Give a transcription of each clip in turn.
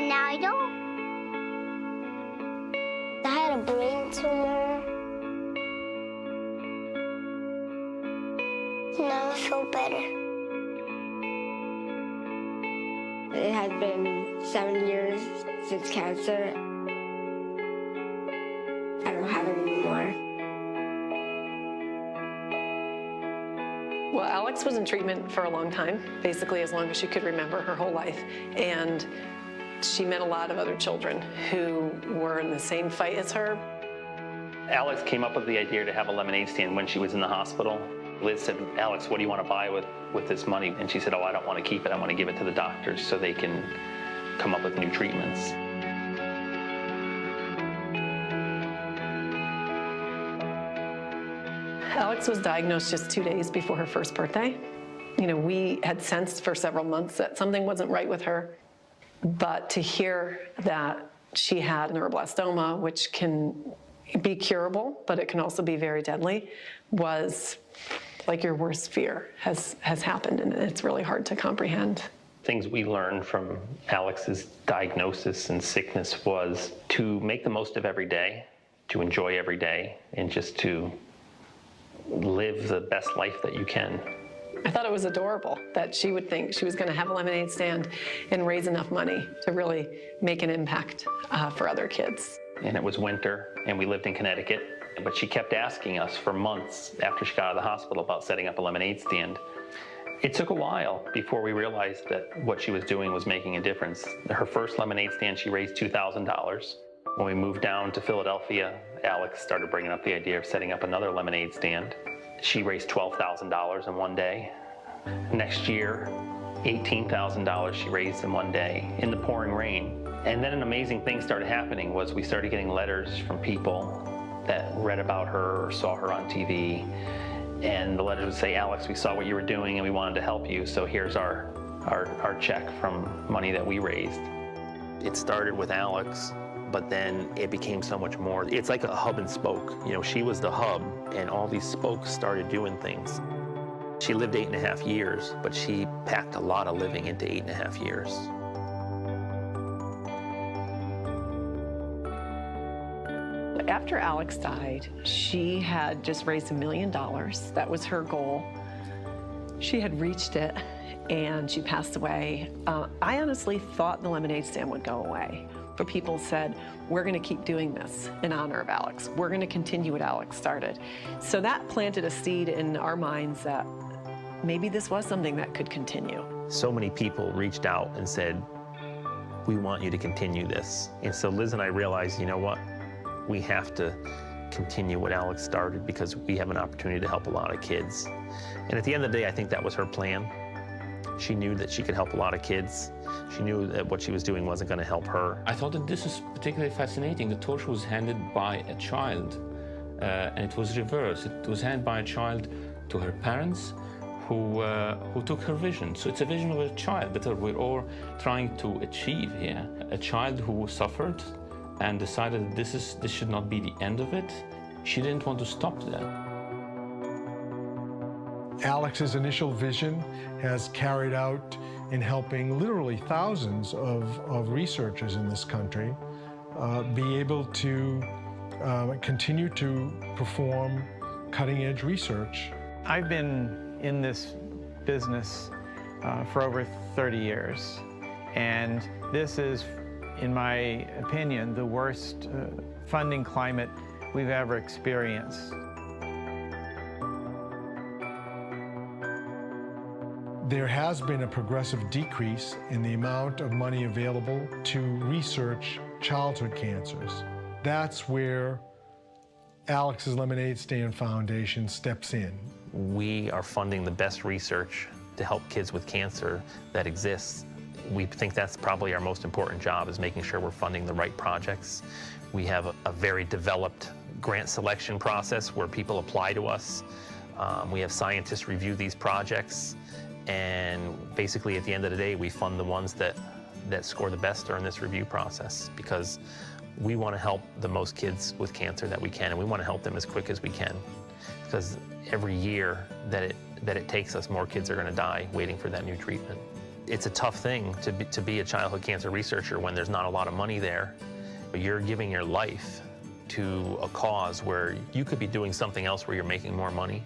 now I don't. I had a brain tumor. Now I feel better. It has been 7 years since cancer. I don't have it anymore. Well, Alex was in treatment for a long time, basically as long as she could remember, her whole life. And she met a lot of other children who were in the same fight as her. Alex came up with the idea to have a lemonade stand when she was in the hospital. Liz said, "Alex, what do you want to buy with this money?" And she said, "Oh, I don't want to keep it. I want to give it to the doctors so they can come up with new treatments." Alex was diagnosed just 2 days before her first birthday. You know, we had sensed for several months that something wasn't right with her, but to hear that she had neuroblastoma, which can be curable, but it can also be very deadly, was like your worst fear has happened, and it's really hard to comprehend. Things we learned from Alex's diagnosis and sickness was to make the most of every day, to enjoy every day, and just to live the best life that you can. I thought it was adorable that she would think she was going to have a lemonade stand and raise enough money to really make an impact for other kids. And it was winter, and we lived in Connecticut, but she kept asking us for months after she got out of the hospital about setting up a lemonade stand. It took a while before we realized that what she was doing was making a difference. Her first lemonade stand, she raised $2,000. When we moved down to Philadelphia, Alex started bringing up the idea of setting up another lemonade stand. She raised $12,000 in one day. Next year, $18,000 she raised in one day in the pouring rain. And then an amazing thing started happening was we started getting letters from people that read about her or saw her on TV. And the letters would say, "Alex, we saw what you were doing and we wanted to help you, so here's our check from money that we raised." It started with Alex, but then it became so much more. It's like a hub and spoke. You know, she was the hub, and all these spokes started doing things. She lived 8.5 years, but she packed a lot of living into 8.5 years. After Alex died, she had just raised $1 million. That was her goal. She had reached it, and she passed away. I honestly thought the lemonade stand would go away. But people said, "We're going to keep doing this in honor of Alex. We're going to continue what Alex started." So that planted a seed in our minds that maybe this was something that could continue. So many people reached out and said, "We want you to continue this." And so Liz and I realized, you know what? We have to continue what Alex started because we have an opportunity to help a lot of kids. And at the end of the day, I think that was her plan. She knew that she could help a lot of kids. She knew that what she was doing wasn't going to help her. I thought that this is particularly fascinating. The torch was handed by a child, and it was reversed. It was handed by a child to her parents, who took her vision. So it's a vision of a child that we're all trying to achieve here. A child who suffered and decided that this should not be the end of it. She didn't want to stop there. Alex's initial vision has carried out in helping literally thousands of researchers in this country be able to continue to perform cutting-edge research. I've been in this business for over 30 years, and this is, in my opinion, the worst funding climate we've ever experienced. There has been a progressive decrease in the amount of money available to research childhood cancers. That's where Alex's Lemonade Stand Foundation steps in. We are funding the best research to help kids with cancer that exists. We think that's probably our most important job, is making sure we're funding the right projects. We have a very developed grant selection process where people apply to us. We have scientists review these projects, and basically at the end of the day, we fund the ones that score the best during this review process, because we want to help the most kids with cancer that we can, and we want to help them as quick as we can, because every year that it takes us, more kids are going to die waiting for that new treatment. It's a tough thing to be a childhood cancer researcher when there's not a lot of money there. But you're giving your life to a cause where you could be doing something else where you're making more money,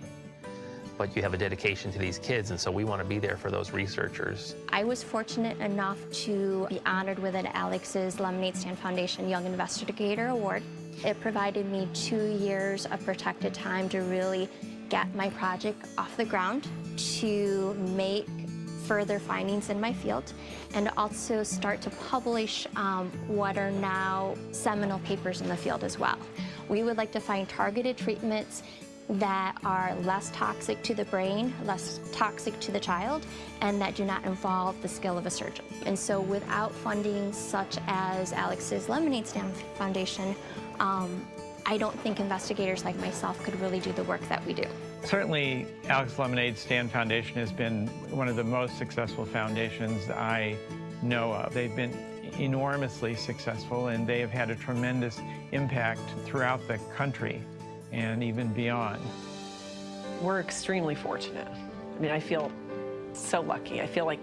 but you have a dedication to these kids, and so we want to be there for those researchers. I was fortunate enough to be honored with an Alex's Lemonade Stand Foundation Young Investigator Award. It provided me 2 years of protected time to really get my project off the ground, to make further findings in my field, and also start to publish what are now seminal papers in the field as well. We would like to find targeted treatments that are less toxic to the brain, less toxic to the child, and that do not involve the skill of a surgeon. And so without funding such as Alex's Lemonade Stand Foundation, I don't think investigators like myself could really do the work that we do. Certainly, Alex Lemonade Stand Foundation has been one of the most successful foundations I know of. They've been enormously successful, and they have had a tremendous impact throughout the country and even beyond. We're extremely fortunate. I mean, I feel so lucky. I feel like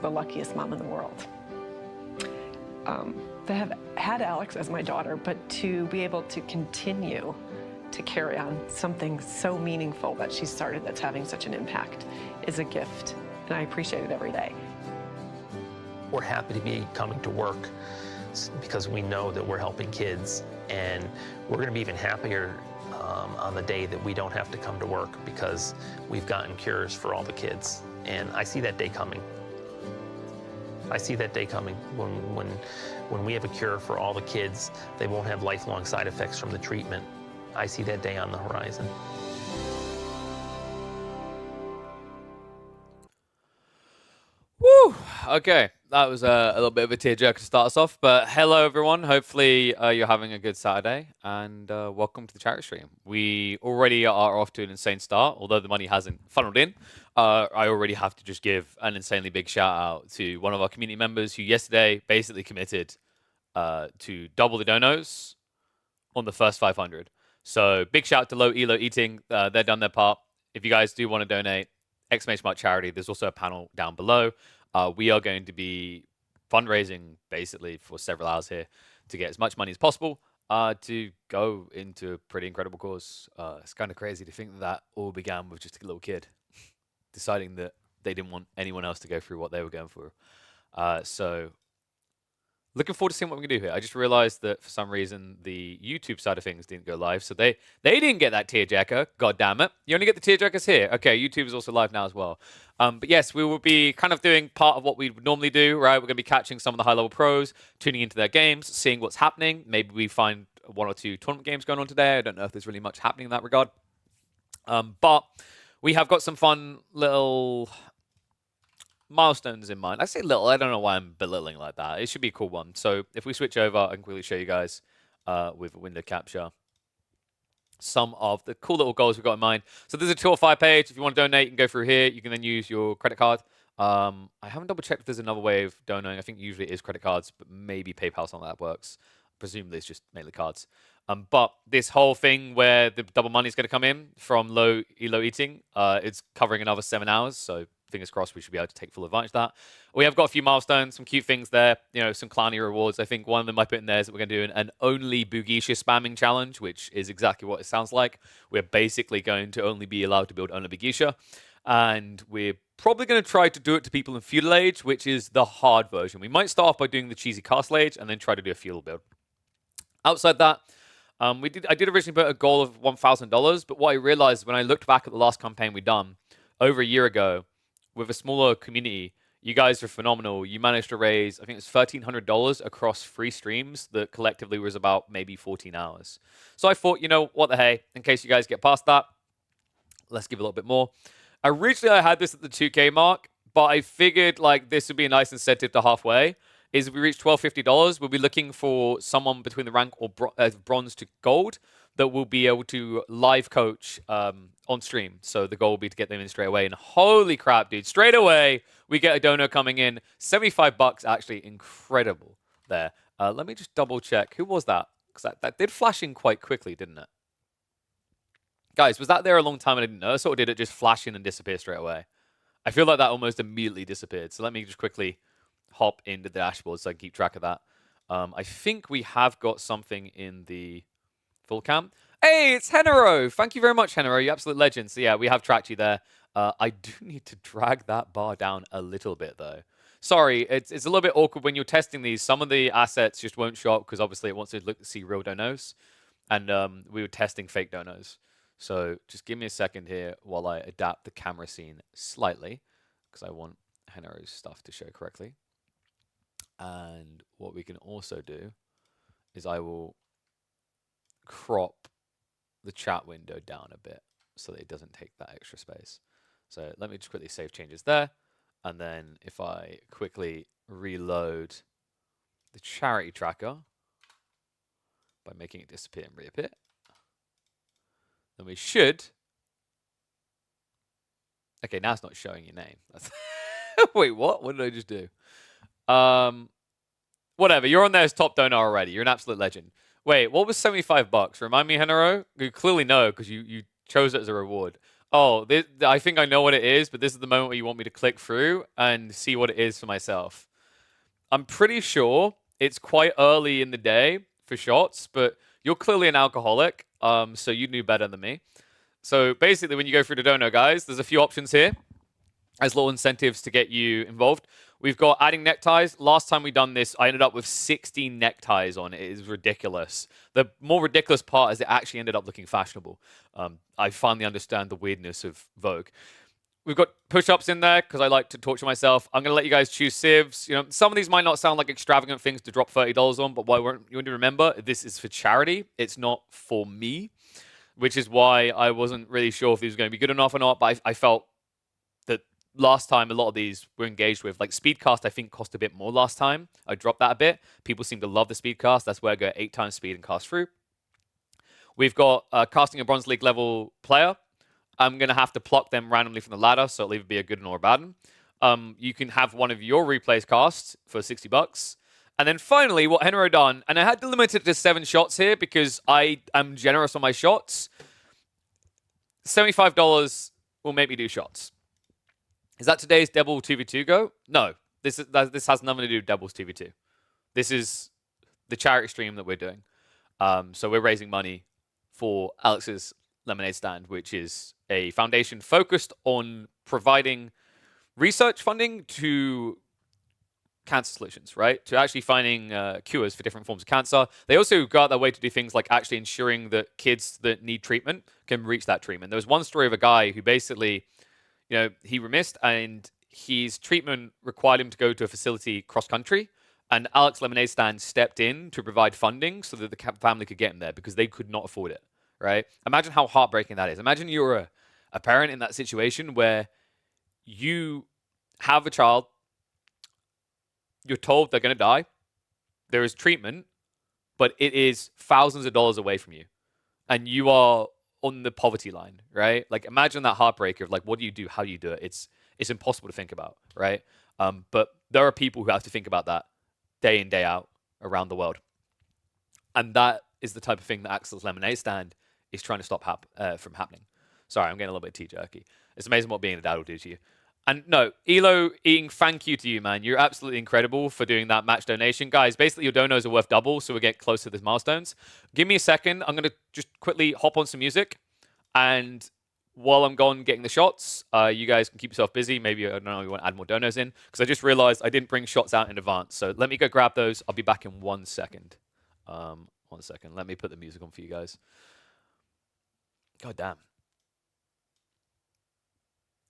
the luckiest mom in the world. To have had Alex as my daughter, but to be able to continue to carry on something so meaningful that she started that's having such an impact is a gift, and I appreciate it every day. We're happy to be coming to work because we know that we're helping kids, and we're going to be even happier on the day that we don't have to come to work because we've gotten cures for all the kids, and I see that day coming. I see that day coming when we have a cure for all the kids. They won't have lifelong side effects from the treatment. I see that day on the horizon. Woo! Okay, that was a little bit of a tearjerker to start us off, but hello everyone. Hopefully you're having a good Saturday, and welcome to the charity stream. We already are off to an insane start, although the money hasn't funneled in. I already have to just give an insanely big shout out to one of our community members who yesterday basically committed to double the donos on the first 500. So big shout out to Low Elo Eating. They've done their part. If you guys do want to donate, !mark charity. There's also a panel down below. We are going to be fundraising basically for several hours here to get as much money as possible to go into a pretty incredible cause. It's kind of crazy to think that all began with just a little kid deciding that they didn't want anyone else to go through what they were going through. So looking forward to seeing what we can do here. I just realized that for some reason the YouTube side of things didn't go live, so they didn't get that tearjerker. God damn it! You only get the tearjerkers here. Okay, YouTube is also live now as well. But yes, we will be kind of doing part of what we would normally do, right? We're going to be catching some of the high-level pros, tuning into their games, seeing what's happening. Maybe we find 1 or 2 tournament games going on today. I don't know if there's really much happening in that regard. But we have got some fun little milestones in mind. I say little, I don't know why I'm belittling like that. It should be a cool one. So if we switch over, I can quickly show you guys with window capture some of the cool little goals we've got in mind. So there's a 2 or 5 page. If you want to donate, you can go through here. You can then use your credit card. I haven't double checked if there's another way of donating. I think usually it is credit cards, but maybe PayPal's on that works. Presumably it's just mainly cards. But this whole thing where the double money is going to come in from Low Elo Eating, it's covering another 7 hours. So fingers crossed we should be able to take full advantage of that. We have got a few milestones, some cute things there, you know, some clowny rewards. I think one of them I put in there is that we're going to do an only Bugisha spamming challenge, which is exactly what it sounds like. We're basically going to only be allowed to build only Bugisha, and we're probably going to try to do it to people in Feudal Age, which is the hard version. We might start off by doing the cheesy Castle Age and then try to do a Feudal build. Outside that, I did originally put a goal of $1,000, but what I realized when I looked back at the last campaign we'd done over a year ago, with a smaller community, you guys are phenomenal. You managed to raise, I think it was $1,300 across 3 streams that collectively was about maybe 14 hours. So I thought, you know, what the hey, in case you guys get past that, let's give a little bit more. Originally, I had this at the 2K mark, but I figured like this would be a nice incentive to halfway. Is if we reach $1,250, we'll be looking for someone between the rank or bronze to gold that will be able to live coach on stream. So the goal will be to get them in straight away. And holy crap, dude, straight away, we get a dono coming in. $75, actually incredible there. Let me just double check. Who was that? Because that did flash in quite quickly, didn't it? Guys, was that there a long time and I didn't know? Or did it just flash in and disappear straight away? I feel like that almost immediately disappeared. So let me just quickly hop into the dashboard so I can keep track of that. I think we have got something in the full cam. Hey, it's Henero. Thank you very much, Henero. You absolute legend. So yeah, we have tracked you there. I do need to drag that bar down a little bit though. Sorry, it's a little bit awkward when you're testing these. Some of the assets just won't show up because obviously it wants to see real donos, and we were testing fake donos. So just give me a second here while I adapt the camera scene slightly because I want Henero's stuff to show correctly. And what we can also do is I will crop the chat window down a bit so that it doesn't take that extra space. So let me just quickly save changes there. And then if I quickly reload the charity tracker by making it disappear and reappear, then we should. Okay, now it's not showing your name. Wait, what? What did I just do? Whatever. You're on there as top donor already. You're an absolute legend. Wait, what was $75? Remind me, Henero? You clearly know because you chose it as a reward. Oh, I think I know what it is, but this is the moment where you want me to click through and see what it is for myself. I'm pretty sure it's quite early in the day for shots, but you're clearly an alcoholic, so you knew better than me. So basically, when you go through the dono, guys, there's a few options here as little incentives to get you involved. We've got adding neckties. Last time we done this, I ended up with 16 neckties on. It is ridiculous. The more ridiculous part is it actually ended up looking fashionable. I finally understand the weirdness of Vogue. We've got push-ups in there because I like to torture myself. I'm going to let you guys choose civs. You know, some of these might not sound like extravagant things to drop $30 on, but you want to remember, this is for charity. It's not for me, which is why I wasn't really sure if these were going to be good enough or not, but I felt that last time a lot of these were engaged with. Like Speedcast, I think cost a bit more last time. I dropped that a bit. People seem to love the Speedcast. That's where I go 8 times speed and cast through. We've got casting a Bronze League level player. I'm going to have to pluck them randomly from the ladder, so it'll either be a good one or a bad one. You can have one of your replays cast for $60. And then finally, what Henry done, and I had to limit it to 7 shots here because I am generous on my shots. $75 will make me do shots. Is that today's Devil 2v2 go? No. This has nothing to do with Devil's 2v2. This is the charity stream that we're doing. So we're raising money for Alex's Lemonade Stand, which is a foundation focused on providing research funding to cancer solutions, right? To actually finding cures for different forms of cancer. They also go out their way to do things like actually ensuring that kids that need treatment can reach that treatment. There was one story of a guy who basically, you know, he remissed and his treatment required him to go to a facility cross-country. And Alex Lemonade Stand stepped in to provide funding so that the family could get him there because they could not afford it, right? Imagine how heartbreaking that is. Imagine you're a parent in that situation where you have a child, you're told they're going to die, there is treatment, but it is thousands of dollars away from you. And you are on the poverty line, right? Like imagine that heartbreaker of like, what do you do? How do you do it? It's impossible to think about, right? But there are people who have to think about that day in, day out around the world. And that is the type of thing that Axel's Lemonade Stand is trying to stop from happening. Sorry, I'm getting a little bit tea-jerky. It's amazing what being a dad will do to you. And no, Elo Eating, thank you to you, man. You're absolutely incredible for doing that match donation. Guys, basically your donos are worth double, so we get close to these milestones. Give me a second. I'm going to just quickly hop on some music. And while I'm gone getting the shots, you guys can keep yourself busy. Maybe, I don't know, you want to add more donos in. Because I just realized I didn't bring shots out in advance. So let me go grab those. I'll be back in 1 second. 1 second. Let me put the music on for you guys. God damn.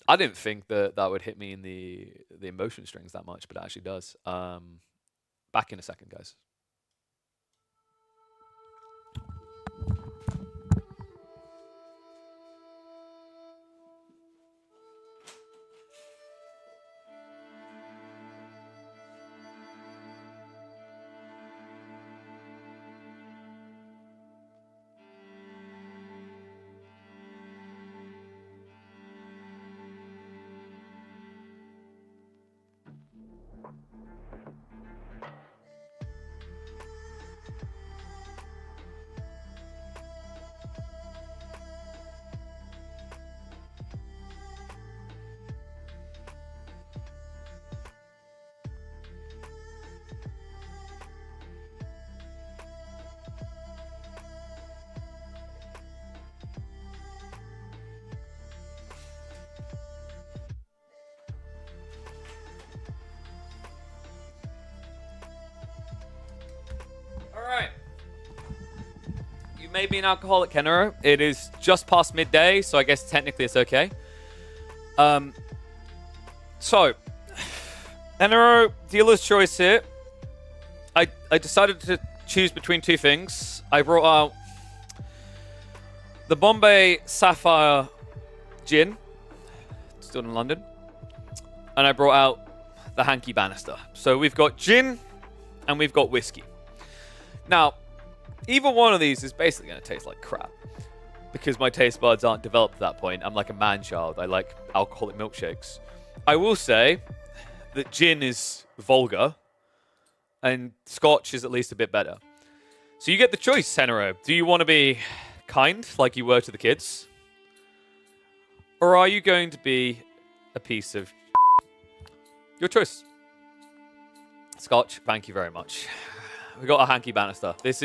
I didn't think that would hit me in the emotion strings that much, but it actually does. Back in a second, guys. You may be an alcoholic, Kenro. It is just past midday, so I guess technically it's okay. So, Kenro, dealer's choice here. I decided to choose between two things. I brought out the Bombay Sapphire Gin, still in London, and I brought out the Hanky Bannister. So we've got gin and we've got whiskey. Now, either one of these is basically going to taste like crap because my taste buds aren't developed at that point. I'm like a man-child. I like alcoholic milkshakes. I will say that gin is vulgar and scotch is at least a bit better. So you get the choice, Senero. Do you want to be kind like you were to the kids? Or are you going to be a piece of your choice? Scotch, thank you very much. We got a Hanky Bannister. This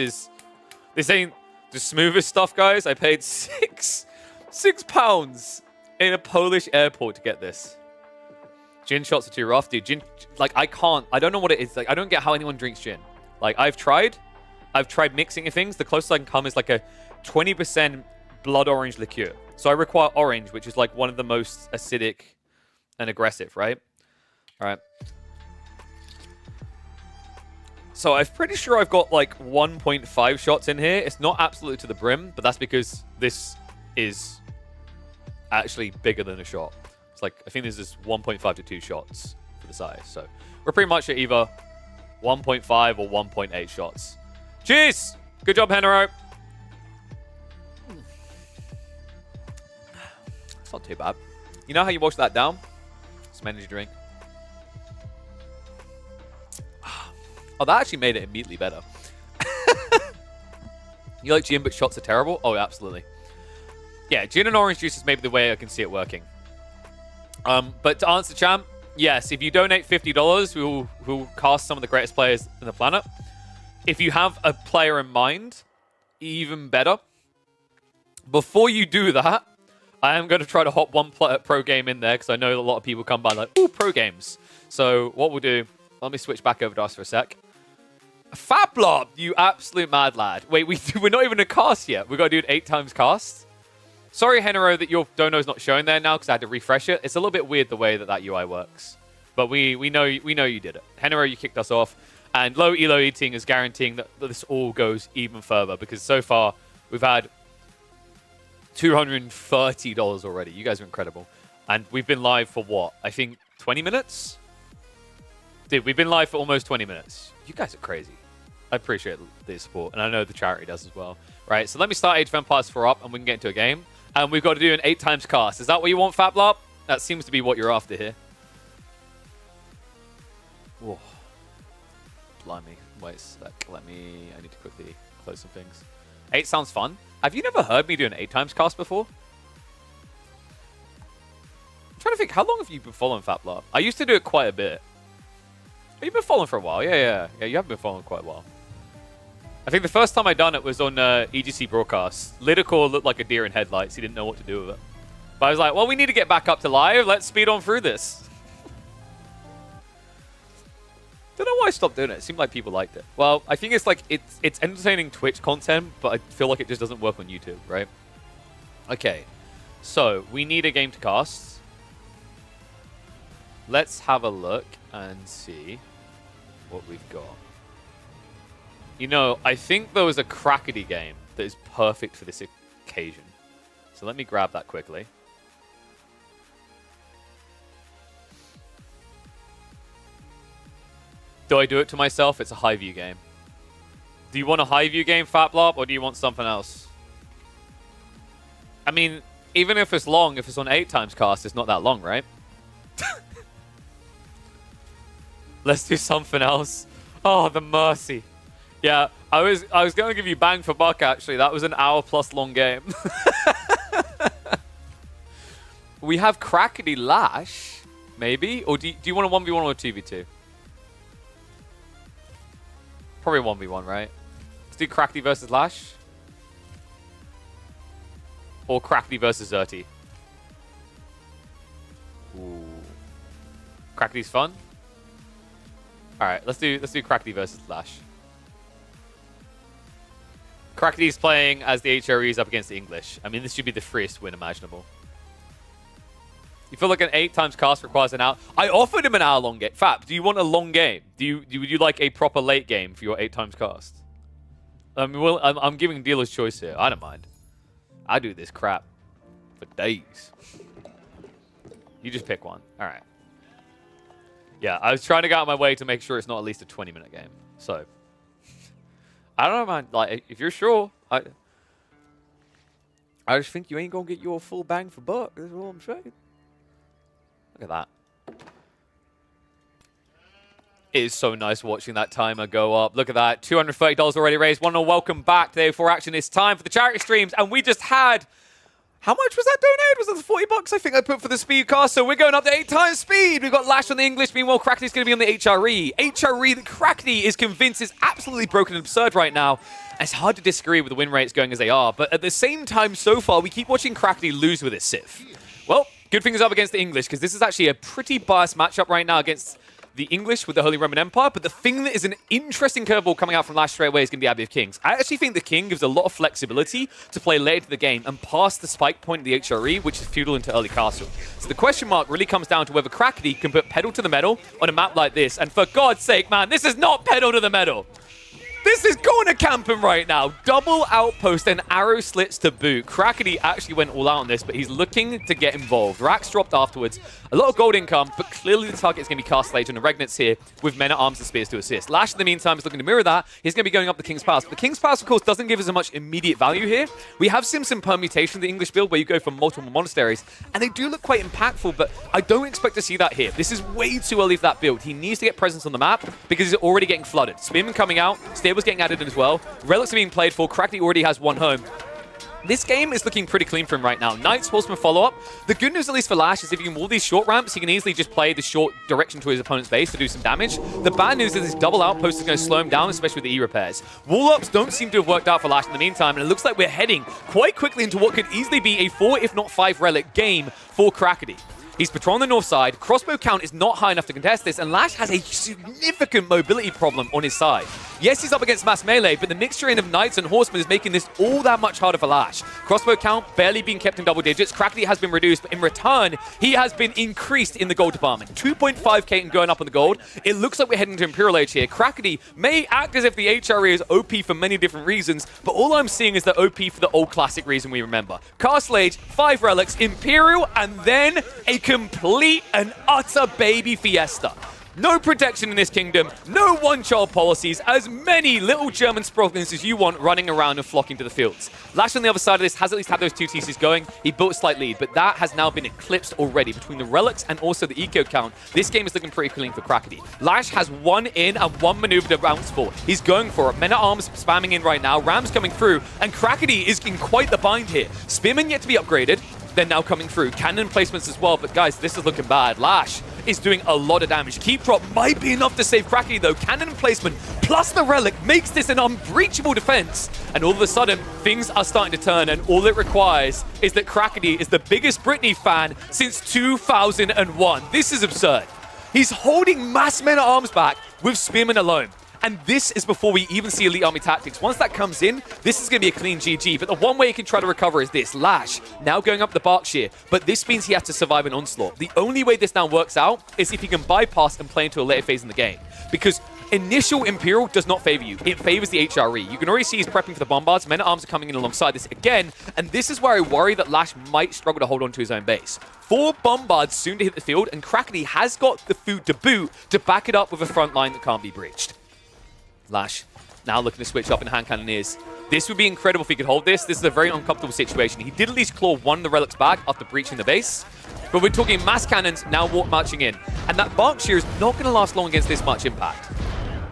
ain't the smoothest stuff, guys. I paid £6 in a Polish airport to get this. Gin shots are too rough, dude. Gin, like, I don't know what it is. Like, I don't get how anyone drinks gin. Like, I've tried mixing things. The closest I can come is like a 20% blood orange liqueur. So I require orange, which is like one of the most acidic and aggressive, right? All right. So I'm pretty sure I've got like 1.5 shots in here. It's not absolutely to the brim, but that's because this is actually bigger than a shot. It's like, I think this is 1.5 to 2 shots for the size. So we're pretty much at either 1.5 or 1.8 shots. Cheers! Good job, Henro. It's not too bad. You know how you wash that down? Some energy drink. Oh, that actually made it immediately better. You like gin, but shots are terrible? Oh, absolutely. Yeah, gin and orange juice is maybe the way I can see it working. But to answer Champ, yes, if you donate $50, we'll cast some of the greatest players on the planet. If you have a player in mind, even better. Before you do that, I am going to try to hop one pro game in there because I know a lot of people come by like, ooh, pro games. So what we'll do, let me switch back over to us for a sec. Fat Blob, you absolute mad lad. Wait, we're not even a cast yet. We've got to do an 8 times cast. Sorry, Henro, that your dono's not showing there now because I had to refresh it. It's a little bit weird the way that UI works. But we know you did it. Henro, you kicked us off. And low elo eating is guaranteeing that this all goes even further because so far we've had $230 already. You guys are incredible. And we've been live for what? I think 20 minutes? Dude, we've been live for almost 20 minutes. You guys are crazy. I appreciate the support. And I know the charity does as well. Right, so let me start Age of Empires 4 up and we can get into a game. And we've got to do an 8 times cast. Is that what you want, Fablop? That seems to be what you're after here. Whoa. Blimey. Wait a sec. I need to quickly close some things. 8 sounds fun. Have you never heard me do an 8 times cast before? I'm trying to think, how long have you been following Fablop? I used to do it quite a bit. You've been following for a while. Yeah, you have been following quite a while. I think the first time I done it was on EGC broadcast. Lidicor looked like a deer in headlights. He didn't know what to do with it. But I was like, well, we need to get back up to live. Let's speed on through this. Don't know why I stopped doing it. It seemed like people liked it. Well, I think it's like it's entertaining Twitch content, but I feel like it just doesn't work on YouTube, right? Okay, so we need a game to cast. Let's have a look and see what we've got. You know, I think there was a crackety game that is perfect for this occasion. So let me grab that quickly. Do I do it to myself? It's a high view game. Do you want a high view game, Fatblop, or do you want something else? I mean, even if it's long, if it's on 8 times cast, it's not that long, right? Let's do something else. Oh, the mercy. Yeah, I was going to give you bang for buck, actually. That was an hour-plus long game. We have Crackety Lash, maybe? Or do you want a 1v1 or a 2v2? Probably 1v1, right? Let's do Crackety versus Lash. Or Crackety versus Zerty. Ooh. Crackety's fun. Alright, let's do Crackety versus Lash. Crackety's playing as the HREs up against the English. I mean, this should be the freest win imaginable. You feel like an 8 times cast requires an hour? I offered him an hour-long game. Fap, do you want a long game? Would you like a proper late game for your 8 times cast? I mean, well, I'm giving dealer's choice here. I don't mind. I do this crap for days. You just pick one. All right. Yeah, I was trying to get out of my way to make sure it's not at least a 20-minute game. So, I don't know, man. Like, if you're sure, I just think you ain't gonna get your full bang for buck. That's all I'm saying. Look at that. It is so nice watching that timer go up. Look at that. $230 already raised. Want to welcome back to Day 4 Action. It's time for the charity streams. And we just had... How much was that donated? Was that the 40 bucks I think I put for the speed cast? So we're going up to 8 times speed. We've got Lash on the English. Meanwhile, Crackety's going to be on the HRE. HRE that Crackety is convinced is absolutely broken and absurd right now. And it's hard to disagree with the win rates going as they are. But at the same time, so far, we keep watching Crackety lose with his Sif. Well, good things up against the English, because this is actually a pretty biased matchup right now against the English with the Holy Roman Empire. But the thing that is an interesting curveball coming out from Lash straight away is going to be Abbey of Kings. I actually think the King gives a lot of flexibility to play later to the game and past the spike point of the HRE, which is feudal into early castle. So the question mark really comes down to whether Crackety can put pedal to the metal on a map like this. And for God's sake, man, this is not pedal to the metal. This is going to camping right now. Double outpost and arrow slits to boot. Crackety actually went all out on this, but he's looking to get involved. Rax dropped afterwards. A lot of gold income, but clearly the target is going to be cast later, and the Regnants here with men-at-arms and spears to assist. Lash, in the meantime, is looking to mirror that. He's going to be going up the King's Palace. But the King's Palace, of course, doesn't give us a much immediate value here. We have seen some permutation of the English build where you go for multiple monasteries, and they do look quite impactful, but I don't expect to see that here. This is way too early for that build. He needs to get presence on the map because he's already getting flooded. Spearman coming out. Stables getting added in as well. Relics are being played for. Crackety already has one home. This game is looking pretty clean for him right now. Knights, Horseman follow-up. The good news, at least for Lash, is if you can wall these short ramps, he can easily just play the short direction to his opponent's base to do some damage. The bad news is this double outpost is going to slow him down, especially with the E-repairs. Wall-ups don't seem to have worked out for Lash in the meantime, and it looks like we're heading quite quickly into what could easily be a 4, if not 5 relic game for Crackety. He's patrolling the north side. Crossbow count is not high enough to contest this, and Lash has a significant mobility problem on his side. Yes, he's up against mass melee, but the mixture in of Knights and Horsemen is making this all that much harder for Lash. Crossbow count barely being kept in double digits. Crackety has been reduced, but in return, he has been increased in the gold department. 2.5k and going up on the gold. It looks like we're heading to Imperial Age here. Crackety may act as if the HRE is OP for many different reasons, but all I'm seeing is the OP for the old classic reason we remember. Castle Age, 5 relics, Imperial, and then a complete and utter baby fiesta. No protection in this kingdom, no one-child policies, as many little German sproggins as you want running around and flocking to the fields. Lash on the other side of this has at least had those 2 TCs going. He built a slight lead, but that has now been eclipsed already between the relics and also the eco count. This game is looking pretty clean for Crackety. Lash has 1 in and 1 maneuver to bounce for. He's going for it. Men-at-arms spamming in right now. Rams coming through, and Crackety is in quite the bind here. Spearman yet to be upgraded. They're now coming through. Cannon placements as well, but guys, this is looking bad. Lash is doing a lot of damage. Keep drop might be enough to save Crackety though. Cannon placement plus the relic makes this an unbreachable defense. And all of a sudden, things are starting to turn, and all it requires is that Crackety is the biggest Britney fan since 2001. This is absurd. He's holding mass men-at-arms back with Spearman alone. And this is before we even see Elite Army Tactics. Once that comes in, this is going to be a clean GG. But the one way he can try to recover is this. Lash, now going up the Berkshire. But this means he has to survive an onslaught. The only way this now works out is if he can bypass and play into a later phase in the game. Because initial Imperial does not favor you. It favors the HRE. You can already see he's prepping for the bombards. Men-at-arms are coming in alongside this again. And this is where I worry that Lash might struggle to hold on to his own base. 4 bombards soon to hit the field, and Crackety has got the food to boot to back it up with a front line that can't be breached. Lash now looking to switch up in hand cannoneers. This would be incredible if he could hold this. This is a very uncomfortable situation. He did at least claw 1 of the relics back after breaching the base. But we're talking mass cannons now marching in. And that Berkshire is not going to last long against this much impact.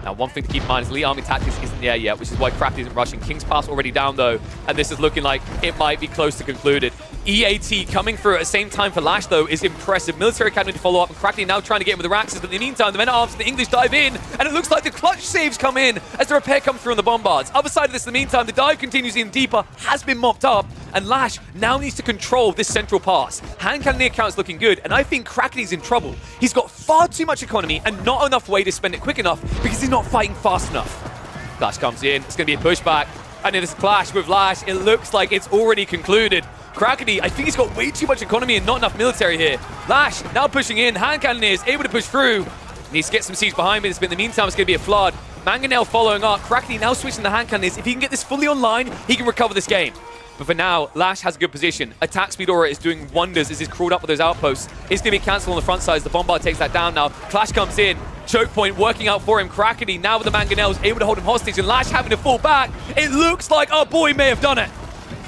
Now, one thing to keep in mind is Elite Army Tactics isn't there yet, which is why Crackety isn't rushing. King's Pass already down, though, and this is looking like it might be close to concluded. EAT coming through at the same time for Lash, though, is impressive. Military Academy to follow up, and Crackety now trying to get in with the Raxes, but in the meantime, the Men-at-Arms and the English dive in, and it looks like the clutch saves come in as the repair comes through on the Bombards. Other side of this, in the meantime, the dive continues in deeper, has been mopped up, and Lash now needs to control this central pass. Hand cannoneer count's looking good, and I think Crackety's in trouble. He's got far too much economy and not enough way to spend it quick enough because he's not fighting fast enough. Lash comes in, it's going to be a pushback. And in this clash with Lash, it looks like it's already concluded. Krakeny, I think he's got way too much economy and not enough military here. Lash now pushing in. Hand Cannoneers able to push through. Needs to get some siege behind me, but in the meantime, it's going to be a flood. Mangonel following up. Krakeny now switching the Hand Cannoneers. If he can get this fully online, he can recover this game. But for now, Lash has a good position. Attack speed aura is doing wonders as he's crawled up with those outposts. It's going to be cancelled on the front side as the Bombard takes that down now. Clash comes in. Choke point working out for him. Krakeny now with the Mangonels able to hold him hostage, and Lash having to fall back. It looks like our boy may have done it.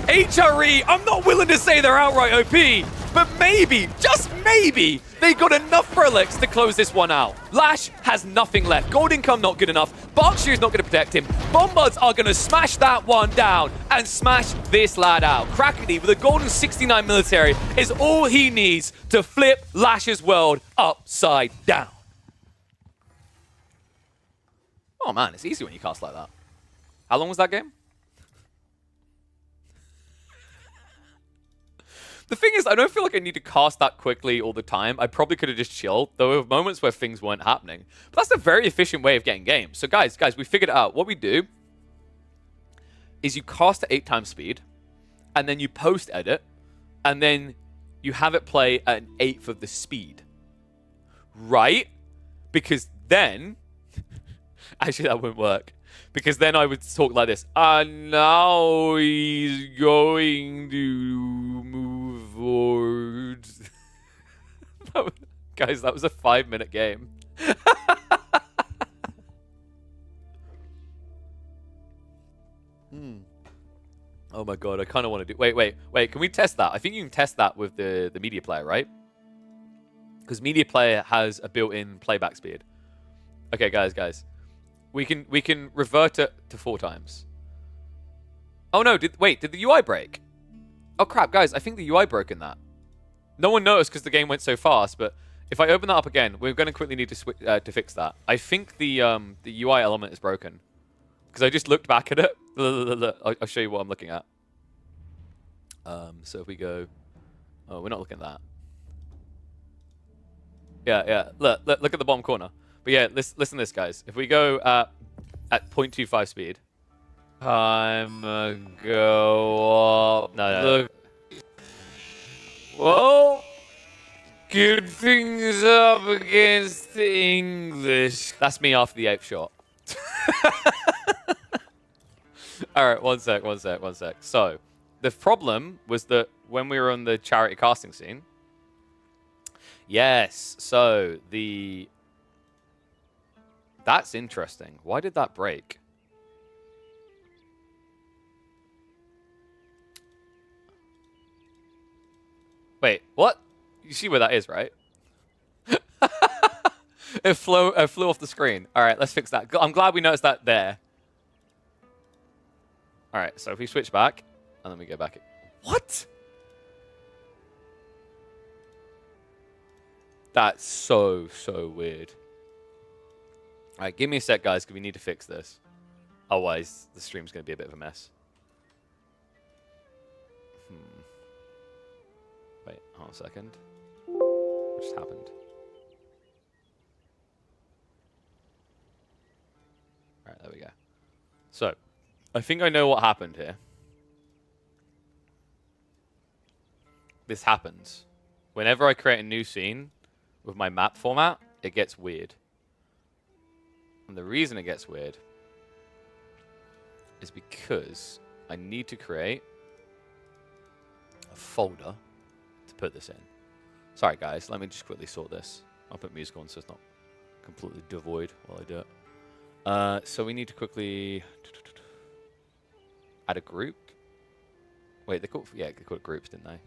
HRE, I'm not willing to say they're outright OP, but maybe, just maybe, they got enough relics to close this one out. Lash has nothing left. Gold income not good enough. Berkshire's not going to protect him. Bombards are going to smash that one down and smash this lad out. Krakeny with a golden 69 military is all he needs to flip Lash's world upside down. Oh man, it's easy when you cast like that. How long was that game? The thing is, I don't feel like I need to cast that quickly all the time. I probably could have just chilled. There were moments where things weren't happening. But that's a very efficient way of getting games. So guys, we figured it out. What we do is you cast at 8 times speed, and then you post-edit, and then you have it play at an 1/8 of the speed. Right? Because then... Actually, that wouldn't work. Because then I would talk like this. And now he's going to move forward. Guys, that was a 5-minute game. Oh my god, I kind of want to do... Wait. Can we test that? I think you can test that with the media player, right? Because media player has a built-in playback speed. Okay, guys. We can revert it to 4 times. Oh no, did the UI break? Oh crap, guys, I think the UI broke in that. No one noticed because the game went so fast, but if I open that up again, we're going to quickly need to fix that. I think the UI element is broken. Because I just looked back at it. I'll show you what I'm looking at. So if we go... Oh, we're not looking at that. Yeah. Look at the bottom corner. But yeah, listen to this, guys. If we go at 0.25 speed, I'm gonna go up. No. Look. Whoa! Good things up against the English. That's me after the 8th shot. All right, one sec. So, the problem was that when we were on the charity casting scene, yes, so that's interesting. Why did that break? Wait, what? You see where that is, right? It flew off the screen. All right, let's fix that. I'm glad we noticed that there. All right, so if we switch back, and then we go back. What? That's so weird. All right, give me a sec, guys, because we need to fix this. Otherwise, the stream's going to be a bit of a mess. Wait, hold on a second. What just happened? All right, there we go. So, I think I know what happened here. This happens. Whenever I create a new scene with my map format, it gets weird. And the reason it gets weird is because I need to create a folder to put this in. Sorry, guys. Let me just quickly sort this. I'll put music on so it's not completely devoid while I do it. So we need to quickly add a group. Wait, they called it groups, didn't they?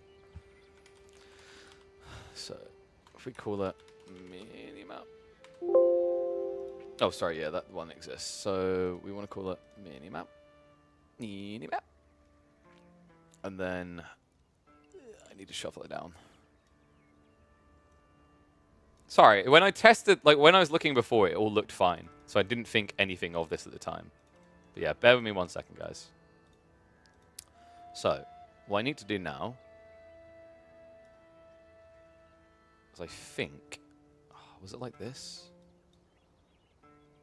So if we call it minimap. Oh, sorry, yeah, that one exists. So we want to call it minimap. Minimap. And then I need to shuffle it down. Sorry, when I tested, like when I was looking before, it all looked fine. So I didn't think anything of this at the time. But yeah, bear with me 1 second, guys. So, what I need to do now is I think, was it like this?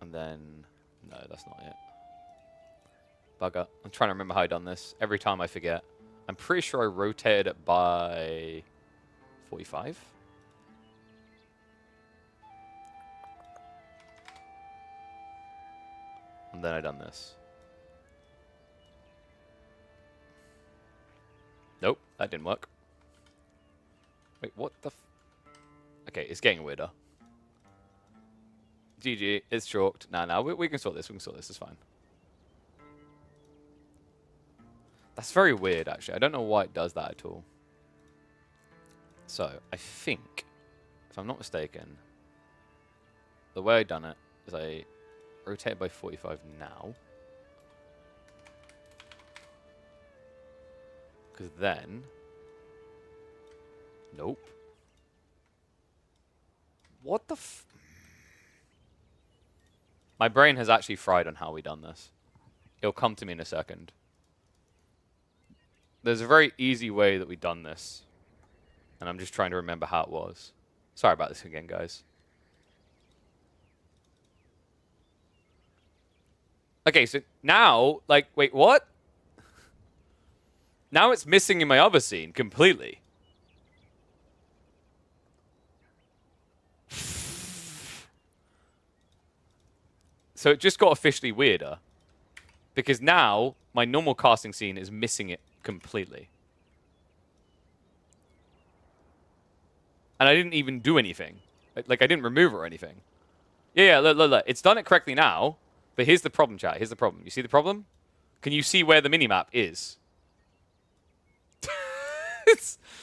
And then, no, that's not it. bugger. I'm trying to remember how I done this. Every time I forget. I'm pretty sure I rotated it by 45. And then I done this. Nope, that didn't work. Wait, what the okay, it's getting weirder. GG, it's chalked. Nah, we can sort this. We can sort this. It's fine. That's very weird, actually. I don't know why it does that at all. So, I think, if I'm not mistaken, the way I've done it is I rotate it by 45 now. Because then... Nope. What the f... My brain has actually fried on how we done this. It'll come to me in a second. There's a very easy way that we done this. And I'm just trying to remember how it was. Sorry about this again, guys. Okay, so now, like, wait, what? Now it's missing in my other scene completely. So it just got officially weirder. Because now, my normal casting scene is missing it completely. And I didn't even do anything. Like, I didn't remove it or anything. Yeah, look. It's done it correctly now. But here's the problem, chat. Here's the problem. You see the problem? Can you see where the minimap is?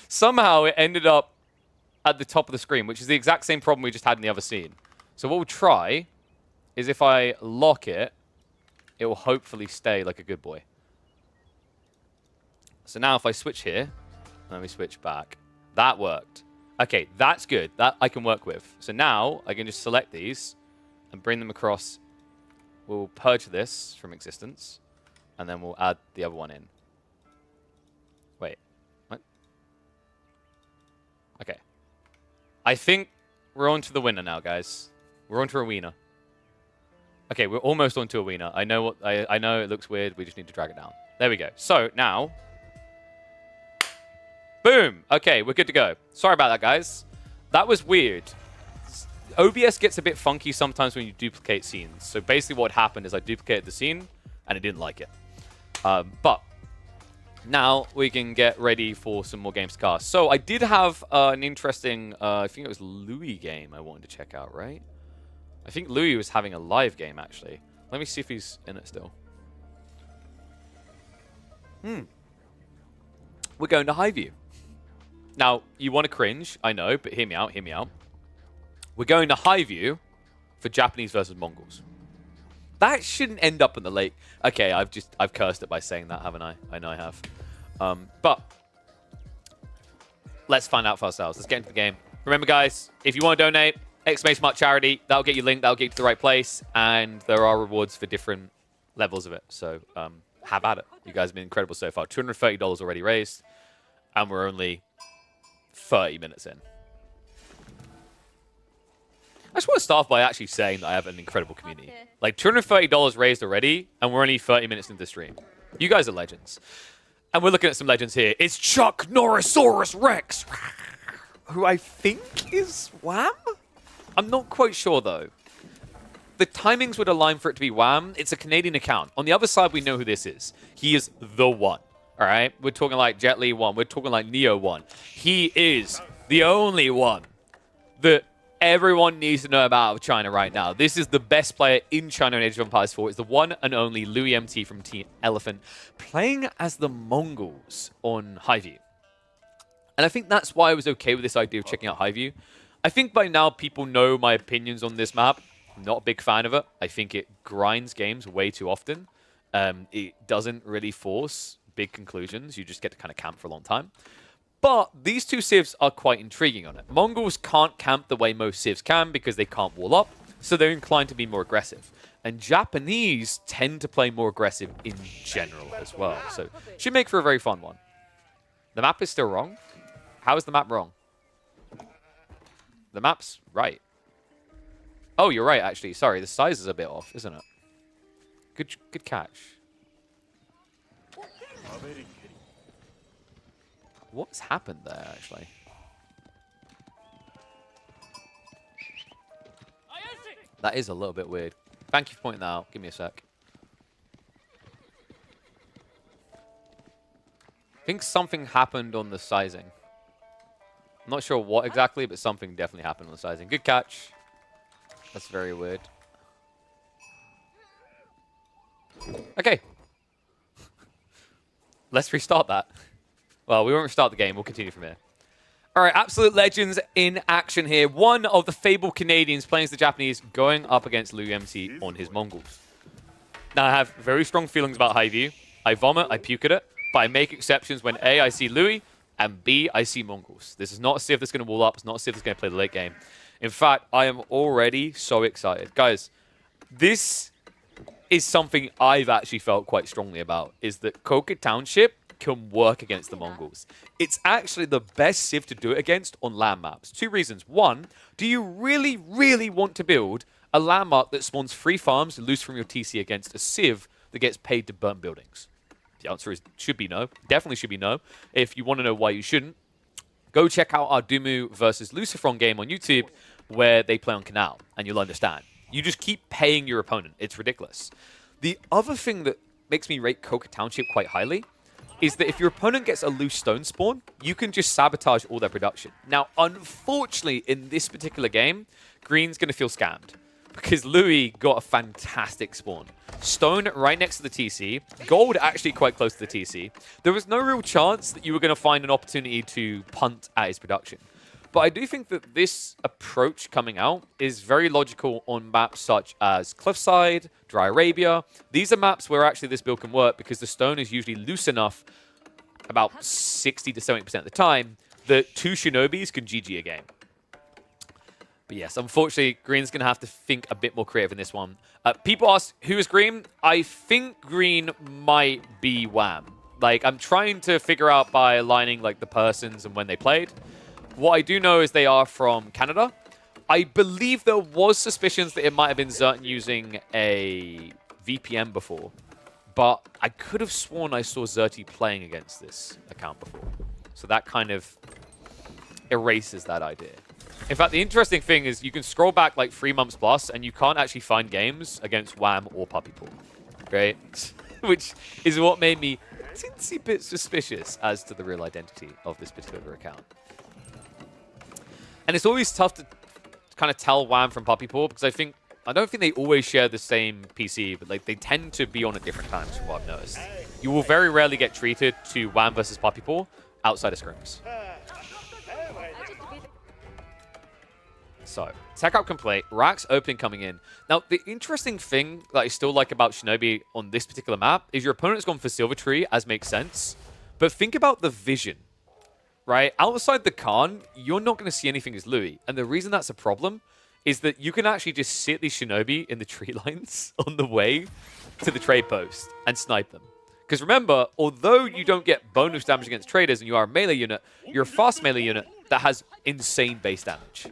Somehow it ended up at the top of the screen, which is the exact same problem we just had in the other scene. So what we'll try is if I lock it, it will hopefully stay like a good boy. So now if I switch here, let me switch back. That worked. Okay, that's good. That I can work with. So now I can just select these and bring them across. We'll purge this from existence, and then we'll add the other one in. Wait. What? Okay. I think we're on to the winner now, guys. We're on to a wiener. Okay, we're almost on to a wiener. I know I know it looks weird. We just need to drag it down. There we go. So now, boom. Okay, we're good to go. Sorry about that, guys. That was weird. OBS gets a bit funky sometimes when you duplicate scenes. So basically what happened is I duplicated the scene, and it didn't like it. But now we can get ready for some more games to cast. So I did have an interesting, I think it was Louis game I wanted to check out, right? I think Louis was having a live game, actually. Let me see if he's in it still. We're going to Highview. Now, you want to cringe, I know, but hear me out, hear me out. We're going to Highview for Japanese versus Mongols. That shouldn't end up in the lake. Okay, I've cursed it by saying that, haven't I? I know I have. But let's find out for ourselves. Let's get into the game. Remember, guys, if you want to donate, !mark charity, that'll get you linked, that'll get you to the right place, and there are rewards for different levels of it. So have at it. You guys have been incredible so far. $230 already raised, and we're only 30 minutes in. I just want to start by actually saying that I have an incredible community. Like, $230 raised already, and we're only 30 minutes into the stream. You guys are legends. And we're looking at some legends here. It's Chuck Norrisaurus Rex, who I think is Wham? I'm not quite sure, though. The timings would align for it to be Wham. It's a Canadian account. On the other side, we know who this is. He is the one, all right? We're talking like Jet Li 1. We're talking like Neo 1. He is the only one that everyone needs to know about China right now. This is the best player in China in Age of Empires 4. It's the one and only Louis MT from Team Elephant, playing as the Mongols on Highview. And I think that's why I was okay with this idea of checking out Highview. I think by now people know my opinions on this map. I'm not a big fan of it. I think it grinds games way too often. It doesn't really force big conclusions. You just get to kind of camp for a long time. But these two civs are quite intriguing on it. Mongols can't camp the way most civs can because they can't wall up, so they're inclined to be more aggressive. And Japanese tend to play more aggressive in general as well, so should make for a very fun one. The map is still wrong. How is the map wrong? The map's right. Oh, you're right, actually. Sorry, the size is a bit off, isn't it? Good catch. What's happened there, actually? That is a little bit weird. Thank you for pointing that out. Give me a sec. I think something happened on the sizing. I'm not sure what exactly, but something definitely happened on the sizing. Good catch. That's very weird. Okay. Let's restart that. Well, we won't restart the game. We'll continue from here. All right, absolute legends in action here. One of the fabled Canadians playing as the Japanese going up against Liu MC on his Mongols. Now, I have very strong feelings about Highview. I vomit, I puke at it, but I make exceptions when A, I see Louis, and B, I see Mongols. This is not a Civ that's going to wall up. It's not a Civ that's going to play the late game. In fact, I am already so excited. Guys, this is something I've actually felt quite strongly about, is that Koka Township can work against the Mongols. It's actually the best Civ to do it against on land maps. Two reasons. One, do you really, really want to build a landmark that spawns free farms loose from your TC against a Civ that gets paid to burn buildings? The answer is should be no. Definitely should be no. If you want to know why you shouldn't, go check out our Dumu versus Lucifron game on YouTube where they play on Canal, and you'll understand. You just keep paying your opponent. It's ridiculous. The other thing that makes me rate Koka Township quite highly is that if your opponent gets a loose stone spawn, you can just sabotage all their production. Now, unfortunately, in this particular game, Green's going to feel scammed because Louis got a fantastic spawn. Stone right next to the TC. Gold actually quite close to the TC. There was no real chance that you were going to find an opportunity to punt at his production. But I do think that this approach coming out is very logical on maps such as Cliffside, Dry Arabia. These are maps where actually this build can work because the stone is usually loose enough about 60 to 70% of the time that two Shinobis can GG a game. But yes, unfortunately, Green's going to have to think a bit more creative in this one. People ask, who is Green? I think Green might be Wham. Like, I'm trying to figure out by aligning like the persons and when they played. What I do know is they are from Canada. I believe there was suspicions that it might have been Zertan using a VPN before, but I could have sworn I saw Zerti playing against this account before. So that kind of erases that idea. In fact, the interesting thing is you can scroll back like 3 months plus and you can't actually find games against Wham or Puppy Pool, right? Which is what made me a teensy bit suspicious as to the real identity of this particular account. And it's always tough to kind of tell Wham from Puppy Paw because I don't think they always share the same PC, but like they tend to be on at different times from what I've noticed. You will very rarely get treated to Wham versus Puppy Paw outside of scrims. So, tech up complete. Rack's opening coming in. Now, the interesting thing that I still like about Shinobi on this particular map is your opponent's gone for Silver Tree, as makes sense. But think about the vision. Right? Outside the Khan, you're not going to see anything as Louis. And the reason that's a problem is that you can actually just sit these Shinobi in the tree lines on the way to the trade post and snipe them. Because remember, although you don't get bonus damage against traders and you are a melee unit, you're a fast melee unit that has insane base damage.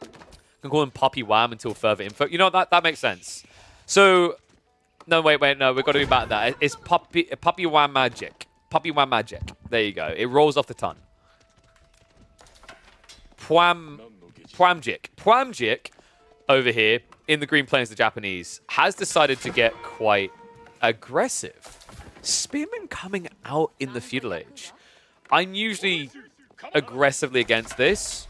You can call him Puppy Wham until further info. You know, that makes sense. So, no, wait, no, we've got to be back at that. It's Puppy Wham Magic. Puppy Wham Magic. There you go. It rolls off the tongue. Pwamjik. Pwamjik, over here, in the green playing as the Japanese, has decided to get quite aggressive. Spearman coming out in the Feudal Age. I'm usually aggressively against this.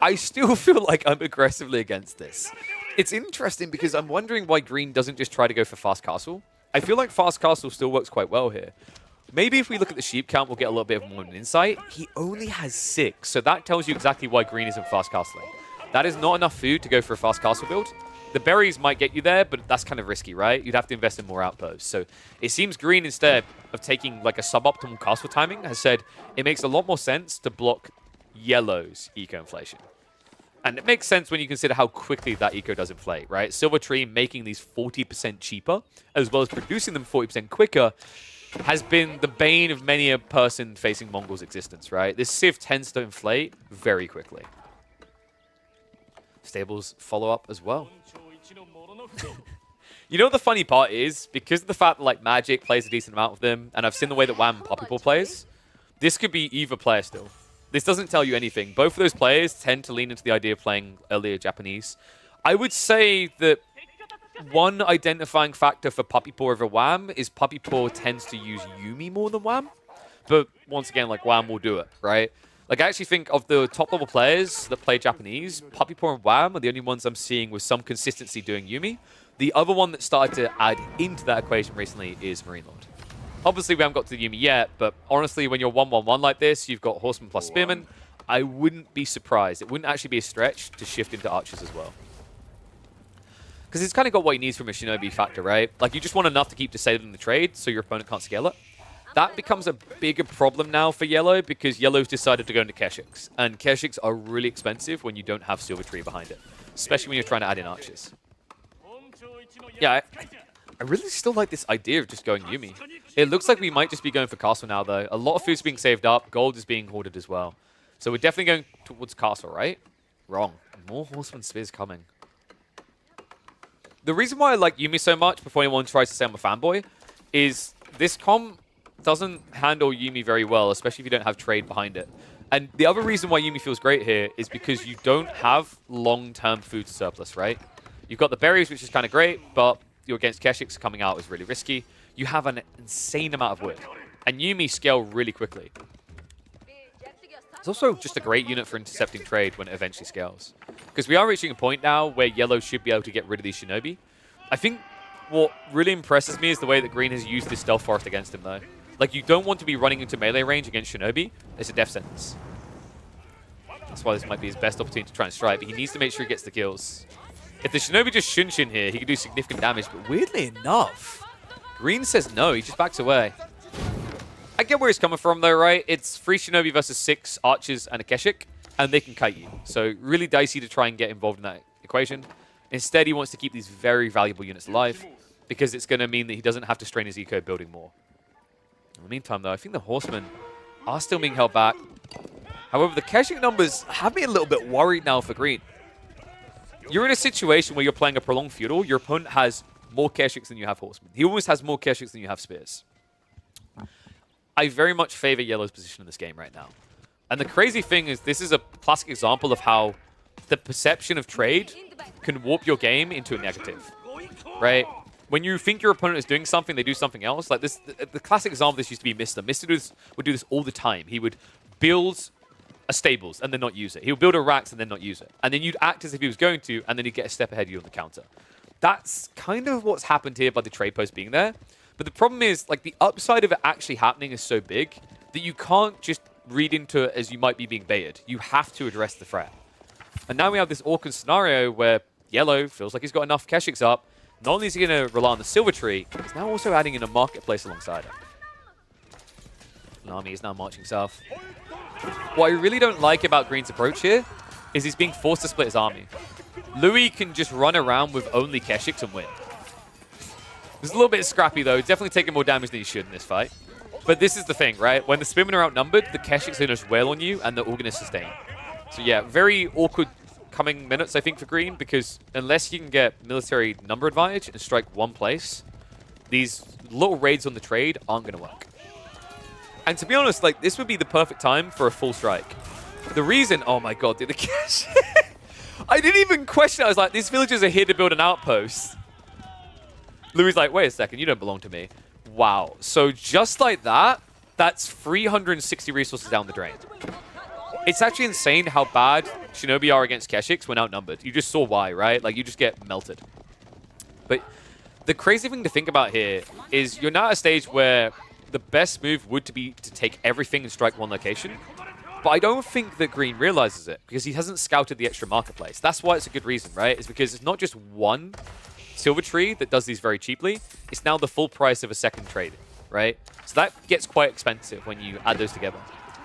I still feel like I'm aggressively against this. It's interesting because I'm wondering why Green doesn't just try to go for Fast Castle. I feel like Fast Castle still works quite well here. Maybe if we look at the sheep count, we'll get a little bit more of an insight. He only has 6, so that tells you exactly why Green isn't fast castling. That is not enough food to go for a fast castle build. The berries might get you there, but that's kind of risky, right? You'd have to invest in more outposts. So it seems Green, instead of taking like a suboptimal castle timing, has said it makes a lot more sense to block Yellow's eco-inflation. And it makes sense when you consider how quickly that eco does inflate, right? Silver Tree making these 40% cheaper, as well as producing them 40% quicker, has been the bane of many a person facing Mongol's existence, right? This Civ tends to inflate very quickly. Stables follow up as well. You know what the funny part is? Because of the fact that like Magic plays a decent amount of them, and I've seen the way that Wham and Poppy Ball plays, this could be either player still. This doesn't tell you anything. Both of those players tend to lean into the idea of playing earlier Japanese. I would say that one identifying factor for Puppy Paw over Wham is Puppy Paw tends to use Yumi more than Wham. But once again, like Wham will do it, right? Like I actually think of the top level players that play Japanese, Puppy Paw and Wham are the only ones I'm seeing with some consistency doing Yumi. The other one that started to add into that equation recently is Marine Lord. Obviously, we haven't got to the Yumi yet, but honestly, when you're 1-1-1 like this, you've got Horseman plus Spearman, I wouldn't be surprised. It wouldn't actually be a stretch to shift into Archers as well. Because it's kind of got what he needs from a Shinobi factor, right? Like, you just want enough to keep disabling the trade so your opponent can't scale it. That becomes a bigger problem now for Yellow because Yellow's decided to go into Keshiks. And Keshiks are really expensive when you don't have Silver Tree behind it. Especially when you're trying to add in Archers. Yeah, I really still like this idea of just going Yumi. It looks like we might just be going for Castle now, though. A lot of food's being saved up. Gold is being hoarded as well. So we're definitely going towards Castle, right? Wrong. More Horseman Spears coming. The reason why I like Yumi so much, before anyone tries to say I'm a fanboy, is this comp doesn't handle Yumi very well, especially if you don't have trade behind it. And the other reason why Yumi feels great here is because you don't have long-term food surplus, right? You've got the berries, which is kind of great, but you're against Keshiks, coming out is really risky. You have an insane amount of wood. And Yumi scale really quickly. It's also just a great unit for intercepting trade when it eventually scales. Because we are reaching a point now where Yellow should be able to get rid of these Shinobi. I think what really impresses me is the way that Green has used this Stealth Forest against him, though. Like, you don't want to be running into melee range against Shinobi. It's a death sentence. That's why this might be his best opportunity to try and strike, but he needs to make sure he gets the kills. If the Shinobi just Shunshin here, he can do significant damage, but weirdly enough, Green says no, he just backs away. I get where he's coming from, though, right? It's 3 Shinobi versus 6 Archers and a Keshik, and they can kite you. So really dicey to try and get involved in that equation. Instead, he wants to keep these very valuable units alive, because it's going to mean that he doesn't have to strain his eco building more. In the meantime, though, I think the Horsemen are still being held back. However, the Keshik numbers have me a little bit worried now for Green. You're in a situation where you're playing a prolonged feudal. Your opponent has more Keshiks than you have Horsemen. He almost has more Keshiks than you have Spears. I very much favor Yellow's position in this game right now. And the crazy thing is this is a classic example of how the perception of trade can warp your game into a negative, right? When you think your opponent is doing something, they do something else. Like this, the classic example of this used to be Mr. Mr. would do this all the time. He would build a stables and then not use it. He would build a racks and then not use it. And then you'd act as if he was going to, and then he'd get a step ahead of you on the counter. That's kind of what's happened here by the trade post being there. But the problem is, like, the upside of it actually happening is so big that you can't just read into it as you might be being baited. You have to address the threat. And now we have this awkward scenario where Yellow feels like he's got enough Keshiks up. Not only is he going to rely on the Silver Tree, he's now also adding in a marketplace alongside it. Nami is now marching south. What I really don't like about Green's approach here is he's being forced to split his army. Louis can just run around with only Keshiks and win. It's a little bit scrappy, though. Definitely taking more damage than he should in this fight. But this is the thing, right? When the Spearmen are outnumbered, the Keshiks are going to wail on you, and they're all going to sustain. So yeah, very awkward coming minutes, I think, for Green, because unless you can get military number advantage and strike one place, these little raids on the trade aren't going to work. And to be honest, like, this would be the perfect time for a full strike. The reason... Oh my god, dude, the cash... I didn't even question it. I was like, these villagers are here to build an outpost. Louis like, wait a second, you don't belong to me. Wow. So just like that, that's 360 resources down the drain. It's actually insane how bad Shinobi are against Keshiks when outnumbered. You just saw why, right? Like, you just get melted. But the crazy thing to think about here is you're now at a stage where the best move would be to take everything and strike one location. But I don't think that Green realizes it because he hasn't scouted the extra marketplace. That's why it's a good reason, right? It's because it's not just one Silver Tree that does these very cheaply. It's now the full price of a second trade, right? So that gets quite expensive when you add those together.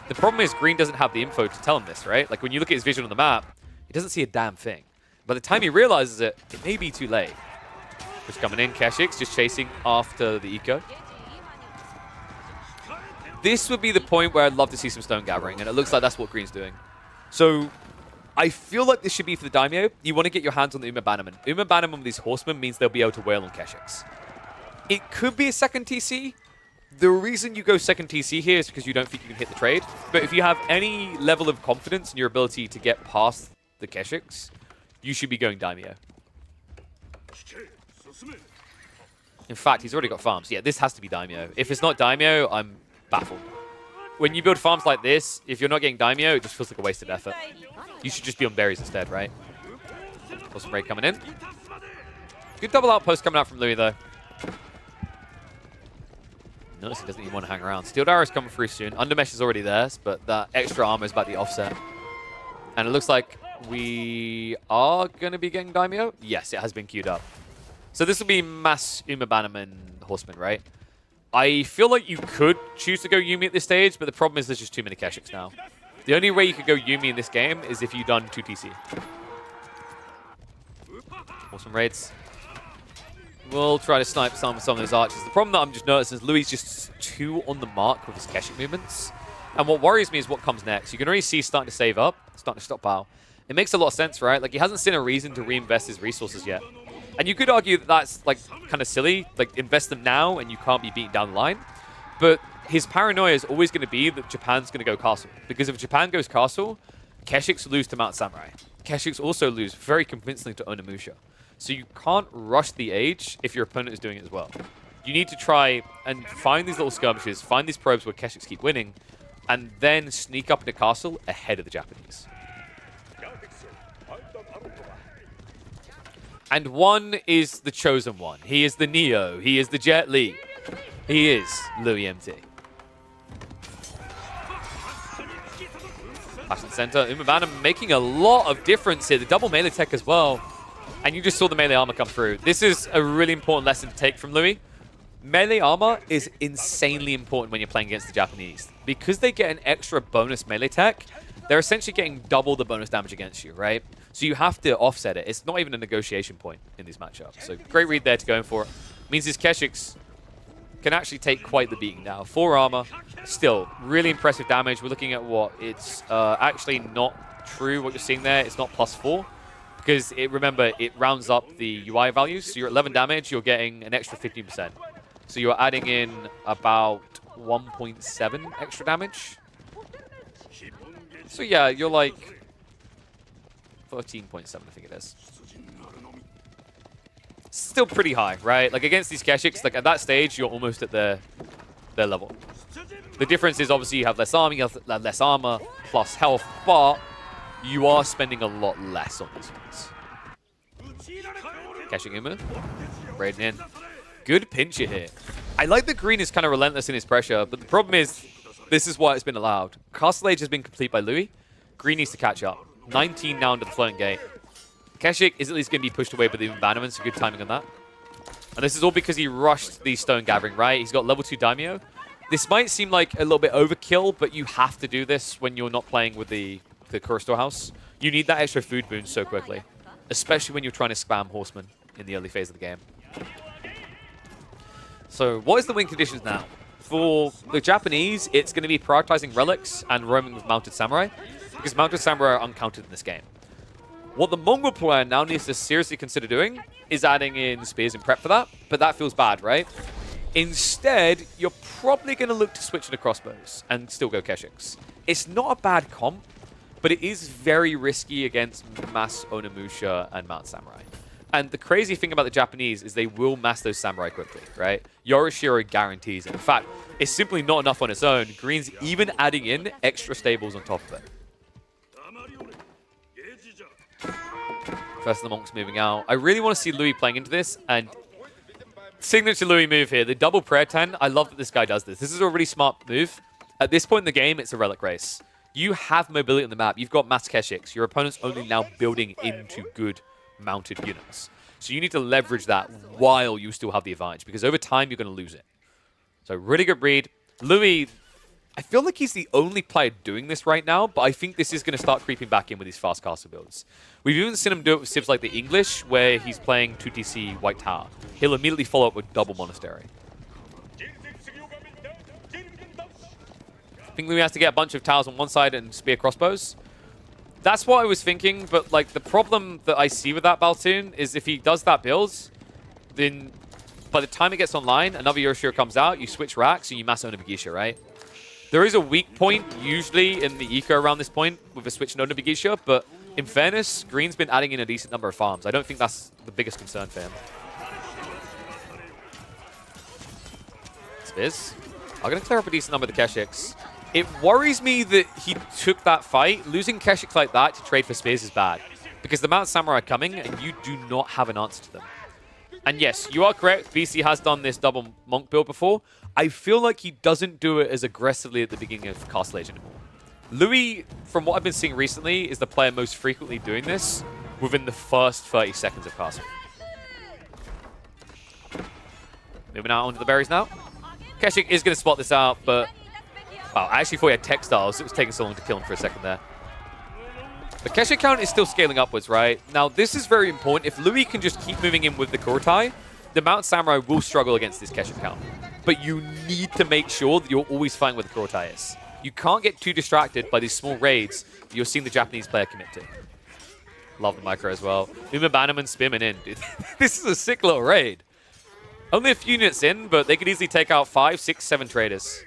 The problem is Green doesn't have the info to tell him this, right? Like when you look at his vision on the map, he doesn't see a damn thing. By the time he realizes it, it may be too late. Just coming in, Keshiks just chasing after the eco. This would be the point where I'd love to see some stone gathering, and it looks like that's what Green's doing. So I feel like this should be for the Daimyo. You want to get your hands on the Uma Bannerman. Uma Bannerman with these horsemen means they'll be able to wail on Keshix. It could be a second TC. The reason you go second TC here is because you don't think you can hit the trade. But if you have any level of confidence in your ability to get past the Keshix, you should be going Daimyo. In fact, he's already got farms. Yeah, this has to be Daimyo. If it's not Daimyo, I'm baffled. When you build farms like this, if you're not getting Daimyo, it just feels like a wasted effort. You should just be on berries instead, right? Awesome raid coming in. Good double outpost coming out from Louis, though. Notice he doesn't even want to hang around. Steel Dagger is coming through soon. Undermesh is already there, but that extra armor is about the offset. And it looks like we are going to be getting Daimyo. Yes, it has been queued up. So this will be mass Uma Bannerman Horseman, right? I feel like you could choose to go Yumi at this stage, but the problem is there's just too many Keshix now. The only way you could go Yumi in this game is if you've done 2 TC. Awesome raids. We'll try to snipe some of those archers. The problem that I'm just noticing is Louis is just too on the mark with his Keshik movements. And what worries me is what comes next. You can already see he's starting to save up, starting to stockpile. It makes a lot of sense, right? Like, he hasn't seen a reason to reinvest his resources yet. And you could argue that that's, like, kind of silly. Like, invest them now and you can't be beaten down the line. But his paranoia is always going to be that Japan's going to go castle. Because if Japan goes castle, Keshiks lose to Mount Samurai. Keshiks also lose very convincingly to Onimusha. So you can't rush the age if your opponent is doing it as well. You need to try and find these little skirmishes, find these probes where Keshiks keep winning, and then sneak up into castle ahead of the Japanese. And one is the chosen one. He is the Neo. He is the Jet Li. He is Louis MT. Passion Center, Uma Bannerman making a lot of difference here. The double melee tech as well. And you just saw the melee armor come through. This is a really important lesson to take from Louis. Melee armor is insanely important when you're playing against the Japanese. Because they get an extra bonus melee tech, they're essentially getting double the bonus damage against you, right? So you have to offset it. It's not even a negotiation point in these matchups. So great read there to go in for it. Means his Keshiks can actually take quite the beating now. 4 armor, still really impressive damage. We're looking at what? It's actually not true what you're seeing there. It's not +4. Because, remember, it rounds up the UI values. So you're at 11 damage, you're getting an extra 15%. So you're adding in about 1.7 extra damage. So yeah, you're like 13.7, I think it is. Still pretty high, right? Like against these Keshiks, like at that stage, you're almost at their level. The difference is obviously you have less armor, you have less armor, plus health, but you are spending a lot less on these ones. Keshik Uma, raiding in. Good pincher here. I like that Green is kind of relentless in his pressure, but the problem is, this is why it's been allowed. Castle Age has been complete by Louis. Green needs to catch up. 19 now into the floating gate. Keshik is at least going to be pushed away by the Bannerman, so good timing on that. And this is all because he rushed the Stone Gathering, right? He's got level 2 Daimyo. This might seem like a little bit overkill, but you have to do this when you're not playing with the Kura Storehouse. You need that extra food boon so quickly, especially when you're trying to spam Horsemen in the early phase of the game. So what is the win conditions now? For the Japanese, it's going to be prioritizing relics and roaming with Mounted Samurai, because Mounted Samurai are uncounted in this game. What the Mongol player now needs to seriously consider doing is adding in spears and prep for that, but that feels bad, right? Instead, you're probably going to look to switch into crossbows and still go Keshiks. It's not a bad comp, but it is very risky against mass Onimusha and Mount Samurai. And the crazy thing about the Japanese is they will mass those samurai quickly, right? Yorishiro guarantees it. In fact, it's simply not enough on its own. Green's even adding in extra stables on top of it. First of the Monks moving out. I really want to see Louis playing into this, and signature Louis move here. The double prayer 10, I love that this guy does this. This is a really smart move. At this point in the game, it's a relic race. You have mobility on the map. You've got mass Keshiks. Your opponent's only now building into good mounted units. So you need to leverage that while you still have the advantage, because over time you're going to lose it. So really good read. Louis, I feel like he's the only player doing this right now, but I think this is going to start creeping back in with these fast castle builds. We've even seen him do it with civs like the English, where he's playing 2TC White Tower. He'll immediately follow up with double Monastery. I think Louis has to get a bunch of towers on one side and spear crossbows. That's what I was thinking, but like the problem that I see with that Baltoon is if he does that build, then by the time it gets online, another Yoshiro comes out, you switch racks, and you mass Onobigisha, right? There is a weak point usually in the eco around this point with a switch to Onobigisha, but in fairness, Green's been adding in a decent number of farms. I don't think that's the biggest concern for him. Spiz. I'm going to clear up a decent number of the Keshiks. It worries me that he took that fight. Losing Keshiks like that to trade for Spears is bad. Because the Mount Samurai are coming, and you do not have an answer to them. And yes, you are correct. BC has done this double Monk build before. I feel like he doesn't do it as aggressively at the beginning of Castle Age anymore. Louis, from what I've been seeing recently, is the player most frequently doing this within the first 30 seconds of Castle. Moving out onto the berries now. Keshik is going to spot this out, but... Wow, I actually thought he had textiles. It was taking so long to kill him for a second there. The Keshik count is still scaling upwards, right? Now, this is very important. If Louis can just keep moving in with the Kurotai, the Mount Samurai will struggle against this Keshik count. But you need to make sure that you're always fine where the Kurotai is. You can't get too distracted by these small raids that you're seeing the Japanese player commit to. Love the micro as well. Uma Bannerman spimming in, dude. This is a sick little raid. Only a few units in, but they could easily take out 5, 6, 7 traders.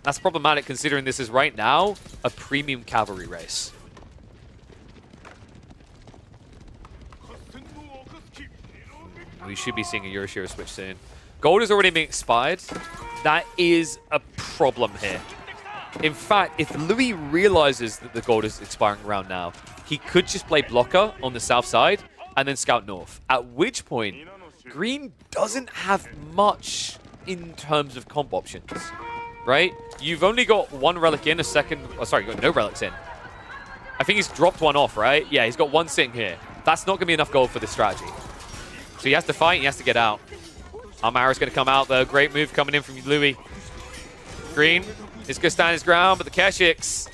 That's problematic considering this is right now a premium cavalry race. We should be seeing a Yoshiro switch soon. Gold has already been expired. That is a problem here. In fact, if Louis realizes that the gold is expiring around now, he could just play blocker on the south side and then scout north. At which point, Green doesn't have much in terms of comp options, right? You've only got one relic in, a second... Oh, sorry, you've got no relics in. I think he's dropped one off, right? Yeah, he's got one sitting here. That's not going to be enough gold for this strategy. So he has to fight, he has to get out. Amara's going to come out, though. Great move coming in from Louis. Green is going to stand his ground, but the Keshiks...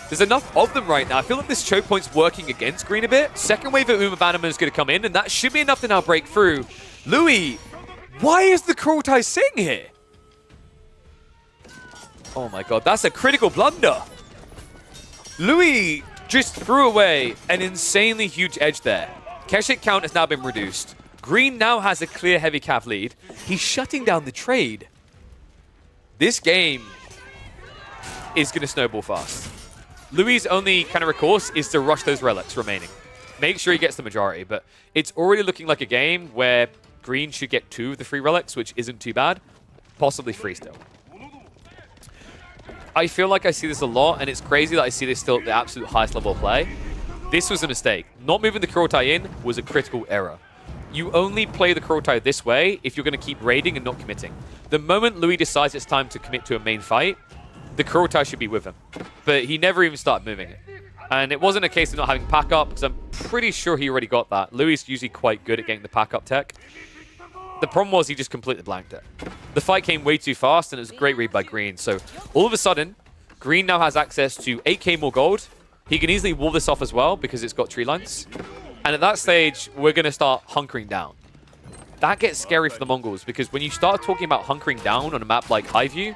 There's enough of them right now. I feel like this choke point's working against Green a bit. Second wave of Uma Bannerman is going to come in, and that should be enough to now break through. Louis, why is the Kurotai sitting here? Oh my god, that's a critical blunder. Louis just threw away an insanely huge edge there. Keshik count has now been reduced. Green now has a clear heavy cav lead. He's shutting down the trade. This game is going to snowball fast. Louis' only kind of recourse is to rush those relics remaining. Make sure he gets the majority, but it's already looking like a game where Green should get 2 of the 3 relics, which isn't too bad. Possibly 3 still. I feel like I see this a lot, and it's crazy that I see this still at the absolute highest level of play. This was a mistake. Not moving the Kurotai in was a critical error. You only play the Kurotai this way if you're going to keep raiding and not committing. The moment Louis decides it's time to commit to a main fight, the Kurotai should be with him. But he never even started moving it. And it wasn't a case of not having pack up, because I'm pretty sure he already got that. Louis is usually quite good at getting the pack up tech. The problem was he just completely blanked it. The fight came way too fast, and it was a great read by Green. So all of a sudden, Green now has access to 8k more gold. He can easily wall this off as well because it's got tree lines. And at that stage, we're going to start hunkering down. That gets scary for the Mongols because when you start talking about hunkering down on a map like Highview,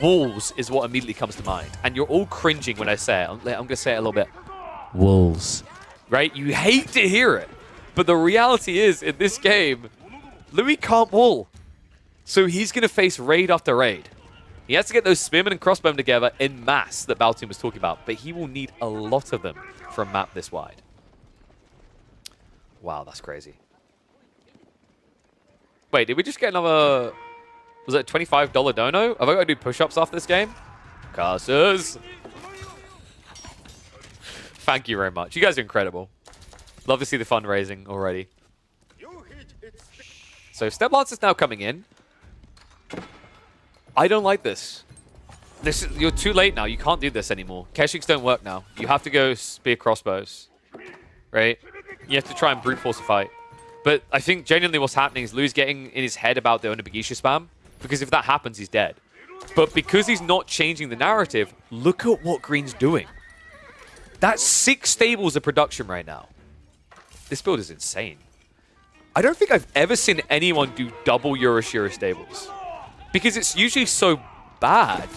walls is what immediately comes to mind. And you're all cringing when I say it. I'm going to say it a little bit. Walls. Right? You hate to hear it. But the reality is, in this game, Louis can't wall. So he's going to face raid after raid. He has to get those spearmen and crossbowmen together en masse that Baltoon was talking about. But he will need a lot of them for a map this wide. Wow, that's crazy. Wait, did we just get another... Was it a $25 dono? Have I got to do push-ups after this game? Curses. Thank you very much. You guys are incredible. Love to see the fundraising already. So Step Lance is now coming in. I don't like this. You're too late now. You can't do this anymore. Keshiks don't work now. You have to go spear crossbows. Right? You have to try and brute force a fight. But I think genuinely what's happening is Louis getting in his head about the Onobigisha spam. Because if that happens, he's dead. But because he's not changing the narrative, look at what Green's doing. That's 6 stables of production right now. This build is insane. I don't think I've ever seen anyone do double Yoshiro stables. Because it's usually so bad.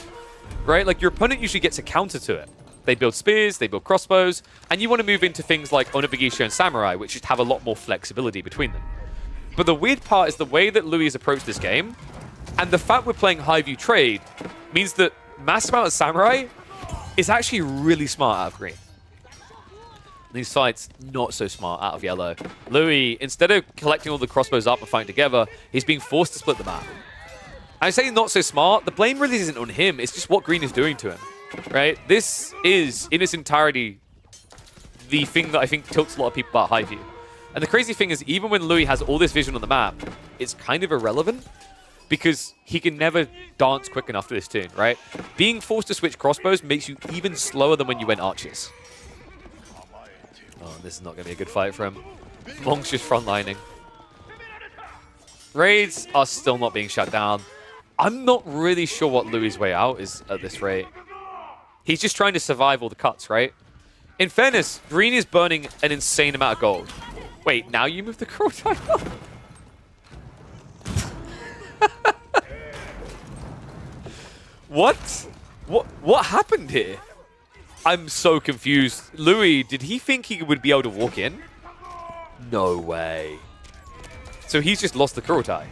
Right? Like, your opponent usually gets a counter to it. They build spears, they build crossbows, and you want to move into things like Onabagisha and Samurai, which just have a lot more flexibility between them. But the weird part is the way that Louis has approached this game, and the fact we're playing high view trade means that mass amount of Samurai is actually really smart out of green. These fights, not so smart out of yellow. Louis, instead of collecting all the crossbows up and fighting together, he's being forced to split the map. I say not so smart, the blame really isn't on him, it's just what green is doing to him. Right? This is, in its entirety, the thing that I think tilts a lot of people about high view. And the crazy thing is, even when Louis has all this vision on the map, it's kind of irrelevant because he can never dance quick enough to this tune, right? Being forced to switch crossbows makes you even slower than when you went archers. Oh, this is not going to be a good fight for him. Monk's just frontlining. Raids are still not being shut down. I'm not really sure what Louis' way out is at this rate. He's just trying to survive all the cuts, right? In fairness, green is burning an insane amount of gold. Wait, now you move the crocodile up? What? What happened here? I'm so confused. Louis, did he think he would be able to walk in? No way. So he's just lost the Kurotai.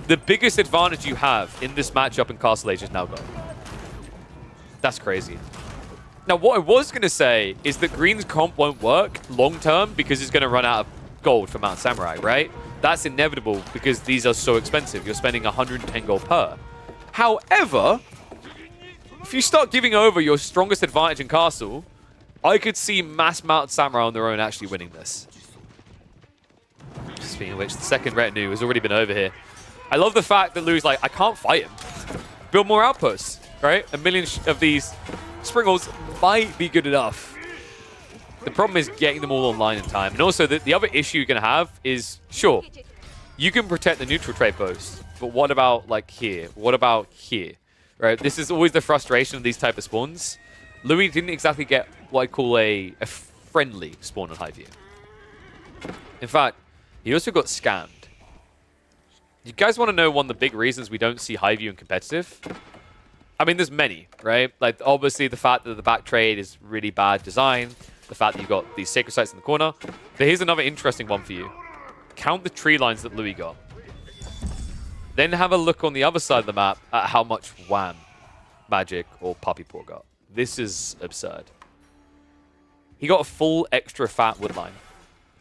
The biggest advantage you have in this matchup in Castle Age is now gone. That's crazy. Now, what I was going to say is that Green's comp won't work long-term because he's going to run out of gold for Mount Samurai, right? That's inevitable because these are so expensive. You're spending 110 gold per. However, if you start giving over your strongest advantage in Castle, I could see mass Mount Samurai on their own actually winning this. Speaking of which, the second retinue has already been over here. I love the fact that Lou's like, I can't fight him. Build more outposts, right? A million of these Springles might be good enough. The problem is getting them all online in time. And also, the other issue you're going to have is, sure, you can protect the neutral trade post, but what about, like, here? What about here? Right? This is always the frustration of these type of spawns. Louis didn't exactly get what I call a friendly spawn on high view. In fact, he also got scammed. You guys want to know one of the big reasons we don't see high view in competitive? I mean, there's many, right? Like, obviously, the fact that the back trade is really bad design, the fact that you've got these sacred sites in the corner. But here's another interesting one for you. Count the tree lines that Louis got. Then have a look on the other side of the map at how much Wham, Magic, or Puppy Paw got. This is absurd. He got a full extra fat woodline.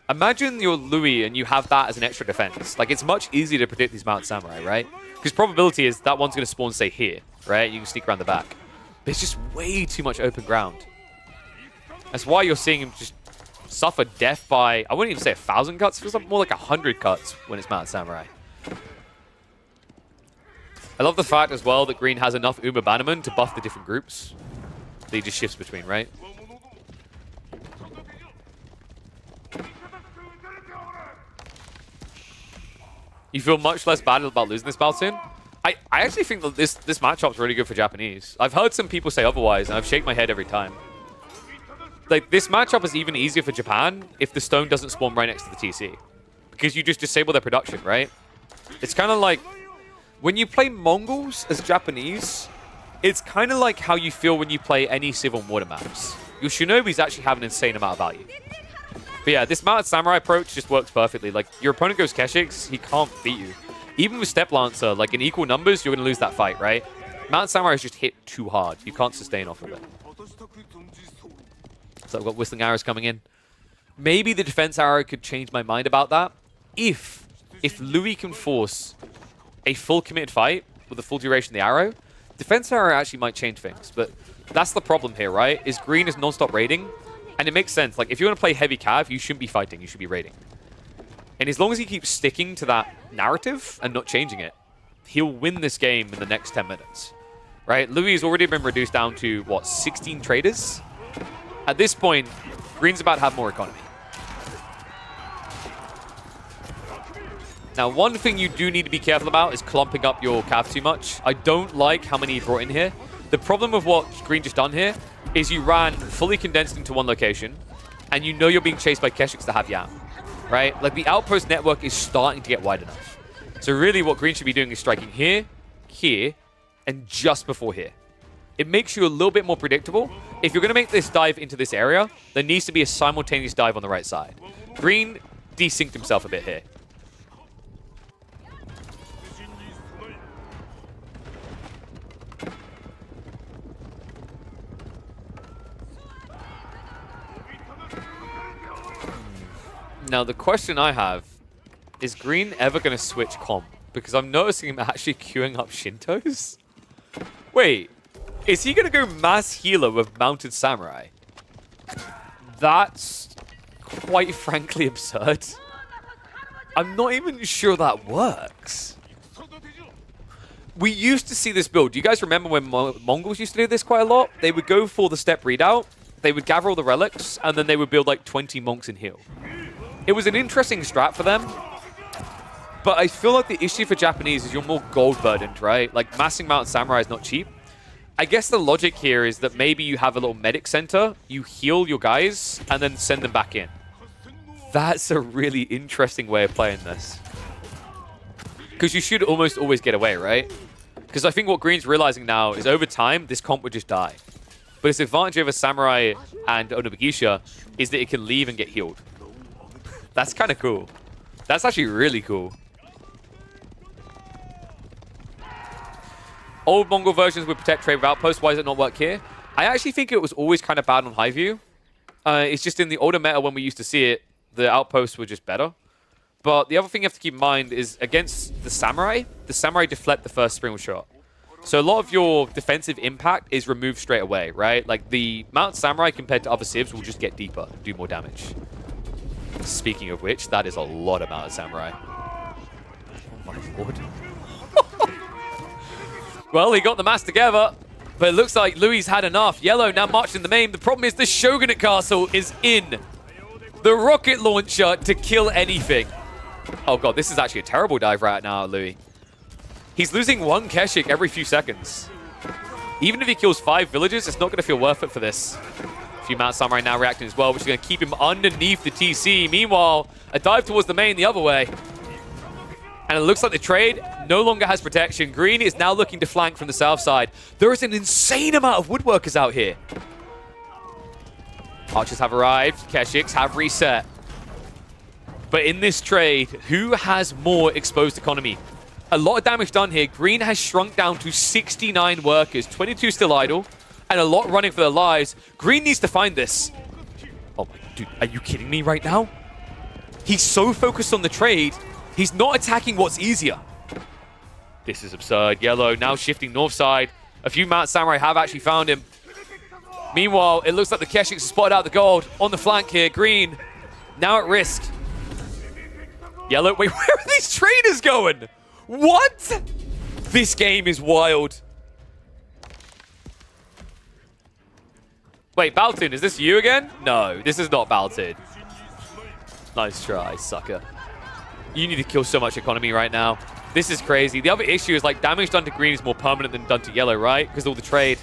Imagine you're Louis and you have that as an extra defense. Like, it's much easier to predict these Mount Samurai, right? Because probability is that one's going to spawn, say, here, right? You can sneak around the back. But it's just way too much open ground. That's why you're seeing him just suffer death by, I wouldn't even say 1,000 cuts. It feels like more like 100 cuts when it's Mount Samurai. I love the fact as well that Green has enough Uma Bannerman to buff the different groups that he just shifts between, right? You feel much less bad about losing this battle soon? I actually think that this matchup's really good for Japanese. I've heard some people say otherwise, and I've shaken my head every time. Like, this matchup is even easier for Japan if the stone doesn't spawn right next to the TC. Because you just disable their production, right? It's kind of like, when you play Mongols as Japanese, it's kind of like how you feel when you play any Civil Water maps. Your Shinobis actually have an insane amount of value. But yeah, this Mount Samurai approach just works perfectly. Like, your opponent goes Keshiks, he can't beat you. Even with Step Lancer, like, in equal numbers, you're going to lose that fight, right? Mount Samurai is just hit too hard. You can't sustain off of it. So I've got Whistling Arrows coming in. Maybe the Defense Arrow could change my mind about that. If Louis can force a full committed fight with the full duration of the arrow, Defense Arrow actually might change things. But that's the problem here, right? Is Green is non-stop raiding. And it makes sense. Like, if you want to play heavy cav, you shouldn't be fighting. You should be raiding. And as long as he keeps sticking to that narrative and not changing it, he'll win this game in the next 10 minutes. Right? Louis has already been reduced down to, what, 16 traders? At this point, Green's about to have more economy. Now, one thing you do need to be careful about is clumping up your cav too much. I don't like how many he brought in here. The problem with what Green just done here is you ran fully condensed into one location, and you know you're being chased by Keshiks that have Yam, right? Like, the outpost network is starting to get wide enough. So really what Green should be doing is striking here, here, and just before here. It makes you a little bit more predictable. If you're going to make this dive into this area, there needs to be a simultaneous dive on the right side. Green desynced himself a bit here. Now, the question I have, is Green ever going to switch comp? Because I'm noticing him actually queuing up Shintos. Wait, is he going to go mass healer with Mounted Samurai? That's quite frankly absurd. I'm not even sure that works. We used to see this build. Do you guys remember when Mongols used to do this quite a lot? They would go for the step readout, they would gather all the relics, and then they would build like 20 monks in heal. It was an interesting strat for them, but I feel like the issue for Japanese is you're more gold burdened, right? Like massing Mounted Samurai is not cheap. I guess the logic here is that maybe you have a little medic center, you heal your guys, and then send them back in. That's a really interesting way of playing this. Because you should almost always get away, right? Because I think what Green's realizing now is over time, this comp would just die. But its advantage over Samurai and Onobugisha is that it can leave and get healed. That's kind of cool. That's actually really cool. Old Mongol versions would protect trade with outposts. Why does it not work here? I actually think it was always kind of bad on high view. It's just in the older meta when we used to see it, the outposts were just better. But the other thing you have to keep in mind is against the Samurai deflect the first spring shot. So a lot of your defensive impact is removed straight away, right? Like the Mounted Samurai compared to other civs will just get deeper, do more damage. Speaking of which, that is a lot of Mounted Samurai. Oh my lord. Well, he got the mass together, but it looks like Louis had enough. Yellow now marching the main. The problem is the Shogunate Castle is in. The rocket launcher to kill anything. Oh god, this is actually a terrible dive right now, Louis. He's losing one Keshik every few seconds. Even if he kills 5 villagers, it's not going to feel worth it for this. A few Mount Samurai now reacting as well, which is going to keep him underneath the TC. Meanwhile, a dive towards the main the other way. And it looks like the trade no longer has protection. Green is now looking to flank from the south side. There is an insane amount of woodworkers out here. Archers have arrived. Keshiks have reset. But in this trade, who has more exposed economy? A lot of damage done here. Green has shrunk down to 69 workers. 22 still idle. And a lot running for their lives. Green needs to find this. Oh my, dude, are you kidding me right now? He's so focused on the trade, he's not attacking what's easier. This is absurd. Yellow now shifting north side. A few Mount Samurai have actually found him. Meanwhile, it looks like the Keshiks have spotted out the gold on the flank here. Green now at risk. Yellow, wait, where are these traders going? What? This game is wild. Wait, Baltoon, is this you again? No, this is not Baltoon. Nice try, sucker. You need to kill so much economy right now. This is crazy. The other issue is like damage done to green is more permanent than done to yellow, right? Because of all the trade.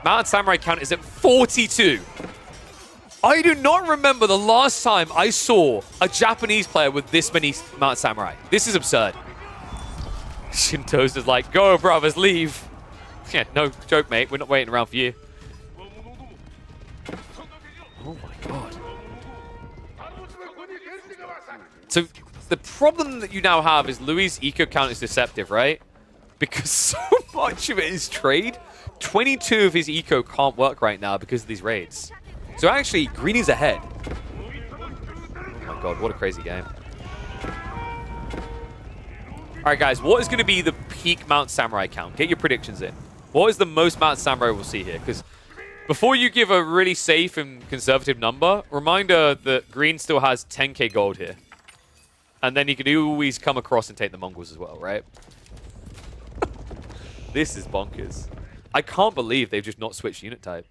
Mounted Samurai count is at 42. I do not remember the last time I saw a Japanese player with this many Mounted Samurai. This is absurd. Shinto's is like, go brothers, leave. Yeah, no joke, mate. We're not waiting around for you. Oh my god. So the problem that you now have is Louis' eco count is deceptive, right? Because so much of it is trade. 22 of his eco can't work right now because of these raids. So actually, Greeny's ahead. Oh my god, what a crazy game. Alright guys, what is going to be the peak Mount Samurai count? Get your predictions in. What is the most Mount Samurai we'll see here? Because before you give a really safe and conservative number, reminder that Green still has 10k gold here. And then you can always come across and take the Mongols as well, right? This is bonkers. I can't believe they've just not switched unit type.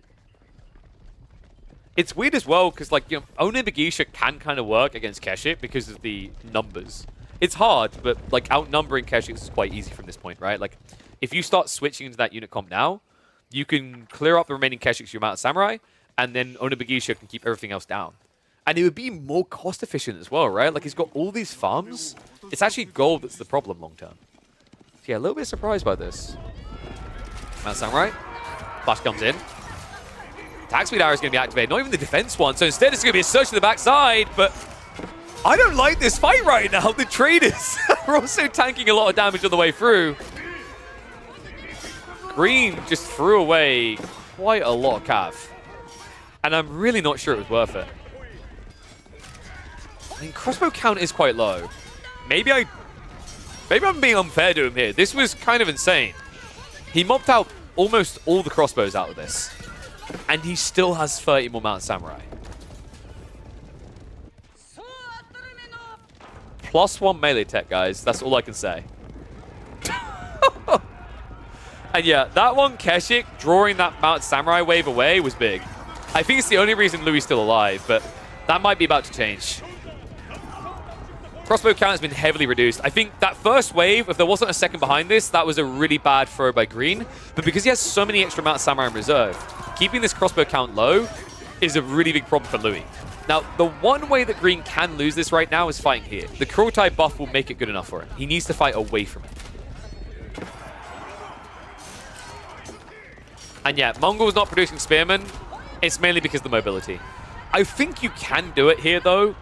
It's weird as well, because like, you know, Onin Bagisha can kind of work against Keshik because of the numbers. It's hard, but like outnumbering Keshik is quite easy from this point, right? Like, if you start switching into that unit comp now, you can clear up the remaining Keshiks to your Mounted Samurai, and then Onin Bagisha can keep everything else down. And it would be more cost efficient as well, right? Like, he's got all these farms. It's actually gold that's the problem long term. So yeah, a little bit surprised by this. Mount Samurai. Flash comes in. Attack speed arrow is going to be activated, not even the defense one. So instead, it's going to be a search to the backside. But I don't like this fight right now. The traders are also tanking a lot of damage on the way through. Green just threw away quite a lot of cav. And I'm really not sure it was worth it. I mean, crossbow count is quite low. Maybe I'm being unfair to him here. This was kind of insane. He mopped out almost all the crossbows out of this. And he still has 30 more Mount Samurai. +1 melee tech, guys. That's all I can say. And yeah, that one, Keshik, drawing that Mount Samurai wave away was big. I think it's the only reason Louis is still alive, but that might be about to change. Crossbow count has been heavily reduced. I think that first wave, if there wasn't a second behind this, that was a really bad throw by Green. But because he has so many extra Mount Samurai in reserve, keeping this crossbow count low is a really big problem for Louis. Now, the one way that Green can lose this right now is fighting here. The Kurultai buff will make it good enough for him. He needs to fight away from it. And yeah, Mongol's not producing Spearmen. It's mainly because of the mobility. I think you can do it here, though,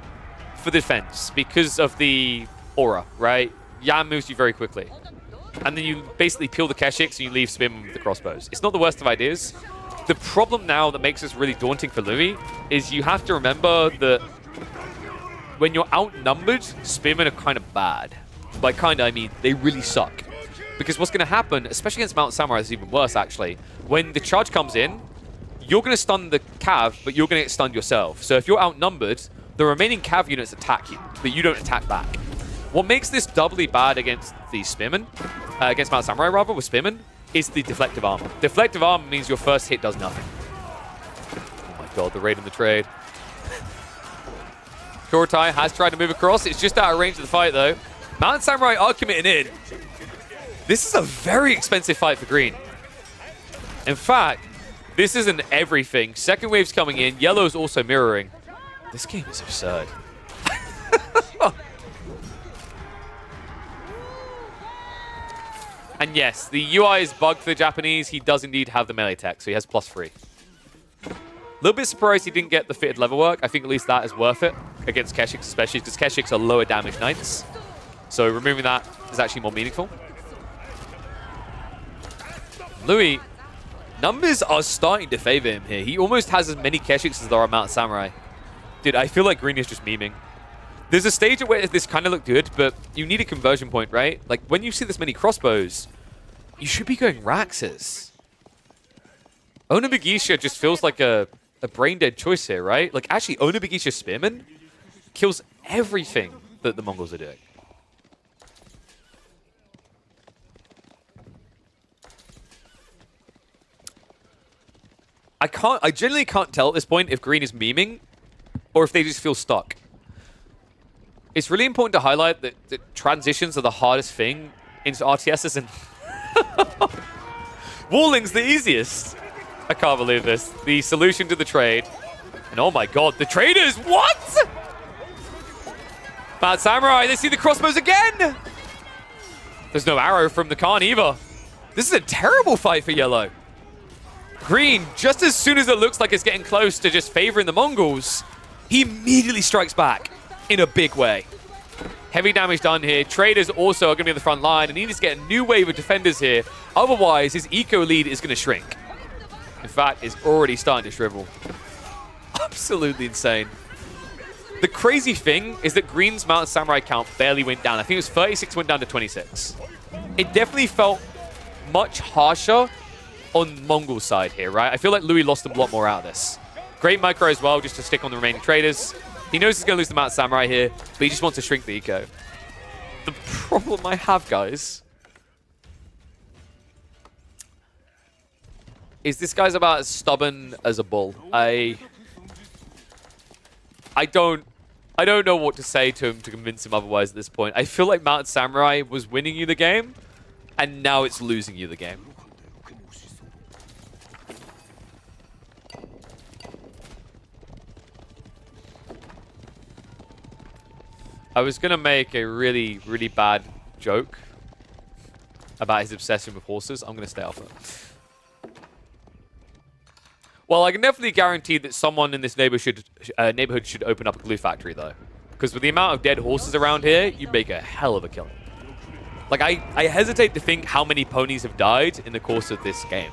for defense, because of the aura, right? Yam moves you very quickly. And then you basically peel the Keshiks and you leave Spearmen with the crossbows. It's not the worst of ideas. The problem now that makes this really daunting for Louis is you have to remember that when you're outnumbered, Spearmen are kind of bad. By kind of, I mean, they really suck. Because what's going to happen, especially against Mount Samurai, is even worse, actually. When the charge comes in, you're going to stun the Cav, but you're going to get stunned yourself. So if you're outnumbered, the remaining Cav units attack you, but you don't attack back. What makes this doubly bad against the Spearmen, against Mount Samurai, rather, with Spearmen, is the deflective armor. Deflective armor means your first hit does nothing. Oh my god, the raid and the trade. Kurultai has tried to move across. It's just out of range of the fight, though. Mount Samurai are committing in. This is a very expensive fight for Green. In fact, this isn't everything. Second wave's coming in. Yellow's also mirroring. This game is absurd. And yes, the UI is bugged for the Japanese. He does indeed have the melee tech, so he has +3. A little bit surprised he didn't get the fitted level work. I think at least that is worth it against Keshiks, especially because Keshiks are lower damage knights. So removing that is actually more meaningful. Louis, numbers are starting to favor him here. He almost has as many Keshiks as there are Mount Samurai. Dude, I feel like Green is just memeing. There's a stage where this kind of looked good, but you need a conversion point, right? Like, when you see this many crossbows, you should be going Raxes. Onabegisha just feels like a brain-dead choice here, right? Like, actually, Onabegisha Spearman kills everything that the Mongols are doing. I generally can't tell at this point if Green is memeing or if they just feel stuck. It's really important to highlight that transitions are the hardest thing into RTSs, and Walling's the easiest. I can't believe this. The solution to the trade. And oh my god, the traders, what? Mount Samurai, they see the crossbows again! There's no arrow from the Khan either. This is a terrible fight for Yellow. Green, just as soon as it looks like it's getting close to just favoring the Mongols, he immediately strikes back in a big way. Heavy damage done here. Traders also are going to be in the front line, and he needs to get a new wave of defenders here. Otherwise, his eco lead is going to shrink. In fact, it's already starting to shrivel. Absolutely insane. The crazy thing is that Green's Mount Samurai count barely went down. I think it was 36, went down to 26. It definitely felt much harsher on Mongol's side here, right? I feel like Louis lost a lot more out of this. Great micro as well, just to stick on the remaining traders. He knows he's going to lose the Mount Samurai here, but he just wants to shrink the eco. The problem I have, guys, is this guy's about as stubborn as a bull. I don't know what to say to him to convince him otherwise at this point. I feel like Mount Samurai was winning you the game, and now it's losing you the game. I was going to make a really, really bad joke about his obsession with horses. I'm going to stay off it. Well, I can definitely guarantee that someone in this neighborhood should open up a glue factory, though. Because with the amount of dead horses around here, you make a hell of a killing. Like, I hesitate to think how many ponies have died in the course of this game.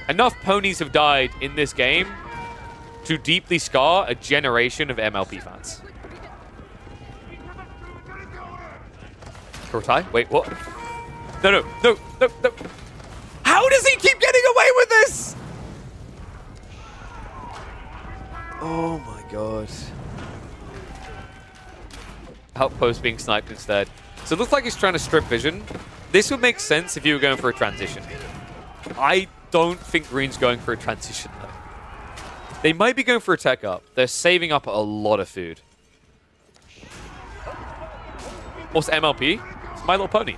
Enough ponies have died in this game to deeply scar a generation of MLP fans. Kurtai? Wait, what? No. How does he keep getting away with this? Oh my god. Outpost being sniped instead. So it looks like he's trying to strip vision. This would make sense if you were going for a transition. I don't think Green's going for a transition, though. They might be going for a tech up. They're saving up a lot of food. What's MLP? It's My Little Pony.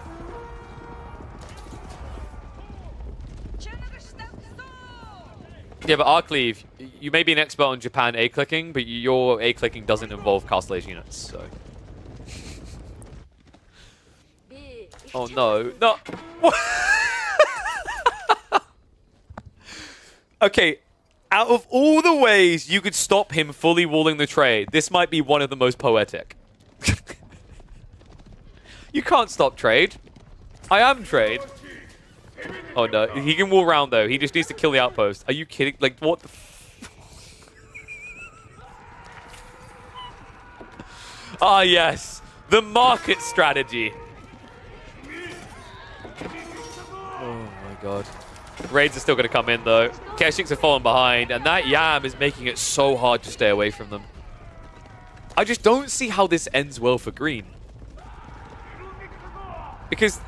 Yeah, but Arcleave, you may be an expert on Japan A-clicking, but your A-clicking doesn't involve Castle Age units, so... Oh, no. No! Okay, out of all the ways you could stop him fully walling the trade, this might be one of the most poetic. You can't stop trade. I am trade. Oh no, he can wall around though. He just needs to kill the outpost. Are you kidding? Like, what the Ah, yes. The market strategy. Oh my god. Raids are still going to come in though. Keshiks are falling behind, and that Yam is making it so hard to stay away from them. I just don't see how this ends well for Green. Because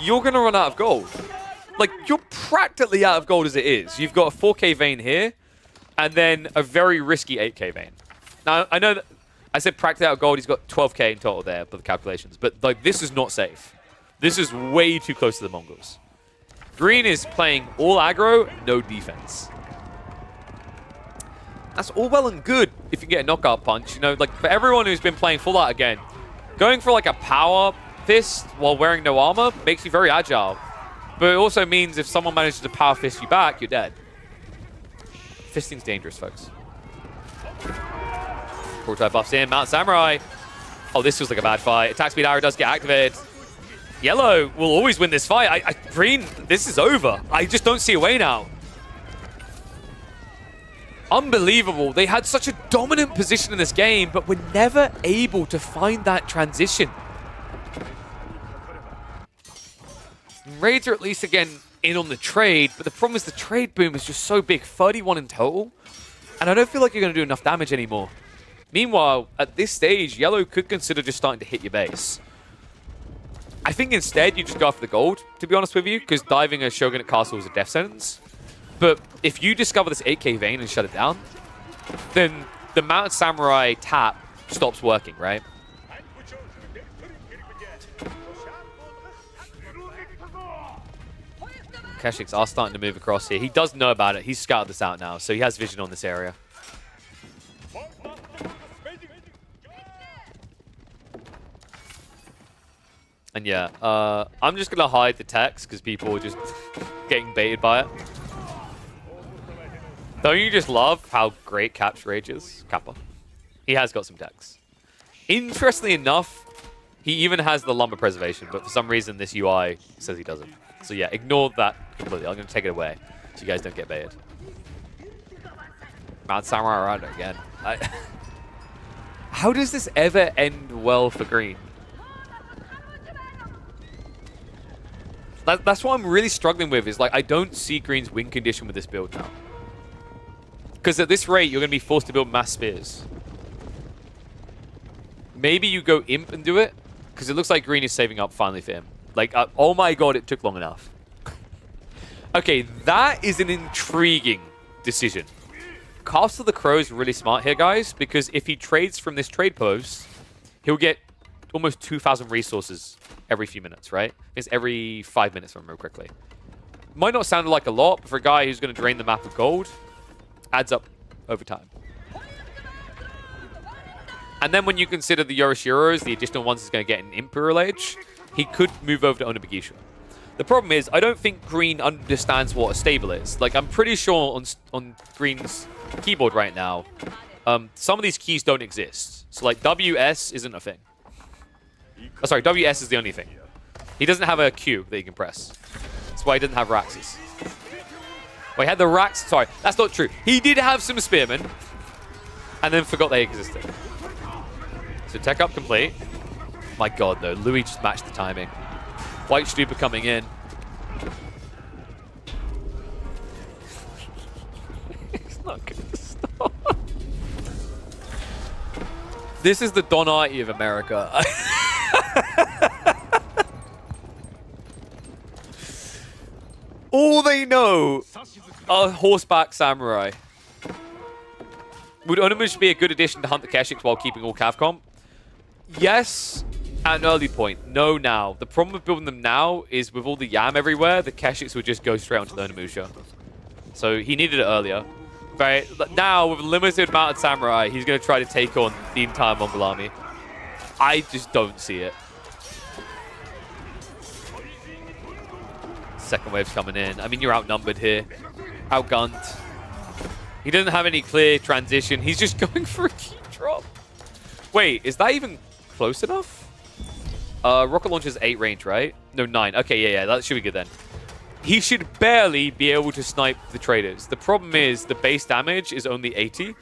you're going to run out of gold. Like, you're practically out of gold as it is. You've got a 4k vein here, and then a very risky 8k vein. Now, I know that I said practically out of gold. He's got 12k in total there for the calculations. But, like, this is not safe. This is way too close to the Mongols. Green is playing all aggro, no defense. That's all well and good if you get a knockout punch. You know, like, for everyone who's been playing full art again, going for, like, a power fist while wearing no armor makes you very agile. But it also means if someone manages to power fist you back, you're dead. Fisting's dangerous, folks. Kurtai buffs in, Mount Samurai. Oh, this feels like a bad fight. Attack speed arrow does get activated. Yellow will always win this fight. Green, this is over. I just don't see a way now. Unbelievable. They had such a dominant position in this game, but were never able to find that transition. Raids are at least, again, in on the trade, but the problem is the trade boom is just so big, 31 in total, and I don't feel like you're going to do enough damage anymore. Meanwhile, at this stage, Yellow could consider just starting to hit your base. I think instead you just go after the gold, to be honest with you, because diving a Shogunate Castle is a death sentence. But if you discover this 8k vein and shut it down, then the Mounted Samurai tap stops working, right? Keshiks are starting to move across here. He does know about it. He's scouted this out now, so he has vision on this area. And yeah, I'm just going to hide the text because people are just getting baited by it. Don't you just love how great Cap's Rage is? Kappa. He has got some text. Interestingly enough, he even has the lumber preservation, but for some reason this UI says he doesn't. So yeah, ignore that completely. I'm going to take it away so you guys don't get baited. Mount Samurai around again. How does this ever end well for Green? That's what I'm really struggling with, is like I don't see Green's win condition with this build now. Because at this rate, you're going to be forced to build mass spears. Maybe you go Imp and do it, because it looks like Green is saving up finally for him. Like, oh my god, it took long enough. Okay, that is an intriguing decision. Castle the Crow is really smart here, guys, because if he trades from this trade post, he'll get almost 2,000 resources every few minutes, right? It's every 5 minutes, if I remember correctly. Might not sound like a lot, but for a guy who's going to drain the map of gold, adds up over time. And then when you consider the Yoroshiros, the additional ones he's going to get in Imperial Age, he could move over to Onobagisha. The problem is, I don't think Green understands what a stable is. Like, I'm pretty sure on Green's keyboard right now, some of these keys don't exist. So, like, WS isn't a thing. Oh, sorry, WS is the only thing. He doesn't have a Q that he can press. That's why he doesn't have Raxes. Well, he had the Rax. Sorry, that's not true. He did have some Spearmen, and then forgot they existed. So, tech up complete. My god, though. Louis just matched the timing. White Stupa coming in. It's not going to stop. This is the Donati of America. All they know are horseback samurai. Would Onimush be a good addition to hunt the Keshiks while keeping all cav comp? Yes, at an early point. No, now. The problem with building them now is with all the Yam everywhere, the Keshiks would just go straight onto the Onimusha. So he needed it earlier. Right now, with a limited amount of samurai, he's going to try to take on the entire Mongol army. I just don't see it. Second wave's coming in. I mean, you're outnumbered here. Outgunned. He doesn't have any clear transition. He's just going for a key drop. Wait, is that even close enough? Rocket launcher's 8 range, right? No, 9. Okay, yeah, that should be good then. He should barely be able to snipe the traders. The problem is the base damage is only 80,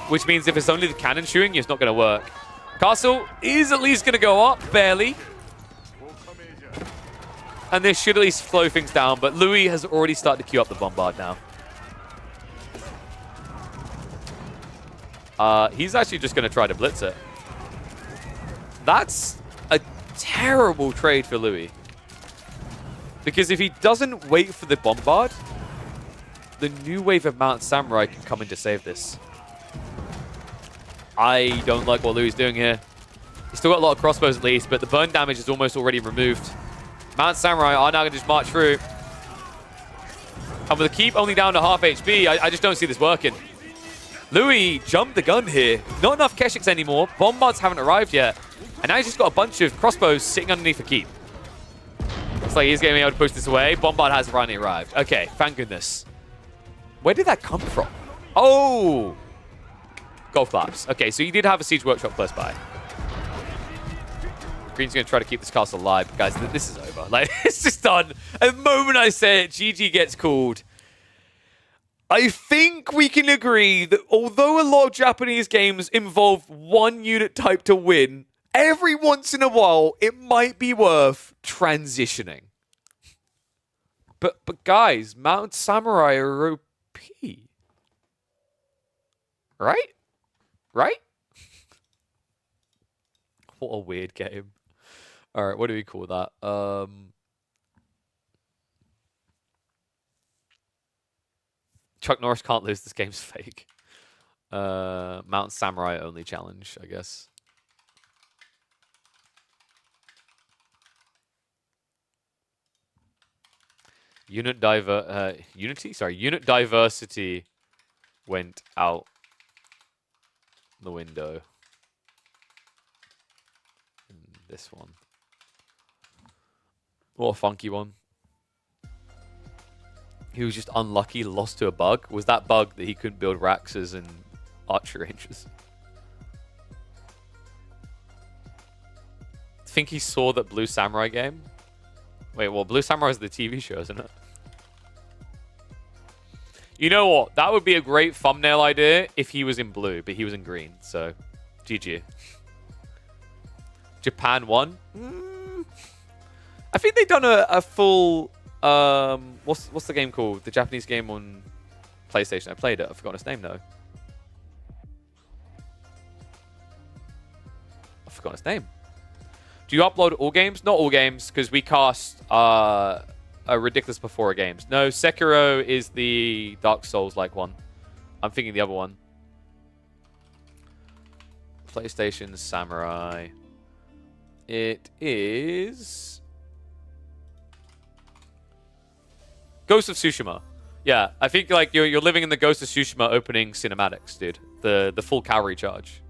which means if it's only the cannon shooting, it's not going to work. Castle is at least going to go up, barely. And this should at least slow things down, but Louis has already started to queue up the bombard now. He's actually just going to try to blitz it. That's a terrible trade for Louis. Because if he doesn't wait for the bombard, the new wave of Mount Samurai can come in to save this. I don't like what Louis is doing here. He's still got a lot of crossbows at least, but the burn damage is almost already removed. Mount Samurai are now going to just march through. And with the keep only down to half HP, I just don't see this working. Louis jumped the gun here. Not enough Keshiks anymore. Bombards haven't arrived yet. And now he's just got a bunch of crossbows sitting underneath the keep. Looks like he's going to be able to push this away. Bombard has finally arrived. Okay, thank goodness. Where did that come from? Oh! Golf claps. Okay, so he did have a siege workshop close by. Green's going to try to keep this castle alive. But guys, this is over. Like, it's just done. At the moment I say it, GG gets called. I think we can agree that although a lot of Japanese games involve one unit type to win, every once in a while, it might be worth transitioning. But guys, Mount Samurai are OP. Right? Right? What a weird game. All right, what do we call that? Chuck Norris can't lose. This game's fake. Mount Samurai only challenge, I guess. Unit diversity went out the window. And this one. What a funky one. He was just unlucky, lost to a bug. Was that bug that he couldn't build Raxes and archer ranges? I think he saw that Blue Samurai game. Wait, well, Blue Samurai is the TV show, isn't it? You know what? That would be a great thumbnail idea if he was in blue, but he was in green. So, GG. Japan won. I think they've done a full... what's the game called? The Japanese game on PlayStation. I played it. I've forgotten its name, though. I've forgotten its name. Do you upload all games? Not all games, because we cast a ridiculous before games. No, Sekiro is the Dark Souls-like one. I'm thinking the other one. PlayStation Samurai. It is... Ghost of Tsushima. Yeah, I think like you're living in the Ghost of Tsushima opening cinematics, dude. The full cavalry charge.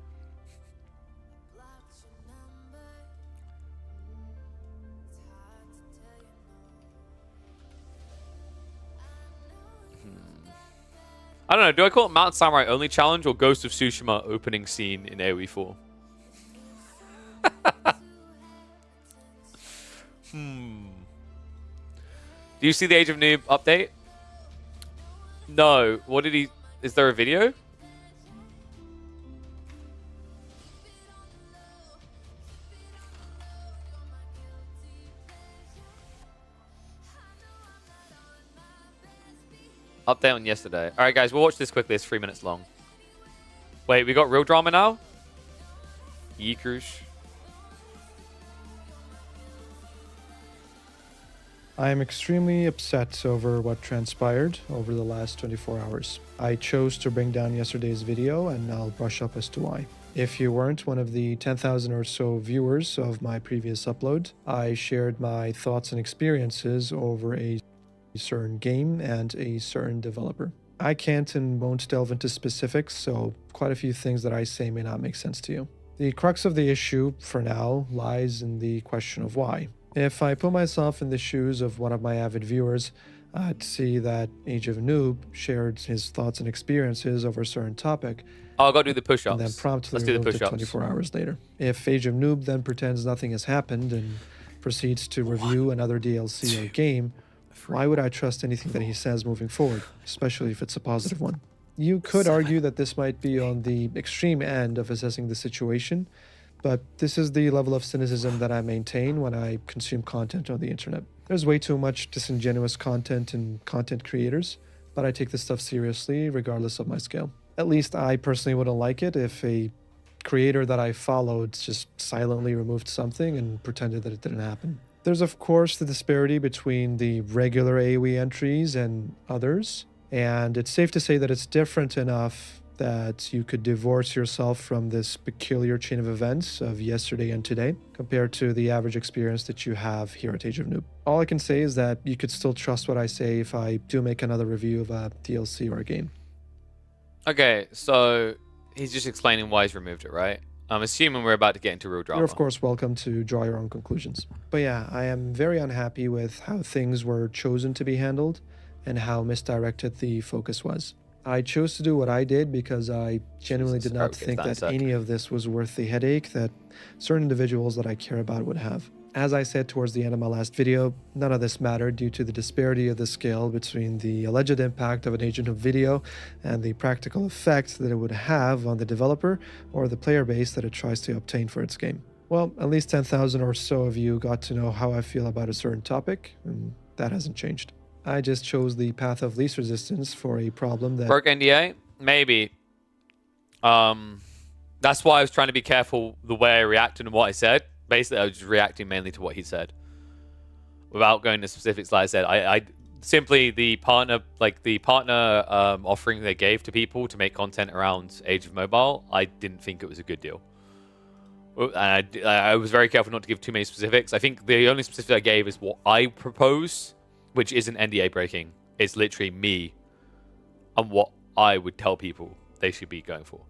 I don't know. Do I call it Mount Samurai only challenge or Ghost of Tsushima opening scene in AoE 4? Do you see the Age of Noob update? No. What did he... Is there a video? Update on yesterday. All right, guys, we'll watch this quickly. It's 3 minutes long. Wait, we got real drama now? Yikrush. I am extremely upset over what transpired over the last 24 hours. I chose to bring down yesterday's video and I'll brush up as to why. If you weren't one of the 10,000 or so viewers of my previous upload, I shared my thoughts and experiences over a certain game and a certain developer. I can't and won't delve into specifics, so quite a few things that I say may not make sense to you. The crux of the issue, for now, lies in the question of why. If I put myself in the shoes of one of my avid viewers, I'd see that Age of Noob shared his thoughts and experiences over a certain topic. Oh, I gotta do the push-ups. And then promptly Let's do the removed it push-ups. 24 hours later. If Age of Noob then pretends nothing has happened and proceeds to review another DLC or game, why would I trust anything that he says moving forward, especially if it's a positive one? You could argue that this might be on the extreme end of assessing the situation, but this is the level of cynicism that I maintain when I consume content on the internet. There's way too much disingenuous content and content creators, but I take this stuff seriously regardless of my scale. At least I personally wouldn't like it if a creator that I followed just silently removed something and pretended that it didn't happen. There's of course the disparity between the regular AoE entries and others, and it's safe to say that it's different enough that you could divorce yourself from this peculiar chain of events of yesterday and today compared to the average experience that you have here at Age of Noob. All I can say is that you could still trust what I say if I do make another review of a DLC or a game. Okay, so he's just explaining why he's removed it, right? I'm assuming we're about to get into real drama. You're of course welcome to draw your own conclusions. But yeah, I am very unhappy with how things were chosen to be handled and how misdirected the focus was. I chose to do what I did because I genuinely did not think that any of this was worth the headache that certain individuals that I care about would have. As I said towards the end of my last video, none of this mattered due to the disparity of the scale between the alleged impact of an agent of video and the practical effect that it would have on the developer or the player base that it tries to obtain for its game. Well, at least 10,000 or so of you got to know how I feel about a certain topic, and that hasn't changed. I just chose the path of least resistance for a problem that... Broke NDA? Maybe. That's why I was trying to be careful the way I reacted and what I said. Basically, I was just reacting mainly to what he said. Without going into specifics, like I said, I simply the partner offering they gave to people to make content around Age of Mobile, I didn't think it was a good deal. And I was very careful not to give too many specifics. I think the only specific I gave is what I propose, which isn't NDA breaking. It's literally me and what I would tell people they should be going for.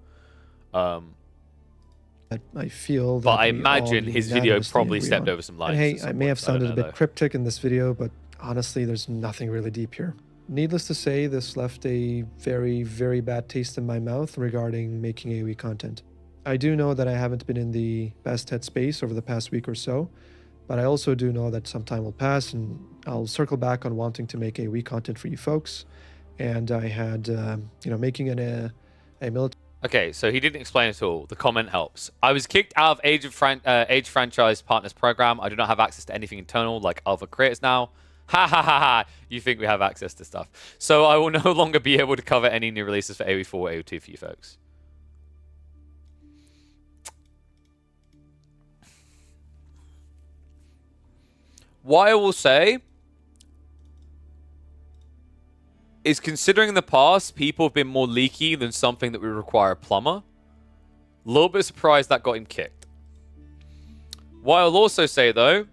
I feel that but I imagine his video probably stepped over some lines. And hey, I may have sounded a bit cryptic in this video, but honestly, there's nothing really deep here. Needless to say, this left a very, very bad taste in my mouth regarding making AoE content. I do know that I haven't been in the best headspace over the past week or so, but I also do know that some time will pass and I'll circle back on wanting to make AoE content for you folks. And I had, making a military... Okay, so he didn't explain at all. The comment helps. I was kicked out of Age Franchise Partners Program. I do not have access to anything internal like other creators now. Ha ha ha ha. You think we have access to stuff. So I will no longer be able to cover any new releases for AoE 4 or AoE 2 for you folks. What I will say is, considering in the past people have been more leaky than something that would require a plumber, a little bit surprised that got him kicked. What I'll also say, though,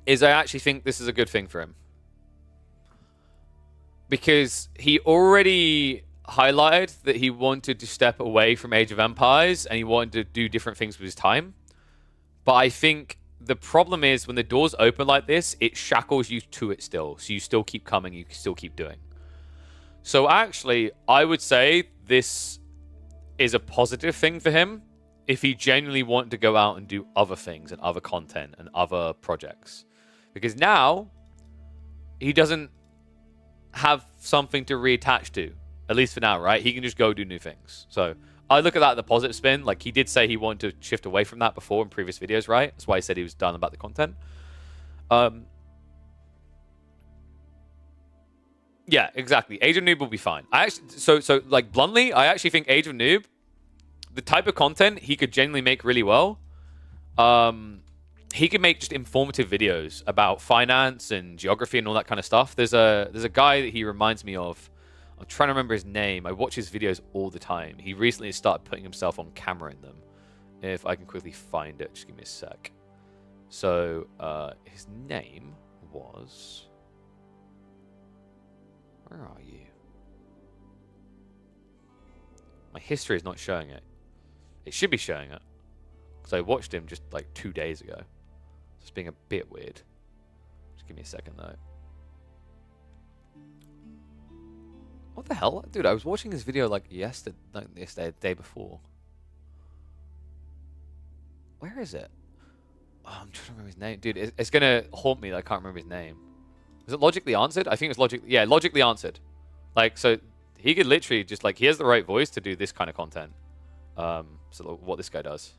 is I actually think this is a good thing for him. Because he already highlighted that he wanted to step away from Age of Empires and he wanted to do different things with his time. But I think the problem is when the doors open like this, it shackles you to it still. So you still keep coming, you still keep doing. So actually, I would say this is a positive thing for him if he genuinely wanted to go out and do other things and other content and other projects. Because now, he doesn't have something to reattach to, at least for now, right? He can just go do new things. So I look at that the positive spin. Like, he did say he wanted to shift away from that before in previous videos, right? That's why he said he was done about the content. Yeah, exactly. Age of Noob will be fine. I actually, so like bluntly, I actually think Age of Noob, the type of content he could genuinely make really well. He can make just informative videos about finance and geography and all that kind of stuff. There's a guy that he reminds me of. I'm trying to remember his name. I watch his videos all the time. He recently started putting himself on camera in them. If I can quickly find it, just give me a sec. So his name was. Where are you? My history is not showing it. It should be showing it. Because I watched him just like 2 days ago. It's being a bit weird. Just give me a second though. What the hell? Dude, I was watching this video like yesterday, the day before. Where is it? Oh, I'm trying to remember his name. Dude, it's going to haunt me that I can't remember his name. Was it Logically Answered? I think it was Logically Answered. Like, so he could literally just, like, he has the right voice to do this kind of content. So what this guy does.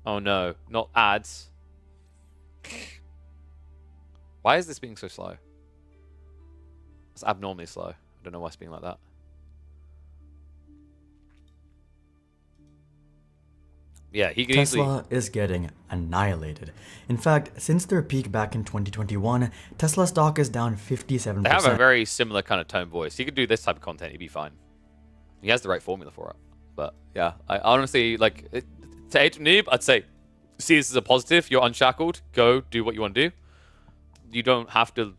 Oh no, not ads. Why is this being so slow? It's abnormally slow. I don't know why it's being like that. Yeah, he can Tesla is getting annihilated. In fact, since their peak back in 2021, Tesla stock is down 57%. They have a very similar kind of tone voice. He could do this type of content, he'd be fine. He has the right formula for it. But yeah, I honestly, like, to Age of Noob, I'd say, see this as a positive. You're unshackled. Go do what you want to do. You don't have to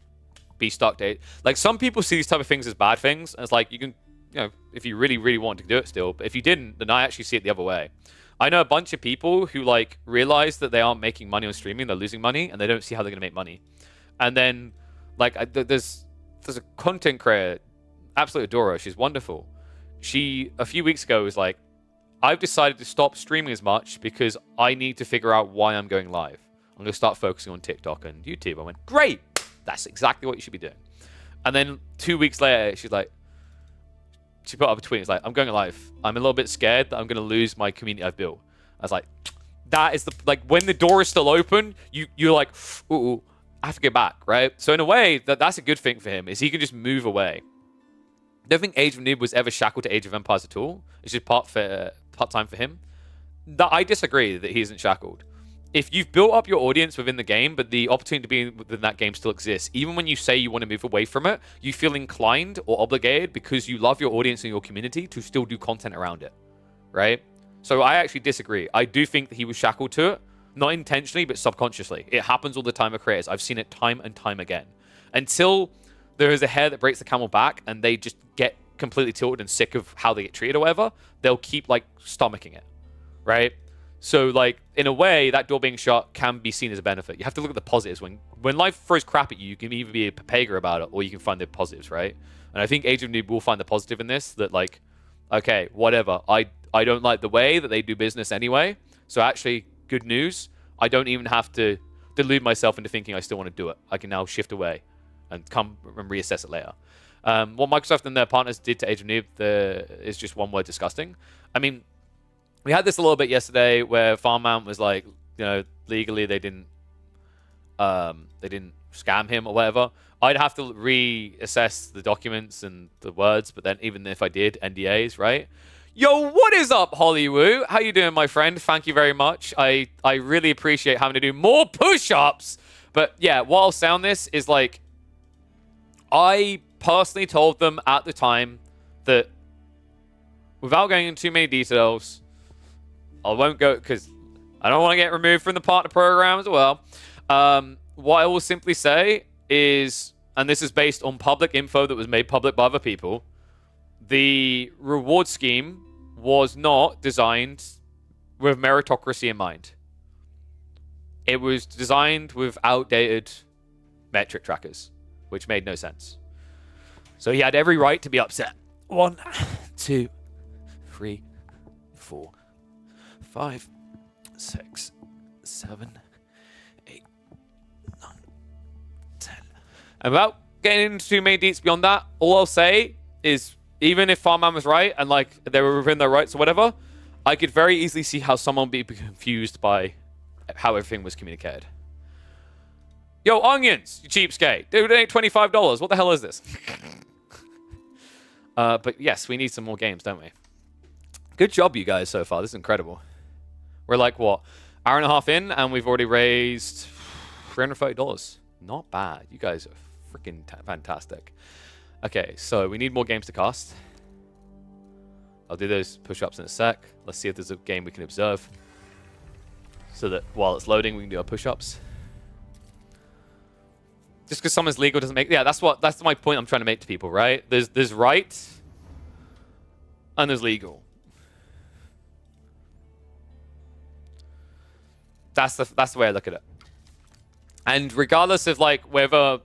be stuck to it. Like, some people see these type of things as bad things. And it's like, you can, you know, if you really, really want to do it still. But if you didn't, then I actually see it the other way. I know a bunch of people who, like, realize that they aren't making money on streaming. They're losing money. And they don't see how they're going to make money. And then, like, there's a content creator, absolutely adore her. She's wonderful. She, a few weeks ago, was like, I've decided to stop streaming as much because I need to figure out why I'm going live. I'm going to start focusing on TikTok and YouTube. I went, great. That's exactly what you should be doing. And then 2 weeks later, she's like, she put up a tweet. It's like, I'm going live. I'm a little bit scared that I'm going to lose my community I've built. I was like, that is the, like, when the door is still open, you're like, ooh, I have to get back, right? So in a way, that's a good thing for him, is he can just move away. I don't think Age of Noob was ever shackled to Age of Empires at all. It's just part-time for him. I disagree that he isn't shackled. If you've built up your audience within the game, but the opportunity to be within that game still exists, even when you say you want to move away from it, you feel inclined or obligated because you love your audience and your community to still do content around it, right? So I actually disagree. I do think that he was shackled to it, not intentionally, but subconsciously. It happens all the time with creators. I've seen it time and time again. Until there is a hair that breaks the camel back and they just get completely tilted and sick of how they get treated or whatever, they'll keep, like, stomaching it, right? So, like, in a way, that door being shut can be seen as a benefit. You have to look at the positives. When life throws crap at you, you can either be a papaga about it or you can find the positives, right? And I think Age of Noob will find the positive in this, that, like, okay, whatever. I don't like the way that they do business anyway. So actually, good news. I don't even have to delude myself into thinking I still want to do it. I can now shift away and come and reassess it later. What Microsoft and their partners did to Age of Noob is just one word: disgusting. I mean, we had this a little bit yesterday where Farmount was like, you know, legally they didn't scam him or whatever. I'd have to reassess the documents and the words, but then even if I did, NDAs, right? Yo, what is up, Hollywood? How you doing, my friend? Thank you very much. I really appreciate having to do more push-ups. But yeah, what I'll say on this is, like, I personally told them at the time that, without going into too many details, I won't go because I don't want to get removed from the partner program as well. What I will simply say is, and this is based on public info that was made public by other people, the reward scheme was not designed with meritocracy in mind. It was designed with outdated metric trackers. which made no sense. So he had every right to be upset. 1, 2, 3, 4, 5, 6, 7, 8, 9, 10. And without getting into too many deets beyond that, all I'll say is, even if Farman was right and like they were within their rights or whatever, I could very easily see how someone would be confused by how everything was communicated. Yo, onions, you cheapskate. Dude, it ain't $25. What the hell is this? But yes, we need some more games, don't we? Good job, you guys, so far. This is incredible. We're like, what, hour and a half in, and we've already raised $330. Not bad. You guys are freaking fantastic. Okay, so we need more games to cast. I'll do those push-ups in a sec. Let's see if there's a game we can observe, so that while it's loading, we can do our push-ups. Just because someone's legal doesn't make... Yeah, that's my point I'm trying to make to people, right? There's right, and there's legal. That's the way I look at it. And regardless of like whether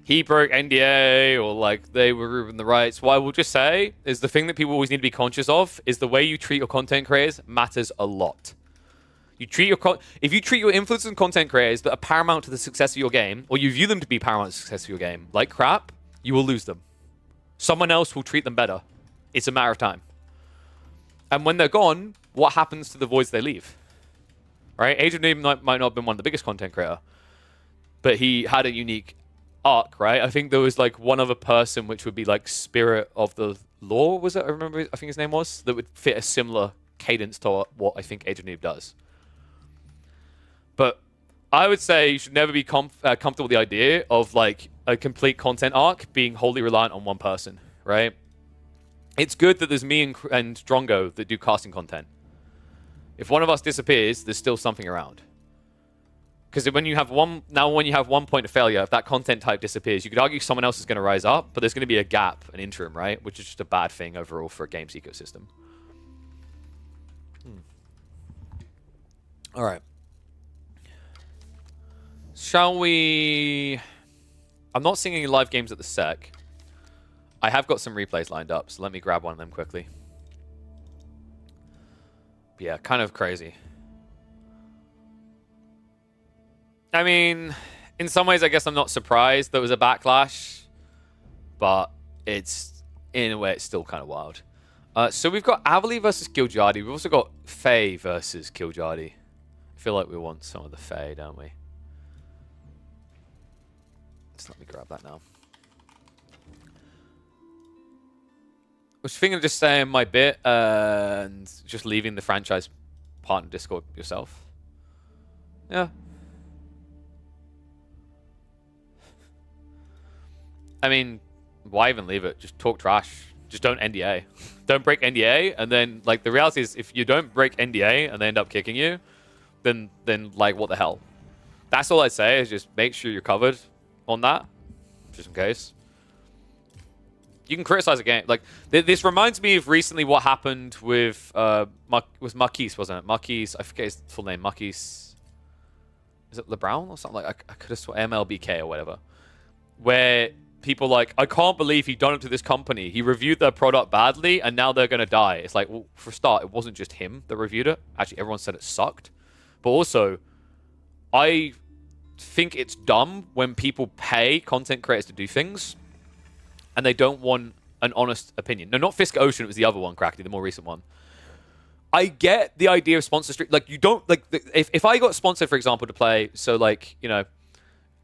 he broke NDA or like they were within the rights, what I will just say is the thing that people always need to be conscious of is the way you treat your content creators matters a lot. If you treat your influencers and content creators that are paramount to the success of your game, or you view them to be paramount to the success of your game, like crap, you will lose them. Someone else will treat them better. It's a matter of time. And when they're gone, what happens to the voids they leave? Right? Age of Noob might not have been one of the biggest content creator, but he had a unique arc, right? I think there was like one other person which would be like Spirit of the Law, was it? I think his name was, that would fit a similar cadence to what I think Age of Noob does. But I would say you should never be comfortable with the idea of like a complete content arc being wholly reliant on one person, right? It's good that there's me and Drongo that do casting content. If one of us disappears, there's still something around. Because when you have one point of failure, if that content type disappears, you could argue someone else is going to rise up, but there's going to be a gap, an interim, right? Which is just a bad thing overall for a games ecosystem. All right. Shall we... I'm not seeing any live games at the sec. I have got some replays lined up, so let me grab one of them quickly. Yeah, kind of crazy. I mean, in some ways, I guess I'm not surprised there was a backlash, but in a way, it's still kind of wild. So we've got Avali versus Kiljardi. We've also got Faye versus Kiljardi. I feel like we want some of the Faye, don't we? Just let me grab that now. I was thinking of just saying my bit and just leaving the franchise partner Discord yourself. Yeah. I mean, why even leave it? Just talk trash. Just don't NDA. Don't break NDA, and then, like, the reality is if you don't break NDA and they end up kicking you, then like, what the hell? That's all I'd say, is just make sure you're covered on that, just in case. You can criticize a game. Like, this reminds me of recently what happened with was Marquise, wasn't it? Marquise, I forget his full name. Marquise, is it LeBron or something? Like, I could have sworn MLBK or whatever. Where people like, I can't believe he done it to this company. He reviewed their product badly, and now they're going to die. It's like, well, for a start, it wasn't just him that reviewed it. Actually, everyone said it sucked. But also, I think it's dumb when people pay content creators to do things, and they don't want an honest opinion. No, not Fisk Ocean. It was the other one, Crackety, the more recent one. I get the idea of sponsorship. Like, you don't, like, if I got sponsored, for example, to play, so, like, you know,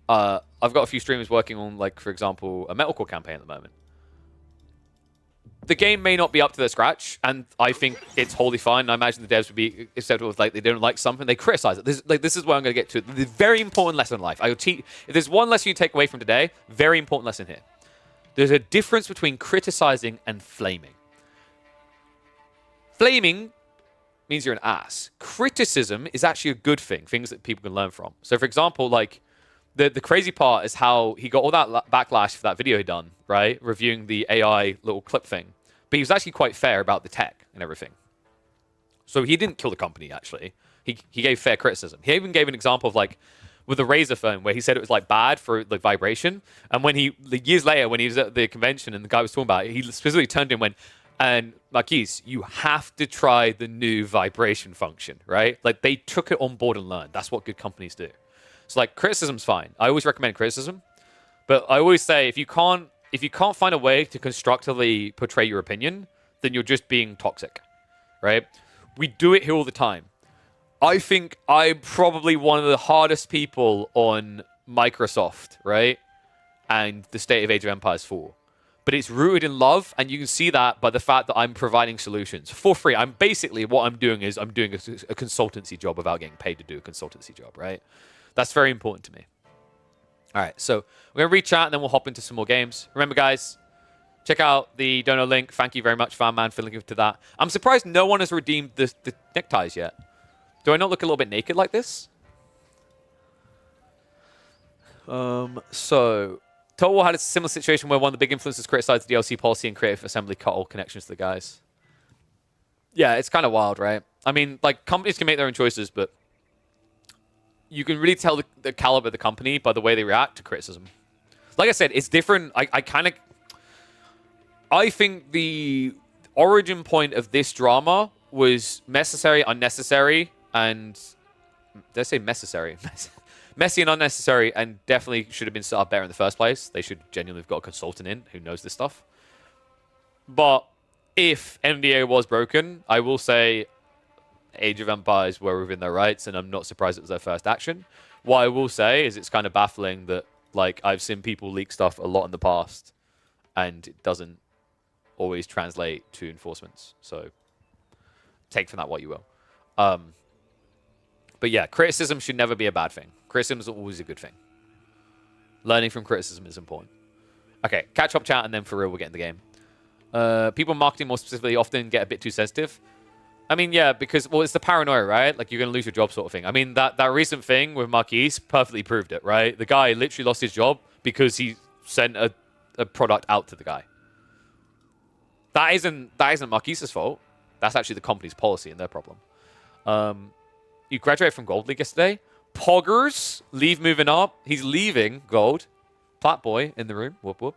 I've got a few streamers working on, like, for example, a Metalcore campaign at the moment. The game may not be up to their scratch, and I think it's wholly fine. I imagine the devs would be acceptable if, like, they don't like something, they criticize it. This is where I'm going to get to. The very important lesson in life. If there's one lesson you take away from today, very important lesson here. There's a difference between criticizing and flaming. Flaming means you're an ass. Criticism is actually a good thing, things that people can learn from. So, for example, like, the crazy part is how he got all that backlash for that video he done, right? Reviewing the AI little clip thing. But he was actually quite fair about the tech and everything. So he didn't kill the company, actually. He gave fair criticism. He even gave an example of, like, with a Razer phone where he said it was like bad for like vibration. And when years later, when he was at the convention and the guy was talking about it, he specifically turned to him and went, and Marquise, you have to try the new vibration function, right? Like they took it on board and learned. That's what good companies do. So like criticism's fine. I always recommend criticism, but I always say if you can't find a way to constructively portray your opinion, then you're just being toxic, right? We do it here all the time. I think I'm probably one of the hardest people on Microsoft, right? And the state of Age of Empires 4. But it's rooted in love, and you can see that by the fact that I'm providing solutions for free. I'm basically, what I'm doing is I'm doing a consultancy job without getting paid to do a consultancy job, right? That's very important to me. All right, so we're going to read chat, and then we'll hop into some more games. Remember, guys, check out the dono link. Thank you very much, Fanman, for linking to that. I'm surprised no one has redeemed the neckties yet. Do I not look a little bit naked like this? So, Total War had a similar situation where one of the big influencers criticized the DLC policy and Creative Assembly cut all connections to the guys. Yeah, it's kind of wild, right? I mean, like, companies can make their own choices, but you can really tell the caliber of the company by the way they react to criticism. Like I said, it's different. I think the origin point of this drama was necessary, unnecessary, and did I say necessary? Messy and unnecessary, and definitely should have been set up better in the first place. They should genuinely have got a consultant in who knows this stuff. But if NDA was broken, I will say Age of Empires were within their rights, and I'm not surprised it was their first action. What I will say is it's kind of baffling that, like, I've seen people leak stuff a lot in the past, and it doesn't always translate to enforcements. So take from that what you will. But yeah, criticism should never be a bad thing. Criticism is always a good thing. Learning from criticism is important. Okay, catch up chat, and then for real, we'll get in the game. People marketing more specifically often get a bit too sensitive. I mean, yeah, because, well, it's the paranoia, right? Like, you're going to lose your job sort of thing. I mean, that recent thing with Marquise perfectly proved it, right? The guy literally lost his job because he sent a product out to the guy. That isn't Marquise's fault. That's actually the company's policy and their problem. You graduated from Gold League yesterday. Poggers, leave moving up. He's leaving Gold. Plat boy in the room. Whoop, whoop.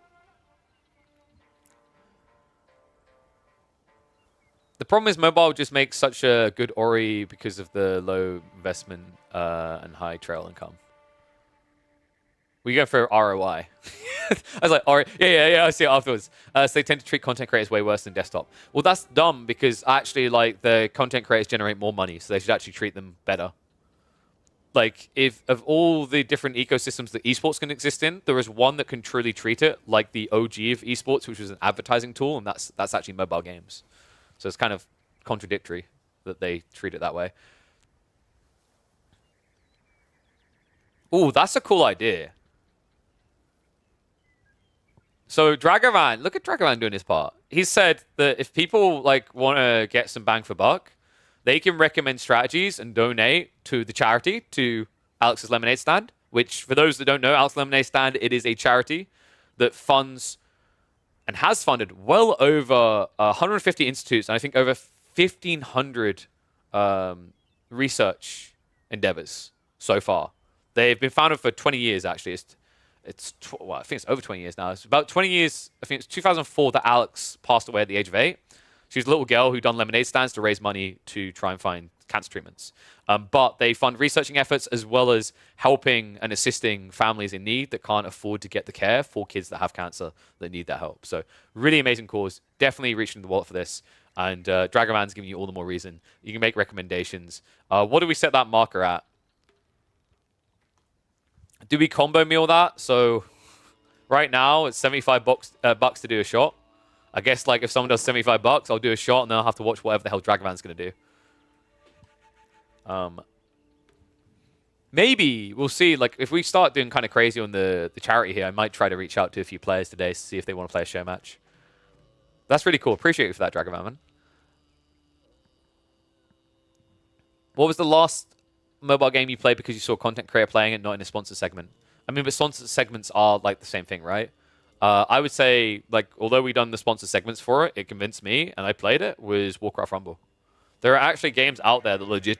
The problem is mobile just makes such a good Ori because of the low investment and high trail income. We go for ROI. I was like, Ori, yeah, I see it afterwards. So they tend to treat content creators way worse than desktop. Well, that's dumb because actually, like, the content creators generate more money, so they should actually treat them better. Like, if of all the different ecosystems that esports can exist in, there is one that can truly treat it like the OG of esports, which was an advertising tool, and that's actually mobile games. So it's kind of contradictory that they treat it that way. Ooh, that's a cool idea. So Dragovan, look at Dragovan doing his part. He said that if people like want to get some bang for buck, they can recommend strategies and donate to the charity, to Alex's Lemonade Stand, which for those that don't know, Alex's Lemonade Stand, it is a charity that funds and has funded well over 150 institutes, and I think over 1,500 research endeavors so far. They've been founded for 20 years, actually. Well, I think it's over 20 years now. It's about 20 years. I think it's 2004 that Alex passed away at the age of 8. She was a little girl who done lemonade stands to raise money to try and find cancer treatments. But they fund researching efforts as well as helping and assisting families in need that can't afford to get the care for kids that have cancer that need that help. So really amazing cause. Definitely reaching the wallet for this. And Dragoman's giving you all the more reason. You can make recommendations. What do we set that marker at? Do we combo meal that? So right now it's 75 bucks to do a shot. I guess like if someone does 75 bucks, I'll do a shot and then I'll have to watch whatever the hell Dragon's going to do. Maybe we'll see. Like if we start doing kind of crazy on the charity here, I might try to reach out to a few players today to see if they want to play a show match. That's really cool. Appreciate you for that, Dragon man. What was the last mobile game you played because you saw a content creator playing it, not in a sponsor segment? I mean, but sponsor segments are like the same thing, right? I would say, like, although we done the sponsor segments for it, it convinced me, and I played it, was Warcraft Rumble. There are actually games out there that legit...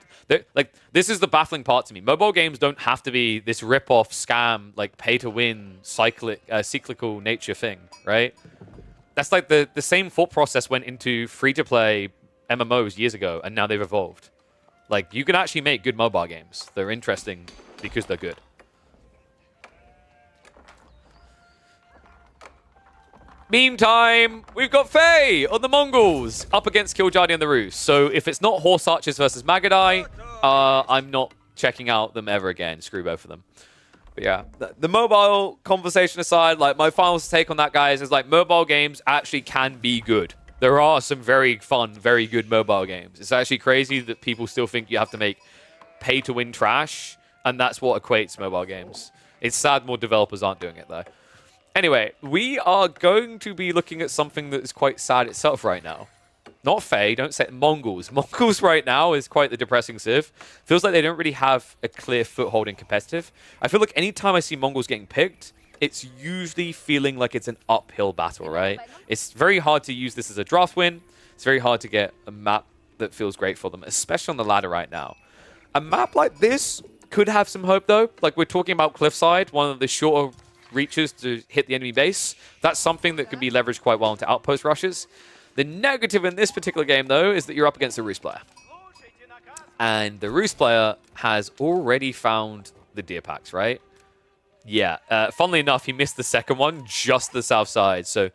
Like, this is the baffling part to me. Mobile games don't have to be this rip-off, scam, like, pay-to-win, cyclical nature thing, right? That's like the same thought process went into free-to-play MMOs years ago, and now they've evolved. Like, you can actually make good mobile games. They're interesting because they're good. Meantime, we've got Faye on the Mongols up against Killjadi and the Roos. So if it's not Horse Archers versus Magadai, I'm not checking out them ever again. Screw both of them. But yeah, the mobile conversation aside, like my final take on that, guys, is like mobile games actually can be good. There are some very fun, very good mobile games. It's actually crazy that people still think you have to make pay-to-win trash, and that's what equates mobile games. It's sad more developers aren't doing it, though. Anyway, we are going to be looking at something that is quite sad itself right now. Not Faye, don't say it. Mongols. Mongols right now is quite the depressing civ. Feels like they don't really have a clear foothold in competitive. I feel like anytime I see Mongols getting picked, it's usually feeling like it's an uphill battle, right? It's very hard to use this as a draft win. It's very hard to get a map that feels great for them, especially on the ladder right now. A map like this could have some hope, though. Like, we're talking about Cliffside, one of the shorter reaches to hit the enemy base. That's something that can be leveraged quite well into outpost rushes. The negative in this particular game, though, is that you're up against a Roost player. And the Roost player has already found the deer packs, right? Yeah. Funnily enough, he missed the second one, just the south side. So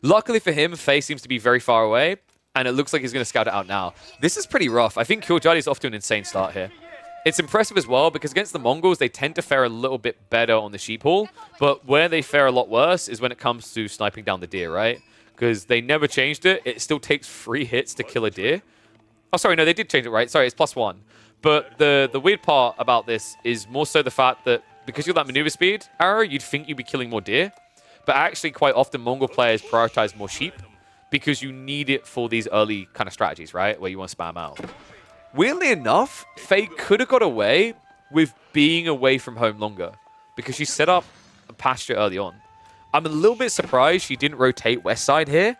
luckily for him, Faye seems to be very far away, and it looks like he's going to scout it out now. This is pretty rough. I think Killjadi is off to an insane start here. It's impressive as well, because against the Mongols, they tend to fare a little bit better on the sheep haul, but where they fare a lot worse is when it comes to sniping down the deer, right? Because they never changed it. It still takes 3 hits to kill a deer. Oh, sorry, no, they did change it, right? Sorry, it's +1. But the weird part about this is more so the fact that because you're that maneuver speed arrow, you'd think you'd be killing more deer. But actually, quite often, Mongol players prioritize more sheep because you need it for these early kind of strategies, right? Where you want to spam out. Weirdly enough, Faye could have got away with being away from home longer because she set up a pasture early on. I'm a little bit surprised she didn't rotate west side here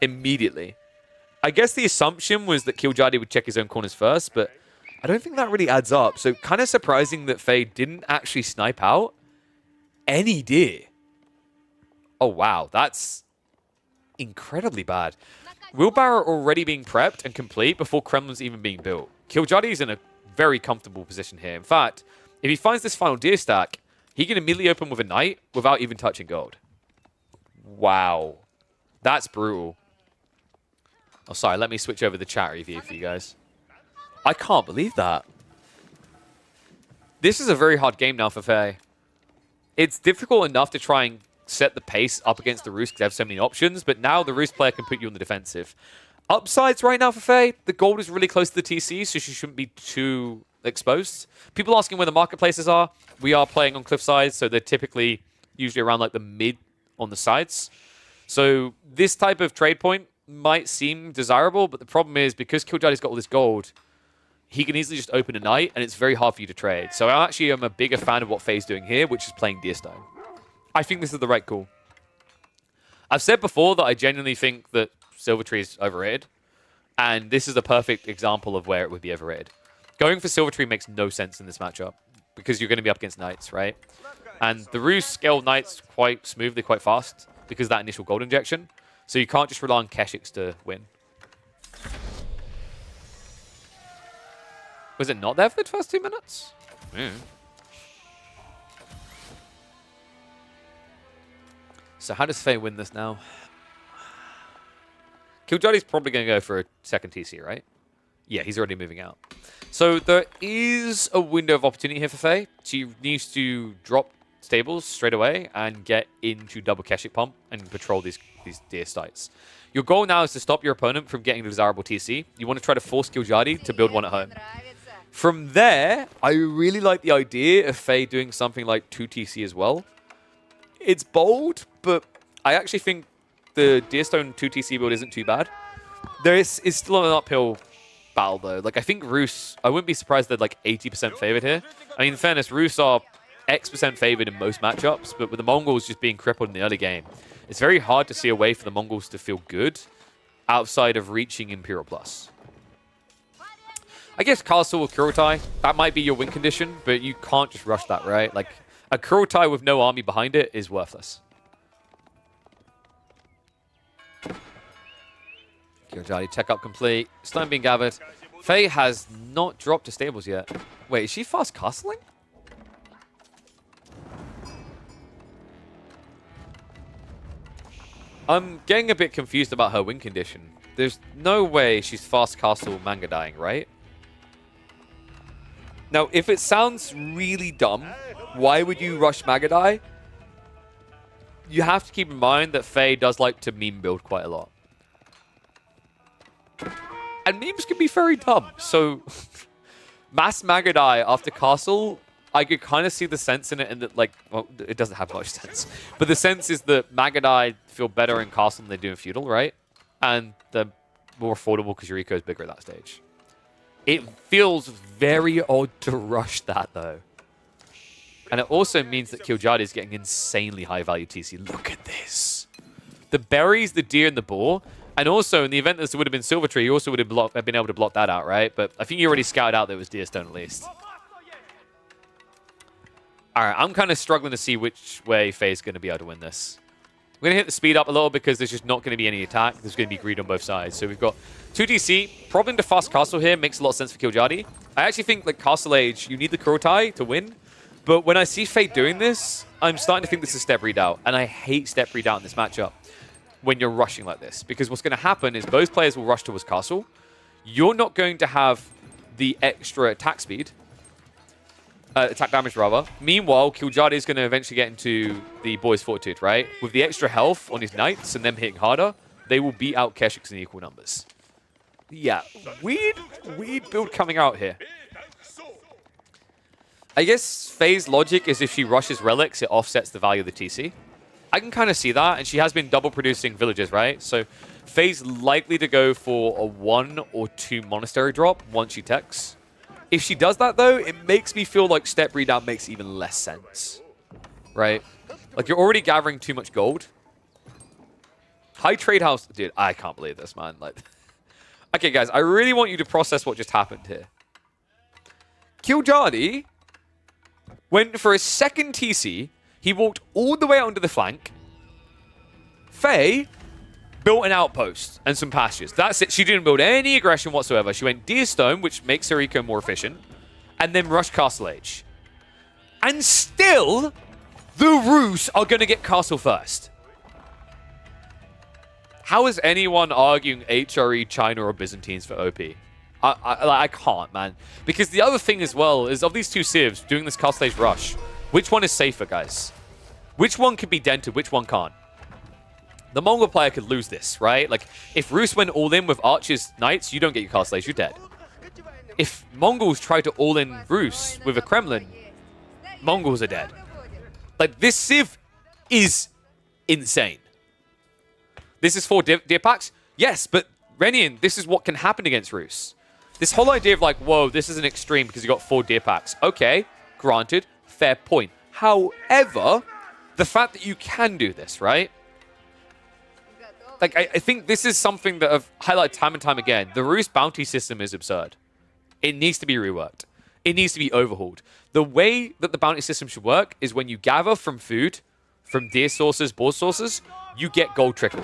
immediately. I guess the assumption was that Killjadi would check his own corners first, but I don't think that really adds up. So kind of surprising that Faye didn't actually snipe out any deer. Oh, wow. That's incredibly bad. Wheelbarrow already being prepped and complete before Kremlin's even being built. Killjadi's in a very comfortable position here. In fact, if he finds this final deer stack, he can immediately open with a knight without even touching gold. Wow. That's brutal. Oh, sorry. Let me switch over the chat review for you guys. I can't believe that. This is a very hard game now for Faye. It's difficult enough to try and set the pace up against the Roost because they have so many options, but now the Roost player can put you on the defensive. Upsides right now for Faye, the gold is really close to the TC, so she shouldn't be too exposed. People asking where the marketplaces are. We are playing on cliffsides, so they're typically usually around like the mid on the sides. So this type of trade point might seem desirable, but the problem is because Killjadi's got all this gold, he can easily just open a knight, and it's very hard for you to trade. So I actually am a bigger fan of what Faye's doing here, which is playing Deerstone. I think this is the right call. I've said before that I genuinely think that Silvertree is overrated, and this is the perfect example of where it would be overrated. Going for Silvertree makes no sense in this matchup, because you're going to be up against Knights, right? And the Roost scale Knights quite smoothly, quite fast, because of that initial gold injection. So you can't just rely on Keshiks to win. Was it not there for the first 2 minutes? Mm. So how does Faye win this now? Killjadi's probably going to go for a second TC, right? Yeah, he's already moving out. So there is a window of opportunity here for Faye. She needs to drop stables straight away and get into double Keshik pump and patrol these deer sites. Your goal now is to stop your opponent from getting a desirable TC. You want to try to force Killjadi to build one at home. From there, I really like the idea of Faye doing something like 2 TC as well. It's bold, but I actually think the Deerstone 2 TC build isn't too bad. There is still an uphill battle, though. Like, I think Roos, I wouldn't be surprised they're like 80% favored here. I mean, in fairness, Roos are X% favored in most matchups, but with the Mongols just being crippled in the early game, it's very hard to see a way for the Mongols to feel good outside of reaching Imperial Plus. I guess Castle or Kurotai, that might be your win condition, but you can't just rush that, right? Like, a Kurotai with no army behind it is worthless. Kyojari, tech up complete. Stone being gathered. Faye has not dropped to stables yet. Wait, is she fast castling? I'm getting a bit confused about her win condition. There's no way she's fast castle manga dying, right? Now, if it sounds really dumb, why would you rush Magadai? You have to keep in mind that Faye does like to meme build quite a lot. And memes can be very dumb, so mass Magadai after castle, I could kind of see the sense in it, and that, like, well, it doesn't have much sense. But the sense is that Magadai feel better in castle than they do in feudal, right? And they're more affordable because Yuriko is bigger at that stage. It feels very odd to rush that, though. And it also means that Kyojari is getting insanely high value TC. Look at this. The berries, the deer, and the boar. And also, in the event that this would have been Silver Tree, you also would have been able to block that out, right? But I think you already scouted out that it was Deerstone at least. Alright, I'm kind of struggling to see which way Faye's going to be able to win this. We're going to hit the speed up a little because there's just not going to be any attack. There's going to be greed on both sides. So we've got 2 DC. Probably into fast castle here makes a lot of sense for Kyojari. I actually think, like, Castle Age, you need the Kurotai to win. But when I see Faye doing this, I'm starting to think this is step redoubt. And I hate step redoubt in this matchup when you're rushing like this. Because what's going to happen is both players will rush towards castle. You're not going to have the extra attack speed. Attack damage, rather. Meanwhile, Kyojari is going to eventually get into the Boy's Fortitude, right? With the extra health on his knights and them hitting harder, they will beat out Keshiks in equal numbers. Yeah, weird build coming out here. I guess Faye's logic is if she rushes relics, it offsets the value of the TC. I can kind of see that, and she has been double producing villages, right? So Faye's likely to go for a 1 or 2 monastery drop once she techs. If she does that, though, it makes me feel like step redoubt makes even less sense, right? Like, you're already gathering too much gold. High trade house, dude, I can't believe this, man. Like, okay, guys, I really want you to process what just happened here. Kyojari went for a second TC. He walked all the way out onto the flank. Faye built an outpost and some pastures. That's it. She didn't build any aggression whatsoever. She went Deerstone, which makes her eco more efficient, and then rushed Castle Age. And still, the Rus are going to get Castle first. How is anyone arguing HRE, China, or Byzantines for OP? I can't, man. Because the other thing as well is, of these two civs doing this Castle Age rush, which one is safer, guys? Which one can be dented, which one can't? The Mongol player could lose this, right? Like, if Rus went all in with archers, knights, you don't get your Castle Age, you're dead. If Mongols try to all in Rus with a Kremlin, Mongols are dead. Like, this civ is insane. This is 4 deer packs? Yes, but Renian, this is what can happen against Rus. This whole idea of like, whoa, this is an extreme because you got 4 deer packs. Okay, granted, fair point. However, the fact that you can do this, right? Like, I think this is something that I've highlighted time and time again. The Rus bounty system is absurd. It needs to be reworked. It needs to be overhauled. The way that the bounty system should work is when you gather from food, from deer sources, boar sources, you get gold trickle.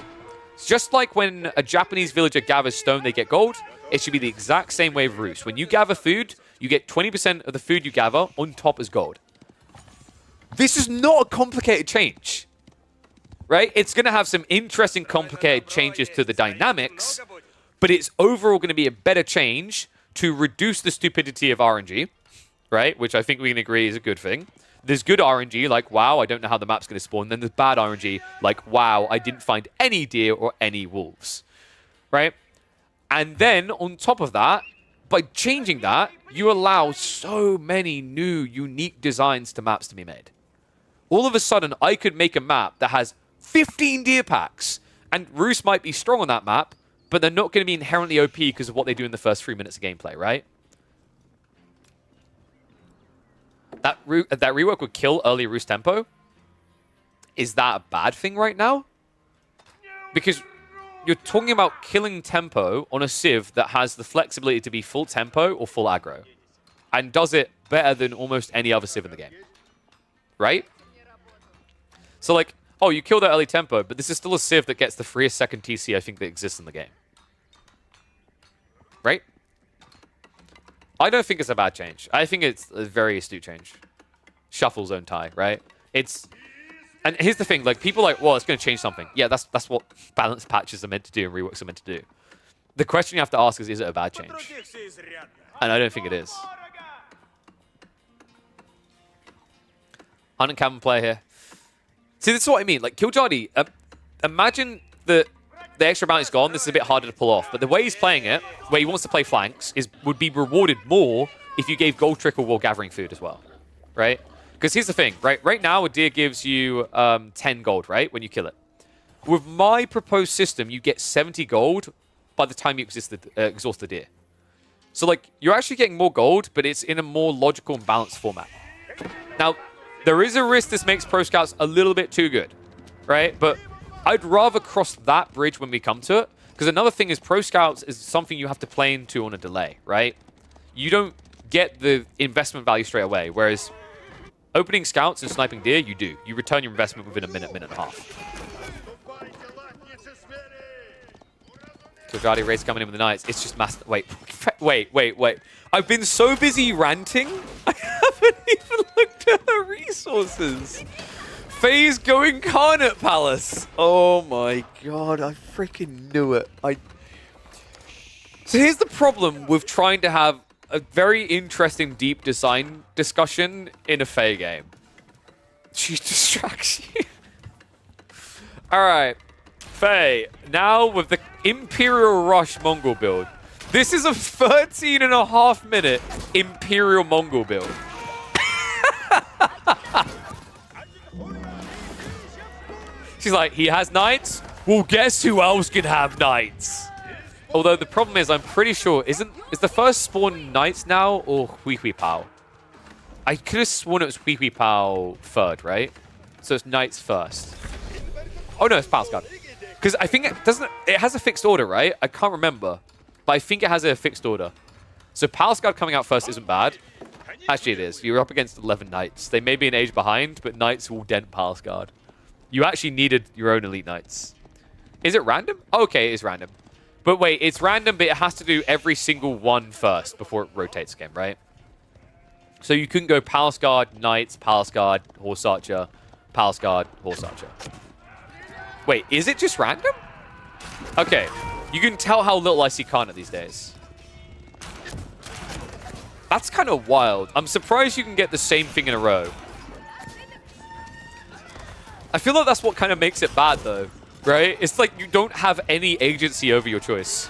It's just like when a Japanese villager gathers stone, they get gold. It should be the exact same way with Rus. When you gather food, you get 20% of the food you gather on top as gold. This is not a complicated change, right? It's going to have some interesting, complicated changes to the dynamics, but it's overall going to be a better change to reduce the stupidity of RNG, right? Which I think we can agree is a good thing. There's good RNG, like, wow, I don't know how the map's going to spawn. Then there's bad RNG, like, wow, I didn't find any deer or any wolves, right? And then, on top of that, by changing that, you allow so many new, unique designs to maps to be made. All of a sudden, I could make a map that has 15 deer packs, and Rus might be strong on that map, but they're not going to be inherently OP because of what they do in the first 3 minutes of gameplay, right? That rework would kill early Rus tempo. Is that a bad thing right now? Because you're talking about killing tempo on a Civ that has the flexibility to be full tempo or full aggro. And does it better than almost any other Civ in the game. Right? So like, oh, you kill that early tempo, but this is still a Civ that gets the freest second TC I think that exists in the game. Right? I don't think it's a bad change. I think it's a very astute change. Shuffle zone tie, right? And here's the thing, like, people are like, well, it's going to change something. Yeah, that's what balance patches are meant to do and reworks are meant to do. The question you have to ask is it a bad change? And I don't think it is. Hunt and cabin player here. See, this is what I mean. Like, Killjardy, imagine that the extra bounty's gone. This is a bit harder to pull off. But the way he's playing it, where he wants to play flanks, would be rewarded more if you gave gold trickle while gathering food as well. Right? Because here's the thing, right? Right now, a deer gives you 10 gold, right? When you kill it. With my proposed system, you get 70 gold by the time you exhaust the deer. So, like, you're actually getting more gold, but it's in a more logical and balanced format. Now, there is a risk this makes Pro Scouts a little bit too good, right? But I'd rather cross that bridge when we come to it. Because another thing is Pro Scouts is something you have to play into on a delay, right? You don't get the investment value straight away, whereas opening scouts and sniping deer, you do. You return your investment within a minute, minute and a half. Killjardy race coming in with the knights. It's just master. Wait. I've been so busy ranting, I haven't even looked at her resources. Faye's going Carnot Palace. Oh my god, I freaking knew it. So here's the problem with trying to have a very interesting deep design discussion in a Faye game. She distracts you. Alright. Faye, now with the Imperial Rush Mongol build. This is a 13.5-minute Imperial Mongol build. She's like, he has knights? Well, guess who else can have knights? Although the problem is, I'm pretty sure, is the first spawn knights now or Hui Hui Pao? I could have sworn it was Hui Hui Pao third, right? So it's knights first. Oh no, it's Pal's Guard. Because I think it has a fixed order, right? I can't remember. But I think it has a fixed order. So Pal's Guard coming out first isn't bad. Actually, it is. You're up against 11 knights. They may be an age behind, but knights will dent Pal's Guard. You actually needed your own elite knights. Is it random? Oh, okay, it's random. But wait, it's random, but it has to do every single one first before it rotates again, right? So you couldn't go Palace Guard, Knights, Palace Guard, Horse Archer, Palace Guard, Horse Archer. Wait, is it just random? Okay, you can tell how little I see Karna these days. That's kind of wild. I'm surprised you can get the same thing in a row. I feel like that's what kind of makes it bad, though. Right? It's like you don't have any agency over your choice.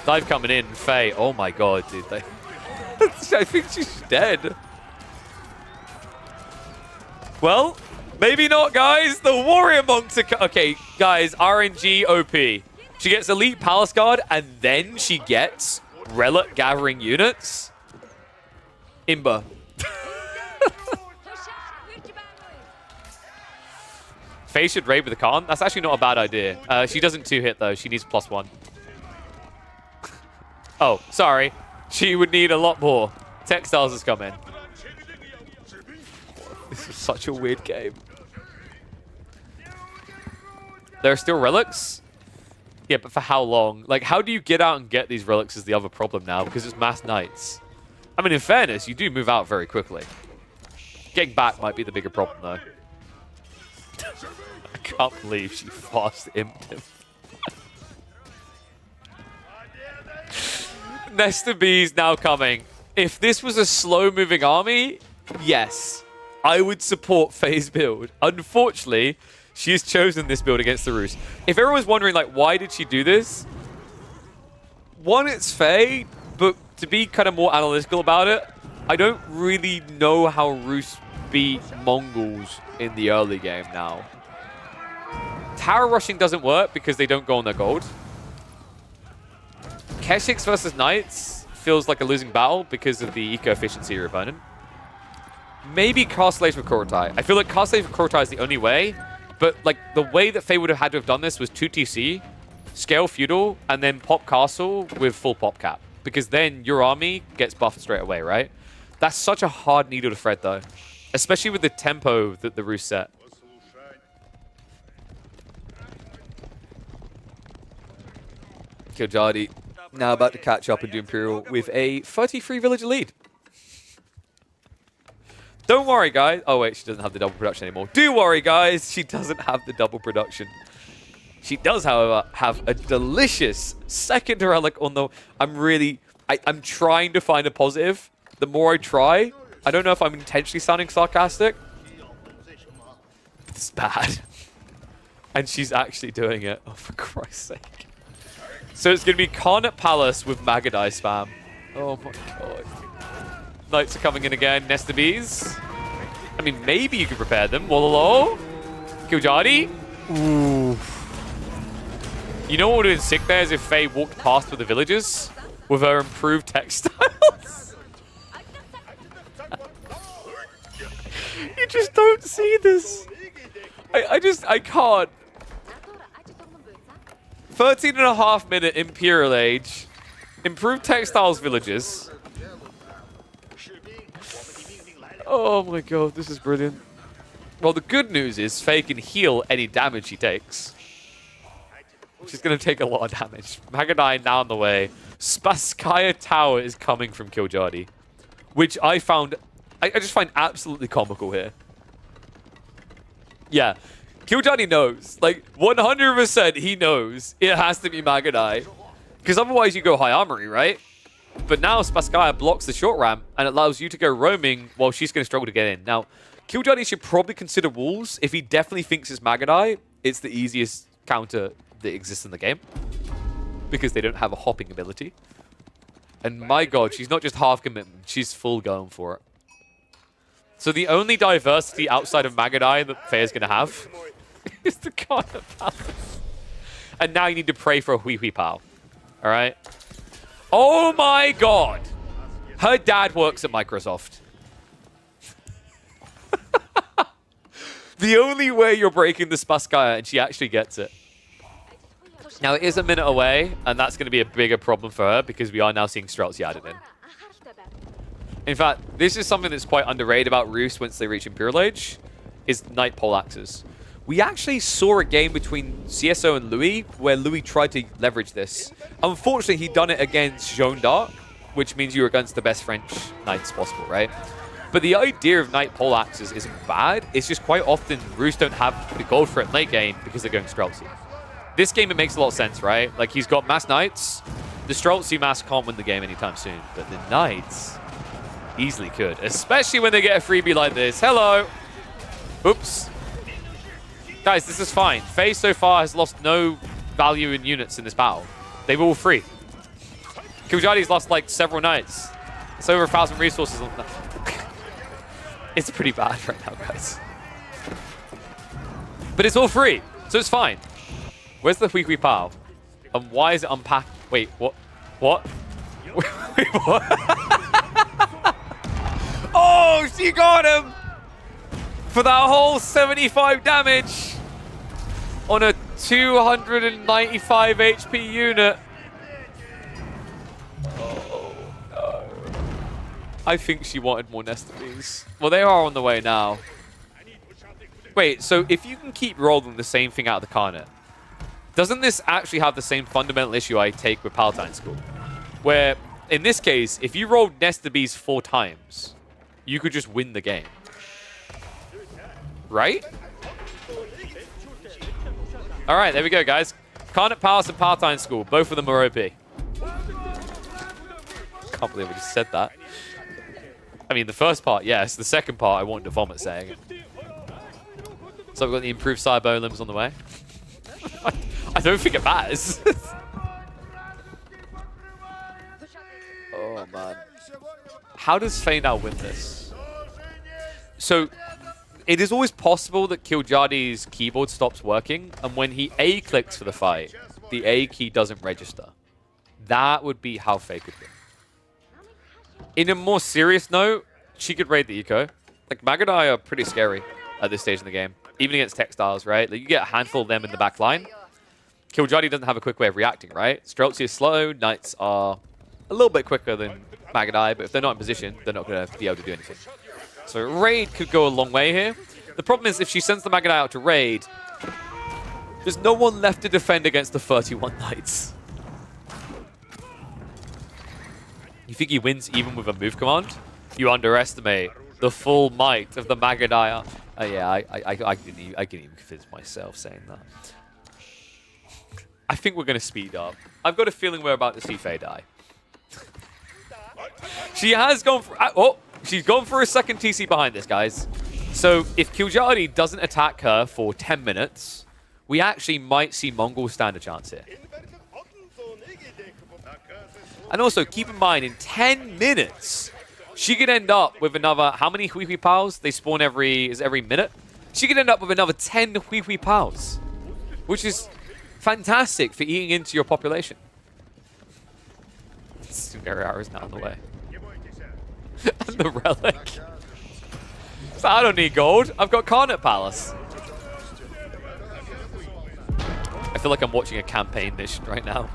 Dive coming in, Faye. Oh my god, dude. I think she's dead. Well, maybe not, guys. The Warrior Monks are... Okay, guys, RNG OP. She gets Elite Palace Guard, and then she gets Relic Gathering Units. Imba. Faye should raid with the Khan. That's actually not a bad idea. She doesn't 2-hit, though. She needs +1. Oh, sorry. She would need a lot more. Textiles has come in. This is such a weird game. There are still relics? Yeah, but for how long? Like, how do you get out and get these relics is the other problem now, because it's mass knights. I mean, in fairness, you do move out very quickly. Getting back might be the bigger problem, though. I can't believe she fast imped him. Nesta B's now coming. If this was a slow-moving army, yes, I would support Faye's build. Unfortunately, she has chosen this build against the Roost. If everyone's wondering, like, why did she do this? One, it's Faye, but to be kind of more analytical about it, I don't really know how Roost beat Mongols in the early game now. Tower rushing doesn't work because they don't go on their gold. Keshiks versus Knights feels like a losing battle because of the eco-efficiency of your opponent. Maybe Castlades with Korotai. I feel like Castlades with Korotai is the only way, but like the way that Faye would have had to have done this was 2 TC, scale feudal, and then pop castle with full pop cap. Because then your army gets buffed straight away, right? That's such a hard needle to thread, though. Especially with the tempo that the Rus set. Kiljadi now about to catch up and do Imperial with a 33 villager lead. Don't worry, guys. Oh, wait, she doesn't have the double production anymore. Do worry, guys. She doesn't have the double production. She does, however, have a delicious second relic on the... I'm trying to find a positive. The more I try, I don't know if I'm intentionally sounding sarcastic. It's bad. And she's actually doing it. Oh, for Christ's sake. So it's going to be Karnat Palace with Magadai spam. Oh my god. Knights are coming in again. Nesta Bees. I mean, maybe you could prepare them. Wololo. Kiljadi. Ooh. You know what would have been sick there is if Faye walked past with the villagers with her improved textiles. You just don't see this. I can't. 13.5-minute Imperial Age. Improved textiles villages. Oh my god, this is brilliant. Well, the good news is Faye can heal any damage she takes. She's going to take a lot of damage. Magadai now on the way. Spasskaya Tower is coming from Kiljadi. Which I just find absolutely comical here. Yeah. Kiljadi knows. Like, 100% he knows it has to be Magadai. Because otherwise you go high armory, right? But now Spasskaya blocks the short ramp and allows you to go roaming while she's going to struggle to get in. Now, Kiljadi should probably consider walls. If he definitely thinks it's Magadai, it's the easiest counter that exists in the game. Because they don't have a hopping ability. And my god, she's not just half commitment, she's full going for it. So the only diversity outside of Magadai that Faye's going to have is the Karnat Palace. And now you need to pray for a Hui Hui Pao. Alright? Oh my god! Her dad works at Microsoft. The only way you're breaking the Spasskaya and she actually gets it. Now, it is a minute away, and that's going to be a bigger problem for her because we are now seeing Streltsy added in. In fact, this is something that's quite underrated about Rus once they reach Imperial Age, is Knight Poleaxes. We actually saw a game between CSO and Louis where Louis tried to leverage this. Unfortunately, he'd done it against Jeanne d'Arc, which means you were against the best French knights possible, right? But the idea of Knight Poleaxes isn't bad. It's just quite often Rus don't have the gold for it late game because they're going Streltsy. This game, it makes a lot of sense, right? Like, he's got mass knights. The Streltsy mass can't win the game anytime soon. But the knights easily could. Especially when they get a freebie like this. Hello! Oops. Guys, this is fine. Faye so far has lost no value in units in this battle. They were all free. Kiljadi's lost, like, several knights. It's over 1,000 resources. It's pretty bad right now, guys. But it's all free, so it's fine. Where's the Hui Hui Pao? And why is it unpacked? Wait, what? What? Wait, what? Oh, she got him! For that whole 75 damage on a 295 HP unit. Oh, no. I think she wanted more Nesta Bees. Well, they are on the way now. Wait, so if you can keep rolling the same thing out of the Karnat, doesn't this actually have the same fundamental issue I take with Palatine School? Where, in this case, if you rolled Nesta Bees 4 times, you could just win the game. Right? Alright, there we go, guys. Karnat Palace and Palatine School, both of them are OP. Can't believe I just said that. I mean, the first part, yes. The second part, I wanted to vomit saying it. So I've got the improved Cyber limbs on the way. I don't think it matters. Oh, man. How does Faye now win this? So, it is always possible that Kiljadi's keyboard stops working, and when he A-clicks for the fight, the A key doesn't register. That would be how Faye could win. In a more serious note, she could raid the eco. Like, Magadai are pretty scary at this stage in the game. Even against textiles, right? Like, you get a handful of them in the back line. Kiljadi doesn't have a quick way of reacting, right? Streltsy is slow, Knights are a little bit quicker than Magadai, but if they're not in position, they're not going to be able to do anything. So raid could go a long way here. The problem is if she sends the Magadai out to raid, there's no one left to defend against the 31 Knights. You think he wins even with a move command? You underestimate the full might of the Magadai. Yeah, I can even convince myself saying that. I think we're going to speed up. I've got a feeling we're about to see Faye die. She has gone for... Oh, she's gone for a second TC behind this, guys. So if Kiljadi doesn't attack her for 10 minutes, we actually might see Mongols stand a chance here. And also, keep in mind, in 10 minutes, she could end up with another... How many Hui Hui Pals? They spawn every minute? She could end up with another 10 Hui Hui Pals, which is fantastic for eating into your population. Sugariara is now in the way. And the relic. So I don't need gold. I've got Carnot Palace. I feel like I'm watching a campaign mission right now.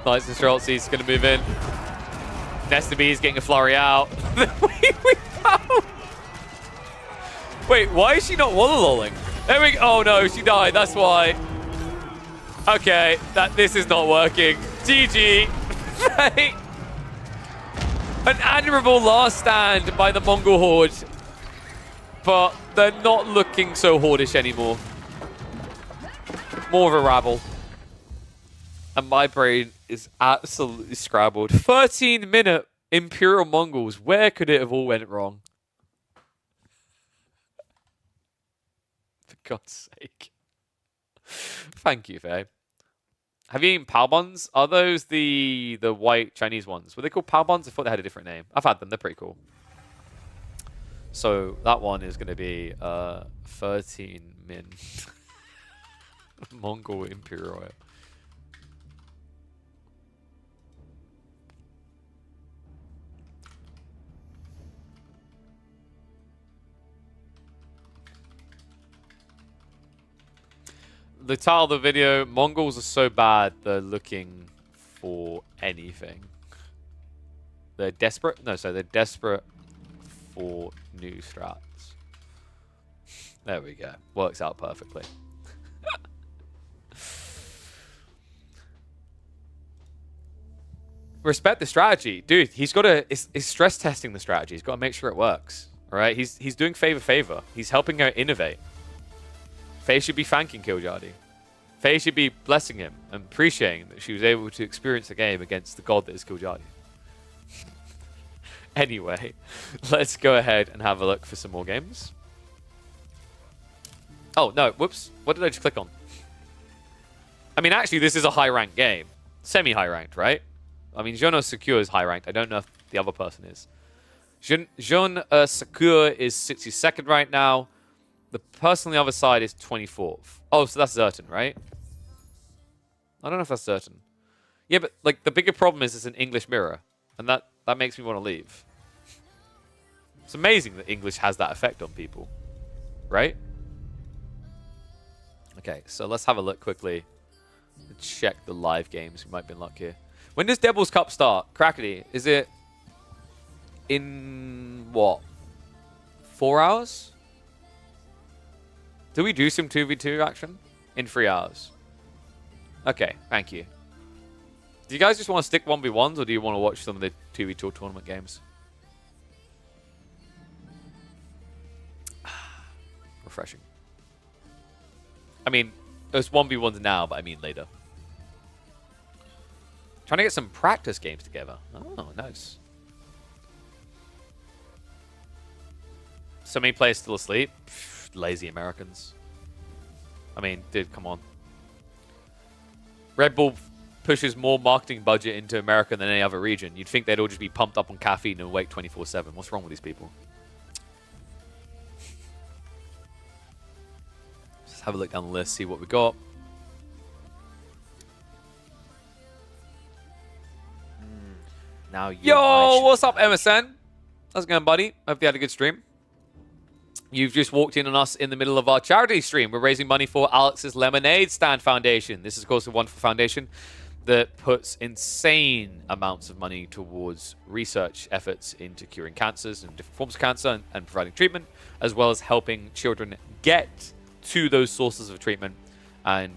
Nice and Streltsy's going to move in. Nesta B is getting a flurry out. Wait, why is she not walla-lolling? There we go. Oh no, she died. That's why. Okay, this is not working. GG. An admirable last stand by the Mongol Horde. But they're not looking so hordish anymore. More of a rabble. And my brain is absolutely scrabbled. 13-minute Imperial Mongols. Where could it have all went wrong? For God's sake. Thank you, Faye. Have you eaten pal buns? Are those the white Chinese ones? Were they called pal buns? I thought they had a different name. I've had them. They're pretty cool. So that one is going to be 13 min. Mongol Imperial. The title of the video, Mongols are so bad, they're looking for anything. They're desperate? No, sorry, they're desperate for new strats. There we go. Works out perfectly. Respect the strategy. Dude, he's got to... He's stress testing the strategy. He's got to make sure it works. All right? He's doing favor. He's helping her innovate. Faye should be thanking Kiljadi. Faye should be blessing him and appreciating that she was able to experience the game against the god that is Kiljadi. Anyway, let's go ahead and have a look for some more games. Oh, no, whoops. What did I just click on? I mean, actually, this is a high-ranked game. Semi-high ranked, right? I mean, Jean Secure is high-ranked. I don't know if the other person is. Jean Secure is 62nd right now. The person on the other side is 24th. Oh, so that's Zerton, right? I don't know if that's Zerton. Yeah, but like the bigger problem is it's an English mirror. And that makes me want to leave. It's amazing that English has that effect on people. Right? Okay, so let's have a look quickly. Check the live games. We might be in luck here. When does Devil's Cup start? Crackety, is it in what? 4 hours? Do we do some 2v2 action? In 3 hours. Okay, thank you. Do you guys just want to stick 1v1s or do you want to watch some of the 2v2 tournament games? Refreshing. I mean, it's 1v1s now, but I mean later. Trying to get some practice games together. Oh, nice. So many players still asleep. Pfft, lazy Americans. I mean, dude, come on. Red Bull pushes more marketing budget into America than any other region. You'd think they'd all just be pumped up on caffeine and awake 24/7. What's wrong with these people? Let's have a look down the list, see what we got. Now Yo, what's up, MSN? How's it going, buddy? Hope you had a good stream. You've just walked in on us in the middle of our charity stream. We're raising money for Alex's Lemonade Stand Foundation. This is, of course, a wonderful foundation that puts insane amounts of money towards research efforts into curing cancers and different forms of cancer and providing treatment, as well as helping children get to those sources of treatment and,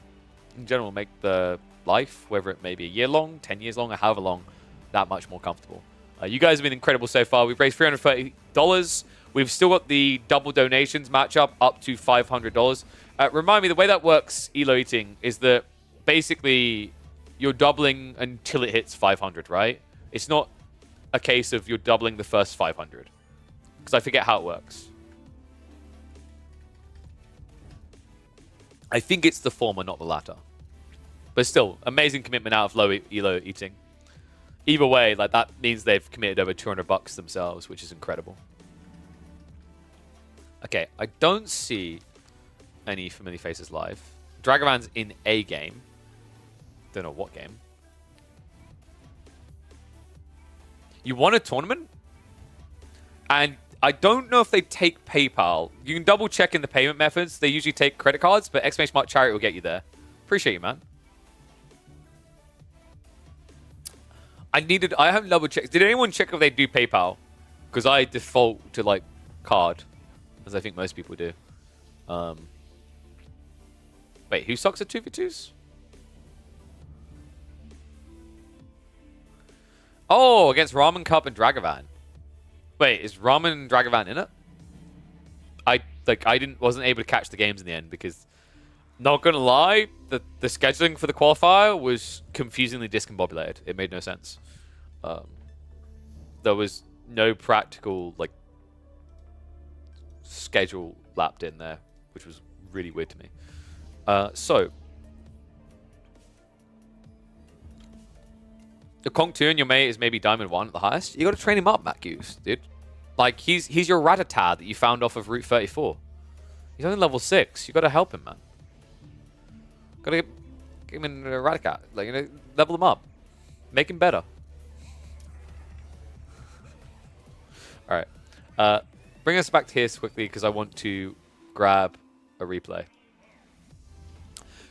in general, make the life, whether it may be a year long, 10 years long, or however long, that much more comfortable. You guys have been incredible so far. We've raised $330. We've still got the double donations matchup up to $500. Remind me, the way that works, Elo Eating, is that basically you're doubling until it hits 500, right? It's not a case of you're doubling the first 500. Because I forget how it works. I think it's the former, not the latter. But still, amazing commitment out of Elo Eating. Either way, like that means they've committed over $200 themselves, which is incredible. Okay, I don't see any familiar faces live. Dragavan's in a game. Don't know what game. You won a tournament? And I don't know if they take PayPal. You can double check in the payment methods. They usually take credit cards, but Exclamation Mark Charity will get you there. Appreciate you, man. I haven't double checked. Did anyone check if they do PayPal? Because I default to like card, as I think most people do. Wait, who sucks at 2v2s? Oh, against Ramen Cup and Dragavan. Wait, is Ramen and Dragavan in it? I wasn't able to catch the games in the end because, not gonna lie, the scheduling for the qualifier was confusingly discombobulated. It made no sense. There was no practical schedule lapped in there, which was really weird to me. So the Kong 2 and your mate is maybe Diamond 1 at the highest. You got to train him up, Matt Goose, dude. Like, he's your Rattata that you found off of Route 34. He's only level 6. You got to help him, man. Got to get him in a Rattata. Level him up. Make him better. All right. Bring us back to here quickly because I want to grab a replay.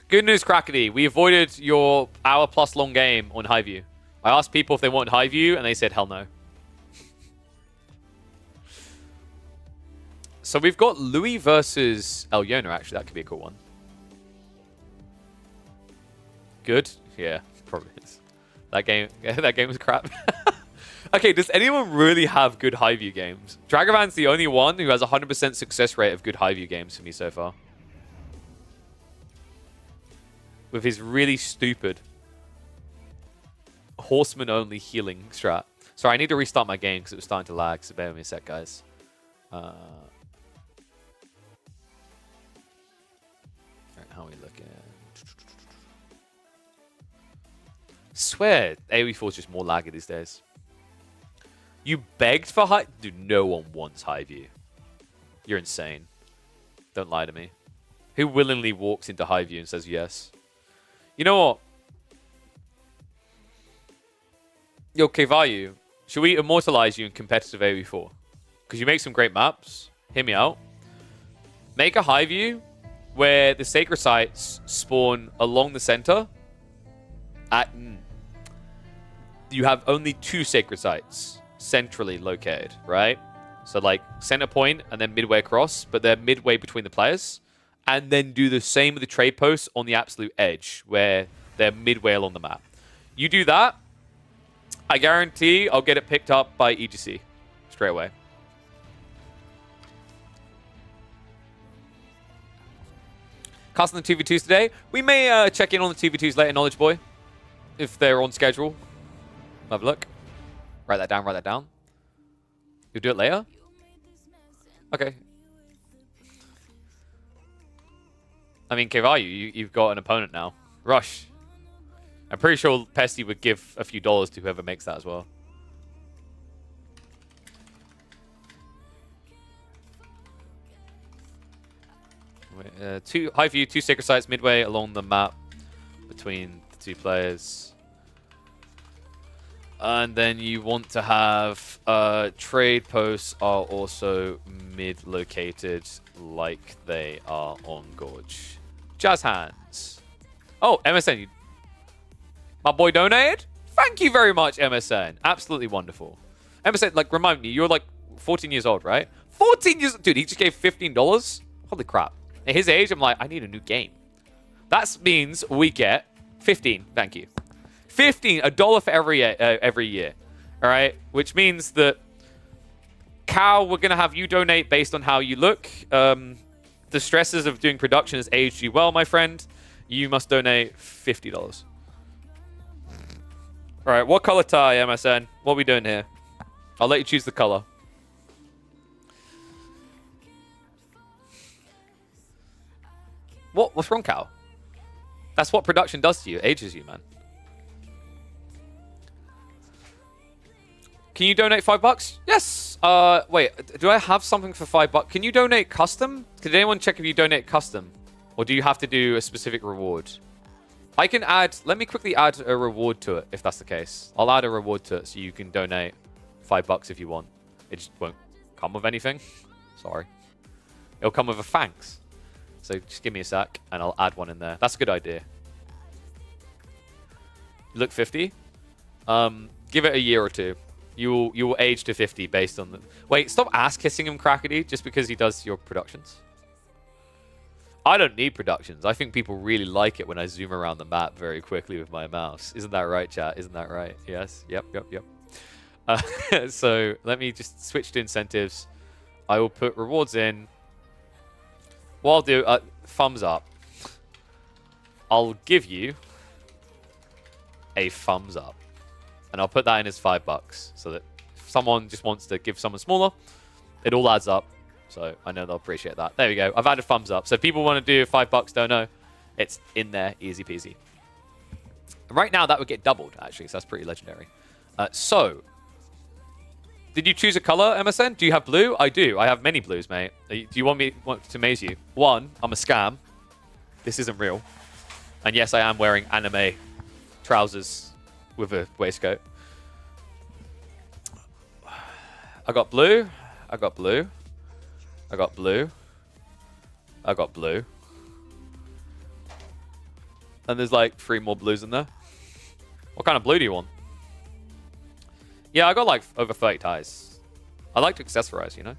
Good news, Crackety. We avoided your hour-plus long game on Highview. I asked people if they wanted Highview, and they said hell no. So we've got Louis versus Elyona, actually. That could be a cool one. Good? Yeah, probably is. That game was crap. Okay, does anyone really have good Highview games? Dragavan's the only one who has a 100% success rate of good Highview games for me so far. With his really stupid horseman-only healing strat. Sorry, I need to restart my game because it was starting to lag, so bear with me a sec, guys. Alright, how are we looking? Swear, AoE4 is just more laggy these days. You begged for high... Dude, no one wants Highview. You're insane. Don't lie to me. Who willingly walks into Highview and says yes? You know what? Yo, Kevayu, should we immortalize you in competitive AoE4? Because you make some great maps. Hear me out. Make a Highview where the sacred sites spawn along the center. You have only 2 sacred sites centrally located, right? So like center point and then midway across, but they're midway between the players. And then do the same with the trade posts on the absolute edge where they're midway along the map. You do that, I guarantee I'll get it picked up by EGC straight away. Casting the 2v2s today. We may check in on the 2v2s later, Knowledge Boy, if they're on schedule. Have a look. Write that down, write that down. You'll do it later? Okay. I mean, Kevayu, you've got an opponent now. Rush. I'm pretty sure Pesty would give a few dollars to whoever makes that as well. Highview, 2 sacred sites midway along the map between the 2 players. And then you want to have Trade posts are also mid-located like they are on Gorge. Jazz hands. Oh, MSN. My boy donated? Thank you very much, MSN. Absolutely wonderful. MSN, like, remind me, you're like 14 years old, right? 14 years... Dude, he just gave $15? Holy crap. At his age, I'm like, I need a new game. That means we get 15. Thank you. 15, $1 for every year. All right? Which means that, Cal, we're going to have you donate based on how you look. The stresses of doing production has aged you well, my friend. You must donate $50. All right, what color tie, MSN? What are we doing here? I'll let you choose the color. What's wrong, Cal? That's what production does to you. It ages you, man. Can you donate $5? Yes. Wait, do I have something for $5? Can you donate custom? Did anyone check if you donate custom? Or do you have to do a specific reward? I can add... Let me quickly add a reward to it, if that's the case. I'll add a reward to it so you can donate $5 if you want. It just won't come with anything. Sorry. It'll come with a thanks. So just give me a sec, and I'll add one in there. That's a good idea. You look 50. Give it a year or two. You will age to 50 based on the... Wait, stop ass-kissing him, Crackety, just because he does your productions. I don't need productions. I think people really like it when I zoom around the map very quickly with my mouse. Isn't that right, chat? Isn't that right? Yes. Yep. So let me just switch to incentives. I will put rewards in. What I'll do, thumbs up. I'll give you a thumbs up. And I'll put that in as $5. So that if someone just wants to give someone smaller, it all adds up. So I know they'll appreciate that. There we go. I've added thumbs up. So if people want to do $5, don't know, it's in there, easy peasy. And right now, that would get doubled, actually. So that's pretty legendary. So, did you choose a color, MSN? Do you have blue? I do. I have many blues, mate. Do you want me to amaze you? One, I'm a scam. This isn't real. And yes, I am wearing anime trousers with a waistcoat. I got blue. I got blue. I got blue. I got blue. And there's like 3 more blues in there. What kind of blue do you want? Yeah, I got like over 30 ties. I like to accessorize, you know?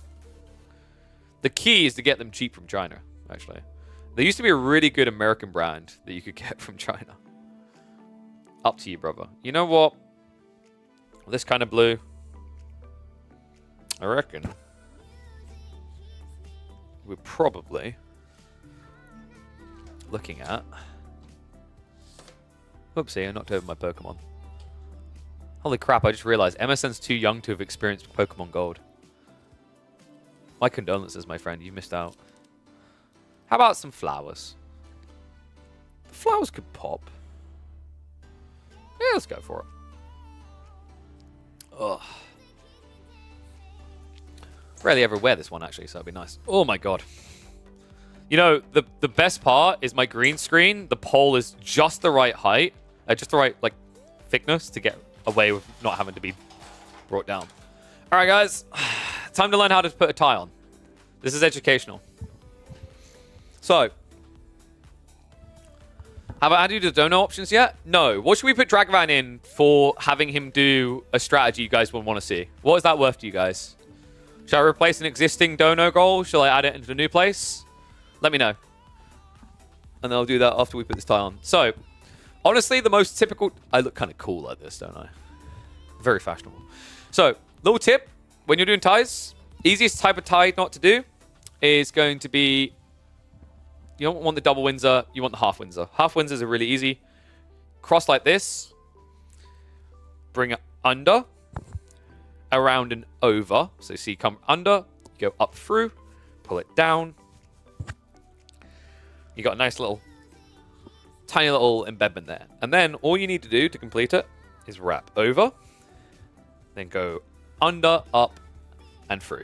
The key is to get them cheap from China, actually. There used to be a really good American brand that you could get from China. Up to you, brother. You know what? This kind of blue, I reckon we're probably looking at... Oopsie, I knocked over my Pokemon. Holy crap, I just realized MSN's too young to have experienced Pokemon Gold. My condolences, my friend. You missed out. How about some flowers? The flowers could pop. Yeah, let's go for it. Ugh. Rarely ever wear this one, actually, so it'd be nice. Oh, my God. You know, the best part is my green screen. The pole is just the right height. Just the right, like, thickness to get away with not having to be brought down. All right, guys. Time to learn how to put a tie on. This is educational. So, have I added the dono options yet? No. What should we put Dragavan in for having him do a strategy you guys would want to see? What is that worth to you guys? Should I replace an existing dono goal? Shall I add it into a new place? Let me know. And then I'll do that after we put this tie on. So, honestly, the most typical... I look kind of cool like this, don't I? Very fashionable. So, little tip. When you're doing ties, easiest type of tie not to do is going to be... You don't want the double Windsor. You want the half Windsor. Half Windsors are really easy. Cross like this. Bring it under. Around and over. So, see, come under. Go up through. Pull it down. You got a nice little... tiny little embedment there. And then all you need to do to complete it is wrap over. Then go under, up, and through.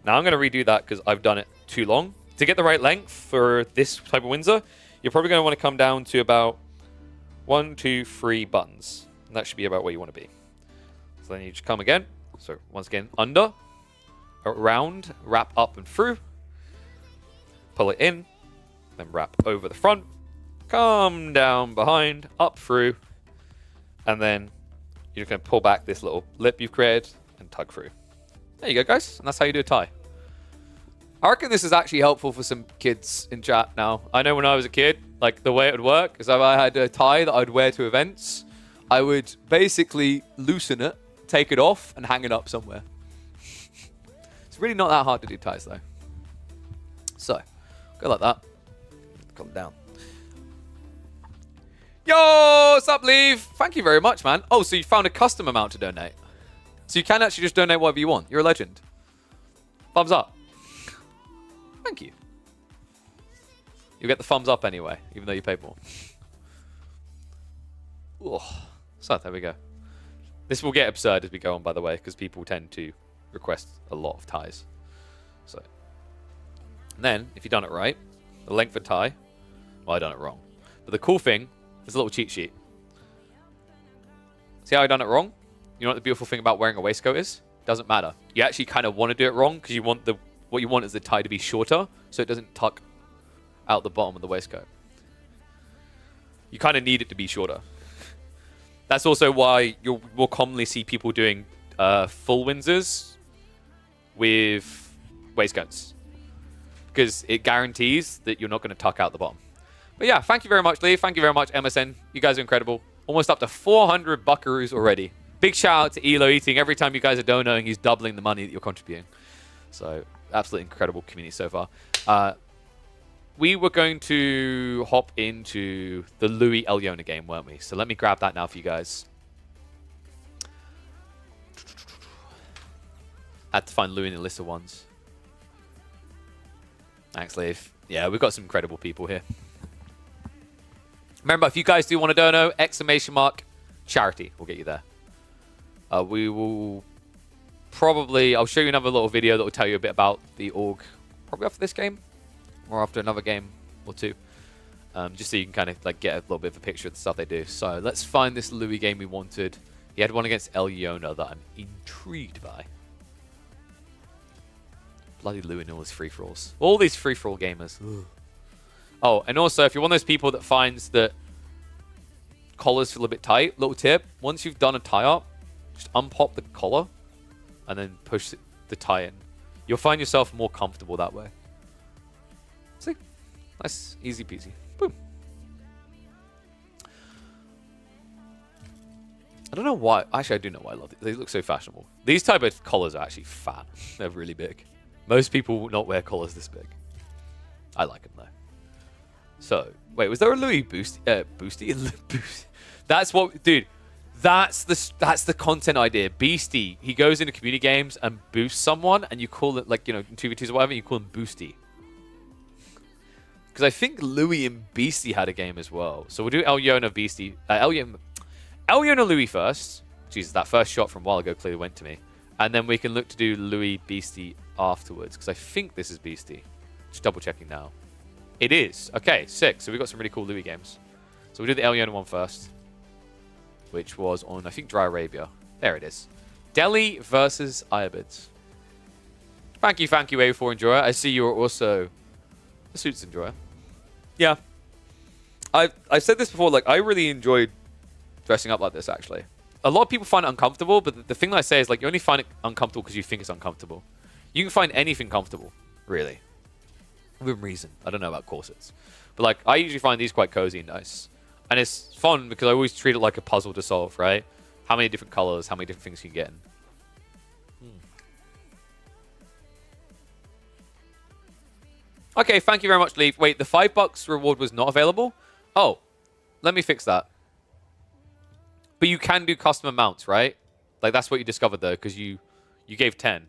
Now, I'm going to redo that because I've done it too long. To get the right length for this type of Windsor, you're probably going to want to come down to about 1, 2, 3 buttons. And that should be about where you want to be. So then you just come again, So once again, under, around, wrap up and through, pull it in, then wrap over the front, come down behind, up through, and then you're going to pull back this little lip you've created and tug through. There you go, guys. And that's how you do a tie. I reckon this is actually helpful for some kids in chat now. I know when I was a kid, like the way it would work is if I had a tie that I'd wear to events, I would basically loosen it, take it off, and hang it up somewhere. It's really not that hard to do ties, though. So, go like that. Come down. Yo, what's up, Leave? Thank you very much, man. Oh, so you found a custom amount to donate. So you can actually just donate whatever you want. You're a legend. Thumbs up. Thank you. You'll get the thumbs up anyway, even though you paid more. Oh, so there we go. This will get absurd as we go on, by the way, because people tend to request a lot of ties. So, and then, if you've done it right, the length of tie, well, I done it wrong. But the cool thing, there's a little cheat sheet. See how I done it wrong? You know what the beautiful thing about wearing a waistcoat is? Doesn't matter. You actually kind of want to do it wrong because you want what you want is the tie to be shorter so it doesn't tuck out the bottom of the waistcoat. You kind of need it to be shorter. That's also why you'll more commonly see people doing full Windsors with waistcoats, because it guarantees that you're not going to tuck out the bottom. But yeah, thank you very much, Lee. Thank you very much, MSN. You guys are incredible. Almost up to 400 buckaroos already. Big shout out to Elo Eating. Every time you guys are donating, he's doubling the money that you're contributing. So, absolutely incredible community so far. We were going to hop into the Louis Eliona game, weren't we? So let me grab that now for you guys. I had to find Louis in the list of ones. Thanks, Leif. Yeah, we've got some incredible people here. Remember, if you guys do want to dono, !charity will get you there. We will probably, I'll show you another little video that will tell you a bit about the org, probably after this game, or after another game or two. Just so you can kind of like get a little bit of a picture of the stuff they do. So let's find this Louis game we wanted. He had one against Eliona that I'm intrigued by. Bloody Louis and all his free-for-alls. All these free-for-all gamers. Ugh. Oh, and also, if you're one of those people that finds that collars feel a bit tight, little tip, once you've done a tie-up, just unpop the collar and then push the tie in. You'll find yourself more comfortable that way. See? Nice, easy peasy. Boom. I don't know why. Actually, I do know why I love it. They look so fashionable. These type of collars are actually fat. They're really big. Most people will not wear collars this big. I like them, though. So, wait, was there a Louis Boosty? Boosty? That's what... Dude, that's the content idea. Beastie, he goes into community games and boosts someone, and you call it, like, you know, in 2v2s or whatever, you call him Boosty. Because I think Louis and Beastie had a game as well. So we'll do Eliona Beastie. Eliona Louis first. Jesus, that first shot from a while ago clearly went to me. And then we can look to do Louis Beastie afterwards. Because I think this is Beastie. Just double checking now. It is. Okay, sick. So we've got some really cool Louis games. So we'll do the Eliona one first. Which was on, I think, Dry Arabia. There it is. Delhi versus Ayabids. Thank you, A4 Enjoyer. I see you're also a Suits Enjoyer. Yeah. I've said this before, like, I really enjoyed dressing up like this, actually. A lot of people find it uncomfortable, but the thing that I say is, like, you only find it uncomfortable because you think it's uncomfortable. You can find anything comfortable, really. Within reason. I don't know about corsets. But, like, I usually find these quite cozy and nice. And it's fun because I always treat it like a puzzle to solve, right? How many different colors, how many different things you can get in. Okay, thank you very much, Leaf. Wait, the $5 reward was not available? Oh, let me fix that. But you can do custom amounts, right? Like, that's what you discovered, though, because you gave 10.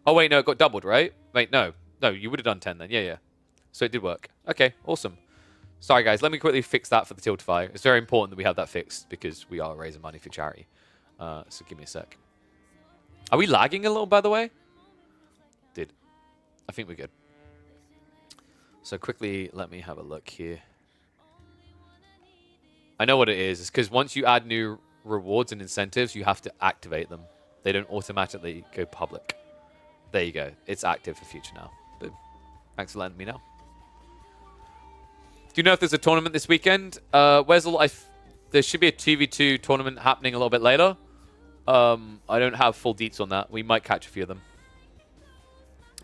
Oh, wait, no, it got doubled, right? Wait, no. No, you would have done 10 then. Yeah, yeah. So it did work. Okay, awesome. Sorry, guys. Let me quickly fix that for the Tiltify. It's very important that we have that fixed because we are raising money for charity. So give me a sec. Are we lagging a little, by the way? Did. I think we're good. So quickly, let me have a look here. I know what it is. It's because once you add new rewards and incentives, you have to activate them. They don't automatically go public. There you go. It's active for future now. Boom. Thanks for letting me know. Do you know if there's a tournament this weekend? Where's the life? There should be a 2v2 tournament happening a little bit later. I don't have full deets on that. We might catch a few of them.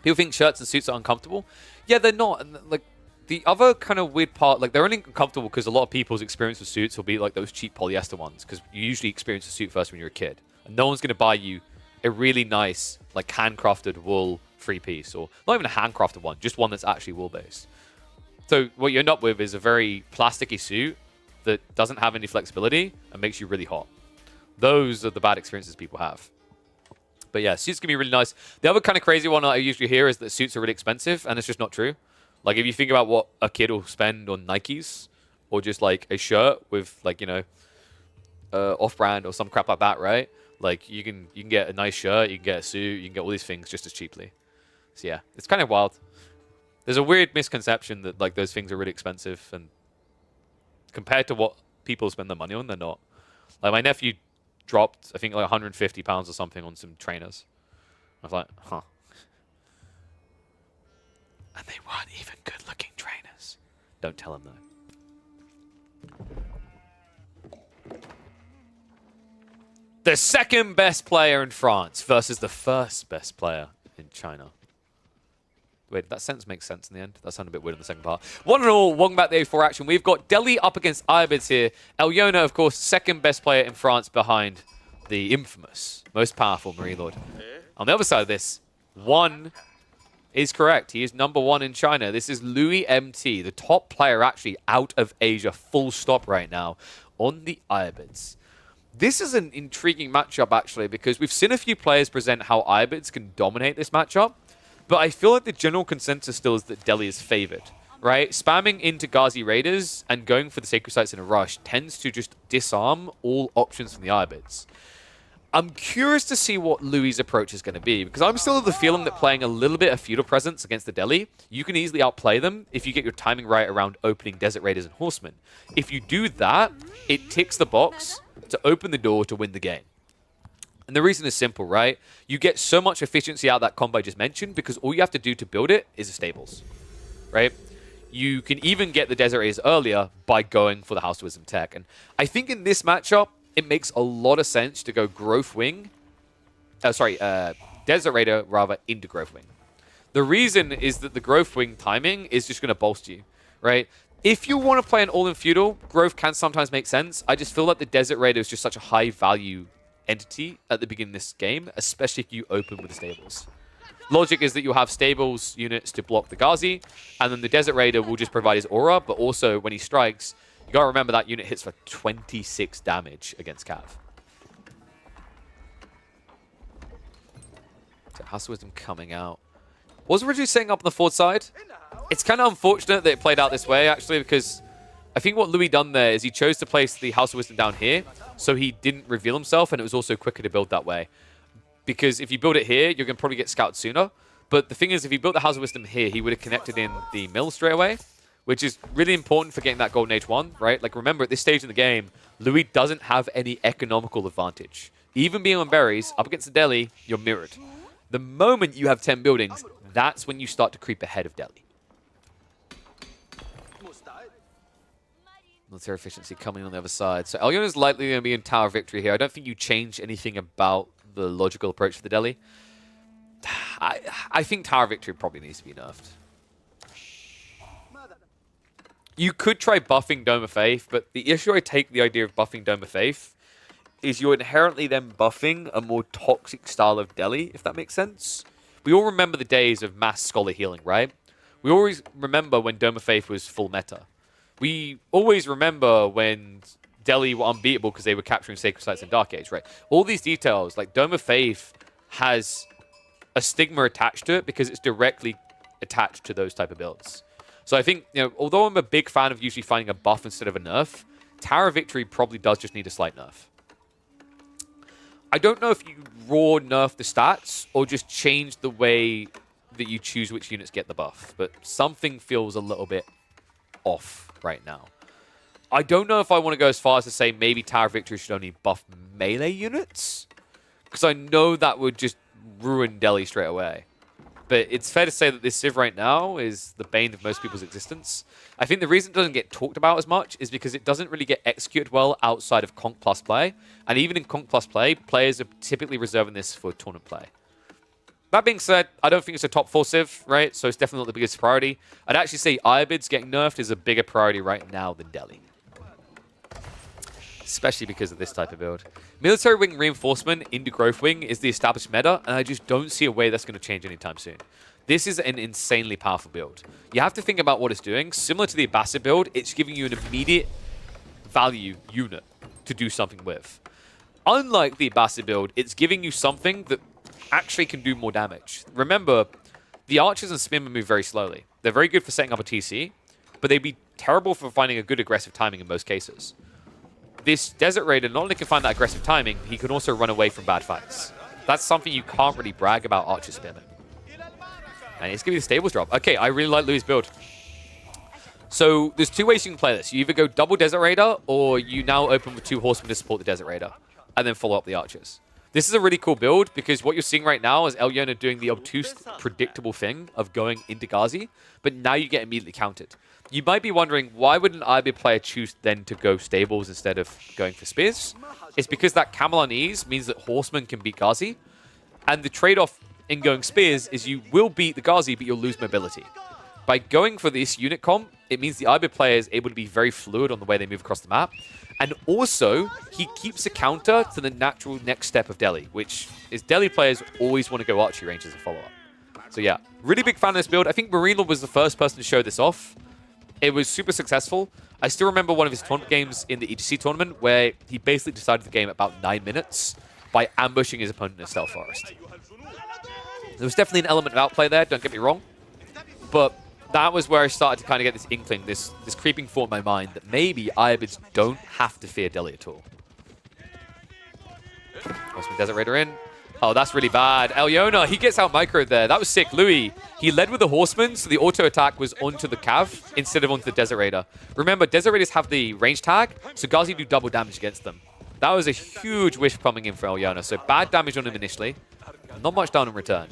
People think shirts and suits are uncomfortable. Yeah, they're not. And, like, the other kind of weird part, like, they're only uncomfortable because a lot of people's experience with suits will be like those cheap polyester ones, because you usually experience a suit first when you're a kid. And no one's going to buy you a really nice, like, handcrafted wool three-piece, or not even a handcrafted one, just one that's actually wool-based. So what you end up with is a very plasticky suit that doesn't have any flexibility and makes you really hot. Those are the bad experiences people have. But yeah, suits can be really nice. The other kind of crazy one I usually hear is that suits are really expensive, and it's just not true. Like, if you think about what a kid will spend on Nikes, or just like a shirt with, like, you know, off-brand or some crap like that, right? Like, you can get a nice shirt, you can get a suit, you can get all these things just as cheaply. So yeah, it's kind of wild. There's a weird misconception that, like, those things are really expensive, and compared to what people spend their money on, they're not. Like, my nephew dropped, I think, like 150 pounds or something on some trainers. I was like, huh. And they weren't even good-looking trainers. Don't tell him, though. The second best player in France versus the first best player in China. Wait, that sentence makes sense in the end. That sounded a bit weird in the second part. One and all, welcome back to the A4 action. We've got Delhi up against Ibids here. Elyona, of course, second best player in France behind the infamous, most powerful Marie Lord. On the other side of this, one is correct. He is number one in China. This is Louis MT, the top player actually out of Asia, full stop right now, on the Ibids. This is an intriguing matchup, actually, because we've seen a few players present how Ibids can dominate this matchup. But I feel like the general consensus still is that Delhi is favored, right? Spamming into Ghazi Raiders and going for the Sacred Sites in a rush tends to just disarm all options from the Ibids. I'm curious to see what Louis' approach is going to be, because I'm still of the feeling that playing a little bit of feudal presence against the Delhi, you can easily outplay them if you get your timing right around opening Desert Raiders and Horsemen. If you do that, it ticks the box to open the door to win the game. And the reason is simple, right? You get so much efficiency out of that combo I just mentioned because all you have to do to build it is the stables, right? You can even get the Desert Raiders earlier by going for the House of Wisdom tech. And I think in this matchup, it makes a lot of sense to go Growth Wing. Desert Raider, rather, into Growth Wing. The reason is that the Growth Wing timing is just going to bolster you, right? If you want to play an all-in feudal, Growth can sometimes make sense. I just feel like the Desert Raider is just such a high-value entity at the beginning of this game, especially if you open with the stables. Logic is that you'll have stables units to block the Ghazi, and then the Desert Raider will just provide his aura, but also when he strikes, you gotta remember that unit hits for 26 damage against Cav. So House of Wisdom coming out. Was originally setting up on the forward side. It's kind of unfortunate that it played out this way, actually, because I think what Louis done there is he chose to place the House of Wisdom down here, so he didn't reveal himself, and it was also quicker to build that way. Because if you build it here, you're going to probably get scouted sooner. But the thing is, if he built the House of Wisdom here, he would have connected in the mill straight away, which is really important for getting that Golden Age 1, right? Like, remember, at this stage in the game, Louis doesn't have any economical advantage. Even being on berries, up against the Delhi, you're mirrored. The moment you have 10 buildings, that's when you start to creep ahead of Delhi. Military efficiency coming on the other side. So Elyona is likely going to be in Tower Victory here. I don't think you change anything about the logical approach for the Delhi. I think Tower Victory probably needs to be nerfed. You could try buffing Dome of Faith, but the issue I take the idea of buffing Dome of Faith is you're inherently then buffing a more toxic style of Delhi, if that makes sense. We all remember the days of mass scholar healing, right? We always remember when Dome of Faith was full meta. We always remember when Delhi were unbeatable because they were capturing Sacred Sites in Dark Age, right? All these details, like Dome of Faith has a stigma attached to it because it's directly attached to those type of builds. So I think, you know, although I'm a big fan of usually finding a buff instead of a nerf, Tower of Victory probably does just need a slight nerf. I don't know if you raw nerf the stats or just change the way that you choose which units get the buff, but something feels a little bit off right now. I don't know if I want to go as far as to say maybe Tower of Victory should only buff melee units, because I know that would just ruin Delhi straight away. But it's fair to say that this Civ right now is the bane of most people's existence. I think the reason it doesn't get talked about as much is because it doesn't really get executed well outside of Conk Plus play. And even in Conk Plus play, players are typically reserving this for tournament play. That being said, I don't think it's a top 4 Civ, right? So it's definitely not the biggest priority. I'd actually say Iobid's getting nerfed is a bigger priority right now than Delhi. Especially because of this type of build. Military Wing Reinforcement into Growth Wing is the established meta, and I just don't see a way that's going to change anytime soon. This is an insanely powerful build. You have to think about what it's doing. Similar to the Abbasid build, it's giving you an immediate value unit to do something with. Unlike the Abbasid build, it's giving you something that actually can do more damage. Remember, the archers and spearmen move very slowly. They're very good for setting up a TC, but they'd be terrible for finding a good aggressive timing in most cases. This Desert Raider not only can find that aggressive timing, he can also run away from bad fights. That's something you can't really brag about Archer Spearmen. And it's giving you the stables drop. Okay, I really like Louis' build. So there's 2 ways you can play this. You either go double Desert Raider, or you now open with 2 horsemen to support the Desert Raider, and then follow up the archers. This is a really cool build, because what you're seeing right now is Elyona doing the obtuse, predictable thing of going into Ghazi, but now you get immediately countered. You might be wondering, why would an IB player choose then to go stables instead of going for spears? It's because that camel on ease means that horsemen can beat Ghazi, and the trade-off in going spears is you will beat the Ghazi, but you'll lose mobility. By going for this unit comp, it means the IB player is able to be very fluid on the way they move across the map, and also, he keeps a counter to the natural next step of Delhi, which is Delhi players always want to go archery range as a follow-up. So yeah, really big fan of this build. I think Marine Lord was the first person to show this off. It was super successful. I still remember one of his tournament games in the EGC tournament where he basically decided the game at about 9 minutes by ambushing his opponent in a stealth forest. There was definitely an element of outplay there, don't get me wrong. But that was where I started to kind of get this inkling, this creeping thought in my mind that maybe Iobids don't have to fear Delhi at all. Horseman Desert Raider in. Oh, that's really bad. Elyona, he gets out microed there. That was sick. Louis, he led with the horseman, so the auto attack was onto the Cav instead of onto the Desert Raider. Remember, Desert Raiders have the range tag, so Ghazi do double damage against them. That was a huge wish coming in for Elyona, so bad damage on him initially. Not much down in return.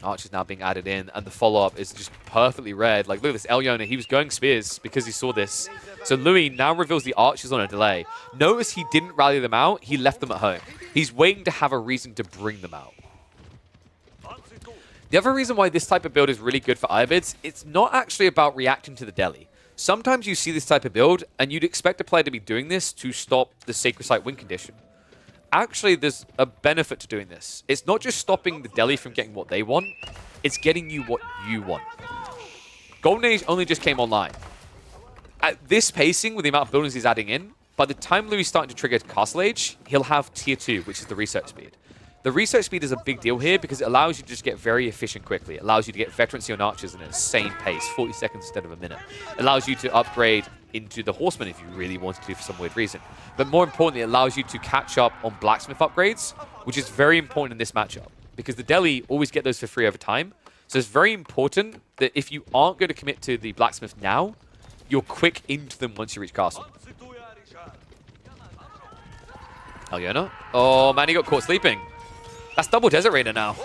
Archer's now being added in, and the follow-up is just perfectly read. Like, look at this, Elyona, he was going spears because he saw this. So Louis now reveals the archers on a delay. Notice he didn't rally them out, he left them at home. He's waiting to have a reason to bring them out. The other reason why this type of build is really good for Iobids, it's not actually about reacting to the Delhi. Sometimes you see this type of build, and you'd expect a player to be doing this to stop the Sacred Site win condition. Actually, there's a benefit to doing this. It's not just stopping the Delhi from getting what they want, it's getting you what you want. Golden Age only just came online. At this pacing, with the amount of buildings he's adding in, by the time Louis is starting to trigger Castle Age, he'll have Tier 2, which is the research speed. The research speed is a big deal here because it allows you to just get very efficient quickly. It allows you to get veterancy on archers at an insane pace, 40 seconds instead of a minute. It allows you to upgrade into the horseman if you really wanted to for some weird reason. But more importantly, it allows you to catch up on blacksmith upgrades, which is very important in this matchup because the Delhi always get those for free over time. So it's very important that if you aren't going to commit to the blacksmith now, you're quick into them once you reach castle. Elyona. Oh man, he got caught sleeping. That's double Desert Raider now.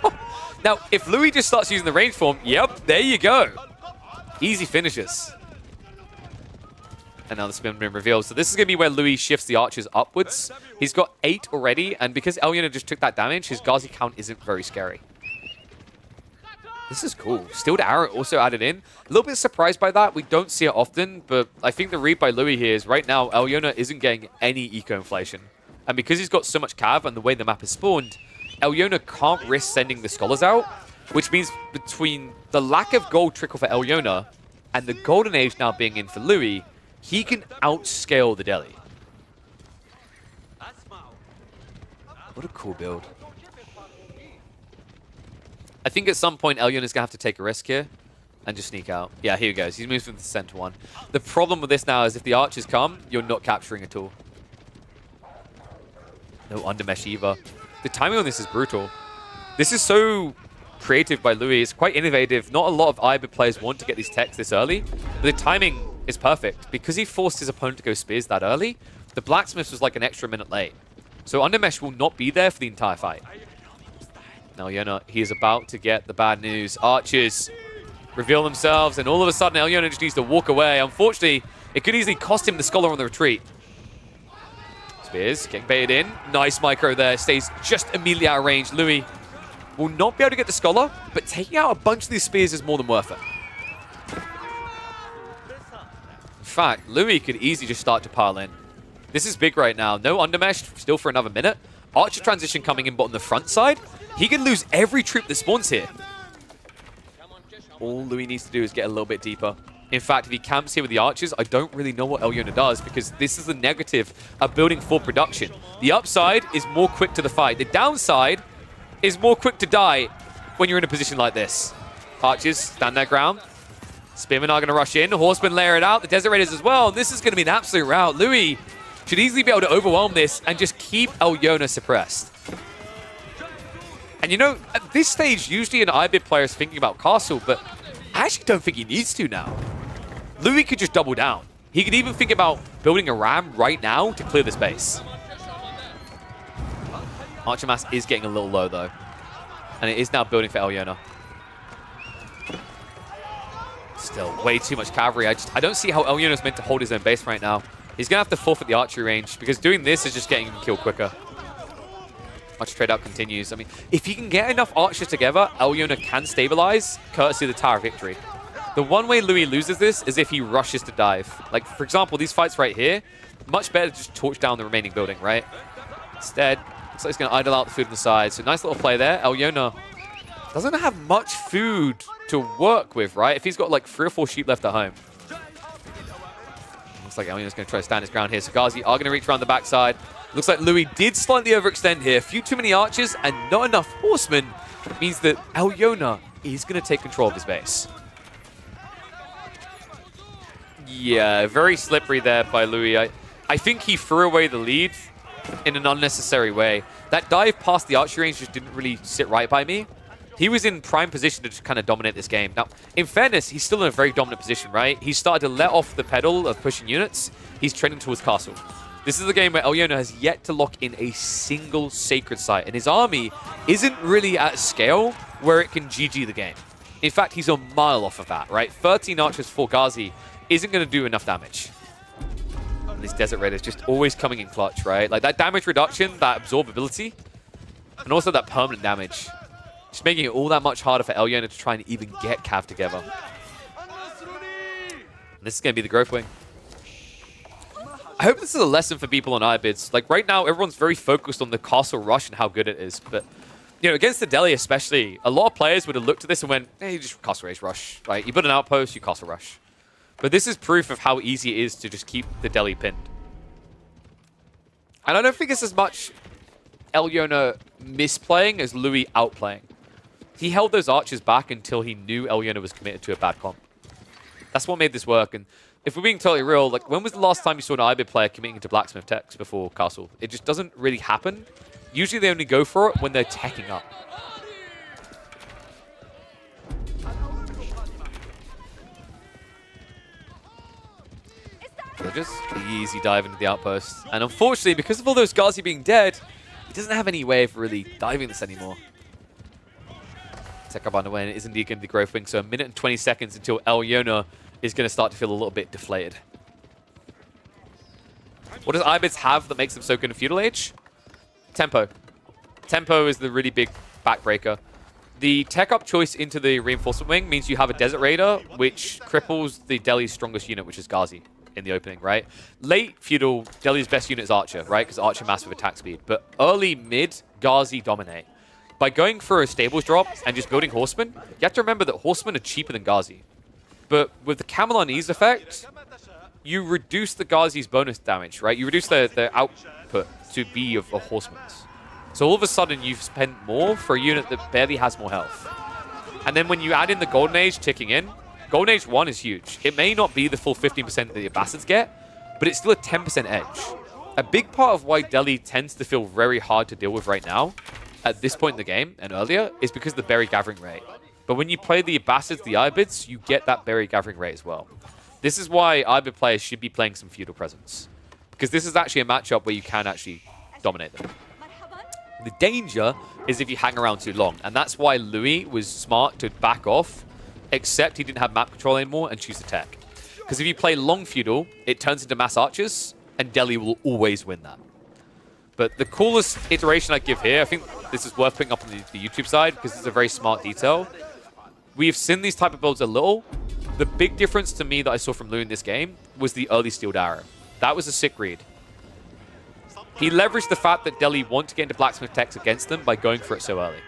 Oh. Now, if Louis just starts using the range form, yep, there you go. Easy finishes. And now the spin been revealed. So this is going to be where Louis shifts the archers upwards. He's got 8 already, and because Elyona just took that damage, his Ghazi count isn't very scary. This is cool. Stilled Arrow also added in. A little bit surprised by that. We don't see it often, but I think the read by Louis here is right now, Elyona isn't getting any eco-inflation. And because he's got so much cav and the way the map is spawned, Elyona can't risk sending the scholars out, which means between the lack of gold trickle for Elyona and the Golden Age now being in for Louis, he can outscale the Delhi. What a cool build. I think at some point Elyona's going to have to take a risk here and just sneak out. Yeah, here he goes. He's moved from the center one. The problem with this now is if the archers come, you're not capturing at all. No undermesh either. The timing on this is brutal. This is so creative by Louis. It's quite innovative. Not a lot of IBID players want to get these techs this early, but the timing is perfect. Because he forced his opponent to go spears that early, the blacksmith was like an extra minute late. So Undermesh will not be there for the entire fight. Now Yona, he is about to get the bad news. Archers reveal themselves, and all of a sudden Yona just needs to walk away. Unfortunately, it could easily cost him the Scholar on the retreat. Spears getting baited in. Nice micro there. Stays just immediately out of range. Louis will not be able to get the Scholar, but taking out a bunch of these Spears is more than worth it. In fact, Louis could easily just start to pile in. This is big right now. No Undermesh, still for another minute. Archer transition coming in, but on the front side, he can lose every troop that spawns here. All Louis needs to do is get a little bit deeper. In fact, if he camps here with the archers, I don't really know what Yona does, because this is the negative of building for production. The upside is more quick to the fight. The downside is more quick to die when you're in a position like this. Archers stand their ground. Spearmen are going to rush in. Horsemen layer it out. The Desert Raiders as well. This is going to be an absolute rout. Louis should easily be able to overwhelm this and just keep Yona suppressed. And you know, at this stage, usually an IBID player is thinking about Castle, but I actually don't think he needs to now. Louis could just double down. He could even think about building a ram right now to clear the space. Archer mass is getting a little low though. And it is now building for Yona. Still way too much cavalry. I don't see how Yona is meant to hold his own base right now. He's going to have to forfeit the archery range, because doing this is just getting him killed quicker. Archer trade out continues. I mean, if he can get enough archers together, Yona can stabilize, courtesy of the Tower of Victory. The one way Louis loses this is if he rushes to dive. Like, for example, these fights right here, much better to just torch down the remaining building, right? Instead, looks like he's going to idle out the food on the side. So nice little play there. Yona doesn't have much food to work with, right? If he's got like 3 or 4 sheep left at home. Looks like Yona's going to try to stand his ground here. So Ghazi are going to reach around the backside. Looks like Louis did slightly overextend here. A few too many archers and not enough horsemen means that Yona is going to take control of his base. Yeah, very slippery there by Louis. I think he threw away the lead in an unnecessary way. That dive past the archery range just didn't really sit right by me. He was in prime position to just kind of dominate this game. Now, in fairness, he's still in a very dominant position, right? He started to let off the pedal of pushing units. He's trending towards Castle. This is a game where Yona has yet to lock in a single sacred site, and his army isn't really at a scale where it can GG the game. In fact, he's a mile off of that, right? 13 archers for Ghazi isn't going to do enough damage. And this Desert Raider is just always coming in clutch, right? Like that damage reduction, that absorbability, and also that permanent damage. Just making it all that much harder for Yona to try and even get Cav together. And this is going to be the Growth Wing. I hope this is a lesson for people on IBIDs. Like right now, everyone's very focused on the Castle Rush and how good it is. But, you know, against the Delhi especially, a lot of players would have looked at this and went, hey, you just Castle Race Rush. Right? You build an outpost, you Castle Rush. But this is proof of how easy it is to just keep the Delhi pinned. And I don't think it's as much Yona misplaying as Louis outplaying. He held those archers back until he knew Yona was committed to a bad comp. That's what made this work. And if we're being totally real, like when was the last time you saw an IBID player committing into blacksmith techs before Castle? It just doesn't really happen. Usually they only go for it when they're teching up. So just easy dive into the outpost. And unfortunately, because of all those Ghazi being dead, he doesn't have any way of really diving this anymore. Tech up underway, and it is indeed going to be the Growth Wing. So 1 minute and 20 seconds until Yona is going to start to feel a little bit deflated. What does IBIDs have that makes them so good in Feudal Age? Tempo. Tempo is the really big backbreaker. The tech up choice into the Reinforcement Wing means you have a Desert Raider, which cripples the Delhi's strongest unit, which is Ghazi in the opening, right? Late Feudal, Delhi's best unit is Archer, right? Because Archer massive attack speed. But early mid, Ghazi dominate. By going for a Stables drop and just building Horsemen, you have to remember that Horsemen are cheaper than Ghazi. But with the Camel on Ease effect, you reduce the Ghazi's bonus damage, right? You reduce their output to be of a Horseman's. So all of a sudden, you've spent more for a unit that barely has more health. And then when you add in the Golden Age ticking in, Golden Age 1 is huge. It may not be the full 15% that the Abbasids get, but it's still a 10% edge. A big part of why Delhi tends to feel very hard to deal with right now, at this point in the game and earlier, is because of the berry gathering rate. But when you play the Abbasids, the IBIDs, you get that berry gathering rate as well. This is why IBID players should be playing some Feudal Presence. Because this is actually a matchup where you can actually dominate them. The danger is if you hang around too long, and that's why Louis was smart to back off, except he didn't have map control anymore and choose attack. Because if you play long feudal, it turns into mass archers, and Delhi will always win that. But the coolest iteration I give here, I think this is worth putting up on the YouTube side because it's a very smart detail. We've seen these type of builds a little. The big difference to me that I saw from Lou in this game was the early Steeled Arrow. That was a sick read. He leveraged the fact that Delhi want to get into blacksmith techs against them by going for it so early.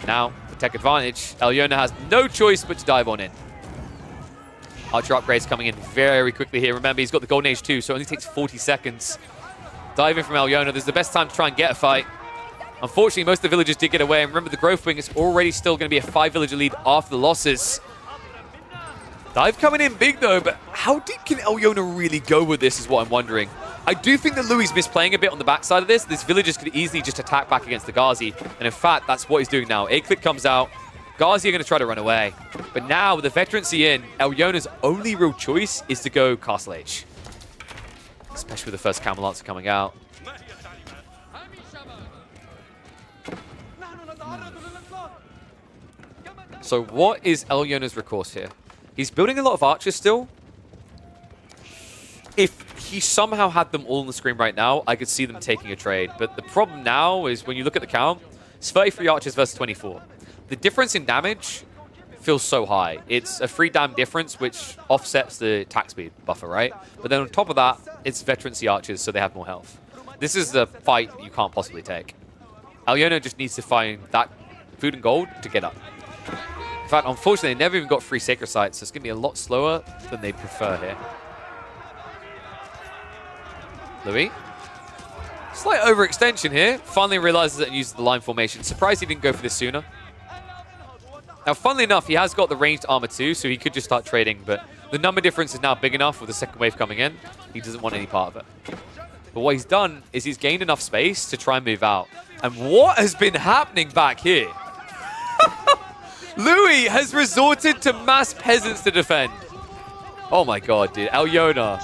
Now, the tech advantage, Alyona has no choice but to dive on in. Archer upgrades coming in very quickly here. Remember, he's got the Golden Age too, so it only takes 40 seconds. Diving from Alyona, this is the best time to try and get a fight. Unfortunately, most of the villagers did get away, and remember the Growth Wing is already still going to be a 5-villager lead after the losses. Dive coming in big though, but how deep can Alyona really go with this is what I'm wondering. I do think that Louis is misplaying a bit on the backside of this. These villagers could easily just attack back against the Ghazi, and in fact, that's what he's doing now. A-click comes out, Ghazi are going to try to run away. But now, with the veterancy in, Alyona's only real choice is to go Castle Age. Especially with the first Camel Lancer coming out. So what is Alyona's recourse here? He's building a lot of archers still. If he somehow had them all on the screen right now, I could see them taking a trade. But the problem now is when you look at the count, it's 33 archers versus 24. The difference in damage feels so high. It's a 3 dam difference, which offsets the attack speed buffer, right? But then on top of that, it's veterancy archers, so they have more health. This is the fight that you can't possibly take. Alyona just needs to find that food and gold to get up. In fact, unfortunately, they never even got 3 sacred sites, so it's going to be a lot slower than they prefer here. Louis. Slight overextension here. Finally realizes that he uses the line formation. Surprised he didn't go for this sooner. Now, funnily enough, he has got the ranged armor too, so he could just start trading, but the number difference is now big enough with the second wave coming in. He doesn't want any part of it. But what he's done is he's gained enough space to try and move out. And what has been happening back here? Louis has resorted to mass peasants to defend. Oh my god, dude. Alyona.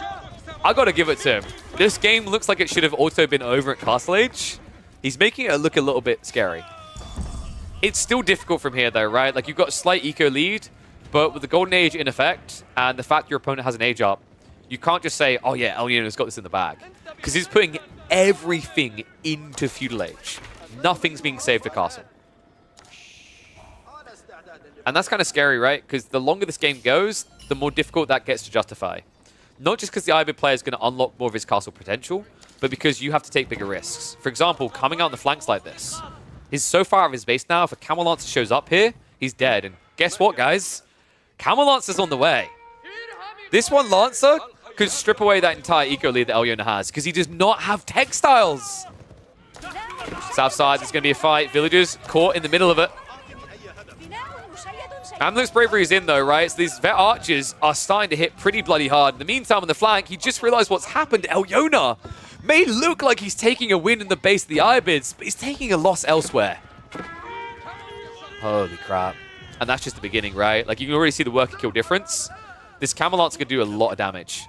I gotta give it to him. This game looks like it should have also been over at Castle Age. He's making it look a little bit scary. It's still difficult from here though, right? Like, you've got a slight eco lead, but with the Golden Age in effect, and the fact your opponent has an age up, you can't just say, oh yeah, Alyona's got this in the bag. Because he's putting everything into Feudal Age. Nothing's being saved for Castle. And that's kind of scary, right? Because the longer this game goes, the more difficult that gets to justify. Not just because the Ivory player is going to unlock more of his castle potential, but because you have to take bigger risks. For example, coming out on the flanks like this. He's so far out of his base now, if a Camel Lancer shows up here, he's dead. And guess what, guys? Camel Lancer's on the way. This one Lancer could strip away that entire eco lead that Alyona has, because he does not have textiles. South side, there's going to be a fight. Villagers caught in the middle of it. Amluk's bravery is in though, right? So these vet archers are starting to hit pretty bloody hard. In the meantime, on the flank, he just realized what's happened. Alyona may look like he's taking a win in the base of the Ibids, but he's taking a loss elsewhere. Holy crap. And that's just the beginning, right? Like, you can already see the worker kill difference. This Camelot's going to do a lot of damage.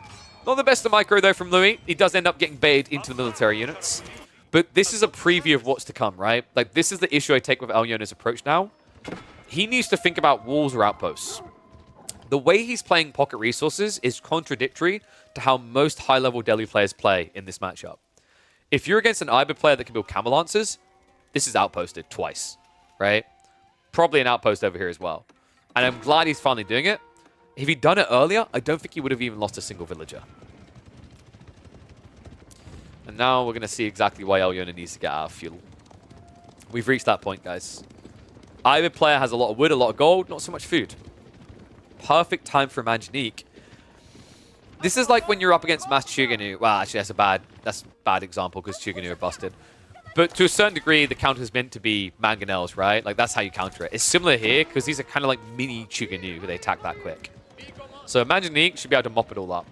Not the best of micro, though, from Louis. He does end up getting baited into the military units. But this is a preview of what's to come, right? Like, this is the issue I take with Alyona's approach now. He needs to think about walls or outposts. The way he's playing pocket resources is contradictory to how most high-level Delhi players play in this matchup. If you're against an Ibid player that can build Camel Lancers, this is outposted twice, right? Probably an outpost over here as well. And I'm glad he's finally doing it. If he'd done it earlier, I don't think he would have even lost a single villager. And now we're going to see exactly why Alyona needs to get out of fuel. We've reached that point, guys. Ibid player has a lot of wood, a lot of gold, not so much food. Perfect time for Manjanique. This is like when you're up against Mass Chuganu. Well, actually, that's a bad example because Chuganu are busted. But to a certain degree, the counter is meant to be mangonels, right? Like, that's how you counter it. It's similar here because these are kind of like mini Chuganu. They attack that quick. So Manjanique should be able to mop it all up.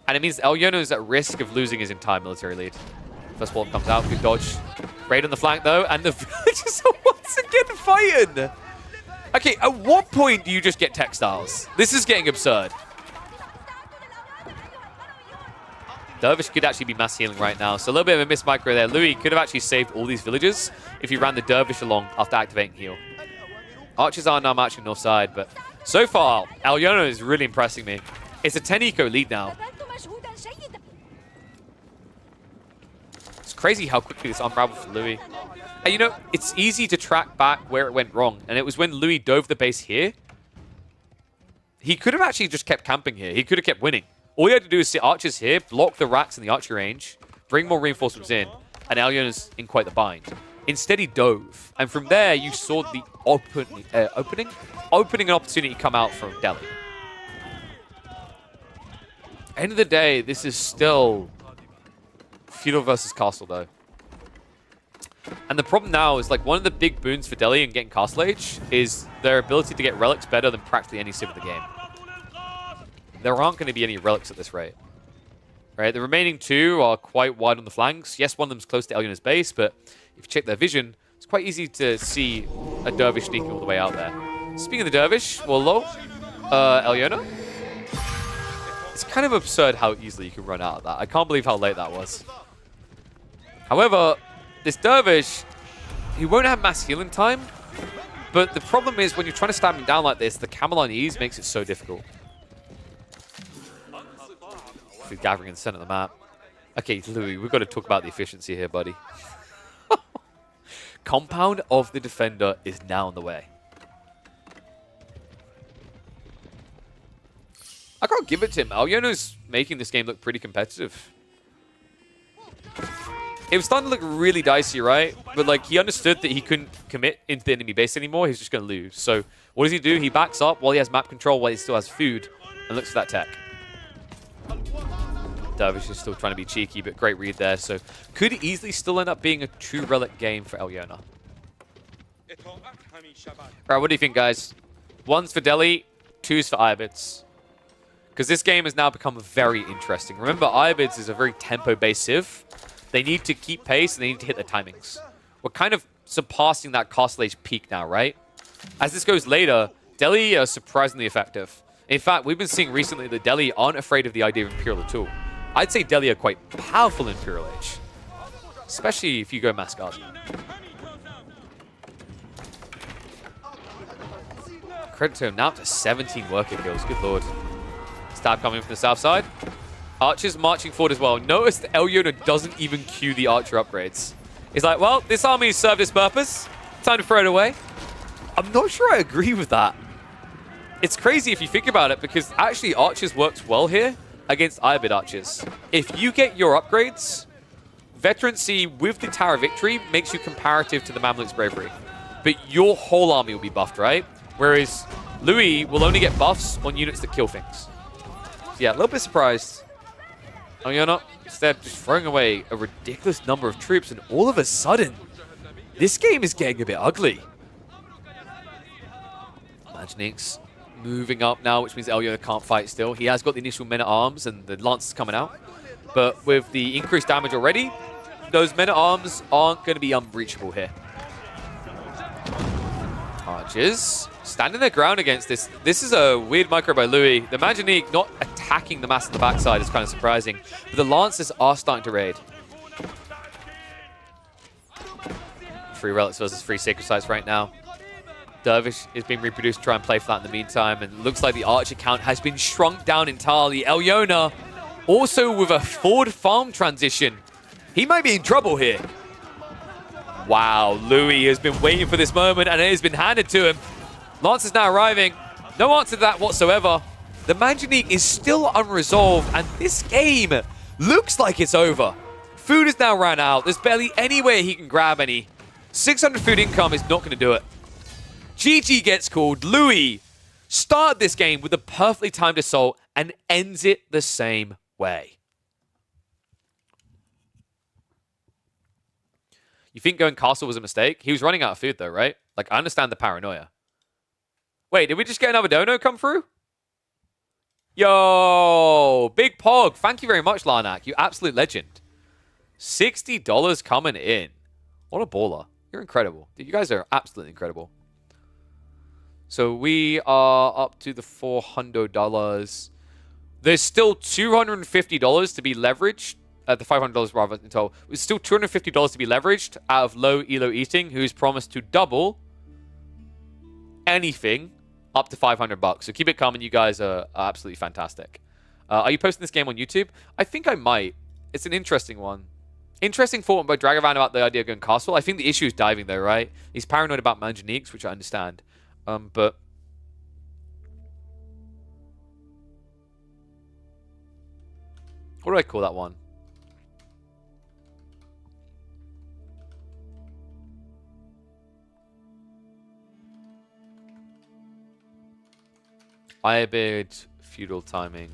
And it means Alyona is at risk of losing his entire military lead. First wall comes out, good dodge. Raid on the flank though, and the villagers are once again fighting. Okay, at what point do you just get textiles? This is getting absurd. Dervish could actually be mass healing right now. So a little bit of a miss micro there. Louis could have actually saved all these villagers if he ran the Dervish along after activating heal. Archers are now marching north side, but so far, Alyona is really impressing me. It's a 10 eco lead now. It's crazy how quickly this unraveled for Louis. And you know, it's easy to track back where it went wrong. And it was when Louis dove the base here. He could have actually just kept camping here. He could have kept winning. All you had to do is sit archers here, block the racks in the archery range, bring more reinforcements in, and Alyona's in quite the bind. Instead, he dove. And from there, you saw the opening an opportunity come out from Delhi. End of the day, this is still feudal versus castle, though. And the problem now is, like, one of the big boons for Delhi and getting Castle Age is their ability to get relics better than practically any civ in the game. There aren't going to be any relics at this rate. Right? The remaining two are quite wide on the flanks. Yes, one of them's close to Elyona's base, but if you check their vision, it's quite easy to see a Dervish sneaking all the way out there. Speaking of the Dervish, well, low, Elyona. It's kind of absurd how easily you can run out of that. I can't believe how late that was. However, this Dervish, he won't have mass healing time, but the problem is when you're trying to stab him down like this, the camel on ease makes it so difficult. He's gathering in the center of the map. Okay, Louis, we've got to talk about the efficiency here, buddy. Compound of the Defender is now on the way. I can't give it to him. Alyona's making this game look pretty competitive. It was starting to look really dicey, right? But like he understood that he couldn't commit into the enemy base anymore. He was just going to lose. So what does he do? He backs up while he has map control, while he still has food, and looks for that tech. Dervish is still trying to be cheeky, but great read there. So could easily still end up being a true relic game for Elyona. Alright, what do you think, guys? One's for Delhi, two's for Ibids. Because this game has now become very interesting. Remember, Ibids is a very tempo-based civ. They need to keep pace, and they need to hit their timings. We're kind of surpassing that Castle Age peak now, right? As this goes later, Delhi are surprisingly effective. In fact, we've been seeing recently that Delhi aren't afraid of the idea of Imperial at all. I'd say Delhi are quite powerful in Imperial Age. Especially if you go Mass Guardian. Credit to him, now up to 17 worker kills. Good lord. Stab coming from the south side. Archers marching forward as well. Notice that Elyona doesn't even queue the archer upgrades. He's like, well, this army served its purpose. Time to throw it away. I'm not sure I agree with that. It's crazy if you think about it, because actually archers works well here against Ibid archers. If you get your upgrades, veterancy with the Tower of Victory makes you comparative to the Mamluk's bravery. But your whole army will be buffed, right? Whereas Louis will only get buffs on units that kill things. So yeah, a little bit surprised. Elyona instead just throwing away a ridiculous number of troops, and all of a sudden, this game is getting a bit ugly. Maginique's moving up now, which means Elyona can't fight still. He has got the initial men-at-arms, and the lance is coming out. But with the increased damage already, those men-at-arms aren't going to be unbreachable here. Archers standing their ground against this. This is a weird micro by Louis. The Maginique not attacking the mass on the backside is kind of surprising. But the Lancers are starting to raid. 3 relics versus 3 sacred sites right now. Dervish is being reproduced to try and play flat in the meantime. And it looks like the archer count has been shrunk down entirely. Elyona also with a forward farm transition. He might be in trouble here. Wow, Louis has been waiting for this moment, and it has been handed to him. Lance is now arriving. No answer to that whatsoever. The Maginique is still unresolved, and this game looks like it's over. Food is now ran out. There's barely anywhere he can grab any. 600 food income is not going to do it. GG gets called. Louis started this game with a perfectly timed assault and ends it the same way. You think going castle was a mistake? He was running out of food though, right? Like, I understand the paranoia. Wait, did we just get another dono come through? Yo, Big Pog. Thank you very much, Larnak. You absolute legend. $60 coming in. What a baller. You're incredible. You guys are absolutely incredible. So we are up to the $400. There's still $250 to be leveraged. The $500 rather in total. It's still $250 to be leveraged out of low elo eating, who's promised to double anything up to $500. So keep it coming. You guys are absolutely fantastic. Are you posting this game on YouTube? I think I might. It's an interesting one. Interesting thought by Dragavan about the idea of going castle. I think the issue is diving though, right? He's paranoid about Manjaniques, which I understand. But what do I call that one? Iabid feudal timing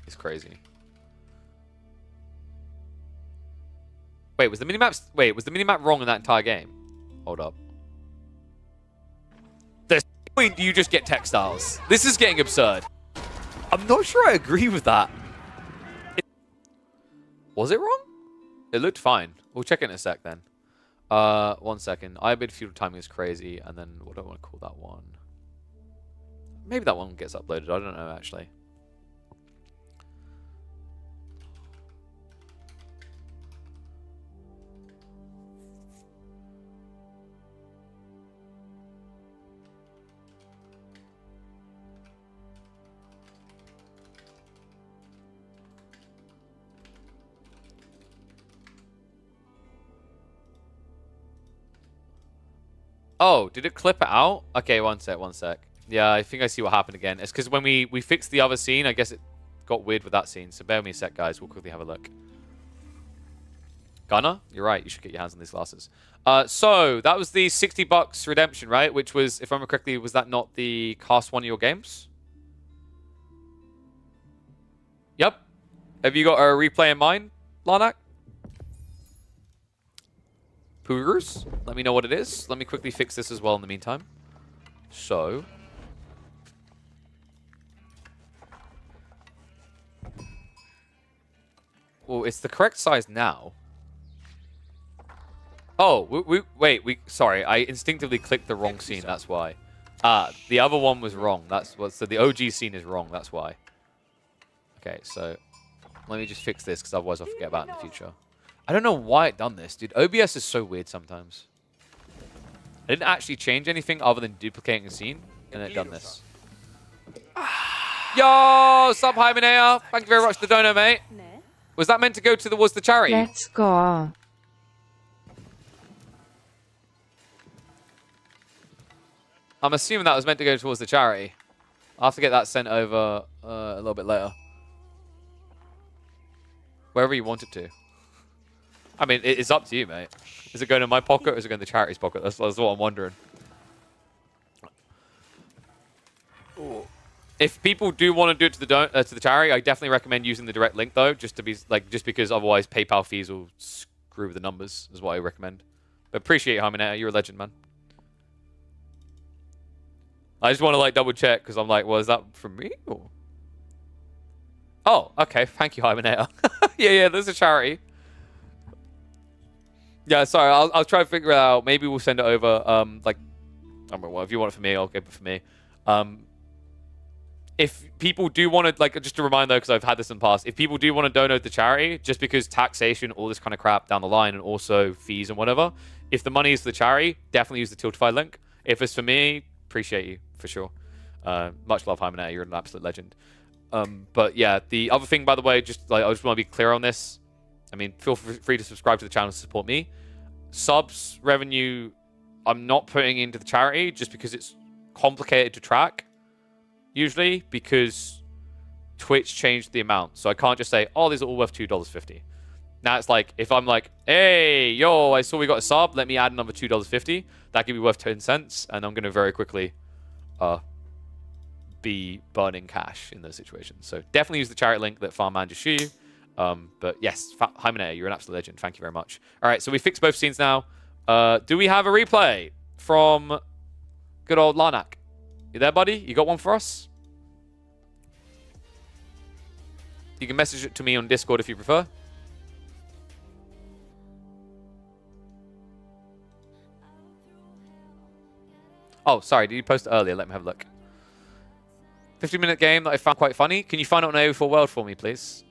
is crazy. Wait, was the minimap wrong in that entire game? Hold up. There's no point you just get textiles. This is getting absurd. I'm not sure I agree with that. Was it wrong? It looked fine. We'll check it in a sec then. 1 second. Iabid feudal timing is crazy, and then what do I want to call that one? Maybe that one gets uploaded. I don't know, actually. Oh, did it clip it out? Okay, one sec. Yeah, I think I see what happened again. It's because when we fixed the other scene, I guess it got weird with that scene. So bear with me a sec, guys. We'll quickly have a look. Gunner, you're right. You should get your hands on these glasses. So that was the $60 redemption, right? Which was, if I remember correctly, was that not the cast one of your games? Yep. Have you got a replay in mind, Larnak? Poogers, let me know what it is. Let me quickly fix this as well in the meantime. So, well, it's the correct size now. Oh, wait, sorry, I instinctively clicked the wrong scene, that's why. The other one was wrong, that's what, so the OG scene is wrong, that's why. Okay, so, let me just fix this, because otherwise I'll forget about it in the future. I don't know why it done this, dude. OBS is so weird sometimes. I didn't actually change anything other than duplicating a scene, and it done this. Yo, sub Hymenea. Thank you very much for the dono, mate. Was that meant to go towards the charity? Let's go. I'm assuming that was meant to go towards the charity. I'll have to get that sent over a little bit later. Wherever you want it to. I mean, it's up to you, mate. Is it going in my pocket or is it going in the charity's pocket? That's what I'm wondering. Ooh. If people do want to do it to the charity, I definitely recommend using the direct link though, just because otherwise PayPal fees will screw with the numbers. Is what I recommend. But appreciate you, Hymenea. You're a legend, man. I just want to double check because I'm like, well, is that from me? Or... Oh, okay. Thank you, Hymenea. yeah, there's a charity. Yeah, sorry. I'll try to figure it out. Maybe we'll send it over. I don't know. Well, if you want it for me, I'll give it for me. If people do want to, just a reminder, because I've had this in the past, if people do want to donate to charity, just because taxation, all this kind of crap down the line, and also fees and whatever, if the money is for the charity, definitely use the Tiltify link. If it's for me, appreciate you, for sure. Much love, Hymenea. You're an absolute legend. But yeah, the other thing, by the way, I just want to be clear on this. I mean, feel free to subscribe to the channel to support me. Subs revenue, I'm not putting into the charity just because it's complicated to track, usually, because Twitch changed the amount. So I can't just say, oh, these are all worth $2.50. Now it's like, if I'm like, hey, yo, I saw we got a sub, let me add another $2.50. That could be worth 10 cents, and I'm going to very quickly be burning cash in those situations. So definitely use the charity link that Farman just showed you. But yes, Hymenea, you're an absolute legend. Thank you very much. All right, so we fixed both scenes now. Do we have a replay from good old Larnak? You there, buddy? You got one for us? You can message it to me on Discord if you prefer. Oh, sorry. Did you post it earlier? Let me have a look. 15-minute game that I found quite funny. Can you find it on AO4 World for me, please?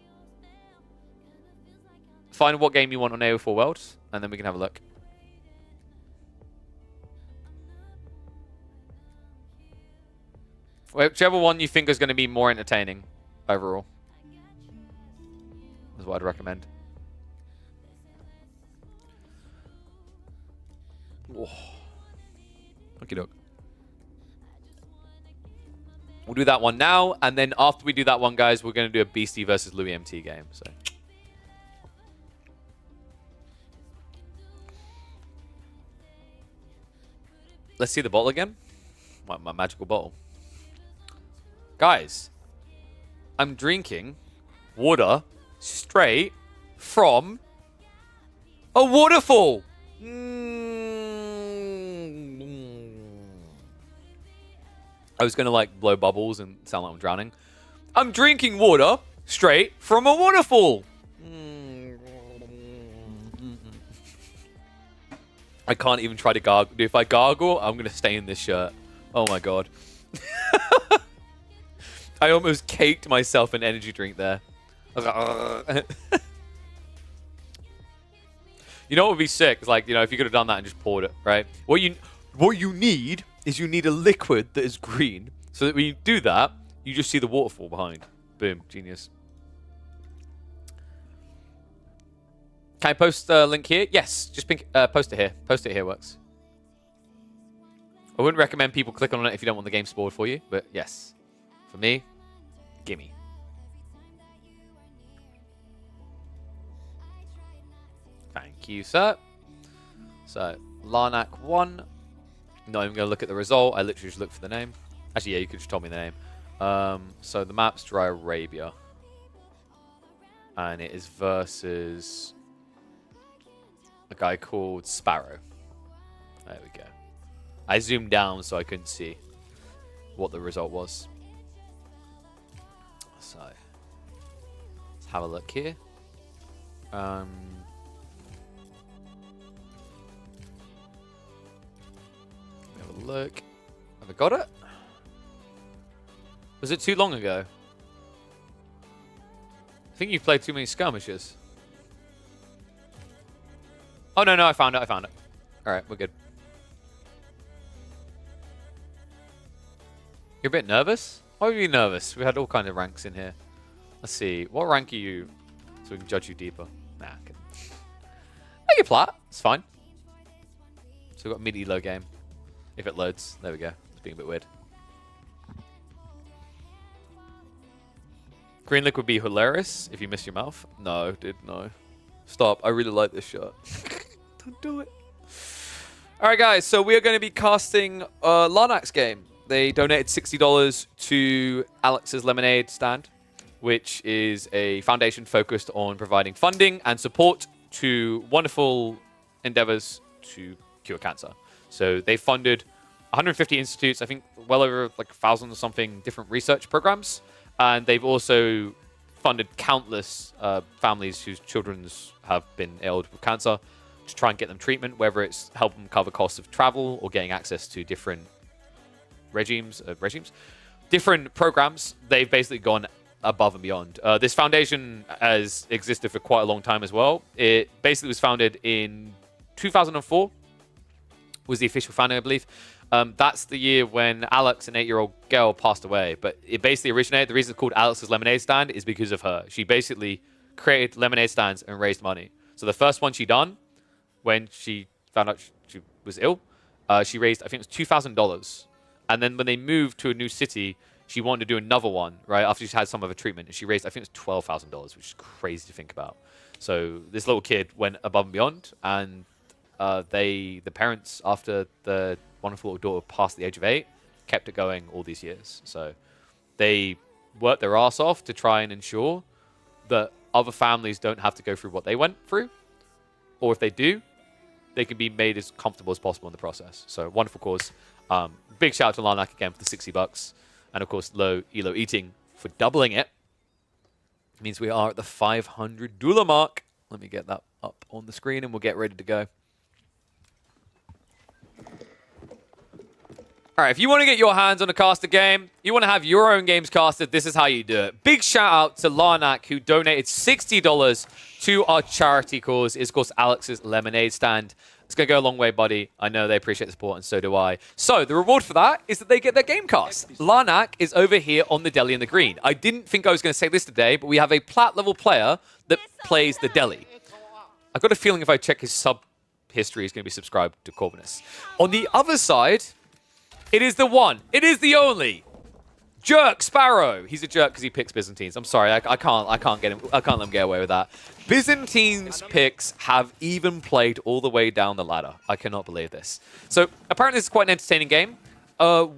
Find what game you want on AO4 World, and then we can have a look. Whichever one you think is going to be more entertaining overall is what I'd recommend. Okie doke. We'll do that one now, and then after we do that one, guys, we're going to do a Beastie versus Louis MT game. So, let's see the bottle again. My magical bottle. Guys, I'm drinking water straight from a waterfall. I was going to like blow bubbles and sound like I'm drowning. I'm drinking water straight from a waterfall. I can't even try to gargle. If I gargle, I'm going to stay in this shirt. Oh my God. I almost caked myself an energy drink there. I was like, you know what would be sick? It's like, you know, if you could have done that and just poured it, right? What you need is you need a liquid that is green, so that when you do that, you just see the waterfall behind. Boom, genius. Can I post a link here? Yes, just post it here. Post it here works. I wouldn't recommend people click on it if you don't want the game spoiled for you, but yes, for me, gimme. Thank you, sir. So, Larnac 1. Not even going to look at the result. I literally just looked for the name. Actually, yeah, you could just tell me the name. So the map's Dry Arabia. And it is versus a guy called Sparrow. There we go. I zoomed down so I couldn't see what the result was. So, let's have a look here. Look. Have I got it? Was it too long ago? I think you've played too many skirmishes. Oh, no, I found it. Alright, we're good. You're a bit nervous? Why would you be nervous? We had all kinds of ranks in here. Let's see. What rank are you? So we can judge you deeper. Nah, I can. Make it plat. It's fine. So we've got mid-elo game. If it loads. There we go. It's being a bit weird. Green lick would be hilarious if you missed your mouth. No, dude, no. Stop. I really like this shirt. Don't do it. Alright, guys. So we are going to be casting Larnac's game. They donated $60 to Alex's Lemonade stand, which is a foundation focused on providing funding and support to wonderful endeavors to cure cancer. So they funded 150 institutes, I think well over like 1,000 or something different research programs. And they've also funded countless families whose children have been ill with cancer to try and get them treatment, whether it's help them cover costs of travel or getting access to different different programs. They've basically gone above and beyond. This foundation has existed for quite a long time as well. It basically was founded in 2004. Was the official founding, I believe. That's the year when Alex, an 8-year-old girl, passed away. But it basically originated, the reason it's called Alex's Lemonade Stand is because of her. She basically created lemonade stands and raised money. So the first one she done, when she found out she was ill, she raised, I think it was $2,000. And then when they moved to a new city, she wanted to do another one, right, after she had some of her treatment. And she raised, I think it was $12,000, which is crazy to think about. So this little kid went above and beyond, and the parents, after the wonderful little daughter passed the age of 8, kept it going all these years. So they worked their ass off to try and ensure that other families don't have to go through what they went through. Or if they do, they can be made as comfortable as possible in the process. So wonderful cause. Big shout out to Larnac again for the $60. And of course, Elo Eating for doubling it. It means we are at the $500 mark. Let me get that up on the screen and we'll get ready to go. All right, if you want to get your hands on a caster game, you want to have your own games casted, this is how you do it. Big shout out to Larnak, who donated $60 to our charity cause. It's called Alex's Lemonade Stand. It's going to go a long way, buddy. I know they appreciate the support, and so do I. So the reward for that is that they get their game cast. Larnak is over here on the deli in the green. I didn't think I was going to say this today, but we have a plat-level player that plays the deli. I've got a feeling if I check his sub history, he's going to be subscribed to Corvinus. On the other side, it is the one. It is the only. Jerk Sparrow. He's a jerk because he picks Byzantines. I'm sorry, I can't get him. I can't let him get away with that. Byzantines picks have even played all the way down the ladder. I cannot believe this. So apparently this is quite an entertaining game.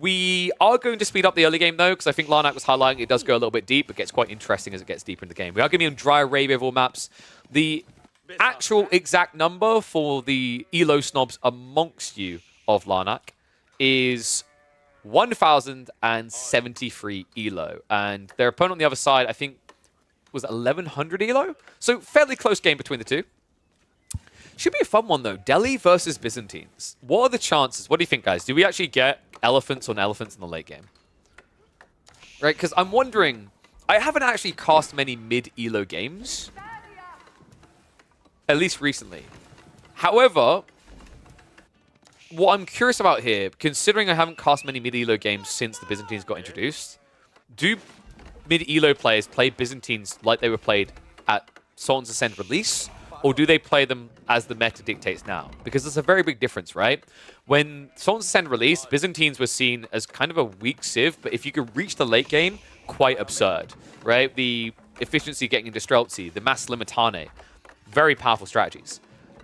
We are going to speed up the early game though, because I think Larnak was highlighting it does go a little bit deep, but gets quite interesting as it gets deeper in the game. We are going to be on dry Arabia of all maps. The actual exact number for the Elo snobs amongst you of Larnak is 1,073 Elo. And their opponent on the other side, I think, was 1,100 Elo. So fairly close game between the two. Should be a fun one, though. Delhi versus Byzantines. What are the chances? What do you think, guys? Do we actually get elephants on elephants in the late game? Right, because I'm wondering... I haven't actually cast many mid-Elo games. At least recently. However... what I'm curious about here, considering I haven't cast many mid-Elo games since the Byzantines got introduced, do mid-Elo players play Byzantines like they were played at Sultan's Ascend release, or do they play them as the meta dictates now? Because there's a very big difference, right? When Sultan's Ascend released, Byzantines were seen as kind of a weak civ, but if you could reach the late game, quite absurd, right? The efficiency getting into Streltsy, the Mass Limitane, very powerful strategies.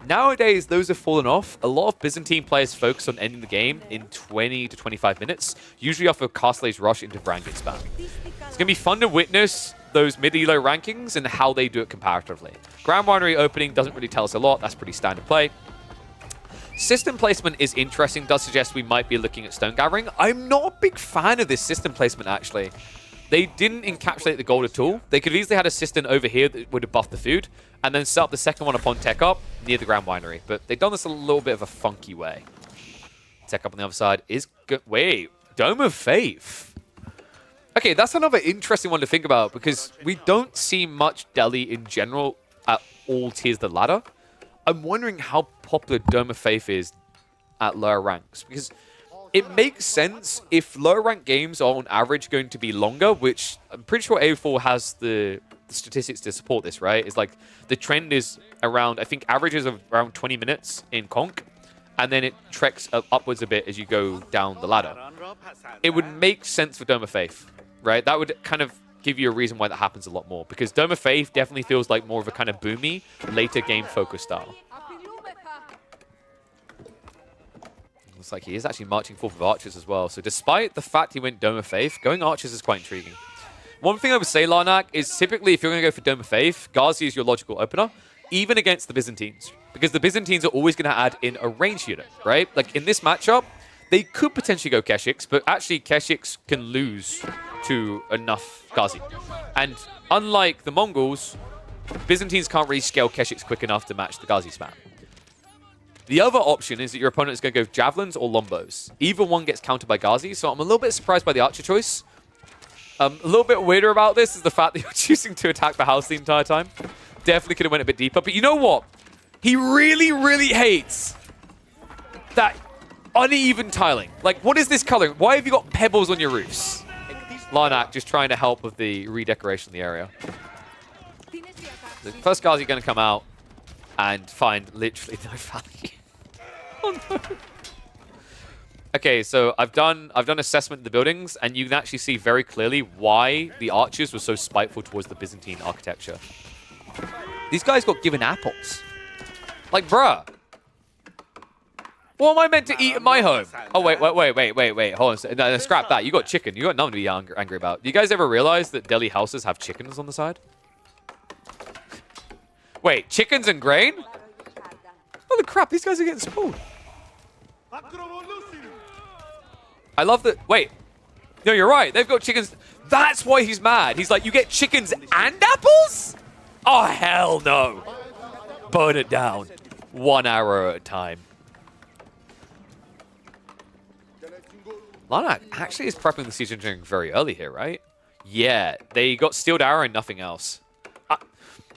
Nowadays, those have fallen off. A lot of Byzantine players focus on ending the game in 20 to 25 minutes, usually off of Castle's rush into Vrangit spam. It's going to be fun to witness those mid-Elo rankings and how they do it comparatively. Grand Winery opening doesn't really tell us a lot. That's pretty standard play. System placement is interesting. Does suggest we might be looking at Stone Gathering. I'm not a big fan of this system placement, actually. They didn't encapsulate the gold at all. They could have easily had a system over here that would have buffed the food, and then set up the second one upon Tech Up near the Grand Winery. But they've done this a little bit of a funky way. Tech Up on the other side is good. Wait, Dome of Faith. Okay, that's another interesting one to think about, because we don't see much Delhi in general at all tiers of the ladder. I'm wondering how popular Dome of Faith is at lower ranks, because it makes sense if lower rank games are on average going to be longer, which I'm pretty sure A4 has the statistics to support this, right? It's like the trend is around, I think averages of around 20 minutes in Conk, and then it treks upwards a bit as you go down the ladder. It would make sense for Dome of Faith, right? That would kind of give you a reason why that happens a lot more, because Dome of Faith definitely feels like more of a kind of boomy, later game focused style. Looks like he is actually marching forth with Archers as well. So despite the fact he went Dome of Faith, going Archers is quite intriguing. One thing I would say, Larnak, is typically if you're going to go for Dome of Faith, Ghazi is your logical opener, even against the Byzantines. Because the Byzantines are always going to add in a ranged unit, right? Like in this matchup, they could potentially go Keshiks, but actually Keshiks can lose to enough Ghazi. And unlike the Mongols, Byzantines can't really scale Keshiks quick enough to match the Ghazi spam. The other option is that your opponent is going to go Javelins or Lombos. Either one gets countered by Ghazi, so I'm a little bit surprised by the Archer choice. A little bit weirder about this is the fact that you're choosing to attack the house the entire time. Definitely could have went a bit deeper, but you know what? He really, really hates that uneven tiling. Like, what is this coloring? Why have you got pebbles on your roofs? Larnak just trying to help with the redecoration of the area. The first Ghazi going to come out and find literally no value. Oh no. Okay, so I've done assessment of the buildings, and you can actually see very clearly why the archers were so spiteful towards the Byzantine architecture. These guys got given apples. Like, bruh. What am I meant to eat in my home? Oh, wait. Hold on. No, scrap that. You got chicken. You got nothing to be angry about. Do you guys ever realize that Delhi houses have chickens on the side? Wait, chickens and grain? Holy crap, these guys are getting spoiled. I love that. Wait. No, you're right. They've got chickens. That's why he's mad. He's like, you get chickens and apples? Oh, hell no. Burn it down. 1 hour at a time. Larnac actually is prepping the siege engineering very early here, right? Yeah, they got Steeled Arrow and nothing else.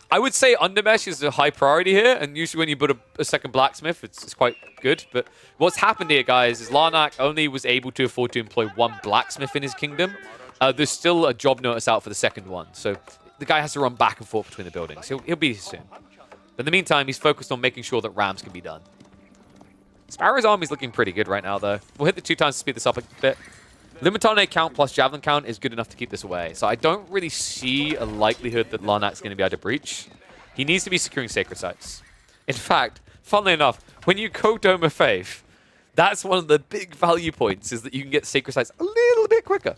I would say Undermesh is a high priority here, and usually when you put a second blacksmith, it's quite good. But what's happened here, guys, is Larnac only was able to afford to employ one blacksmith in his kingdom. There's still a job notice out for the second one, so the guy has to run back and forth between the buildings. He'll be here soon. But in the meantime, he's focused on making sure that rams can be done. Sparrow's army's looking pretty good right now, though. We'll hit the 2 times to speed this up a bit. Limitane count plus Javelin count is good enough to keep this away. So I don't really see a likelihood that Larnac's going to be able to breach. He needs to be securing Sacred Sites. In fact, funnily enough, when you go Dome of Faith, that's one of the big value points, is that you can get Sacred Sites a little bit quicker.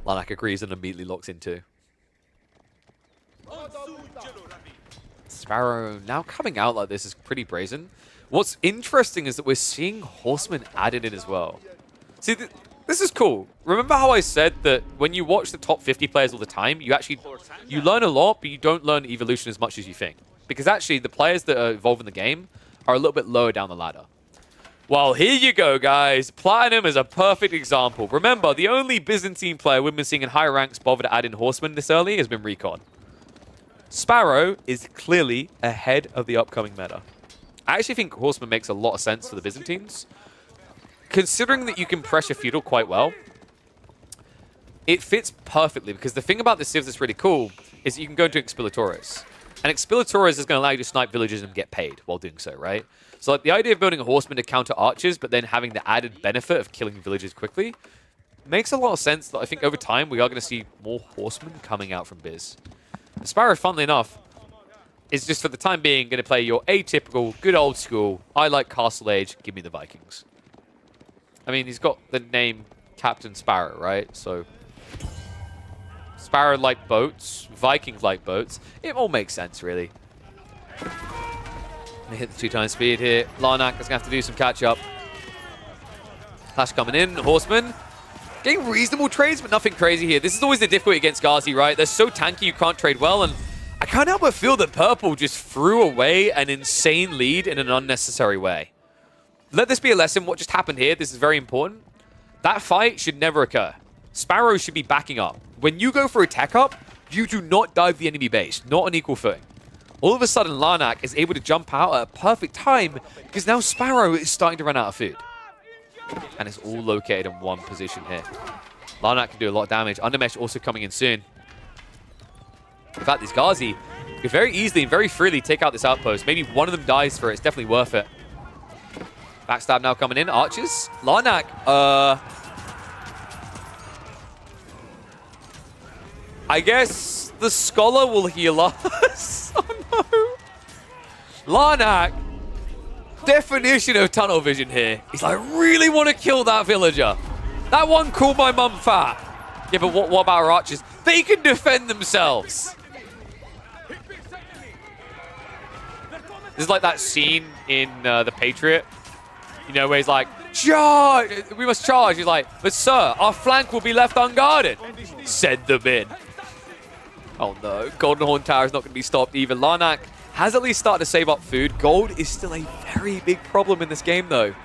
Larnac agrees and immediately locks into. Sparrow now coming out like this is pretty brazen. What's interesting is that we're seeing Horsemen added in as well. See, this is cool. Remember how I said that when you watch the top 50 players all the time, you learn a lot, but you don't learn evolution as much as you think. Because actually, the players that are evolving the game are a little bit lower down the ladder. Well, here you go, guys. Platinum is a perfect example. Remember, the only Byzantine player we've been seeing in higher ranks bother to add in Horsemen this early has been Recon. Sparrow is clearly ahead of the upcoming meta. I actually think Horseman makes a lot of sense for the Byzantines. Considering that you can pressure Feudal quite well, it fits perfectly, because the thing about the civs that's really cool is that you can go into Expilatores. And Expilatores is going to allow you to snipe villages and get paid while doing so, right? So like the idea of building a Horseman to counter archers, but then having the added benefit of killing villages quickly, makes a lot of sense that I think over time we are going to see more Horsemen coming out from Biz. Sparrow, funnily enough, is just for the time being going to play your atypical, good old school, I like Castle Age, give me the Vikings. I mean, he's got the name Captain Sparrow, right? So, Sparrow like boats, Vikings like boats. It all makes sense, really. Gonna hit the 2 times speed here. Larnac is gonna have to do some catch up. Clash coming in, Horseman. Getting reasonable trades, but nothing crazy here. This is always the difficulty against Ghazi, right? They're so tanky you can't trade well, and I can't help but feel that Purple just threw away an insane lead in an unnecessary way. Let this be a lesson. What just happened here, this is very important. That fight should never occur. Sparrow should be backing up. When you go for a tech up, you do not dive the enemy base, not on equal footing. All of a sudden, Larnac is able to jump out at a perfect time because now Sparrow is starting to run out of food. And it's all located in one position here. Larnac can do a lot of damage. Undermesh also coming in soon. In fact, this Ghazi could very easily and very freely take out this outpost. Maybe one of them dies for it. It's definitely worth it. Backstab now coming in. Archers. Larnac. I guess the Scholar will heal us. Oh no. Larnac. Definition of tunnel vision here. He's like, really want to kill that villager. That one called my mum fat. Yeah, but what about our archers? They can defend themselves. This is like that scene in The Patriot. You know, where he's like, charge! We must charge. He's like, but sir, our flank will be left unguarded. Send them in. Oh no, Golden Horn Tower is not going to be stopped either. Larnac has at least started to save up food. Gold is still a very big problem in this game, though.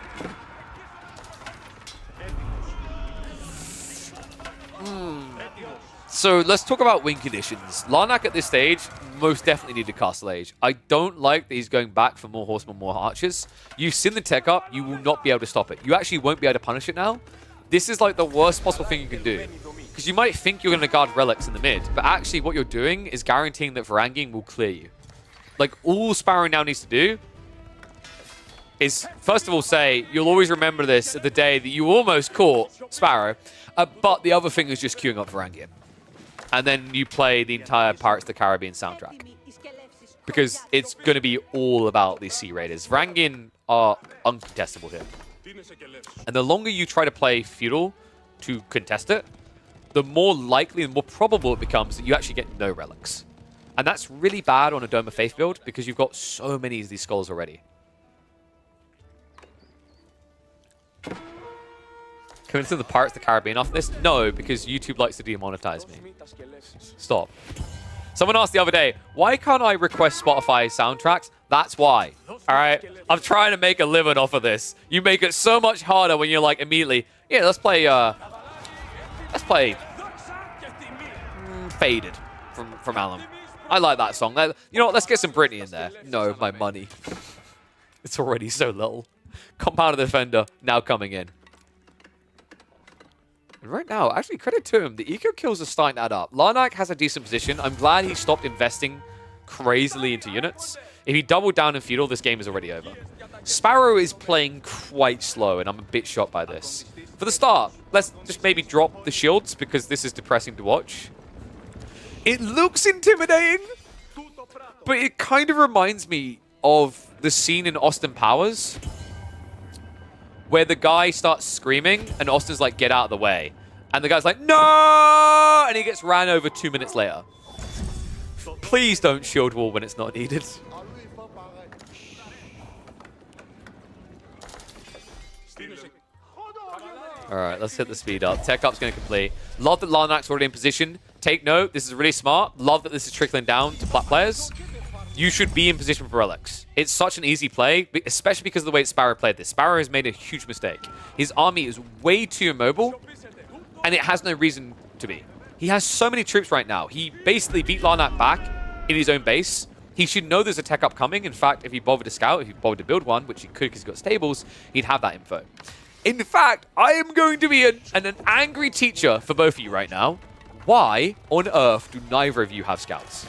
So let's talk about win conditions. Larnac at this stage most definitely need a Castle Age. I don't like that he's going back for more Horsemen, more Archers. You've seen the tech up. You will not be able to stop it. You actually won't be able to punish it now. This is like the worst possible thing you can do. Because you might think you're going to guard relics in the mid, but actually what you're doing is guaranteeing that Varangian will clear you. Like, all Sparrow now needs to do is, first of all, say, you'll always remember this at the day that you almost caught Sparrow, but the other thing is just queuing up Varangian. And then you play the entire Pirates of the Caribbean soundtrack. Because it's going to be all about these Sea Raiders. Varangian are uncontestable here. And the longer you try to play Feudal to contest it, the more likely and more probable it becomes that you actually get no relics. And that's really bad on a Dome of Faith build because you've got so many of these skulls already. Coming to the Pirates of the Caribbean off this? No, because YouTube likes to demonetize me. Stop. Someone asked the other day, why can't I request Spotify soundtracks? That's why. All right? I'm trying to make a living off of this. You make it so much harder when you're like immediately, yeah, let's play Faded from Alan. I like that song. You know what? Let's get some Britney in there. No, my money. It's already so little. Compounded Defender now coming in. And right now, actually, credit to him. The eco kills are starting to add up. Larnak has a decent position. I'm glad he stopped investing crazily into units. If he doubled down in Feudal, this game is already over. Sparrow is playing quite slow, and I'm a bit shocked by this. For the start, let's just maybe drop the shields, because this is depressing to watch. It looks intimidating, but it kind of reminds me of the scene in Austin Powers where the guy starts screaming and Austin's like, get out of the way. And the guy's like, no! And he gets ran over 2 minutes later. Please don't shield wall when it's not needed. All right, let's hit the speed up. Tech up's going to complete. Love that Larnak's already in position. Take note, this is really smart. Love that this is trickling down to plat players. You should be in position for relics. It's such an easy play, especially because of the way Sparrow played this. Sparrow has made a huge mistake. His army is way too immobile, and it has no reason to be. He has so many troops right now. He basically beat Larnak back in his own base. He should know there's a tech up coming. In fact, if he bothered to scout, if he bothered to build one, which he could because he's got stables, he'd have that info. In fact, I am going to be an angry teacher for both of you right now. Why on earth do neither of you have scouts?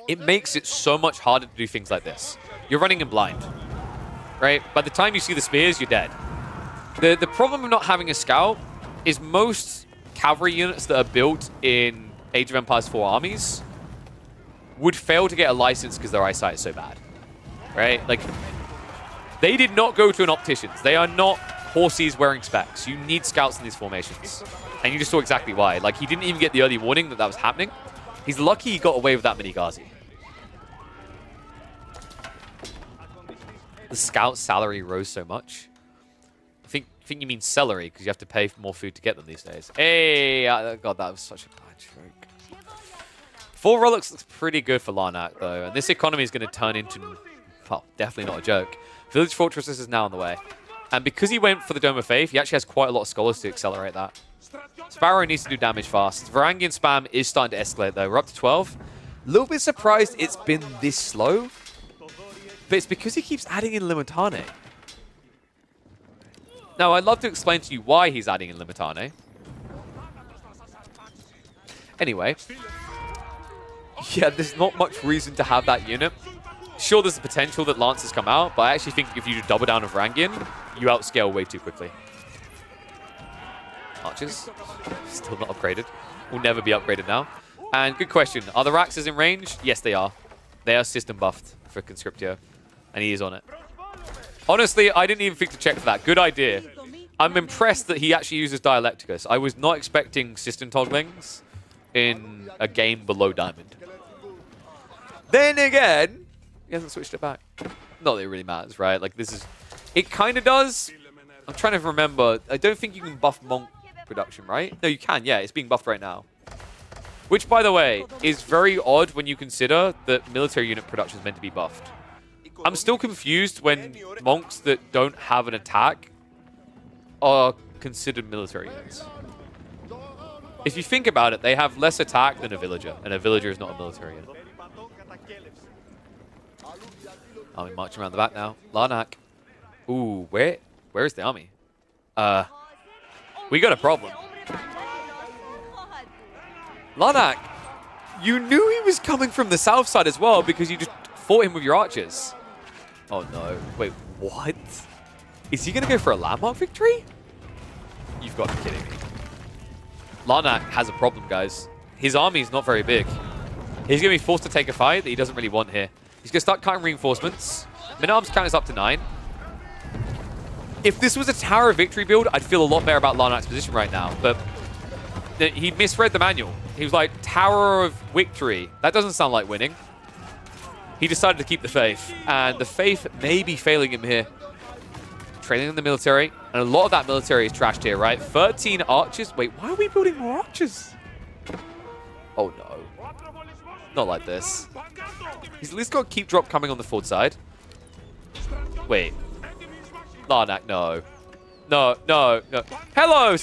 It makes it so much harder to do things like this. You're running in blind, right? By the time you see the spears, you're dead. The problem of not having a scout is most cavalry units that are built in Age of Empires 4 armies would fail to get a license because their eyesight is so bad, right? Like, they did not go to an optician's. They are not horses wearing specs. You need scouts in these formations. And you just saw exactly why. Like, he didn't even get the early warning that that was happening. He's lucky he got away with that mini Ghazi. The scout salary rose so much. I think you mean celery, because you have to pay for more food to get them these days. Hey, God, that was such a bad joke. 4 relics looks pretty good for Larnak, though. And this economy is going to turn into, well, definitely not a joke. Village Fortresses is now on the way. And because he went for the Dome of Faith, he actually has quite a lot of scholars to accelerate that. Sparrow needs to do damage fast. Varangian spam is starting to escalate, though. We're up to 12. A little bit surprised it's been this slow. But it's because he keeps adding in Limitane. Now, I'd love to explain to you why he's adding in Limitane. Anyway. Yeah, there's not much reason to have that unit. Sure, there's the potential that Lancers come out, but I actually think if you double down on Varangian, you outscale way too quickly. Archers, still not upgraded. Will never be upgraded now. And good question, are the Raxes in range? Yes, they are. They are system buffed for Conscriptio, and he is on it. Honestly, I didn't even think to check for that. Good idea. I'm impressed that he actually uses Dialecticus. I was not expecting system togglings in a game below Diamond. Then again, he hasn't switched it back. Not that it really matters, right? Like, this is... It kind of does. I'm trying to remember. I don't think you can buff Monk production, right? No, you can. Yeah, it's being buffed right now. Which, by the way, is very odd when you consider that military unit production is meant to be buffed. I'm still confused when monks that don't have an attack are considered military units. If you think about it, they have less attack than a villager, and a villager is not a military unit. Army marching around the back now. Larnak. Ooh, where is the army? We got a problem. Larnak, you knew he was coming from the south side as well because you just fought him with your archers. Oh no. Wait, what? Is he going to go for a landmark victory? You've got to be kidding me. Larnak has a problem, guys. His army is not very big. He's going to be forced to take a fight that he doesn't really want here. He's going to start cutting reinforcements. Min-Arms count is up to 9. If this was a Tower of Victory build, I'd feel a lot better about Larnak's position right now. But he misread the manual. He was like, Tower of Victory. That doesn't sound like winning. He decided to keep the faith. And the faith may be failing him here. Training in the military. And a lot of that military is trashed here, right? 13 archers. Wait, why are we building more archers? Oh, no. Not like this. He's at least got keep drop coming on the forward side. Wait. Larnak, no. No, no, no. Hello,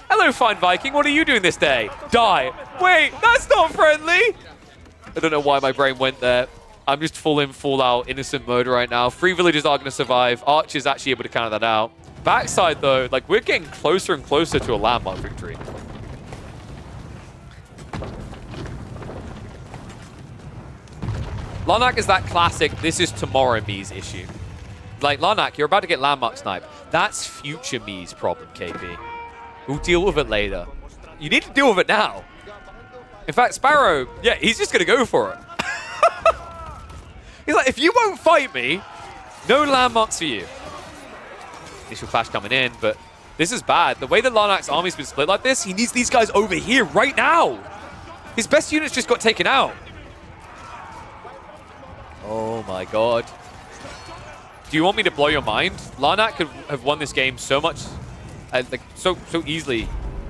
hello, fine Viking. What are you doing this day? Die. Wait, that's not friendly. I don't know why my brain went there. I'm just full in, full out, innocent mode right now. 3 villagers are going to survive. Archer's actually able to counter that out. Backside, though, like, we're getting closer and closer to a landmark victory. Larnak is that classic, this is tomorrow me's issue. Like, Larnak, you're about to get landmark snipe. That's future me's problem, KP. We'll deal with it later. You need to deal with it now. In fact, Sparrow, yeah, he's just going to go for it. He's like, if you won't fight me, no landmarks for you. Initial flash coming in, but this is bad. The way that Larnak's army's been split like this, he needs these guys over here right now. His best units just got taken out. Oh my god. Do you want me to blow your mind? Larnak could have won this game so much, like so easily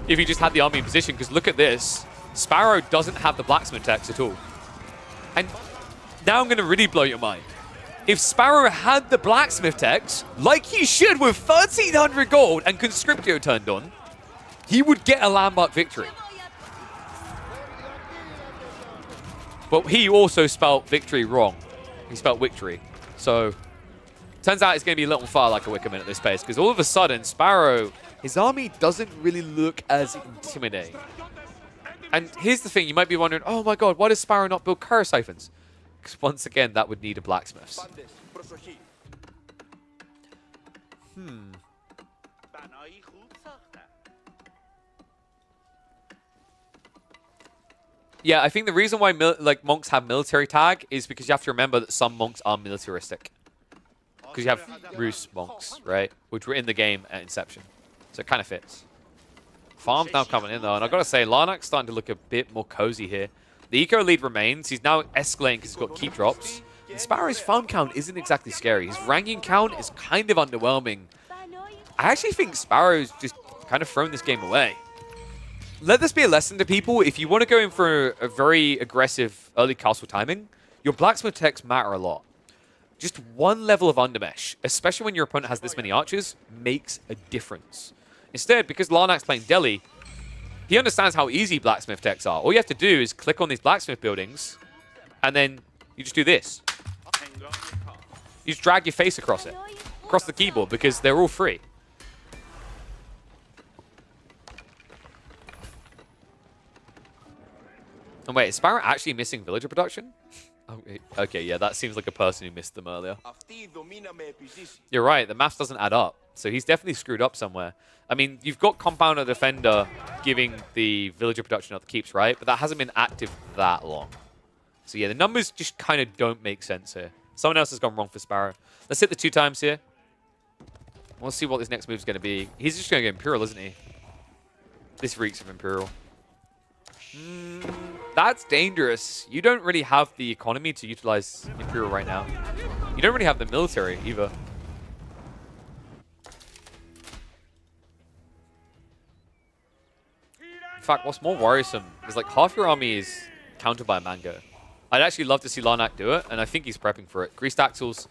if he just had the army in position, because look at this. Sparrow doesn't have the blacksmith techs at all. And now I'm going to really blow your mind. If Sparrow had the blacksmith techs, like he should with 1,300 gold and Conscriptio turned on, he would get a landmark victory. But he also spelled victory wrong. He spelled victory. So, turns out it's going to be a little far like a Wickerman at this pace, because all of a sudden, Sparrow, his army doesn't really look as intimidating. And here's the thing, you might be wondering, oh my god, why does Sparrow not build Courier Siphons? Because once again, that would need a blacksmiths. Yeah, I think the reason why monks have military tag is because you have to remember that some monks are militaristic. Because you have Rus monks, right? Which were in the game at inception. So it kind of fits. Farm's now coming in though, and I've got to say, Larnak's starting to look a bit more cozy here. The eco lead remains. He's now escalating because he's got keep drops. And Sparrow's farm count isn't exactly scary. His ranking count is kind of underwhelming. I actually think Sparrow's just kind of thrown this game away. Let this be a lesson to people. If you want to go in for a very aggressive early castle timing, your blacksmith techs matter a lot. Just one level of undermesh, especially when your opponent has this many archers, makes a difference. Instead, because Larnak's playing Delhi, he understands how easy blacksmith techs are. All you have to do is click on these blacksmith buildings, and then you just do this. You just drag your face across it, across the keyboard, because they're all free. And wait, is Sparrow actually missing villager production? Oh, okay, yeah, that seems like a person who missed them earlier. You're right, the maths doesn't add up. So he's definitely screwed up somewhere. I mean, you've got Compounder Defender giving the villager production out the keeps, right? But that hasn't been active that long. So yeah, the numbers just kind of don't make sense here. Someone else has gone wrong for Sparrow. Let's hit the 2 times here. We'll see what this next move is going to be. He's just going to go Imperial, isn't he? This reeks of Imperial. That's dangerous. You don't really have the economy to utilize Imperial right now. You don't really have the military either. In fact, what's more worrisome is like half your army is countered by a Mango. I'd actually love to see Larnak do it, and I think he's prepping for it. Greased Axles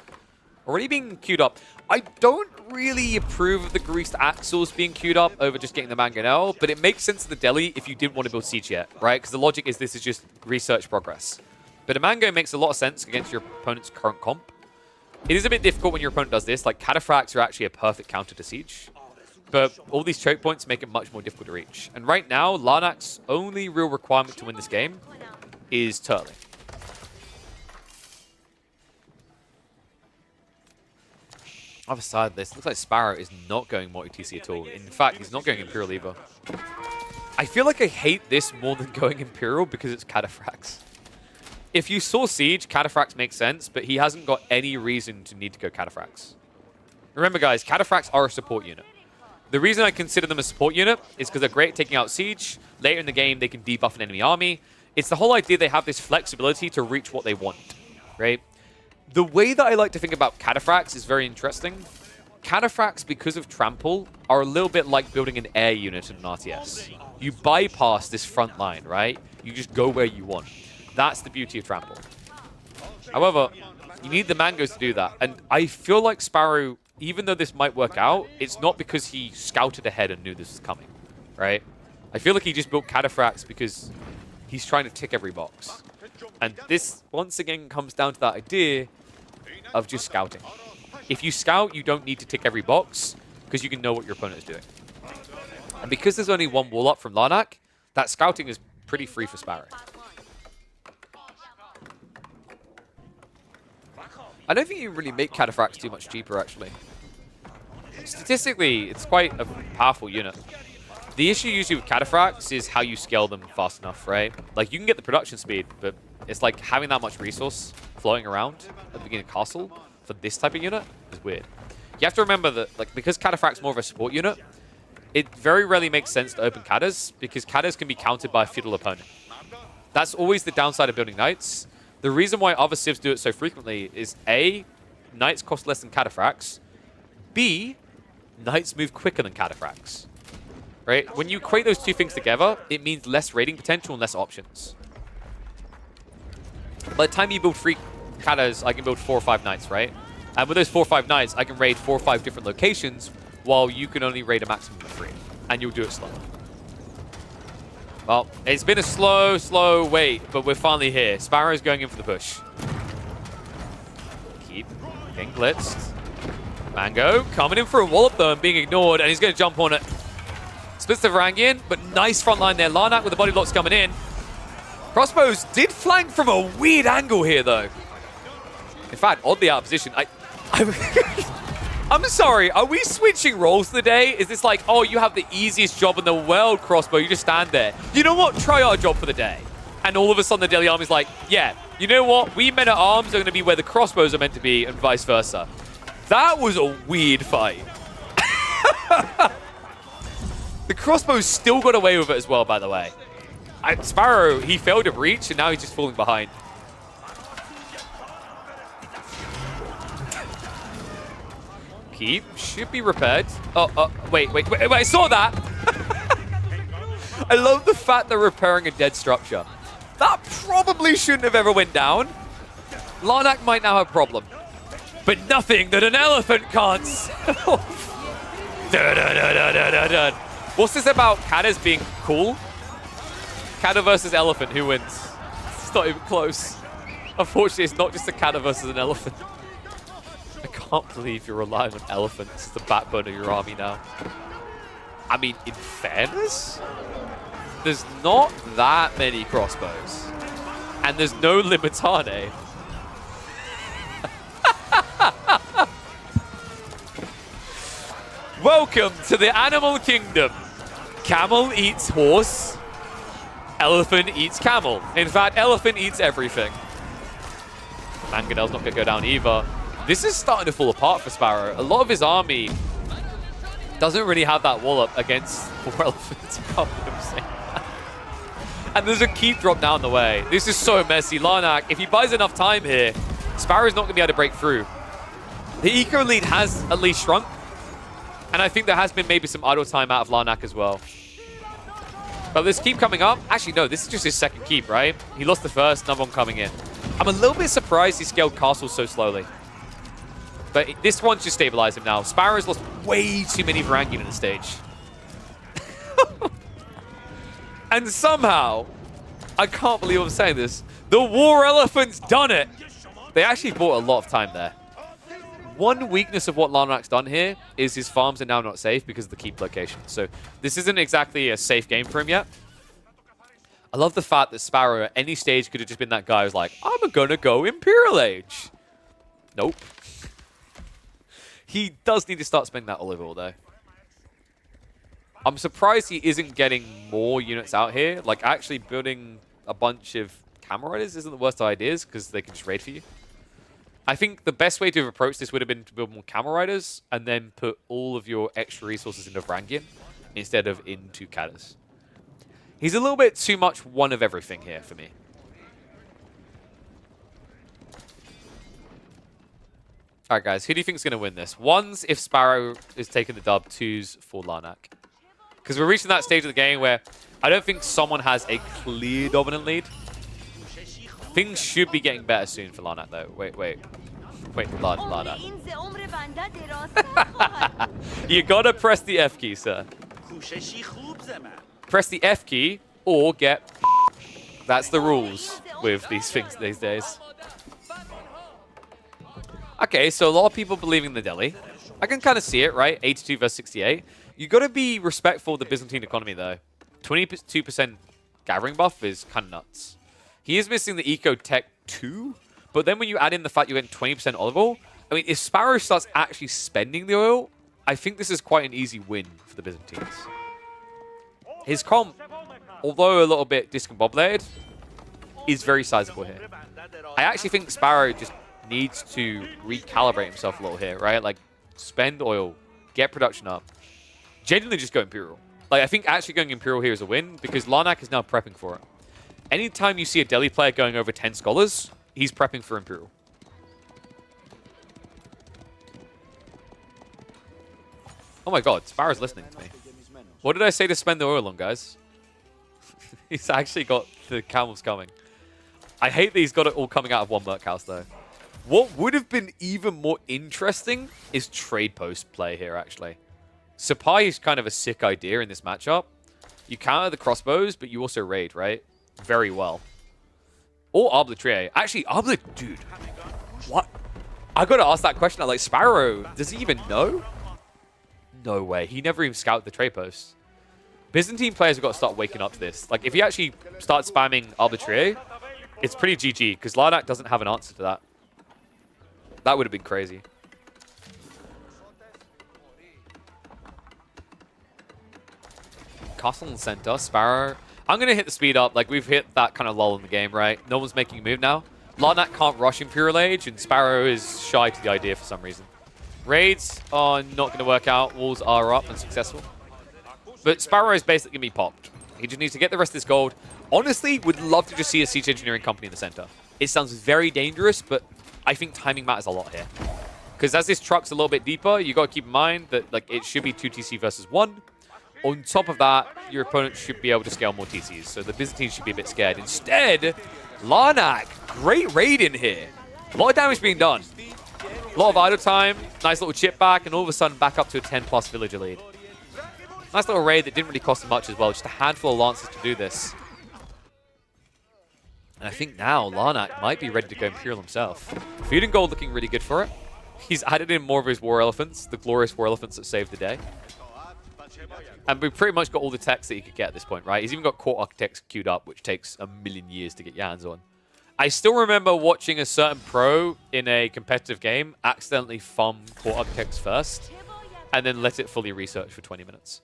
already being queued up. I don't really approve of the Greased Axles being queued up over just getting the Mangonel, but it makes sense to the Delhi if you didn't want to build Siege yet, right? Because the logic is this is just research progress. But a Mango makes a lot of sense against your opponent's current comp. It is a bit difficult when your opponent does this. Like, Cataphracts are actually a perfect counter to Siege. But all these choke points make it much more difficult to reach. And right now, Larnak's only real requirement to win this game is turtling. Other side of this, looks like Sparrow is not going multi-TC at all. In fact, he's not going Imperial either. I feel like I hate this more than going Imperial because it's Cataphracts. If you saw Siege, Cataphracts makes sense, but he hasn't got any reason to need to go Cataphracts. Remember, guys, Cataphracts are a support unit. The reason I consider them a support unit is because they're great at taking out Siege. Later in the game, they can debuff an enemy army. It's the whole idea they have this flexibility to reach what they want, right? The way that I like to think about Cataphracts is very interesting. Cataphracts, because of Trample, are a little bit like building an air unit in an RTS. You bypass this front line, right? You just go where you want. That's the beauty of Trample. However, you need the mangoes to do that. And I feel like Sparrow, even though this might work out, it's not because he scouted ahead and knew this was coming, right? I feel like he just built Cataphracts because he's trying to tick every box. And this, once again, comes down to that idea of just scouting. If you scout, you don't need to tick every box because you can know what your opponent is doing. And because there's only one wall up from Larnak, that scouting is pretty free for Sparrow. I don't think you really make Cataphracts too much cheaper, actually. Statistically, it's quite a powerful unit. The issue usually with Cataphracts is how you scale them fast enough, right? Like, you can get the production speed, but it's like having that much resource flowing around at the beginning of Castle for this type of unit is weird. You have to remember that, like, because Cataphract's more of a support unit, it very rarely makes sense to open Catas, because Catas can be countered by a feudal opponent. That's always the downside of building Knights. The reason why other civs do it so frequently is A, Knights cost less than Cataphracts, B, Knights move quicker than Cataphracts. Right? When you equate those two things together, it means less raiding potential and less options. By the time you build 3 Catas, I can build 4 or 5 Knights, right? And with those 4 or 5 Knights, I can raid 4 or 5 different locations, while you can only raid a maximum of 3. And you'll do it slower. Well, it's been a slow wait, but we're finally here. Sparrow's going in for the push. Keep getting blitzed. Mango coming in for a wallop, though, and being ignored, and he's going to jump on it. Splits the Varangian, but nice front line there. Larnak with the body blocks coming in. Crossbows did flank from a weird angle here, though. In fact, oddly out of position. I'm sorry, are we switching roles today? Is this like, oh, you have the easiest job in the world, Crossbow, you just stand there. You know what? Try our job for the day. And all of a sudden the Daily Army's like, yeah, you know what? We men at arms are going to be where the crossbows are meant to be and vice versa. That was a weird fight. The crossbows still got away with it as well, by the way. Sparrow, he failed to breach and now he's just falling behind. Keep should be repaired. Wait, I saw that. I love the fact they're repairing a dead structure. That probably shouldn't have ever went down. Larnak might now have a problem. But nothing that an elephant can't. What's this about Catas being cool? Cata versus elephant, who wins? It's not even close. Unfortunately, it's not just a Cata versus an elephant. I can't believe you're relying on elephants as the backbone of your army now. I mean, in fairness, there's not that many crossbows. And there's no Limitane. Welcome to the animal kingdom. Camel eats horse. Elephant eats camel. In fact, elephant eats everything. Mangonel's not going to go down either. This is starting to fall apart for Sparrow. A lot of his army doesn't really have that wallop against 4 elephants. I can't believe I'm saying that. And there's a keep drop down the way. This is so messy. Larnak, if he buys enough time here, Sparrow's not going to be able to break through. The eco lead has at least shrunk. And I think there has been maybe some idle time out of Larnak as well. But this keep coming up. Actually, no, this is just his second keep, right? He lost the first, another one coming in. I'm a little bit surprised he scaled castles so slowly. But this one should stabilize him now. Sparrow's lost way too many Varangian in the stage. And somehow, I can't believe I'm saying this, the War Elephant's done it. They actually bought a lot of time there. One weakness of what Larnak's done here is his farms are now not safe because of the keep location. So this isn't exactly a safe game for him yet. I love the fact that Sparrow at any stage could have just been that guy who's like, I'm gonna go Imperial Age. Nope. He does need to start spending that olive oil, though. I'm surprised he isn't getting more units out here. Like, actually building a bunch of camera riders isn't the worst of ideas, because they can just raid for you. I think the best way to have approached this would have been to build more camera riders, and then put all of your extra resources into Varangian, instead of into Catas. He's a little bit too much one of everything here for me. Alright, guys, who do you think is going to win this? One's if Sparrow is taking the dub, two's for Larnak. Because we're reaching that stage of the game where I don't think someone has a clear dominant lead. Things should be getting better soon for Larnak, though. Wait, Larnak. You gotta press the F key, sir. Press the F key or get... That's the rules with these things these days. Okay, so a lot of people believing the Delhi. I can kind of see it, right? 82 versus 68. You got to be respectful of the Byzantine economy, though. 22% gathering buff is kind of nuts. He is missing the Eco Tech 2, but then when you add in the fact you're getting 20% olive oil, I mean, if Sparrow starts actually spending the oil, I think this is quite an easy win for the Byzantines. His comp, although a little bit discombobulated, is very sizable here. I actually think Sparrow just needs to recalibrate himself a little here, right? Like, spend oil, get production up. Genuinely just go Imperial. Like, I think actually going Imperial here is a win because Larnak is now prepping for it. Anytime you see a Delhi player going over 10 scholars, he's prepping for Imperial. Oh my god, Sparrow's listening to me. What did I say to spend the oil on, guys? He's actually got the camels coming. I hate that he's got it all coming out of one workhouse, though. What would have been even more interesting is trade post play here, actually. Supply is kind of a sick idea in this matchup. You counter the crossbows, but you also raid, right? Very well. Or Arbitrier. Actually, dude. What? I gotta ask that question. Like, Sparrow, does he even know? No way. He never even scouted the trade post. Byzantine players have got to start waking up to this. Like, if he actually starts spamming Arbitrier, it's pretty GG, because Larnak doesn't have an answer to that. That would have been crazy. Castle and center, Sparrow. I'm going to hit the speed up. Like, we've hit that kind of lull in the game, right? No one's making a move now. Larnak can't rush Imperial Age, and Sparrow is shy to the idea for some reason. Raids are not going to work out. Walls are up and successful. But Sparrow is basically going to be popped. He just needs to get the rest of this gold. Honestly, would love to just see a siege engineering company in the center. It sounds very dangerous, but I think timing matters a lot here. Because as this truck's a little bit deeper, you got to keep in mind that like it should be 2 TC versus 1. On top of that, your opponent should be able to scale more TCs, so the Byzantines should be a bit scared. Instead, Larnak, great raid in here. A lot of damage being done. A lot of idle time, nice little chip back, and all of a sudden back up to a 10+ villager lead. Nice little raid that didn't really cost him much as well, just a handful of lances to do this. And I think now Larnak might be ready to go Imperial himself. Food and gold looking really good for it. He's added in more of his war elephants, the glorious war elephants that saved the day. And we've pretty much got all the techs that he could get at this point, right? He's even got Court Architects queued up, which takes a million years to get your hands on. I still remember watching a certain pro in a competitive game accidentally farm Court Architects first, and then let it fully research for 20 minutes.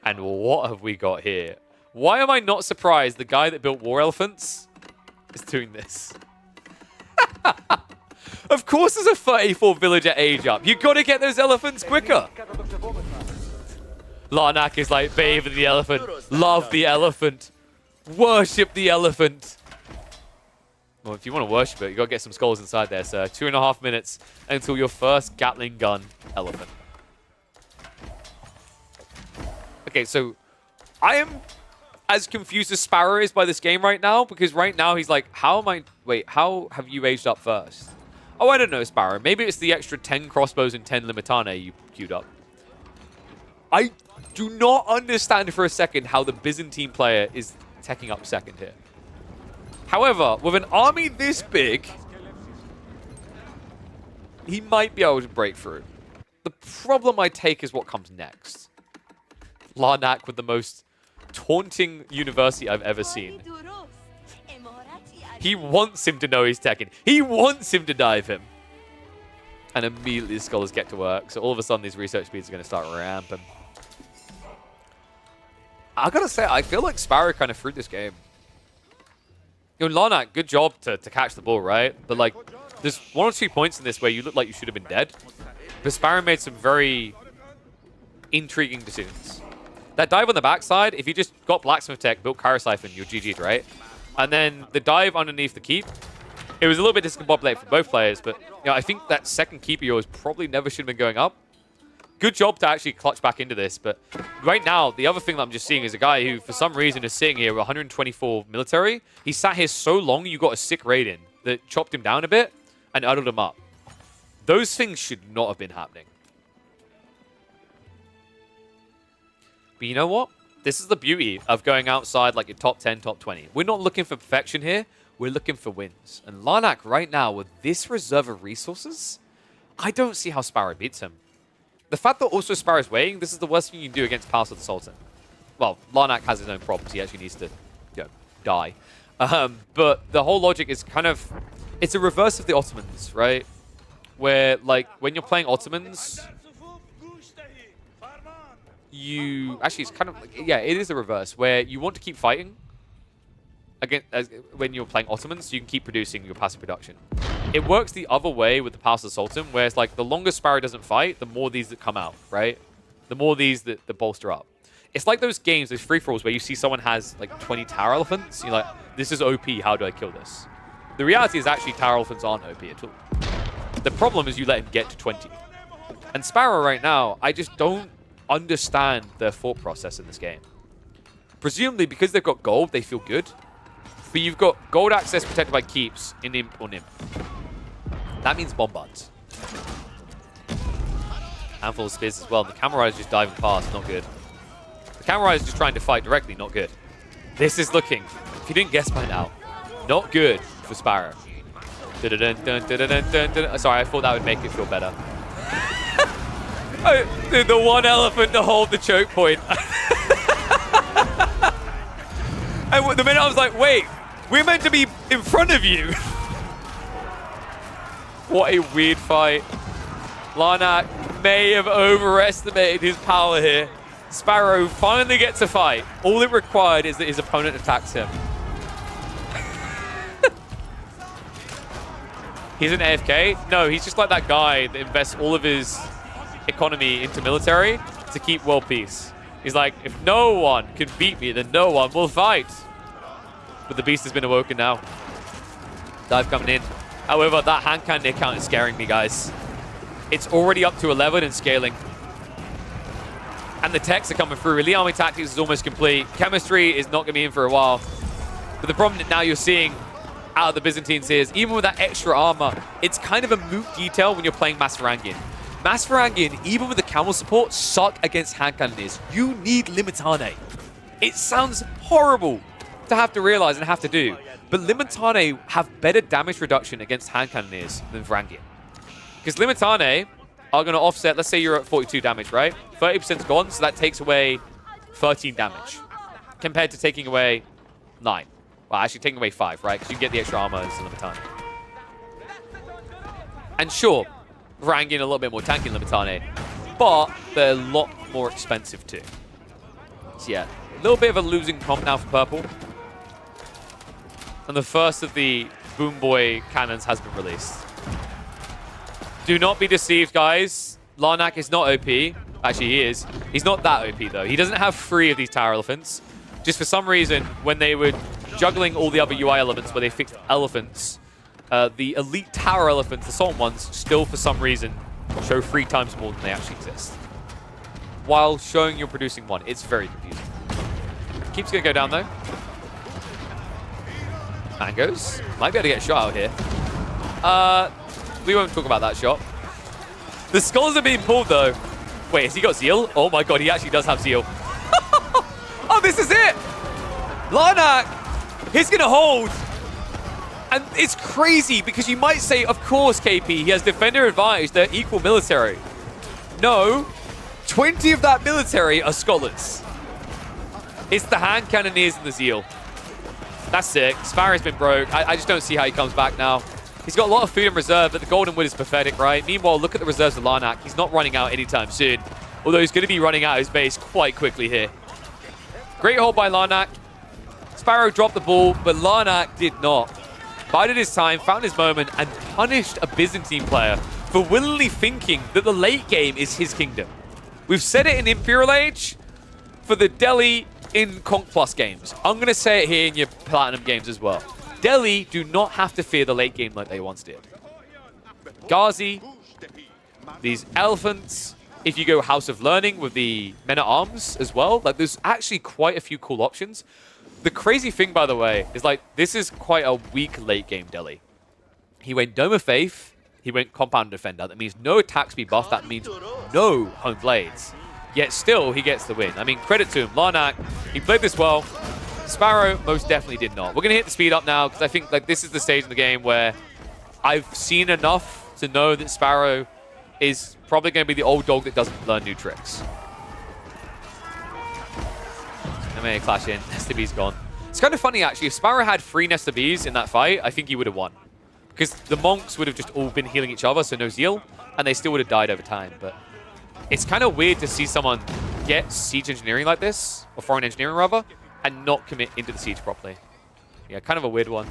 And what have we got here? Why am I not surprised the guy that built War Elephants is doing this? Of course there's a 34 villager age up. You gotta get those elephants quicker. Larnak is like, bathe in the elephant, love the elephant, worship the elephant. Well, if you want to worship it, you gotta get some skulls inside there, sir. 2.5 minutes until your first Gatling gun elephant. Okay, so I am as confused as Sparrow is by this game right now, because right now he's like, how have you aged up first? Oh, I don't know, Sparrow. Maybe it's the extra 10 crossbows and 10 Limitane you queued up. I do not understand for a second how the Byzantine player is teching up second here. However, with an army this big, he might be able to break through. The problem I take is what comes next. Larnak with the most taunting university I've ever seen. He wants him to know he's teching. He wants him to dive him. And immediately the scholars get to work. So all of a sudden these research speeds are going to start ramping. I gotta say, I feel like Sparrow kind of threw this game. You know, Larnak, good job to catch the ball, right? But like, there's 1 or 2 points in this where you look like you should have been dead. But Sparrow made some very intriguing decisions. That dive on the backside, if you just got Blacksmith Tech, built Siphon, you're GG'd, right? And then the dive underneath the keep, it was a little bit discombobulated for both players, but you know, I think that second keep of yours probably never should have been going up. Good job to actually clutch back into this, but right now, the other thing that I'm just seeing is a guy who, for some reason, is sitting here with 124 military. He sat here so long, you got a sick raid in that chopped him down a bit and uddled him up. Those things should not have been happening. But you know what? This is the beauty of going outside like your top 10, top 20. We're not looking for perfection here. We're looking for wins. And Larnak right now, with this reserve of resources, I don't see how Sparrow beats him. The fact that also Sparrow's waiting, this is the worst thing you can do against Palace of the Sultan. Well, Larnak has his own problems. He actually needs to, die. But the whole logic is kind of... It's a reverse of the Ottomans, right? Where, like, when you're playing Ottomans... Actually, it's kind of... Yeah, it is a reverse, where you want to keep fighting. Again, when you're playing Ottomans, you can keep producing your passive production. It works the other way with the Palace of the Sultan, where it's like the longer Sparrow doesn't fight, the more these that come out, right? The more these that bolster up. It's like those games, those free-for-alls, where you see someone has like 20 tower elephants. You're like, this is OP, how do I kill this? The reality is actually tower elephants aren't OP at all. The problem is you let him get to 20. And Sparrow right now, I just don't understand their thought process in this game. Presumably, because they've got gold, they feel good. But you've got gold access protected by keeps in Imp or Nimp. That means bombards. Handful of spears as well. The Camel Rider's just diving past, not good. The Camel Rider's just trying to fight directly, not good. This is looking, if you didn't guess by now, not good for Sparrow. Sorry, I thought that would make it feel better. The one elephant to hold the choke point. And the minute I was like, wait, we're meant to be in front of you. What a weird fight. Larnak may have overestimated his power here. Sparrow finally gets a fight. All it required is that his opponent attacks him. He's an AFK? No, he's just like that guy that invests all of his economy into military to keep world peace. He's like, if no one can beat me, then no one will fight. But the beast has been awoken now. Dive coming in. However, that hand cannon account is scaring me, guys. It's already up to 11 and scaling. And the techs are coming through. Elite Army Tactics is almost complete. Chemistry is not going to be in for a while. But the problem that now you're seeing out of the Byzantines is, even with that extra armor, it's kind of a moot detail when you're playing Masvarangian. Masvarangian, even with the camel support, suck against hand cannoneers. You need Limitane. It sounds horrible to have to realize and have to do, but Limitane have better damage reduction against hand cannoneers than Varangian. Because Limitane are going to offset, let's say you're at 42 damage, right? 30%'s gone, so that takes away 13 damage, compared to taking away 9. Well, actually taking away 5, right? Because you can get the extra armor as Limitane. And sure, Varangian a little bit more tanky than Limitane, but they're a lot more expensive too. So yeah, a little bit of a losing comp now for purple. And the first of the Boom Boy cannons has been released. Do not be deceived, guys. Larnak is not OP. Actually, he is. He's not that OP, though. He doesn't have 3 of these tower elephants. Just for some reason, when they were juggling all the other UI elements where they fixed elephants, the elite tower elephants, the Sultan ones, still for some reason show 3 times more than they actually exist. While showing you're producing 1. It's very confusing. Keeps going to go down, though. Mangoes. Might be able to get a shot out here. We won't talk about that shot. The skulls are being pulled, though. Wait, has he got Zeal? Oh my god, he actually does have Zeal. Oh, this is it! Larnak, he's going to hold. And it's crazy, because you might say, of course, KP, he has defender advantage. They're equal military. No, 20 of that military are scholars. It's the hand cannoneers and the Zeal. That's sick. Sparrow's been broke. I just don't see how he comes back now. He's got a lot of food in reserve, but the Golden Wood is pathetic, right? Meanwhile, look at the reserves of Larnak. He's not running out anytime soon, although he's going to be running out of his base quite quickly here. Great hold by Larnak. Sparrow dropped the ball, but Larnak did not. Bided his time, found his moment, and punished a Byzantine player for willingly thinking that the late game is his kingdom. We've said it in Imperial Age, for the Delhi in Conk Plus games. I'm going to say it here in your Platinum games as well. Delhi do not have to fear the late game like they once did. Ghazi, these elephants, If you go House of Learning with the Men-at-Arms as well, like there's actually quite a few cool options. The crazy thing, by the way, is like this is quite a weak late game Deli. He went Dome of Faith, he went Compound Defender. That means no attack speed buff, that means no Home Blades. Yet still, he gets the win. I mean, credit to him. Larnak, he played this well. Sparrow most definitely did not. We're going to hit the speed up now because I think like this is the stage in the game where I've seen enough to know that Sparrow is probably going to be the old dog that doesn't learn new tricks. I may clash in. Nesta B's gone. It's kind of funny, actually. If Sparrow had 3 Nesta Bs in that fight, I think he would have won. Because the monks would have just all been healing each other, so no Zeal, and they still would have died over time. But it's kind of weird to see someone get siege engineering like this, or foreign engineering rather, and not commit into the siege properly. Yeah, kind of a weird one.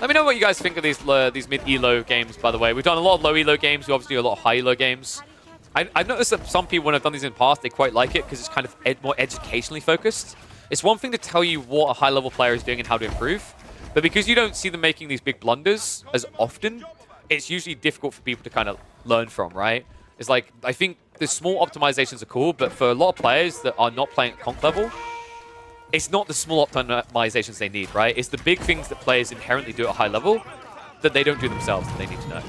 Let me know what you guys think of these mid-elo games, by the way. We've done a lot of low-elo games. We obviously do a lot of high-elo games. I've noticed that some people, when I've done these in the past, they quite like it because it's kind of more educationally focused. It's one thing to tell you what a high-level player is doing and how to improve, but because you don't see them making these big blunders as often, it's usually difficult for people to kind of learn from, right? It's like, I think the small optimizations are cool, but for a lot of players that are not playing at conk level, it's not the small optimizations they need, right? It's the big things that players inherently do at a high level that they don't do themselves that they need to know.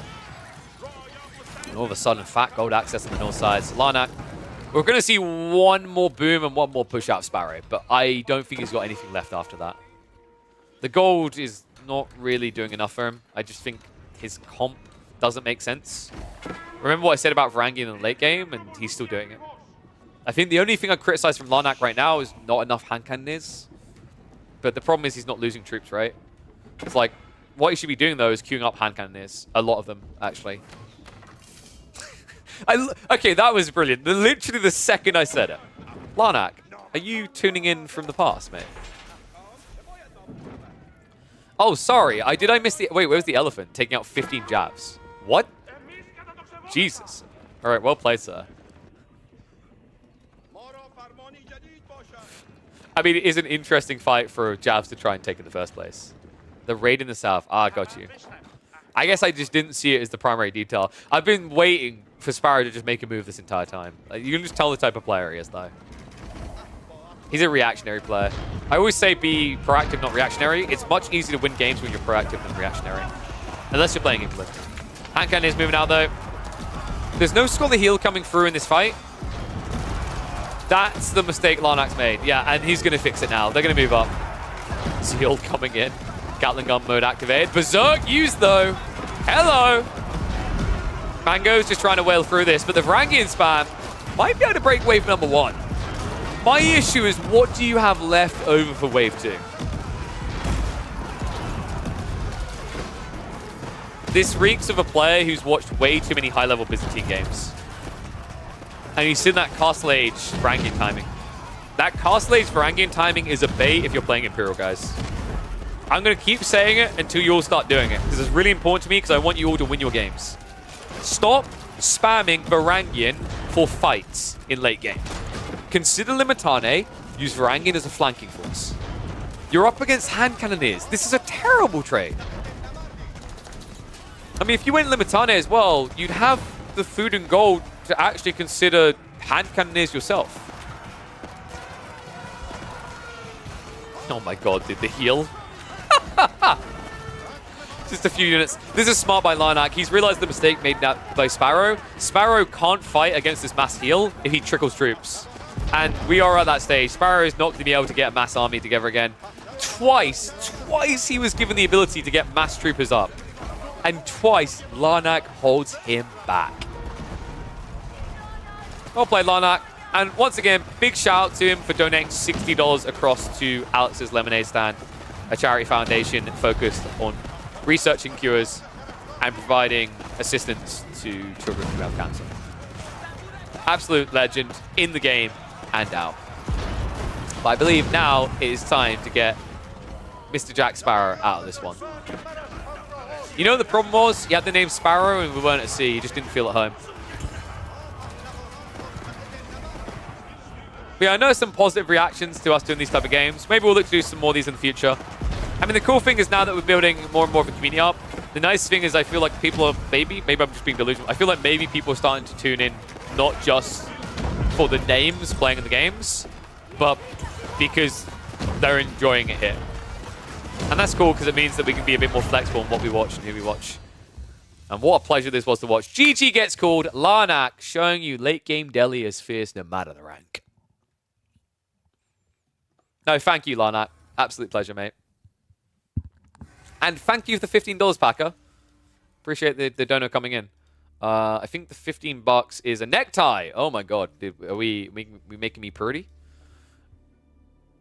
And all of a sudden, fat gold access on the north side. Larnak, we're going to see one more boom and one more push out of Sparrow, but I don't think he's got anything left after that. The gold is not really doing enough for him. I just think his comp doesn't make sense. Remember what I said about Varangian in the late game, and he's still doing it. I think the only thing I criticize from Larnak right now is not enough hand cannoneers. But the problem is he's not losing troops, right? It's like, what he should be doing, though, is queuing up hand cannoneers. A lot of them, actually. Okay, that was brilliant. Literally the second I said it. Larnak, are you tuning in from the past, mate? Oh, sorry. Did I miss the... Wait, where's the elephant? Taking out 15 jabs. What? Jesus. All right, well played, sir. I mean, it is an interesting fight for jabs to try and take in the first place. The raid in the south. Ah, got you. I guess I just didn't see it as the primary detail. I've been waiting for Sparrow to just make a move this entire time. Like, you can just tell the type of player he is, though. He's a reactionary player. I always say be proactive, not reactionary. It's much easier to win games when you're proactive than reactionary. Unless you're playing England. Hand cannon is moving out, though. There's no Scholar Heal coming through in this fight. That's the mistake Larnak's made. Yeah, and he's going to fix it now. They're going to move up. Zeal coming in. Gatling gun mode activated. Berserk used, though. Hello. Mango's just trying to wail through this, but the Varangian spam might be able to break wave number 1. My issue is, what do you have left over for wave 2? This reeks of a player who's watched way too many high-level Byzantine games. And you've seen that Castle Age Varangian timing. That Castle Age Varangian timing is a bait if you're playing Imperial, guys. I'm going to keep saying it until you all start doing it, because it's really important to me, because I want you all to win your games. Stop spamming Varangian for fights in late game. Consider Limitane, use Varangian as a flanking force. You're up against hand cannoneers. This is a terrible trade. I mean, if you went Limitane as well, you'd have the food and gold to actually consider hand cannoneers yourself. Oh my god, did the heal? Just a few units. This is smart by Larnak. He's realized the mistake made by Sparrow. Sparrow can't fight against this mass heal if he trickles troops. And we are at that stage. Sparrow is not going to be able to get a mass army together again. Twice he was given the ability to get mass troopers up. And twice, Larnak holds him back. Well played, Larnak. And once again, big shout out to him for donating $60 across to Alex's Lemonade Stand, a charity foundation focused on researching cures and providing assistance to children who have cancer. Absolute legend in the game and out. But I believe now it is time to get Mr. Jack Sparrow out of this one. You know what the problem was? He had the name Sparrow and we weren't at sea. He just didn't feel at home. But yeah, I know some positive reactions to us doing these type of games. Maybe we'll look to do some more of these in the future. I mean, the cool thing is now that we're building more and more of a community up, the nice thing is I feel like people are maybe I'm just being delusional. I feel like maybe people are starting to tune in not just for the names playing in the games, but because they're enjoying it here. And that's cool because it means that we can be a bit more flexible in what we watch and who we watch. And what a pleasure this was to watch. GG gets called. Larnak showing you late game Delhi is fierce no matter the rank. No, thank you, Larnak. Absolute pleasure, mate. And thank you for the $15, Packer. Appreciate the donor coming in. I think the $15 is a necktie. Oh my god. Are we making me pretty?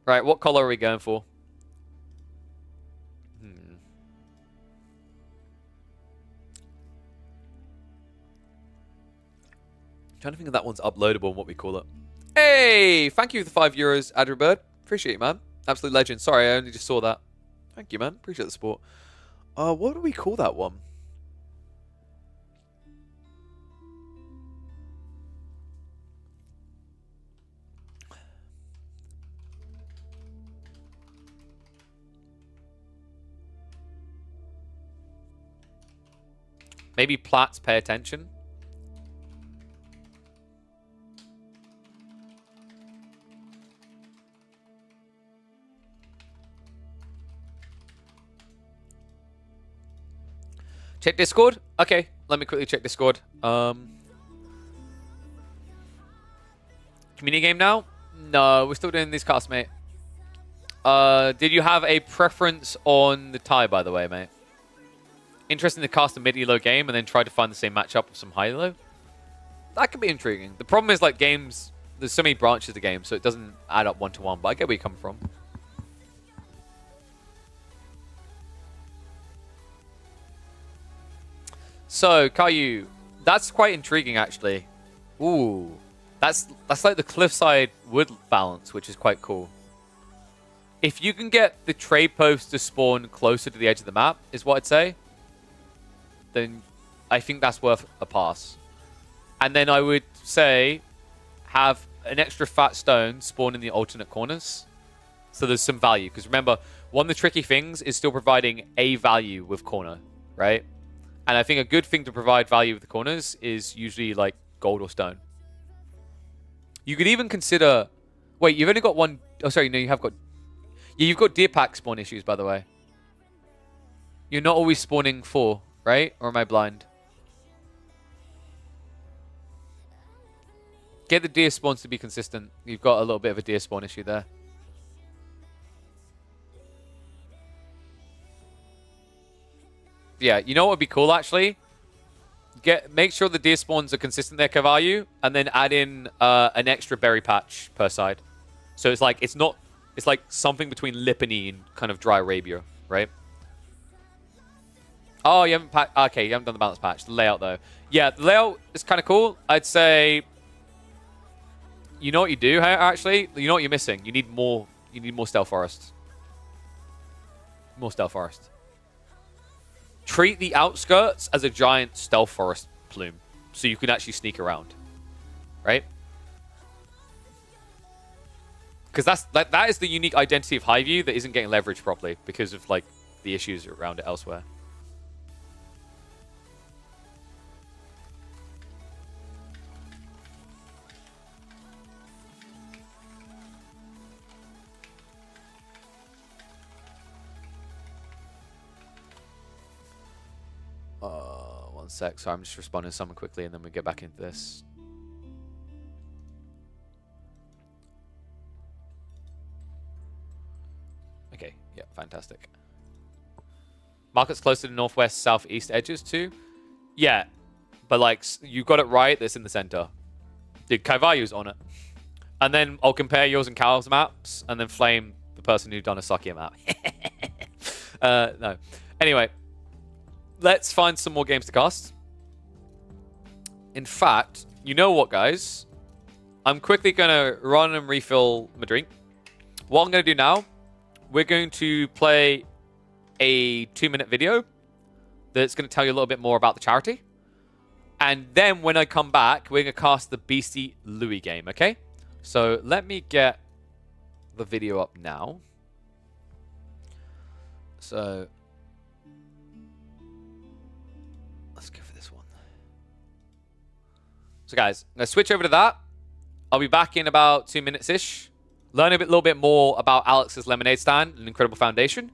Right, what color are we going for? Trying to think if that one's uploadable and what we call it. Hey! Thank you for the €5, Adribird. Appreciate it, man. Absolute legend. Sorry, I only just saw that. Thank you, man. Appreciate the support. What do we call that one? Maybe Platts pay attention. Check Discord? Okay, let me quickly check Discord. Community game now? No, we're still doing these casts, mate. Did you have a preference on the tie, by the way, mate? Interesting to cast a mid-elo game and then try to find the same matchup with some high-elo? That could be intriguing. The problem is, like, games... There's so many branches to games, so it doesn't add up one-to-one, but I get where you come from. So, Caillou, that's quite intriguing, actually. Ooh. That's like the cliffside wood balance, which is quite cool. If you can get the trade post to spawn closer to the edge of the map, is what I'd say, then I think that's worth a pass. And then I would say have an extra fat stone spawn in the alternate corners. So there's some value. Because remember, one of the tricky things is still providing a value with corner, right? And I think a good thing to provide value with the corners is usually like gold or stone. You could even consider... Wait, you've only got one... Oh, sorry, no, you have got... Yeah, you've got deer pack spawn issues, by the way. You're not always spawning 4, right? Or am I blind? Get the deer spawns to be consistent. You've got a little bit of a deer spawn issue there. Yeah, you know what would be cool, actually? Make sure the deer spawns are consistent there, Cavallu, and then add in an extra berry patch per side. So it's like it's like something between Lipany and kind of dry Arabia, right? Oh, you haven't okay, you haven't done the balance patch. The layout though. Yeah, the layout is kind of cool. I'd say you know what you do actually? You know what you're missing? You need more stealth forest. More stealth forest. Treat the outskirts as a giant stealth forest plume, so you can actually sneak around, right? Because that is the unique identity of Highview that isn't getting leveraged properly because of like the issues around it elsewhere. One sec. So I'm just responding to someone quickly and then we get back into this. Okay, yeah, fantastic. Market's close to the northwest, southeast edges too? Yeah, but like, you got it right, that's in the center. Dude, Kaivalu's on it. And then I'll compare yours and Cal's maps and then flame the person who done a Sakia map. No. Anyway. Let's find some more games to cast. In fact, you know what, guys? I'm quickly going to run and refill my drink. What I'm going to do now, we're going to play a 2-minute video that's going to tell you a little bit more about the charity. And then when I come back, we're going to cast the Beastie Louis game, okay? So let me get the video up now. So... So guys, let's switch over to that. I'll be back in about 2 minutes-ish. Learn a little bit more about Alex's lemonade stand, an incredible foundation.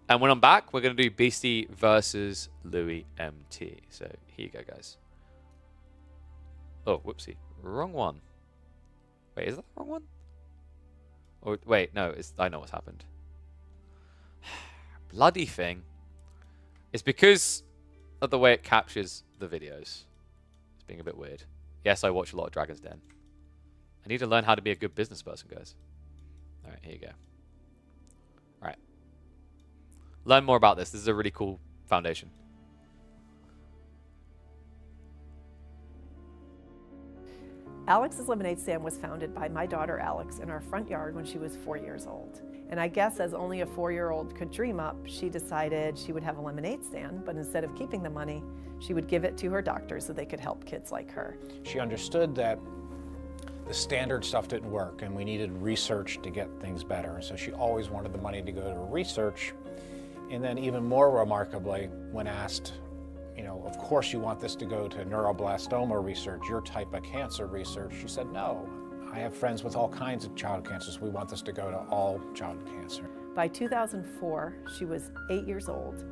And when I'm back, we're going to do Beastie versus Louis MT. So here you go, guys. Oh, whoopsie. Wrong one. Wait, is that the wrong one? Or wait, no, I know what's happened. Bloody thing. It's because of the way it captures the videos. It's being a bit weird. Yes, I watch a lot of Dragon's Den. I need to learn how to be a good business person, guys. All right, here you go. All right. Learn more about this. This is a really cool foundation. Alex's Lemonade Stand was founded by my daughter Alex in our front yard when she was 4 years old. And I guess as only a 4-year-old could dream up, she decided she would have a lemonade stand, but instead of keeping the money, she would give it to her doctors so they could help kids like her. She understood that the standard stuff didn't work and we needed research to get things better. So she always wanted the money to go to research. And then even more remarkably, when asked, you know, of course you want this to go to neuroblastoma research, your type of cancer research, she said, no, I have friends with all kinds of child cancers. We want this to go to all child cancer. By 2004, she was 8 years old.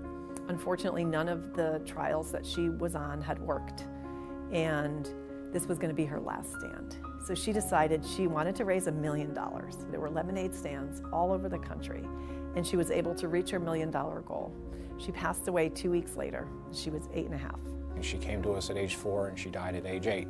Unfortunately, none of the trials that she was on had worked, and this was going to be her last stand. So she decided she wanted to raise $1 million. There were lemonade stands all over the country, and she was able to reach her $1 million goal. She passed away 2 weeks later. She was 8.5. And she came to us at age 4 and she died at age 8.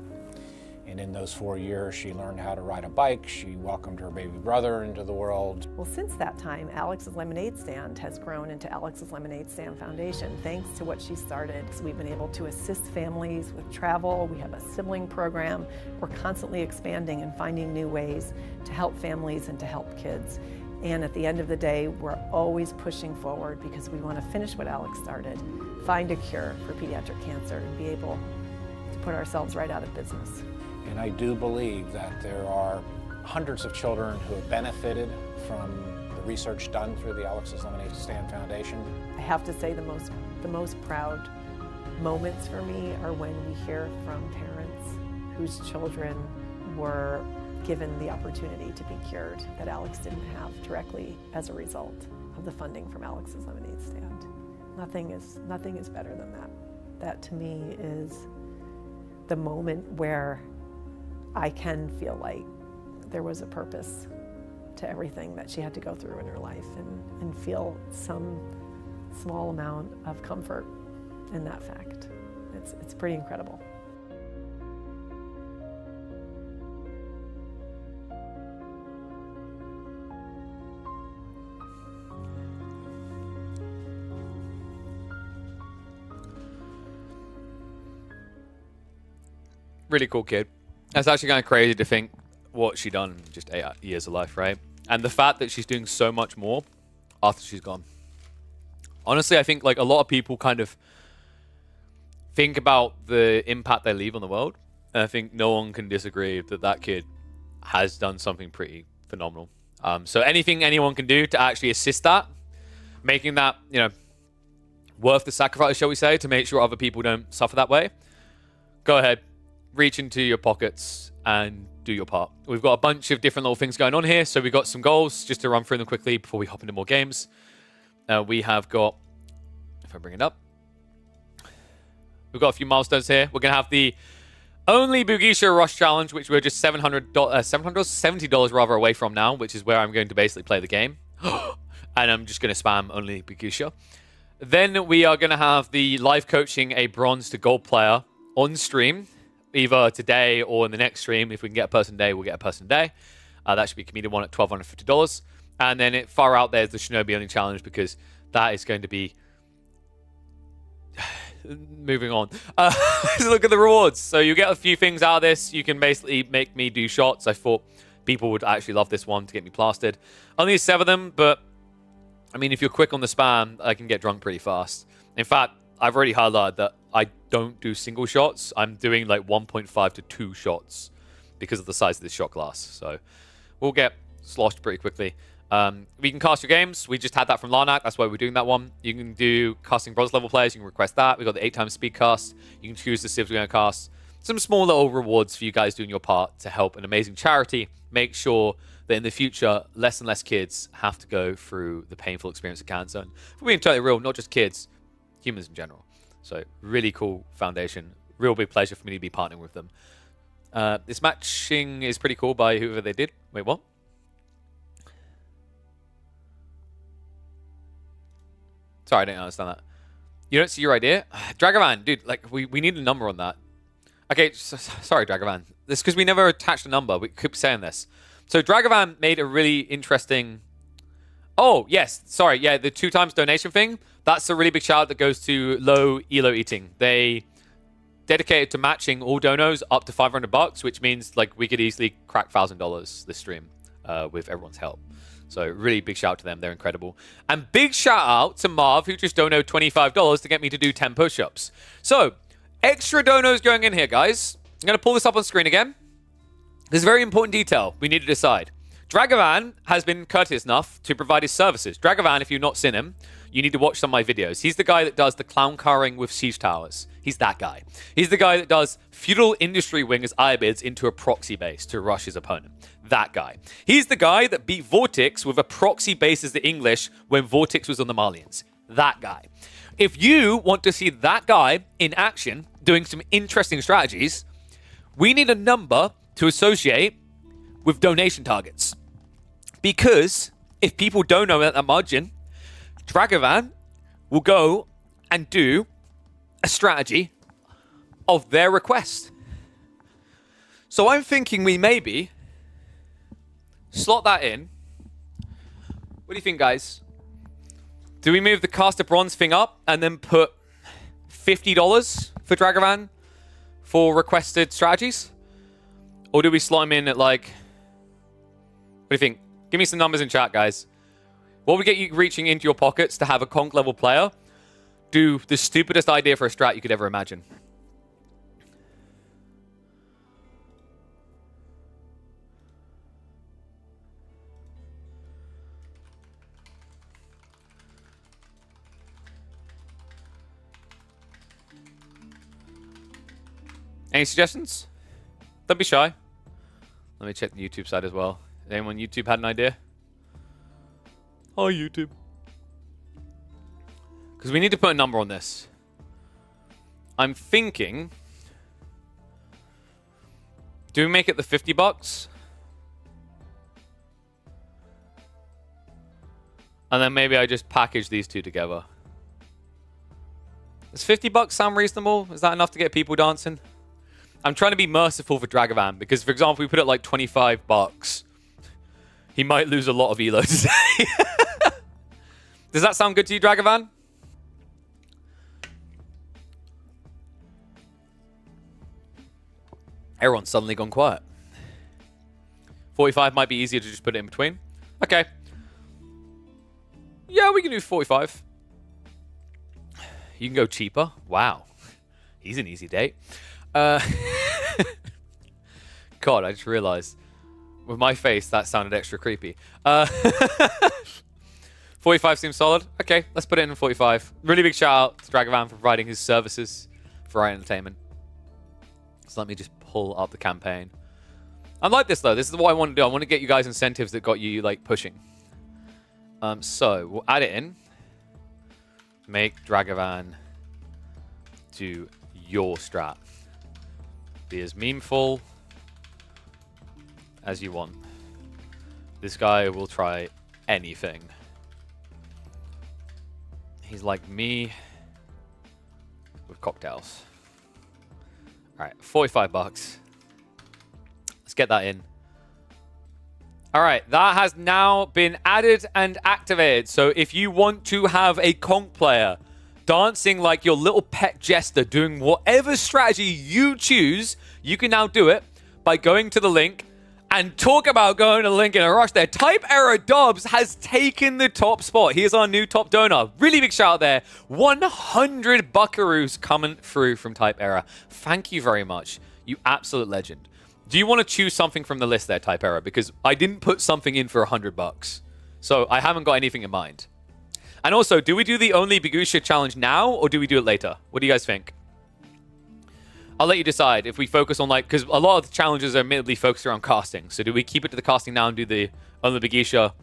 And in those 4 years, she learned how to ride a bike. She welcomed her baby brother into the world. Well, since that time, Alex's Lemonade Stand has grown into Alex's Lemonade Stand Foundation, thanks to what she started. So we've been able to assist families with travel. We have a sibling program. We're constantly expanding and finding new ways to help families and to help kids. And at the end of the day, we're always pushing forward because we want to finish what Alex started, find a cure for pediatric cancer, and be able to put ourselves right out of business. And I do believe that there are hundreds of children who have benefited from the research done through the Alex's Lemonade Stand Foundation. I have to say the most proud moments for me are when we hear from parents whose children were given the opportunity to be cured that Alex didn't have directly as a result of the funding from Alex's Lemonade Stand. Nothing is better than that. That to me is the moment where I can feel like there was a purpose to everything that she had to go through in her life, and feel some small amount of comfort in that fact. It's pretty incredible. Really cool kid. It's actually kind of crazy to think what she done in just 8 years of life, right? And the fact that she's doing so much more after she's gone. Honestly, I think like a lot of people kind of think about the impact they leave on the world. And I think no one can disagree that that kid has done something pretty phenomenal. So anything anyone can do to actually assist that, making that, you know, worth the sacrifice, shall we say, to make sure other people don't suffer that way, go ahead. Reach into your pockets and do your part. We've got a bunch of different little things going on here. So we've got some goals, just to run through them quickly before we hop into more games. We have got, if I bring it up, we've got a few milestones here. We're going to have the only Bugisha Rush Challenge, which we're just $770 rather away from now, which is where I'm going to basically play the game. And I'm just going to spam only Bugisha. Then we are going to have the live coaching a bronze to gold player on stream, either today or in the next stream. If we can get a person today, we'll get a person today. That should be comedian one at $1,250. And then far out there's the Shinobi only challenge, because that is going to be moving on. Let's look at the rewards. So you get a few things out of this. You can basically make me do shots. I thought people would actually love this one to get me plastered. Only 7 of them, but I mean, if you're quick on the spam, I can get drunk pretty fast. In fact, I've already highlighted that I don't do single shots. I'm doing like 1.5 to 2 shots because of the size of this shot glass. So we'll get sloshed pretty quickly. We can cast your games. We just had that from Larnak. That's why we're doing that one. You can do casting bronze level players. You can request that. We've got the 8 times speed cast. You can choose the civs we're going to cast. some small little rewards for you guys doing your part to help an amazing charity make sure that in the future, less and less kids have to go through the painful experience of cancer. And if we're being totally real, not just kids, humans in general. So really cool foundation. Real big pleasure for me to be partnering with them. This matching is pretty cool by whoever they did. Wait, what? Sorry, I didn't understand that. You don't see your idea? Dragavan, dude, like, we need a number on that. Okay, sorry, Dragavan. This is because we never attached a number. We keep saying this. So Dragavan made a really interesting... Oh, yes. Sorry, yeah, the 2 times donation thing. That's a really big shout out that goes to Low Elo Eating. They dedicated to matching all donos up to $500, which means like we could easily crack $1,000 this stream with everyone's help. So really big shout out to them. They're incredible. And big shout out to Marv, who just donated $25 to get me to do 10 push-ups. So extra donos going in here, guys. I'm going to pull this up on screen again. There's a very important detail we need to decide. Dragavan has been courteous enough to provide his services. Dragavan, if you've not seen him, you need to watch some of my videos. He's the guy that does the clown carring with siege towers. He's that guy. He's the guy that does feudal industry wing as Ibids into a proxy base to rush his opponent. That guy. He's the guy that beat Vortex with a proxy base as the English when Vortex was on the Malians. That guy. If you want to see that guy in action doing some interesting strategies, we need a number to associate with donation targets. Because if people don't know at that margin, Dragavan will go and do a strategy of their request. So I'm thinking we maybe slot that in. What do you think, guys? Do we move the caster bronze thing up and then put $50 for Dragavan for requested strategies? Or do we slot him in at like... What do you think? Give me some numbers in chat, guys. What would get you reaching into your pockets to have a conk level player do the stupidest idea for a strat you could ever imagine? Any suggestions? Don't be shy. Let me check the YouTube side as well. Anyone on YouTube had an idea? Hi, YouTube. Because we need to put a number on this. I'm thinking... Do we make it the $50? And then maybe I just package these two together. Does $50 sound reasonable? Is that enough to get people dancing? I'm trying to be merciful for Dragavan because, for example, we put it like $25. He might lose a lot of elo today. Does that sound good to you, Dragavan? Everyone's suddenly gone quiet. 45 might be easier to just put it in between. Okay. Yeah, we can do 45. You can go cheaper. Wow. He's an easy date. God, I just realized. With my face, that sounded extra creepy. 45 seems solid. Okay, let's put it in 45. Really big shout out to Dragavan for providing his services for our entertainment. So let me just pull up the campaign. I like this, though. This is what I want to do. I want to get you guys incentives that got you, like, pushing. So, we'll add it in. Make Dragavan do your strat. Be as memeful as you want. This guy will try anything. He's like me with cocktails. All right, $45. Let's get that in. All right, that has now been added and activated. So if you want to have a conk player dancing like your little pet jester, doing whatever strategy you choose, you can now do it by going to the link. And talk about going to the link in a rush there. Type Error Dobbs has taken the top spot. He is our new top donor. Really big shout out there. 100 buckaroos coming through from Type Error. Thank you very much. You absolute legend. Do you want to choose something from the list there, Type Error? Because I didn't put something in for $100. So I haven't got anything in mind. And also, do we do the Only Bigusha challenge now or do we do it later? What do you guys think? I'll let you decide if we focus on, like, because a lot of the challenges are admittedly focused around casting. So do we keep it to the casting now and do the only Begisha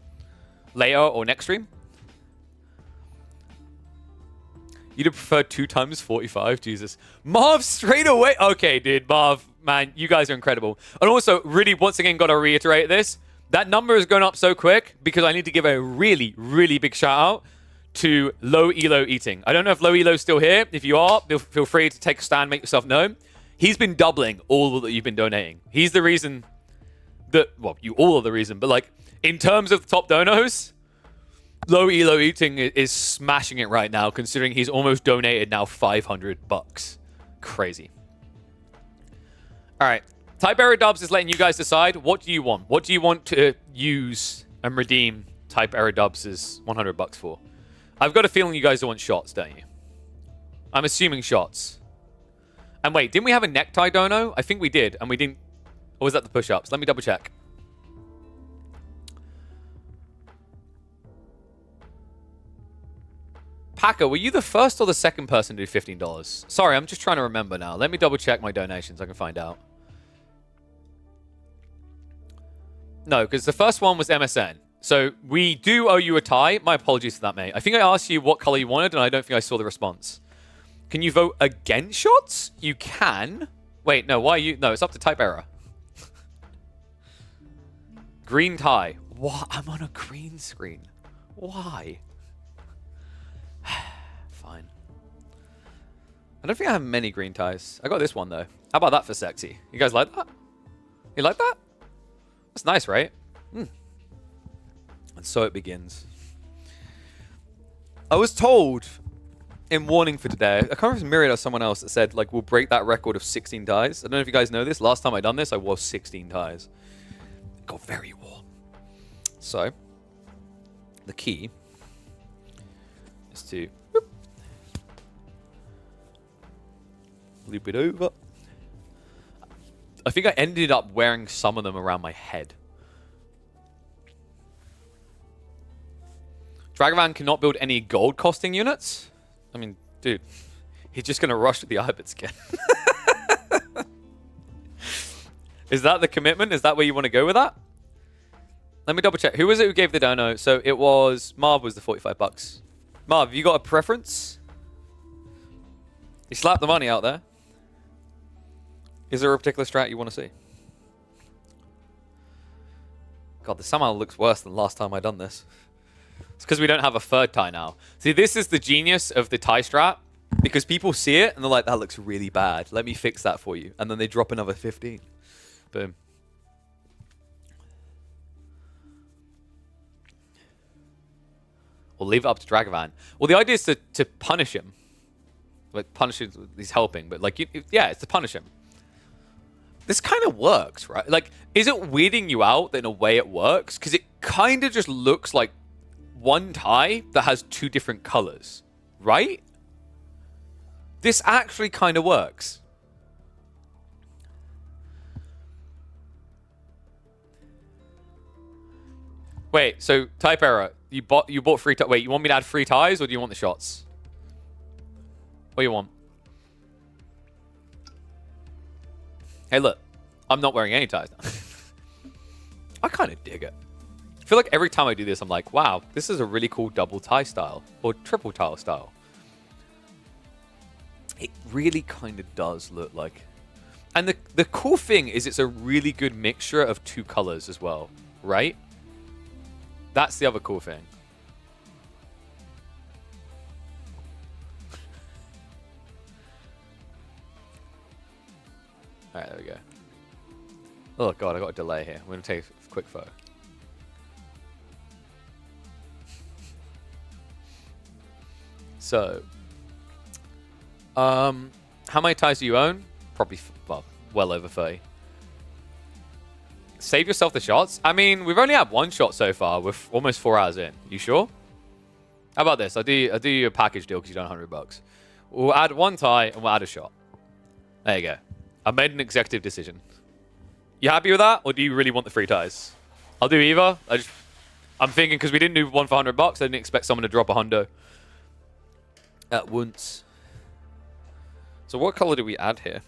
later or next stream? You'd have preferred 2 times 45? Jesus. Marv, straight away. Okay, dude. Marv, man, you guys are incredible. And also, really, once again, got to reiterate this. That number has gone up so quick because I need to give a really, really big shout out to Low Elo Eating. I don't know if Low Elo's still here. If you are, feel free to take a stand, make yourself known. He's been doubling all that you've been donating. He's the reason that, well, you all are the reason, but like, in terms of the top donos, Low Elo Eating is smashing it right now, considering he's almost donated now $500. Crazy. All right. Type Error Dubs is letting you guys decide. What do you want? What do you want to use and redeem Type Error Dubs' $100 for? I've got a feeling you guys want shots, don't you? I'm assuming shots. And wait, didn't we have a necktie dono? I think we did, and we didn't... Or was that the push-ups? Let me double check. Packer, were you the first or the second person to do $15? Sorry, I'm just trying to remember now. Let me double check my donations. I can find out. No, because the first one was MSN. So we do owe you a tie. My apologies for that, mate. I think I asked you what color you wanted, and I don't think I saw the response. Can you vote against shots? You can. Wait, no, why are you... No, it's up to Type Error. Green tie. What? I'm on a green screen. Why? Fine. I don't think I have many green ties. I got this one, though. How about that for sexy? You guys like that? You like that? That's nice, right? And so it begins. I was told in warning for today, I can't remember if it was Myriad or someone else that said, like, we'll break that record of 16 ties. I don't know if you guys know this. Last time I done this, I wore 16 ties. It got very warm. So, the key is to loop it over. I think I ended up wearing some of them around my head. Dragavan cannot build any gold costing units? I mean, dude, he's just going to rush with the Ibit skin. Is that the commitment? Is that where you want to go with that? Let me double check. Who was it who gave the dono? So it was... Marv was the $45. Marv, you got a preference? You slapped the money out there. Is there a particular strat you want to see? God, this somehow looks worse than last time I done this. It's because we don't have a third tie now. See, this is the genius of the tie strat. Because people see it and they're like, that looks really bad. Let me fix that for you. And then they drop another 15. Boom. Or leave it up to Dragavan. Well, the idea is to punish him. Like, punish him. He's helping. But, like, yeah, it's to punish him. This kind of works, right? Like, is it weirding you out that in a way it works? Because it kind of just looks like one tie that has 2 different colors, right? This actually kind of works. Wait, so Type Error, you bought 3 ties. Wait, you want me to add 3 ties or do you want the shots? What do you want? Hey, look, I'm not wearing any ties now. I kind of dig it. I feel like every time I do this, I'm like, wow, this is a really cool double tie style or triple tie style. It really kind of does look like... And the cool thing is it's a really good mixture of 2 colors as well, right? That's the other cool thing. All right, there we go. Oh, God, I got a delay here. I'm going to take a quick photo. So, how many ties do you own? Probably, well over 30. Save yourself the shots? I mean, we've only had 1 shot so far. We're almost 4 hours in. You sure? How about this? I'll do you a package deal because you done $100. We'll add 1 tie and we'll add a shot. There you go. I made an executive decision. You happy with that, or do you really want the 3 ties? I'll do either. I'm thinking because we didn't do 1 for $100, I didn't expect someone to drop a hundo at once. So what color do we add here?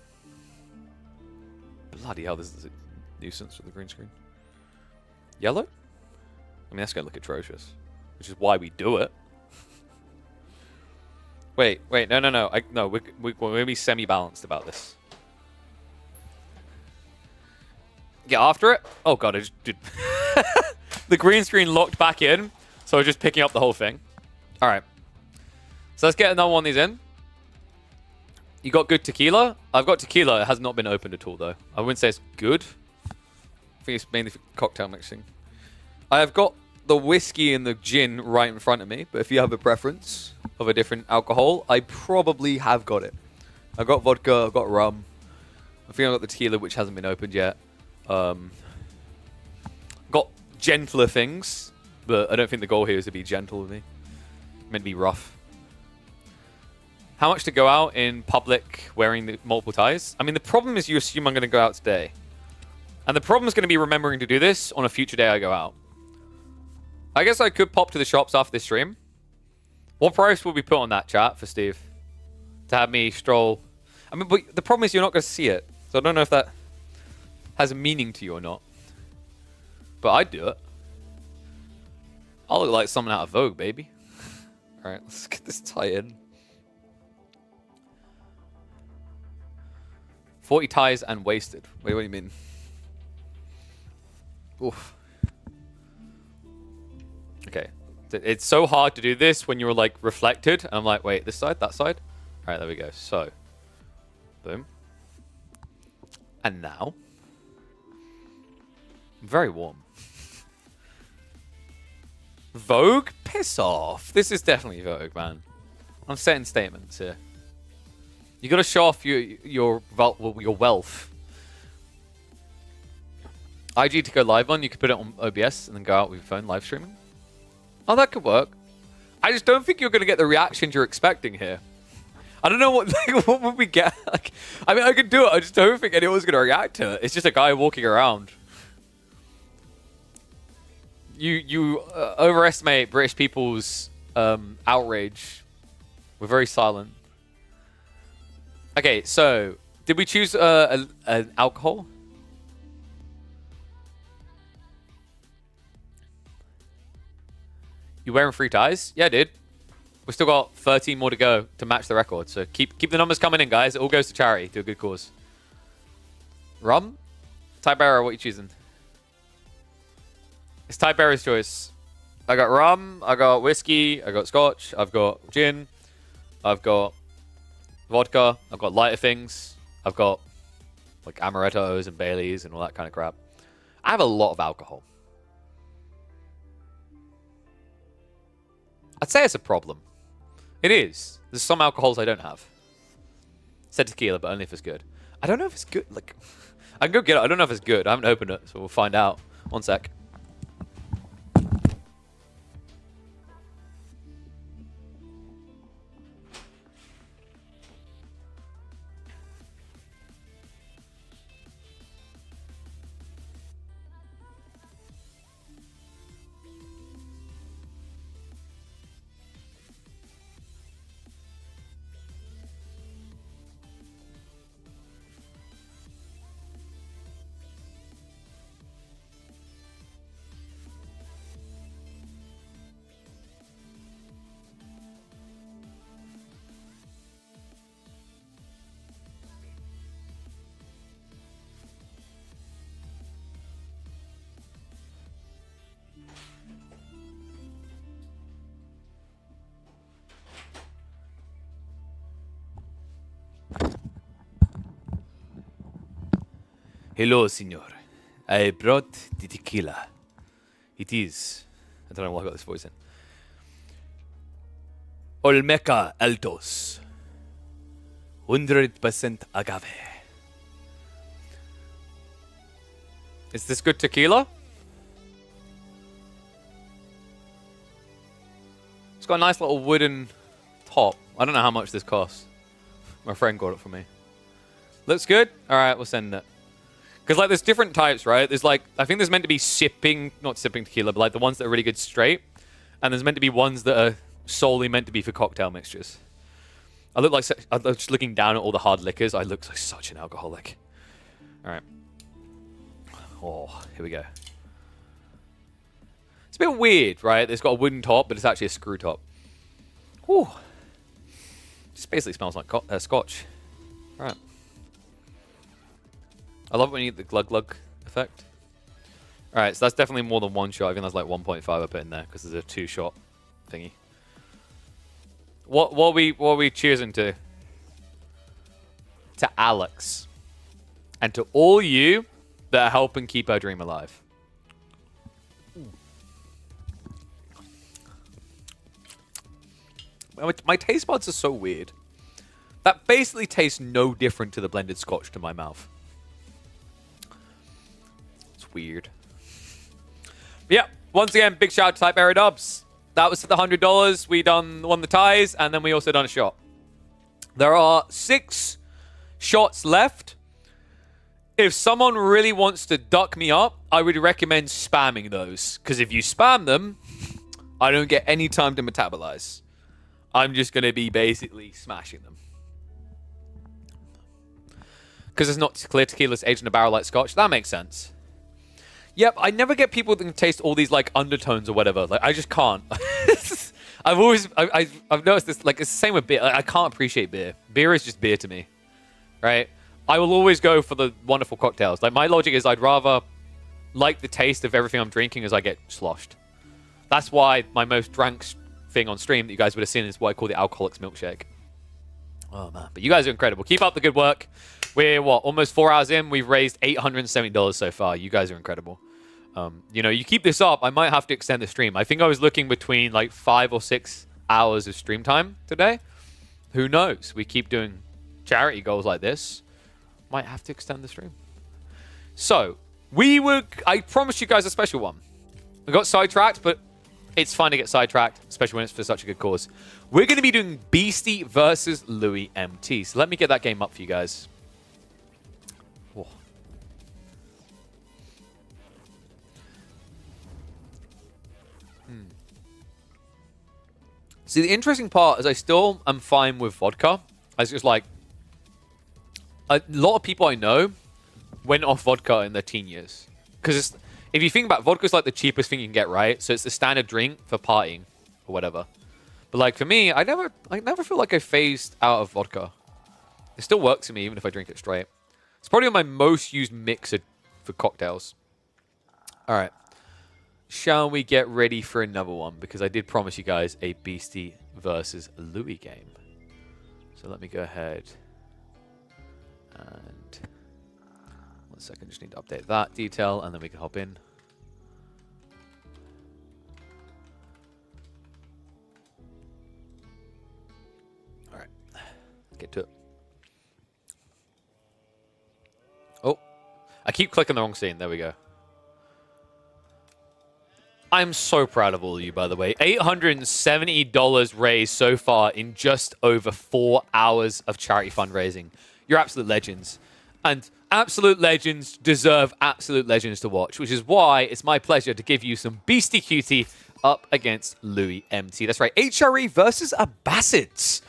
Bloody hell, this is a nuisance with the green screen. Yellow? I mean, that's going to look atrocious. Which is why we do it. Wait, no. No, we're going to be semi-balanced about this. Get after it. Oh, God, I just did. The green screen locked back in, so I was just picking up the whole thing. All right. So let's get another one of these in. You got good tequila? I've got tequila. It has not been opened at all, though. I wouldn't say it's good. I think it's mainly for cocktail mixing. I have got the whiskey and the gin right in front of me, but if you have a preference of a different alcohol, I probably have got it. I've got vodka, I've got rum. I think I've got the tequila, which hasn't been opened yet. Got gentler things, but I don't think the goal here is to be gentle with me. It's meant to be rough. How much to go out in public wearing the multiple ties? I mean, the problem is you assume I'm going to go out today. And the problem is going to be remembering to do this on a future day I go out. I guess I could pop to the shops after this stream. What price will we put on that, chat, for Steve? To have me stroll. I mean, but the problem is you're not going to see it. So I don't know if that has a meaning to you or not. But I'd do it. I'll look like someone out of Vogue, baby. Alright, let's get this tie in. 40 ties and wasted. Wait, what do you mean? Oof. Okay. It's so hard to do this when you're like reflected. And I'm like, wait, this side, that side? Alright, there we go. So. Boom. And now. Very warm. Vogue? Piss off. This is definitely Vogue, man. I'm setting statements here. You gotta show off your wealth. IG to go live on, you could put it on OBS and then go out with your phone live streaming. Oh, that could work. I just don't think you're gonna get the reactions you're expecting here. I don't know what what would we get. Like, I mean, I could do it. I just don't think anyone's gonna react to it. It's just a guy walking around. You overestimate British people's outrage. We're very silent. Okay, so did we choose an alcohol? You wearing 3 ties? Yeah, dude. We've still got 13 more to go to match the record. So keep the numbers coming in, guys. It all goes to charity, to a good cause. Rum? Ty Barrow, what are you choosing? It's Ty Barrow's choice. I got rum, I got whiskey, I got scotch, I've got gin, I've got vodka, I've got lighter things, I've got like amarettos and Baileys and all that kind of crap. I have a lot of alcohol. I'd say it's a problem. It is. There's some alcohols I don't have. Said tequila, but only if it's good. I don't know if it's good. Like, I can go get it. I don't know if it's good. I haven't opened it, so we'll find out. One sec. Hello, senor. I brought the tequila. It is... I don't know why I got this voice in. Olmeca Altos. 100% agave. Is this good tequila? It's got a nice little wooden top. I don't know how much this costs. My friend got it for me. Looks good? Alright, we'll send it. Because, like, there's different types, right? There's, like, I think there's meant to be sipping, not sipping tequila, but, like, the ones that are really good straight. And there's meant to be ones that are solely meant to be for cocktail mixtures. I'm just looking down at all the hard liquors. I look like such an alcoholic. All right. Oh, here we go. It's a bit weird, right? It's got a wooden top, but it's actually a screw top. Whew. Just basically smells like scotch. All right. I love it when you get the glug glug effect. All right, so that's definitely more than one shot. I think that's like 1.5 I put in there because there's a 2-shot thingy. What are we cheersing to? To Alex. And to all you that are helping keep our dream alive. My taste buds are so weird. That basically tastes no different to the blended scotch to my mouth. It's weird. But yeah, once again, big shout out to Type Barry Dubs. That was for the $100. We won the ties, and then we also done a shot. There are 6 shots left. If someone really wants to duck me up, I would recommend spamming those. Because if you spam them, I don't get any time to metabolize. I'm just going to be basically smashing them. Because it's not clear tequila's aged in a barrel like scotch. That makes sense. Yep, I never get people that can taste all these like undertones or whatever. Like I just can't. I've noticed this. Like it's the same with beer. I can't appreciate beer. Beer is just beer to me, right? I will always go for the wonderful cocktails. Like my logic is I'd rather like the taste of everything I'm drinking as I get sloshed. That's why my most drank thing on stream that you guys would have seen is what I call the alcoholics milkshake. Oh man, but you guys are incredible. Keep up the good work. We're almost 4 hours in. We've raised $870 so far. You guys are incredible. You know, you keep this up, I might have to extend the stream. I think I was looking between like 5 or 6 hours of stream time today. Who knows? We keep doing charity goals like this. Might have to extend the stream. So, I promised you guys a special one. I got sidetracked, but it's fun to get sidetracked, especially when it's for such a good cause. We're going to be doing Beastie versus Louis MT. So let me get that game up for you guys. Whoa. See, the interesting part is I still am fine with vodka. I was just like, a lot of people I know went off vodka in their teen years. Because if you think about it, vodka's like the cheapest thing you can get, right? So it's the standard drink for partying or whatever. But like for me, I never feel like I phased out of vodka. It still works for me even if I drink it straight. It's probably my most used mixer for cocktails. All right. Shall we get ready for another one? Because I did promise you guys a Beastie versus Louis game. So let me go ahead and 1 second, just need to update that detail and then we can hop in. All right, let's get to it. Oh, I keep clicking the wrong scene. There we go. I'm so proud of all of you, by the way. $870 raised so far in just over 4 hours of charity fundraising. You're absolute legends. And absolute legends deserve absolute legends to watch, which is why it's my pleasure to give you some Beastie Cutie up against Louis MT. That's right, HRE versus Abbasids.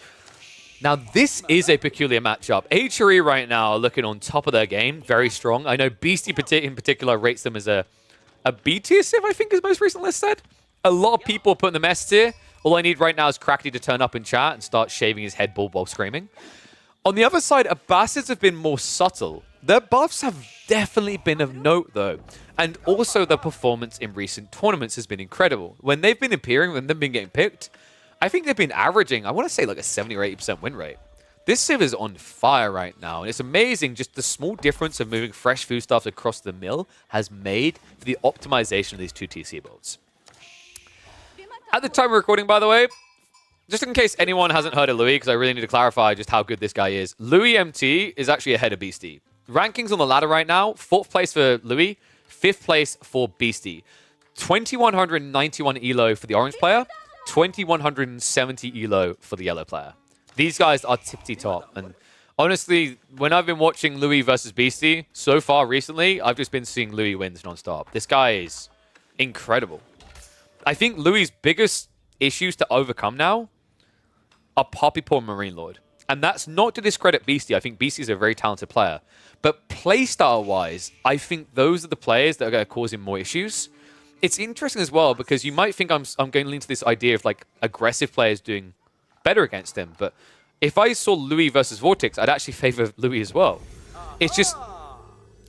Now, this is a peculiar matchup. HRE right now are looking on top of their game, very strong. I know Beastie in particular rates them as a B tier civ, I think, is most recent list said. A lot of people putting them S tier. All I need right now is Crackty to turn up in chat and start shaving his head bald while screaming. On the other side, Abbasids have been more subtle. Their buffs have definitely been of note, though. And also, their performance in recent tournaments has been incredible. When they've been appearing, when they've been getting picked, I think they've been averaging, I want to say, like a 70 or 80% win rate. This civ is on fire right now, and it's amazing just the small difference of moving fresh foodstuffs across the mill has made for the optimization of these two TC builds. At the time of recording, by the way, just in case anyone hasn't heard of Louis, because I really need to clarify just how good this guy is, Louis MT is actually ahead of Beastie. Rankings on the ladder right now, 4th place for Louis, 5th place for Beastie. 2,191 elo for the orange player, 2,170 elo for the yellow player. These guys are tippy-top, and honestly, when I've been watching Louis versus Beastie, so far recently, I've just been seeing Louis wins non-stop. This guy is incredible. I think Louis' biggest issues to overcome now are Poppy Paw Marine Lord. And that's not to discredit Beastie. I think Beastie's a very talented player. But playstyle-wise, I think those are the players that are going to cause him more issues. It's interesting as well because you might think I'm going to lean to this idea of like aggressive players doing better against him. But if I saw Louis versus Vortex, I'd actually favor Louis as well. It's just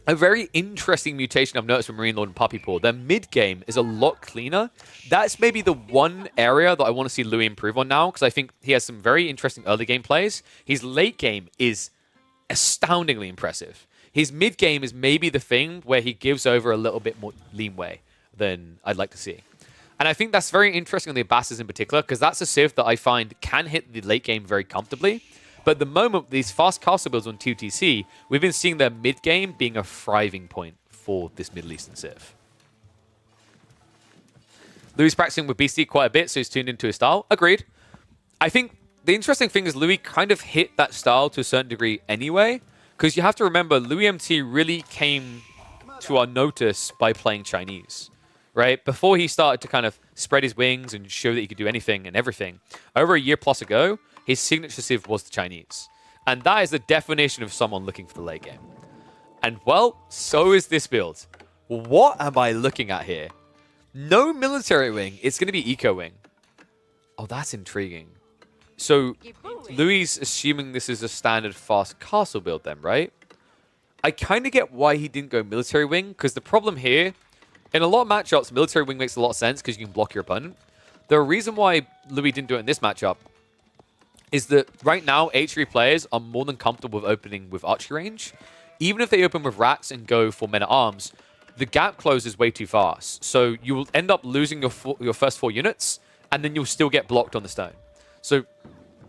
a very interesting mutation I've noticed from Marine Lord and Puppy Paw. Their mid-game is a lot cleaner. That's maybe the one area that I want to see Louis improve on now, because I think he has some very interesting early game plays. His late game is astoundingly impressive. His mid-game is maybe the thing where he gives over a little bit more leeway than I'd like to see. And I think that's very interesting on the Abbasis in particular, because that's a Civ that I find can hit the late game very comfortably. But at the moment, these fast castle builds on 2TC, we've been seeing their mid-game being a thriving point for this Middle Eastern Civ. Louis is practicing with Beastie quite a bit, so he's tuned into his style. Agreed. I think the interesting thing is Louis kind of hit that style to a certain degree anyway, because you have to remember, Louis MT really came to our notice by playing Chinese, right? Before he started to kind of spread his wings and show that he could do anything and everything, over a year plus ago, his signature Civ was the Chinese. And that is the definition of someone looking for the late game. And, well, so is this build. What am I looking at here? No military wing. It's going to be eco wing. Oh, that's intriguing. So, Louis is assuming this is a standard fast castle build then, right? I kind of get why he didn't go military wing, because the problem here, in a lot of matchups, military wing makes a lot of sense because you can block your opponent. The reason why Louis didn't do it in this matchup is that right now, H3 players are more than comfortable with opening with archery range. Even if they open with rats and go for men-at-arms, the gap closes way too fast. So you will end up losing your first 4 units, and then you'll still get blocked on the stone. So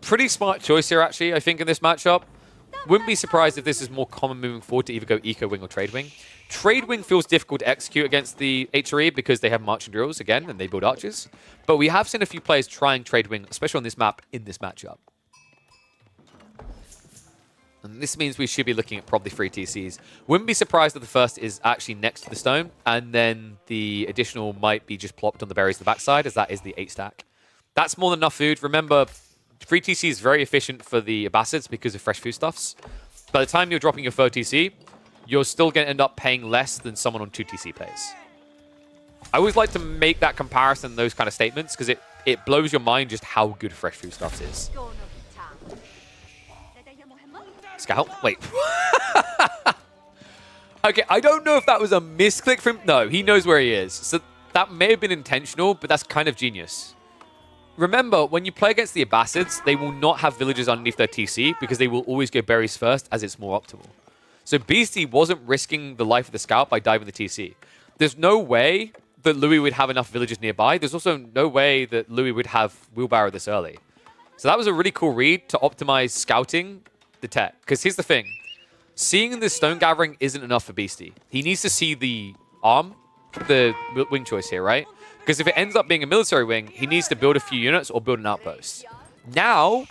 pretty smart choice here, actually, I think, in this matchup. Wouldn't be surprised if this is more common moving forward to either go eco wing or trade wing. Trade wing feels difficult to execute against the HRE because they have marching drills, again, and they build archers. But we have seen a few players trying trade wing, especially on this map, in this matchup. And this means we should be looking at probably 3 TCs. Wouldn't be surprised if the first is actually next to the stone, and then the additional might be just plopped on the berries to the backside, as that is the 8 stack. That's more than enough food. Remember, 3 TC is very efficient for the Abbasids because of fresh foodstuffs. By the time you're dropping your 4 TC, you're still going to end up paying less than someone on 2 TC pays. I always like to make that comparison, those kind of statements, because it blows your mind just how good fresh foodstuffs is. Scout? Wait. Okay, I don't know if that was a misclick from him. No, he knows where he is. So that may have been intentional, but that's kind of genius. Remember, when you play against the Abbasids, they will not have villages underneath their TC because they will always go berries first as it's more optimal. So Beastie wasn't risking the life of the scout by diving the TC. There's no way that Louis would have enough villages nearby. There's also no way that Louis would have wheelbarrow this early. So that was a really cool read to optimize scouting the tech. Because here's the thing. Seeing the stone gathering isn't enough for Beastie. He needs to see the arm, the wing choice here, right? Because if it ends up being a military wing, he needs to build a few units or build an outpost. Now,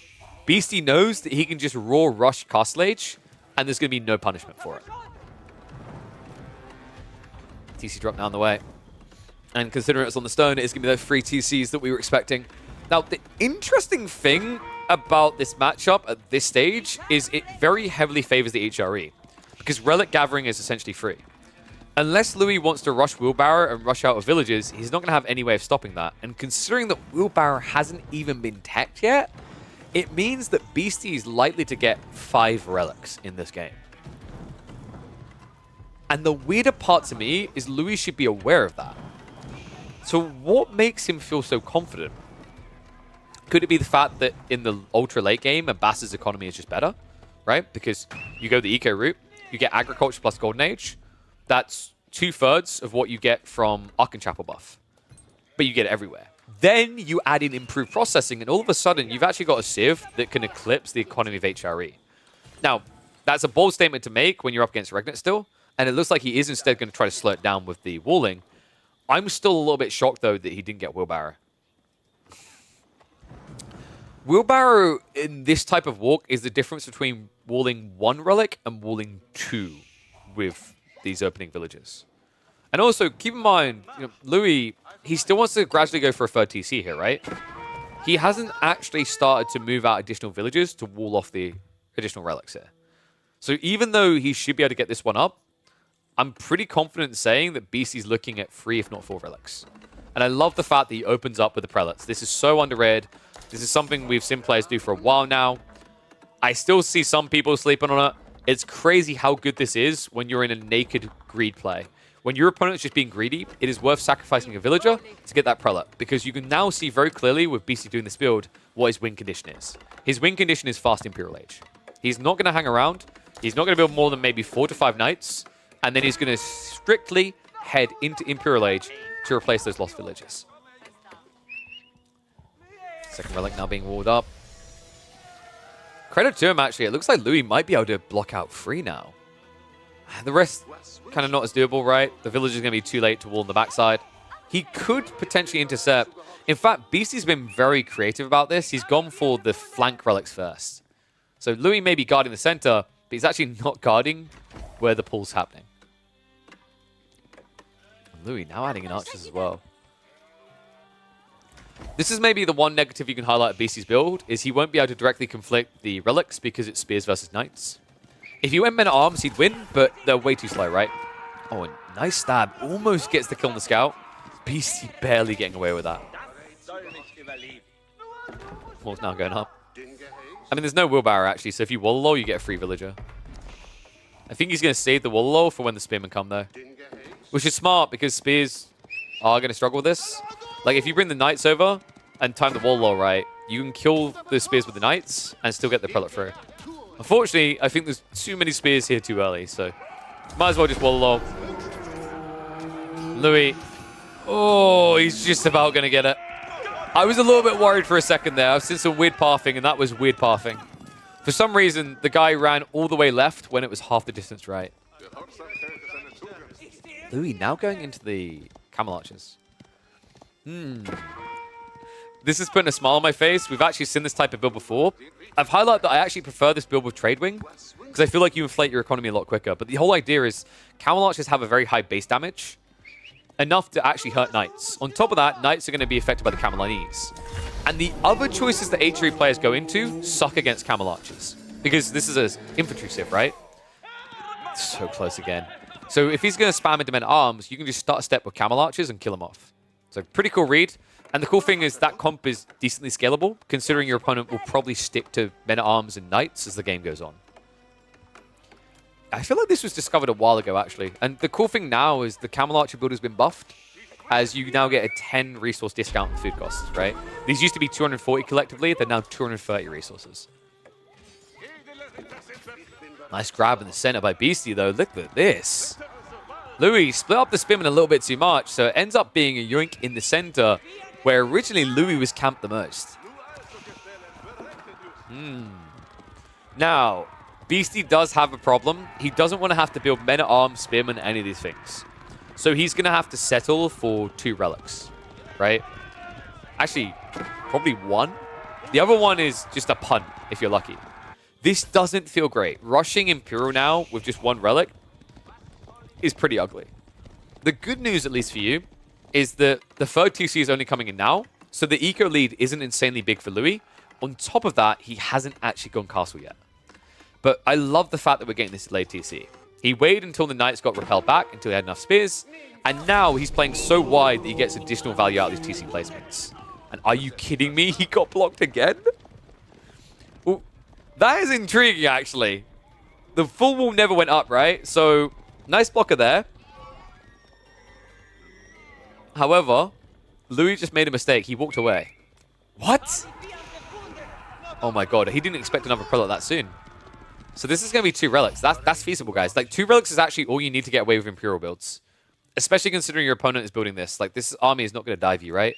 Beastie knows that he can just raw rush Castle Age, and there's going to be no punishment for it. TC drop down the way. And considering it's on the stone, it's going to be those 3 TCs that we were expecting. Now, the interesting thing about this matchup at this stage is it very heavily favors the HRE, because relic gathering is essentially free. Unless Louis wants to rush wheelbarrow and rush out of villages, he's not going to have any way of stopping that. And considering that wheelbarrow hasn't even been teched yet, it means that Beastie is likely to get 5 relics in this game. And the weirder part to me is Louis should be aware of that. So what makes him feel so confident? Could it be the fact that in the ultra late game, Abbas's economy is just better, right? Because you go the eco route, you get agriculture plus golden age. That's 2/3 of what you get from Ark and Chapel buff. But you get it everywhere. Then you add in improved processing, and all of a sudden, you've actually got a Civ that can eclipse the economy of HRE. Now, that's a bold statement to make when you're up against Regnant still, and it looks like he is instead going to try to slow it down with the walling. I'm still a little bit shocked, though, that he didn't get wheelbarrow. Wheelbarrow in this type of walk is the difference between walling 1 relic and walling 2 with these opening villages. And also, keep in mind, Louis, he still wants to gradually go for a 3rd TC here, right? he hasn't actually started to move out additional villages to wall off the additional relics here. So even though he should be able to get this one up, I'm pretty confident in saying that BC's looking at 3, if not 4 relics. And I love the fact that he opens up with the prelates. This is so underrated. This is something we've seen players do for a while now. I still see some people sleeping on it. It's crazy how good this is when you're in a naked greed play. When your opponent is just being greedy, it is worth sacrificing a villager to get that prelate, because you can now see very clearly with BC doing this build what his win condition is. His win condition is fast Imperial Age. He's not going to hang around. He's not going to build more than maybe 4 to 5 knights, and then he's going to strictly head into Imperial Age to replace those lost villages. Second relic now being walled up. Credit to him, actually. It looks like Louis might be able to block out 3 now. The rest, kind of not as doable, right? The village is going to be too late to wall on the backside. He could potentially intercept. In fact, BC's been very creative about this. He's gone for the flank relics first. So Louis may be guarding the center, but he's actually not guarding where the pull's happening. Louis now adding in archers as well. This is maybe the one negative you can highlight of BC's build, is he won't be able to directly conflict the relics because it's spears versus knights. If he went men-at-arms, he'd win, but they're way too slow, right? Oh, and nice stab. Almost gets the kill on the scout. BC barely getting away with that. Wall's now going up. I mean, there's no wheelbarrow, actually, so if you wall low, you get a free villager. I think he's going to save the wall low for when the spearmen come, though. Which is smart, because spears are going to struggle with this. Like, if you bring the knights over and time the wall low right, you can kill the spears with the knights and still get the prelate through. Unfortunately, I think there's too many spears here too early, so might as well just wall low. Louis. Oh, he's just about going to get it. I was a little bit worried for a second there. I've seen some weird pathing, and that was weird pathing. For some reason, the guy ran all the way left when it was half the distance right. Louis now going into the camel archers. This is putting a smile on my face. We've actually seen this type of build before. I've highlighted that I actually prefer this build with Trade Wing, because I feel like you inflate your economy a lot quicker. But the whole idea is camel archers have a very high base damage, enough to actually hurt knights. On top of that, knights are going to be affected by the camelanese. And the other choices that H3 players go into suck against camel archers, because this is an infantry civ, right? So close again. So if he's going to spam into men-at-arms, you can just start a step with camel archers and kill him off. So pretty cool read. And the cool thing is that comp is decently scalable, considering your opponent will probably stick to men-at-arms and knights as the game goes on. I feel like this was discovered a while ago, actually. And the cool thing now is the camel archer build has been buffed, as you now get a 10 resource discount on food costs, right? These used to be 240 collectively, they're now 230 resources. Nice grab in the center by Beastie, though. Look at this. Louis split up the spearman a little bit too much, so it ends up being a yoink in the center, where originally Louis was camped the most. Now, Beastie does have a problem. He doesn't want to have to build men-at-arms, spearmen, any of these things. So he's going to have to settle for 2 relics, right? Actually, probably 1. The other one is just a punt, if you're lucky. This doesn't feel great. Rushing Imperial now with just 1 relic is pretty ugly. The good news, at least for you, is that the third TC is only coming in now, so the eco lead isn't insanely big for Louis. On top of that, he hasn't actually gone castle yet. But I love the fact that we're getting this delayed TC. He waited until the knights got repelled back, until he had enough spears, and now he's playing so wide that he gets additional value out of these TC placements. And are you kidding me? He got blocked again? Ooh, that is intriguing, actually. The full wall never went up, right? So, nice blocker there. However, Louis just made a mistake. He walked away. What? Oh my god, he didn't expect another prelate that soon. So this is going to be 2 relics. That's feasible, guys. Like, 2 relics is actually all you need to get away with Imperial builds. Especially considering your opponent is building this. Like, this army is not going to dive you, right?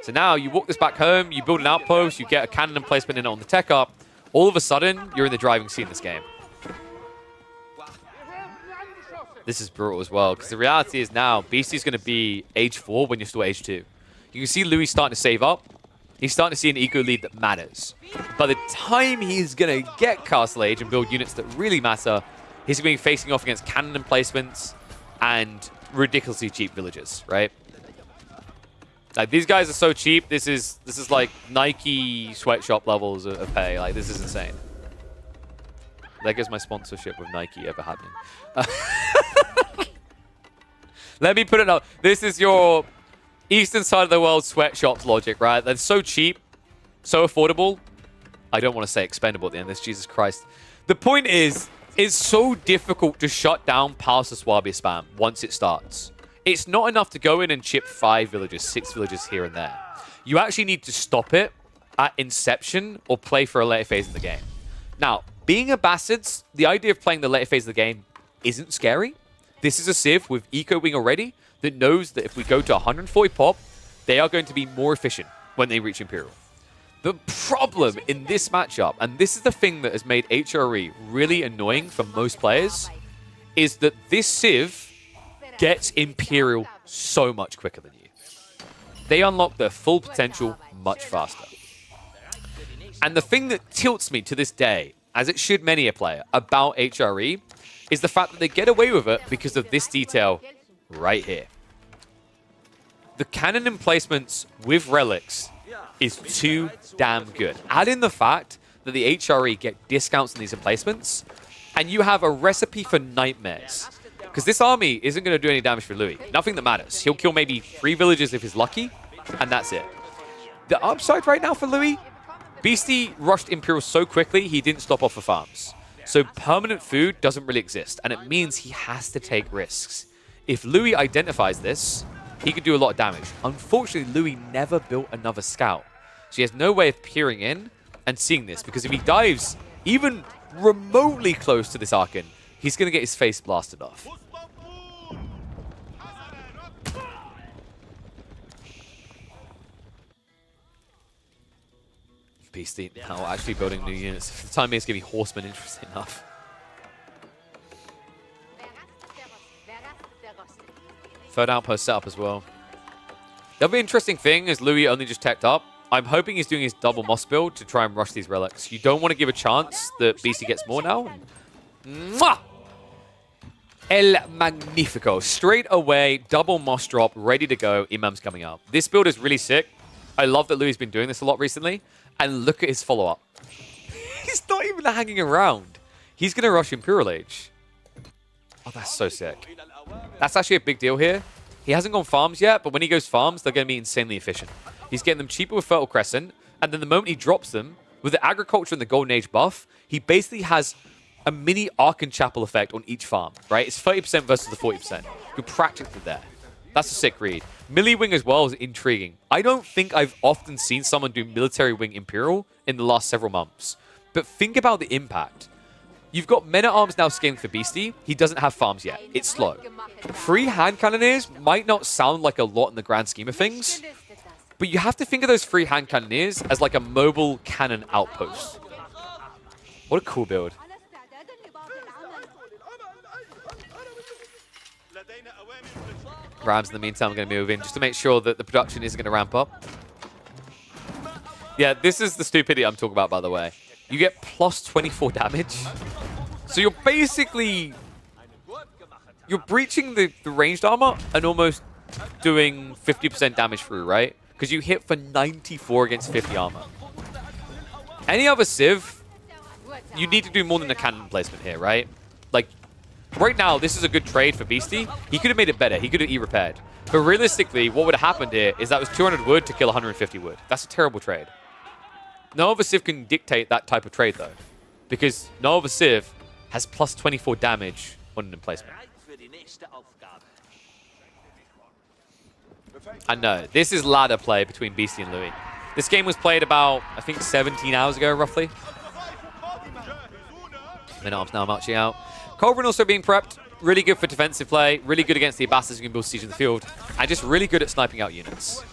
So now you walk this back home, you build an outpost, you get a cannon emplacement in it on the tech up. All of a sudden, you're in the driving seat in this game. This is brutal as well, because the reality is now, Beastie's going to be age 4 when you're still age 2. You can see Louis starting to save up. He's starting to see an eco lead that matters. By the time he's going to get Castle Age and build units that really matter, he's going to be facing off against cannon emplacements and ridiculously cheap villages, right? Like, these guys are so cheap. This is like Nike sweatshop levels of pay. Like, this is insane. There goes my sponsorship with Nike ever happening. Let me put it up. This is your eastern side of the world sweatshops logic, right? They're so cheap, so affordable. I don't want to say expendable at the end of this, Jesus Christ. The point is, it's so difficult to shut down Pulse Swabia spam once it starts. It's not enough to go in and chip 5 villages, 6 villages here and there. You actually need to stop it at inception or play for a later phase of the game. Now, being a Bastards, the idea of playing the later phase of the game isn't scary. This is a Civ with Eco Wing already that knows that if we go to 140 pop, they are going to be more efficient when they reach Imperial. The problem in this matchup, and this is the thing that has made HRE really annoying for most players, is that this Civ gets Imperial so much quicker than you. They unlock their full potential much faster. And the thing that tilts me to this day, as it should many a player, about HRE, is the fact that they get away with it because of this detail right here. The cannon emplacements with relics is too damn good. Add in the fact that the HRE get discounts on these emplacements, and you have a recipe for nightmares. Because this army isn't going to do any damage for Louis. Nothing that matters. He'll kill maybe 3 villages if he's lucky, and that's it. The upside right now for Louis, Beastie rushed Imperial so quickly, he didn't stop off for farms. So permanent food doesn't really exist, and it means he has to take risks. If Louis identifies this, he could do a lot of damage. Unfortunately, Louis never built another scout. So he has no way of peering in and seeing this, because if he dives even remotely close to this Archon, he's going to get his face blasted off. Beastie now actually building new units. For the time being, it's going to be Horsemen, interesting enough. Third outpost setup as well. The other interesting thing is Louis only just teched up. I'm hoping he's doing his double Moss build to try and rush these relics. You don't want to give a chance that Beastie gets more now. Mwah! El Magnifico. Straight away, double Moss drop, ready to go. Imam's coming up. This build is really sick. I love that Louis has been doing this a lot recently. And look at his follow-up. He's not even hanging around. He's going to rush Imperial Age. Oh, that's so sick. That's actually a big deal here. He hasn't gone farms yet, but when he goes farms, they're going to be insanely efficient. He's getting them cheaper with Fertile Crescent, and then the moment he drops them, with the Agriculture and the Golden Age buff, he basically has a mini Archon Chapel effect on each farm, right? It's 30% versus the 40%. You're practically there. That's a sick read. Melee Wing as well is intriguing. I don't think I've often seen someone do Military Wing Imperial in the last several months. But think about the impact. You've got Men-at-Arms now scaling for Beastie. He doesn't have farms yet. It's slow. 3 hand cannoneers might not sound like a lot in the grand scheme of things, but you have to think of those 3 hand cannoneers as like a mobile cannon outpost. What a cool build. Rams, in the meantime, are going to move in just to make sure that the production isn't going to ramp up. Yeah, this is the stupidity I'm talking about, by the way. You get plus 24 damage. So you're basically... You're breaching the ranged armor and almost doing 50% damage through, right? Because you hit for 94 against 50 armor. Any other Civ, you need to do more than a cannon placement here, right? Like, right now, this is a good trade for Beastie. He could have made it better. He could have E-repaired. But realistically, what would have happened here is that was 200 wood to kill 150 wood. That's a terrible trade. No other Civ can dictate that type of trade, though. Because no other Civ has plus 24 damage on an emplacement. And no, this is ladder play between Beastie and Louis. This game was played about, I think, 17 hours ago, roughly. Men-at-Arms now marching out. Culverin also being prepped. Really good for defensive play. Really good against the Ambassadors who can build siege in the field. And just really good at sniping out units.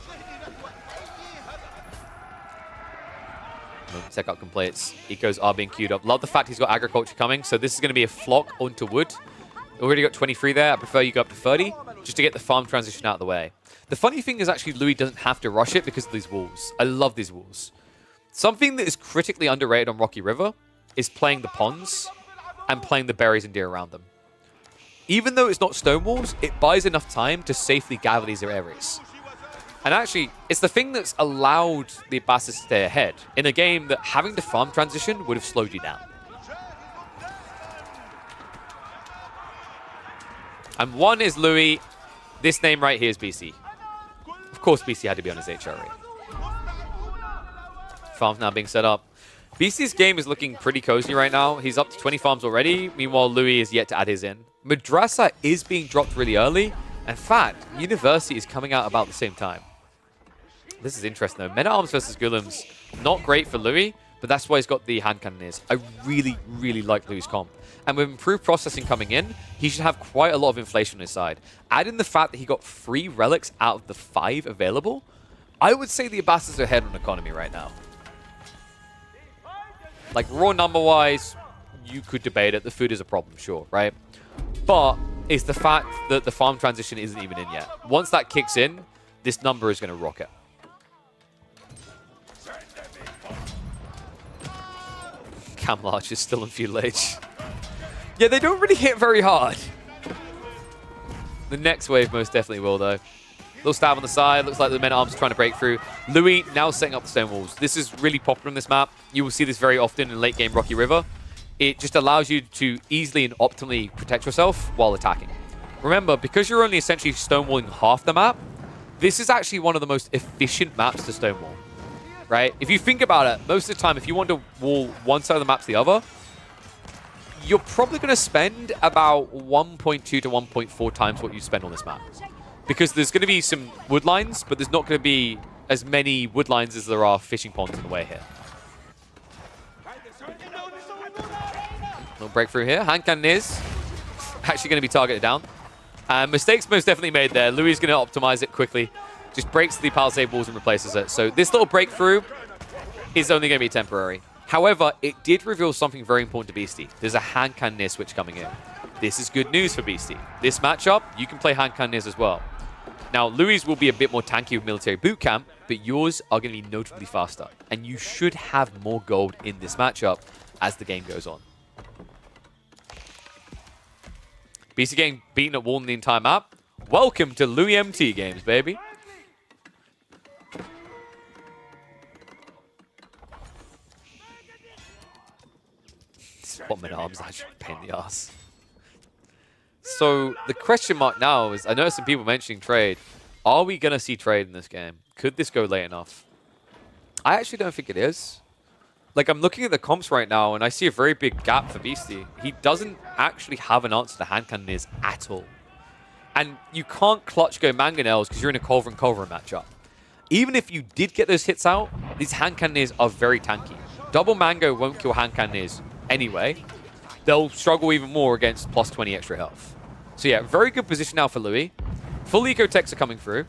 Tech-up completes. Ecos are being queued up. Love the fact he's got Agriculture coming. So this is going to be a flock onto wood. Already got 23 there. I prefer you go up to 30 just to get the farm transition out of the way. The funny thing is actually Louis doesn't have to rush it because of these walls. I love these walls. Something that is critically underrated on Rocky River is playing the ponds and playing the berries and deer around them. Even though it's not stone walls, it buys enough time to safely gather these areas. And actually, it's the thing that's allowed the Abbas to stay ahead in a game that having to farm transition would have slowed you down. And one is Louis. This name right here is BC. Of course, BC had to be on his HRE. Farms now being set up. BC's game is looking pretty cozy right now. He's up to 20 farms already. Meanwhile, Louis is yet to add his in. Madrasa is being dropped really early. In fact, University is coming out about the same time. This is interesting though. Men-at-Arms versus Golems, not great for Louis, but that's why he's got the hand cannoneers. I really, really like Louis' comp. And with improved processing coming in, he should have quite a lot of inflation on his side. Add in the fact that he got 3 relics out of the 5 available, I would say the Abbas are ahead on economy right now. Like, raw number-wise, you could debate it. The food is a problem, sure, right? But it's the fact that the farm transition isn't even in yet. Once that kicks in, this number is going to rocket. Camelot is still in Feudal Age. Yeah, they don't really hit very hard. The next wave most definitely will, though. Little stab on the side. Looks like the men-at-arms are trying to break through. Louis now setting up the stone walls. This is really popular on this map. You will see this very often in late game Rocky River. It just allows you to easily and optimally protect yourself while attacking. Remember, because you're only essentially stonewalling half the map, this is actually one of the most efficient maps to stonewall. Right? If you think about it, most of the time, if you want to wall one side of the map to the other, you're probably going to spend about 1.2 to 1.4 times what you spend on this map. Because there's going to be some wood lines, but there's not going to be as many wood lines as there are fishing ponds in the way here. Little breakthrough here. Hand cannon is actually going to be targeted down. Mistakes most definitely made there. Louis is going to optimize it quickly. Just breaks the palisade walls and replaces it. So this little breakthrough is only going to be temporary. However, it did reveal something very important to Beastie. There's a hand cannoneer switch coming in. This is good news for Beastie. This matchup, you can play hand cannoneers as well. Now, Louis will be a bit more tanky with military boot camp, but yours are going to be notably faster. And you should have more gold in this matchup as the game goes on. Beastie getting beaten at wall in the entire map. Welcome to Louis MT games, baby. What men-at-arms actually pain in the ass. So the question mark now is, I know some people mentioning trade. Are we going to see trade in this game? Could this go late enough? I actually don't think it is. Like, I'm looking at the comps right now, and I see a very big gap for Beastie. He doesn't actually have an answer to hand cannoneers at all. And you can't clutch go mangonels because you're in a Culver and Culver matchup. Even if you did get those hits out, these hand cannoneers are very tanky. Double mango won't kill hand cannoneers anyway. They'll struggle even more against plus 20 extra health. So yeah, very good position now for Louis. Full eco techs are coming through.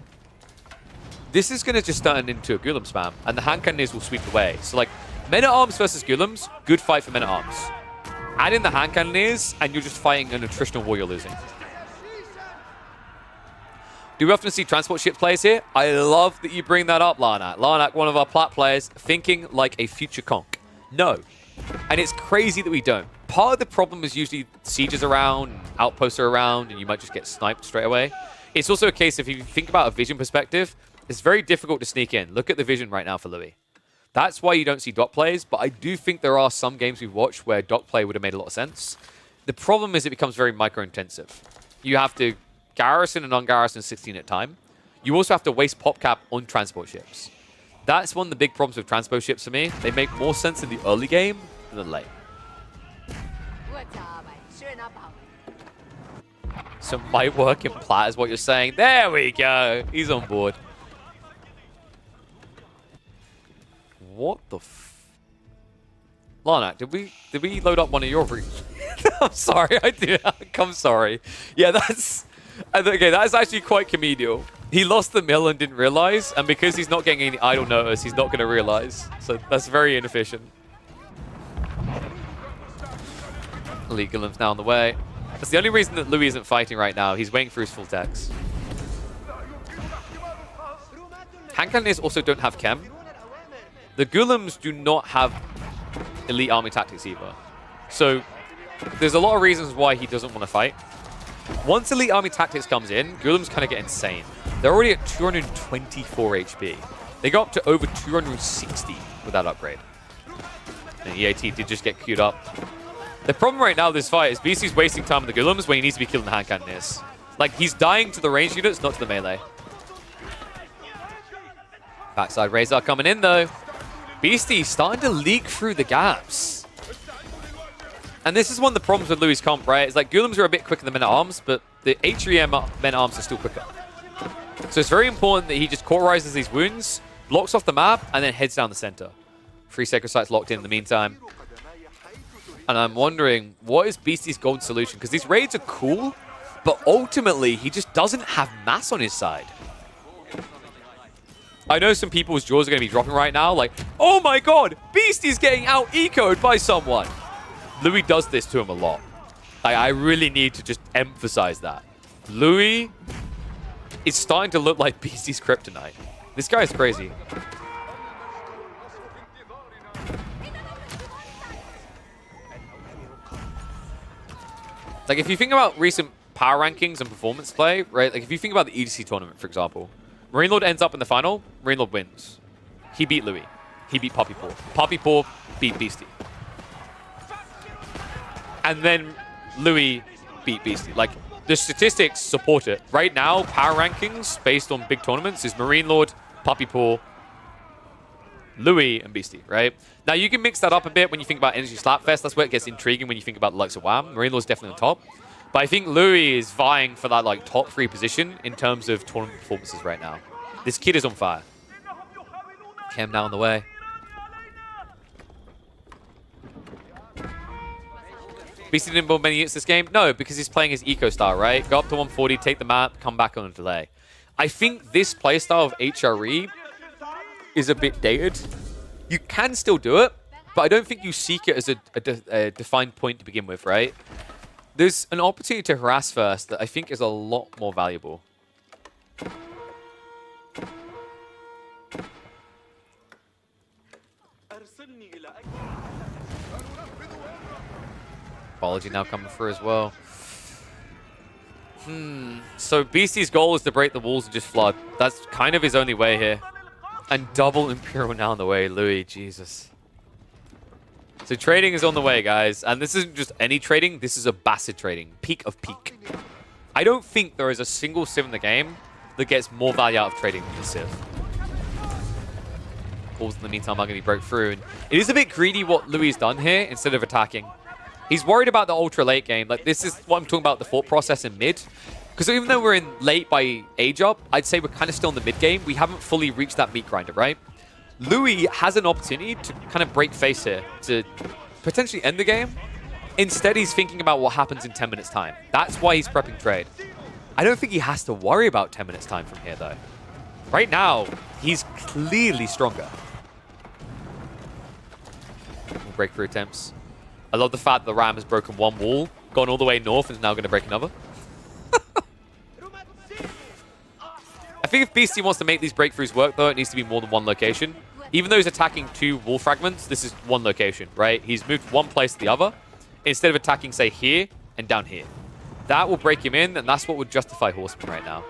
This is going to just turn into a Golem spam, and the hand cannoneers will sweep away. So like, men-at-arms versus Golems, good fight for men-at-arms. Add in the hand cannoneers, and you're just fighting an attritional war you're losing. Do we often see transport ship plays here? I love that you bring that up, Larnak. Larnak, one of our plat players, thinking like a future conk. No. And it's crazy that we don't. Part of the problem is usually sieges around, outposts are around, and you might just get sniped straight away. It's also a case if you think about a vision perspective, it's very difficult to sneak in. Look at the vision right now for Louis. That's why you don't see dock plays, but I do think there are some games we've watched where dock play would have made a lot of sense. The problem is it becomes very micro-intensive. You have to garrison and un-garrison 16 at a time. You also have to waste pop cap on transport ships. That's one of the big problems with transport ships for me. They make more sense in the early game than the late. So might work in plat is what you're saying. There we go. He's on board. What the Larnak, did we load up one of your routes? I'm sorry, I did. I'm sorry. Yeah, that's okay. That is actually quite comedial. He lost the mill and didn't realize, and because he's not getting any idle notice, he's not going to realize. So that's very inefficient. Elite Golem's now on the way. That's the only reason that Louis isn't fighting right now. He's waiting for his full techs. Hand cannoneers also don't have chem. The Golems do not have elite army tactics either. So there's a lot of reasons why he doesn't want to fight. Once elite army tactics comes in, Golems kind of get insane. They're already at 224 HP. They got up to over 260 with that upgrade. And EAT did just get queued up. The problem right now with this fight is BC's wasting time with the Golems when he needs to be killing the hand cannoneers. Like, he's dying to the ranged units, not to the melee. Backside Razor coming in, though. Beastie starting to leak through the gaps. And this is one of the problems with Louis' comp, right? It's like Golems are a bit quicker than men-at-arms, but the HREM men-at-arms are still quicker. So it's very important that he just cauterizes these wounds, blocks off the map, and then heads down the center. 3 Sacred Sites locked in the meantime. And I'm wondering, what is Beastie's golden solution? Because these raids are cool, but ultimately, he just doesn't have mass on his side. I know some people's jaws are going to be dropping right now, like, oh my god, Beastie's getting out-ecoed by someone. Louis does this to him a lot. I really need to just emphasize that. Louis is starting to look like Beastie's kryptonite. This guy is crazy. Like, if you think about recent power rankings and performance play, right? Like, if you think about the EDC tournament, for example, Marine Lord ends up in the final, Marine Lord wins. He beat Louis. He beat Poppy Paw. Poppy Paw beat Beastie. And then Louis beat Beastie. Like, the statistics support it. Right now, power rankings based on big tournaments is Marine Lord, Poppy Paw, Louis, and Beastie, right? Now, you can mix that up a bit when you think about Energy Slapfest. That's where it gets intriguing when you think about the likes of WAM. Marine Lord's definitely on top. But I think Louis is vying for that, like, top 3 position in terms of tournament performances right now. This kid is on fire. Cam now on the way. Beastie didn't build many units this game? No, because he's playing his eco style, right? Go up to 140, take the map, come back on a delay. I think this playstyle of HRE is a bit dated. You can still do it, but I don't think you seek it as a defined point to begin with, right? There's an opportunity to harass first that I think is a lot more valuable. Apology now coming through as well. So Beastie's goal is to break the walls and just flood. That's kind of his only way here. And double Imperial now on the way, Louis, Jesus. So trading is on the way, guys. And this isn't just any trading, this is a Bassett trading. Peak of peak. I don't think there is a single Civ in the game that gets more value out of trading than this Civ. Balls in the meantime are going to be broke through. And it is a bit greedy what Louis has done here instead of attacking. He's worried about the ultra late game. Like, this is what I'm talking about, the thought process in mid. Because even though we're in late by age up, I'd say we're kind of still in the mid game. We haven't fully reached that meat grinder, right? Louis has an opportunity to kind of break face here, to potentially end the game. Instead, he's thinking about what happens in 10 minutes time. That's why he's prepping trade. I don't think he has to worry about 10 minutes time from here, though. Right now, he's clearly stronger. Breakthrough attempts. I love the fact that the Ram has broken one wall, gone all the way north, and is now going to break another. I think if Beastie wants to make these breakthroughs work, though, it needs to be more than one location. Even though he's attacking 2 wall fragments, this is one location, right? He's moved one place to the other, instead of attacking, say, here and down here. That will break him in, and that's what would justify Horseman right now.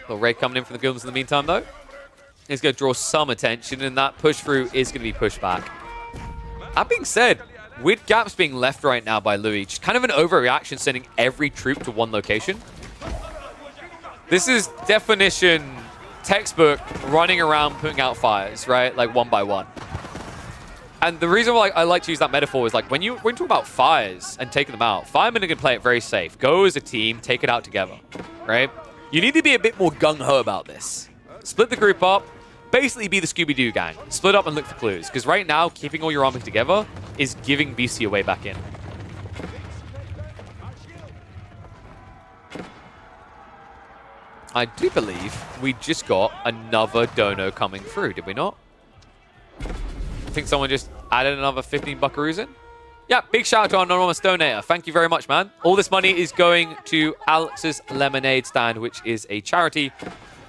Little raid coming in from the Golems in the meantime, though. He's going to draw some attention, and that push through is going to be pushed back. That being said, with gaps being left right now by Louis, just kind of an overreaction sending every troop to one location. This is definition textbook running around putting out fires, right? Like one by one. And the reason why I like to use that metaphor is like when you talk about fires and taking them out, firemen are going to play it very safe. Go as a team, take it out together, right? You need to be a bit more gung-ho about this. Split the group up. Basically be the Scooby-Doo gang. Split up and look for clues. Because right now, keeping all your army together is giving BC a way back in. I do believe we just got another dono coming through, did we not? I think someone just added another 15 buckaroos in. Yeah, big shout out to our anonymous donator. Thank you very much, man. All this money is going to Alex's Lemonade Stand, which is a charity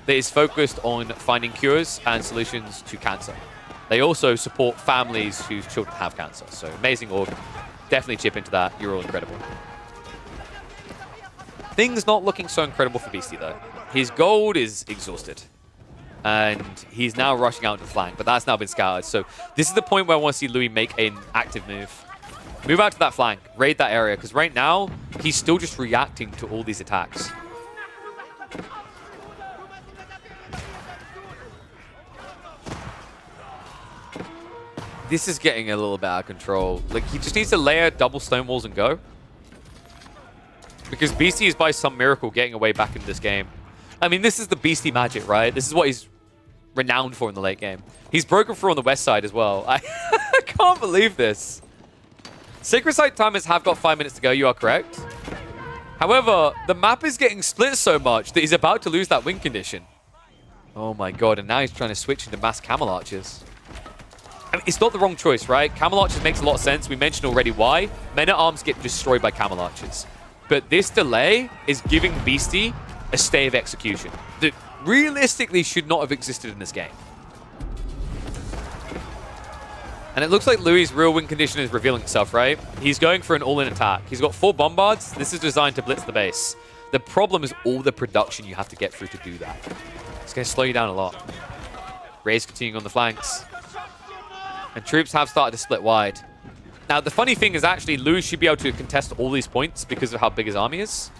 that is focused on finding cures and solutions to cancer. They also support families whose children have cancer. So amazing org. Definitely chip into that. You're all incredible. Things not looking so incredible for Beastie, though. His gold is exhausted. And he's now rushing out to the flank, but that's now been scouted. So this is the point where I want to see Louis make an active move. Move out to that flank, raid that area, because right now, he's still just reacting to all these attacks. This is getting a little bit out of control. Like, he just needs to layer double stone walls and go. Because Beastie is by some miracle getting away back into this game. I mean, this is the Beastie magic, right? This is what he's renowned for in the late game. He's broken through on the west side as well. I can't believe this. Sacred Site timers have got 5 minutes to go, you are correct. However, the map is getting split so much that he's about to lose that win condition. Oh my god, and now he's trying to switch into mass camel archers. I mean, it's not the wrong choice, right? Camel archers makes a lot of sense. We mentioned already why. Men-at-arms get destroyed by camel archers. But this delay is giving Beastie a stay of execution that realistically should not have existed in this game. And it looks like Louis' real win condition is revealing itself, right? He's going for an all-in attack. He's got 4 bombards. This is designed to blitz the base. The problem is all the production you have to get through to do that. It's going to slow you down a lot. Rays continuing on the flanks. And troops have started to split wide. Now, the funny thing is actually Louis should be able to contest all these points because of how big his army is.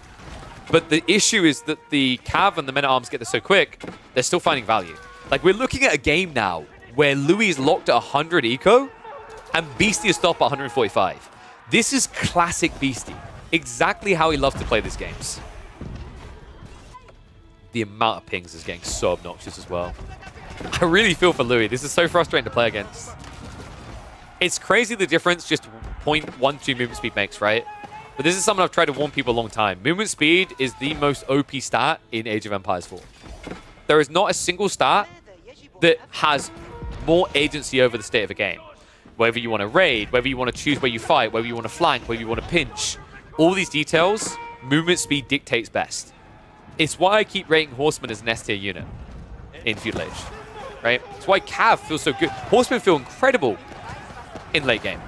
But the issue is that the Cav and the Men-at-Arms get this so quick, they're still finding value. Like, we're looking at a game now where Louis is locked at 100 eco and Beastie is stopped at 145. This is classic Beastie. Exactly how he loves to play these games. The amount of pings is getting so obnoxious as well. I really feel for Louis. This is so frustrating to play against. It's crazy the difference just 0.12 movement speed makes, right? But this is something I've tried to warn people a long time. Movement speed is the most OP stat in Age of Empires 4. There is not a single stat that has more agency over the state of a game. Whether you want to raid, whether you want to choose where you fight, whether you want to flank, whether you want to pinch. All these details, movement speed dictates best. It's why I keep rating Horsemen as an S tier unit in Feudal Age, right? It's why Cav feels so good. Horsemen feel incredible in late game.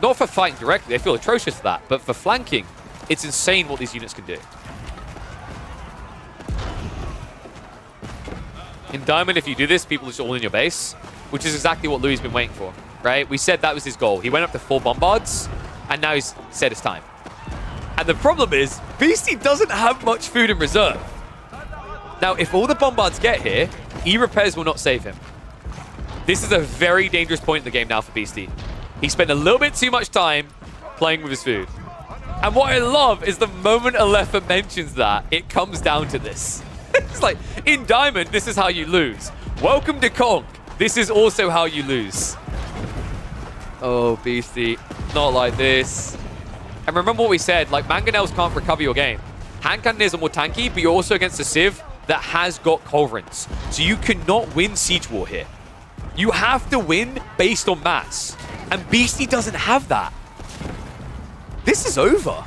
Not for fighting directly, they feel atrocious for that, but for flanking, it's insane what these units can do. In Diamond, if you do this, people just all in your base, which is exactly what Louis has been waiting for, right? We said that was his goal. He went up to 4 bombards, and now he's said it's time. And the problem is, Beastie doesn't have much food in reserve. Now, if all the bombards get here, E-repairs will not save him. This is a very dangerous point in the game now for Beastie. He spent a little bit too much time playing with his food. And what I love is the moment Alepha mentions that, it comes down to this. It's like, in Diamond, this is how you lose. Welcome to Conk. This is also how you lose. Oh, Beastie. Not like this. And remember what we said, like, mangonels can't recover your game. Hand cannoneers are more tanky, but you're also against a Civ that has got culverins. So you cannot win Siege War here. You have to win based on mass. And Beastie doesn't have that. This is over.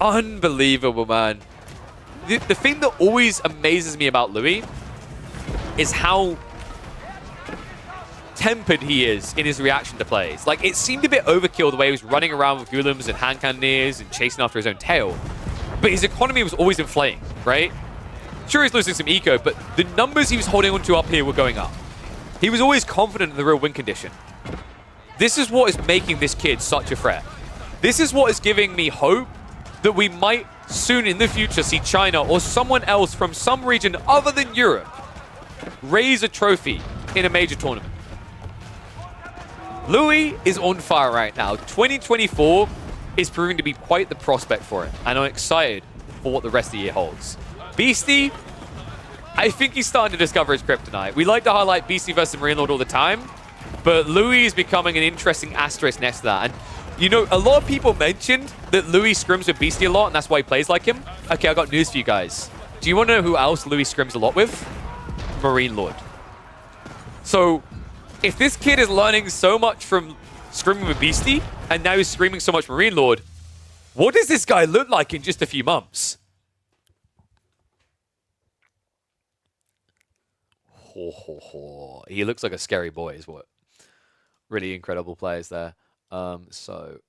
Unbelievable, man. The thing that always amazes me about Louis is how tempered he is in his reaction to plays. Like, it seemed a bit overkill the way he was running around with Ghoulims and hand cannoneers and chasing after his own tail. But his economy was always inflating, right? Sure, he's losing some eco, but the numbers he was holding onto up here were going up. He was always confident in the real win condition. This is what is making this kid such a threat. This is what is giving me hope that we might soon in the future see China or someone else from some region other than Europe raise a trophy in a major tournament. Louis is on fire right now. 2024 is proving to be quite the prospect for it, and I'm excited for what the rest of the year holds. Beastie, I think he's starting to discover his kryptonite. We like to highlight Beastie versus Marine Lord all the time, but Louis is becoming an interesting asterisk next to that. And, you know, a lot of people mentioned that Louis scrims with Beastie a lot, and that's why he plays like him. Okay, I got news for you guys. Do you want to know who else Louis scrims a lot with? Marine Lord. So, if this kid is learning so much from scrimming with Beastie, and now he's screaming so much Marine Lord, what does this guy look like in just a few months? He looks like a scary boy is what. Really incredible players there. So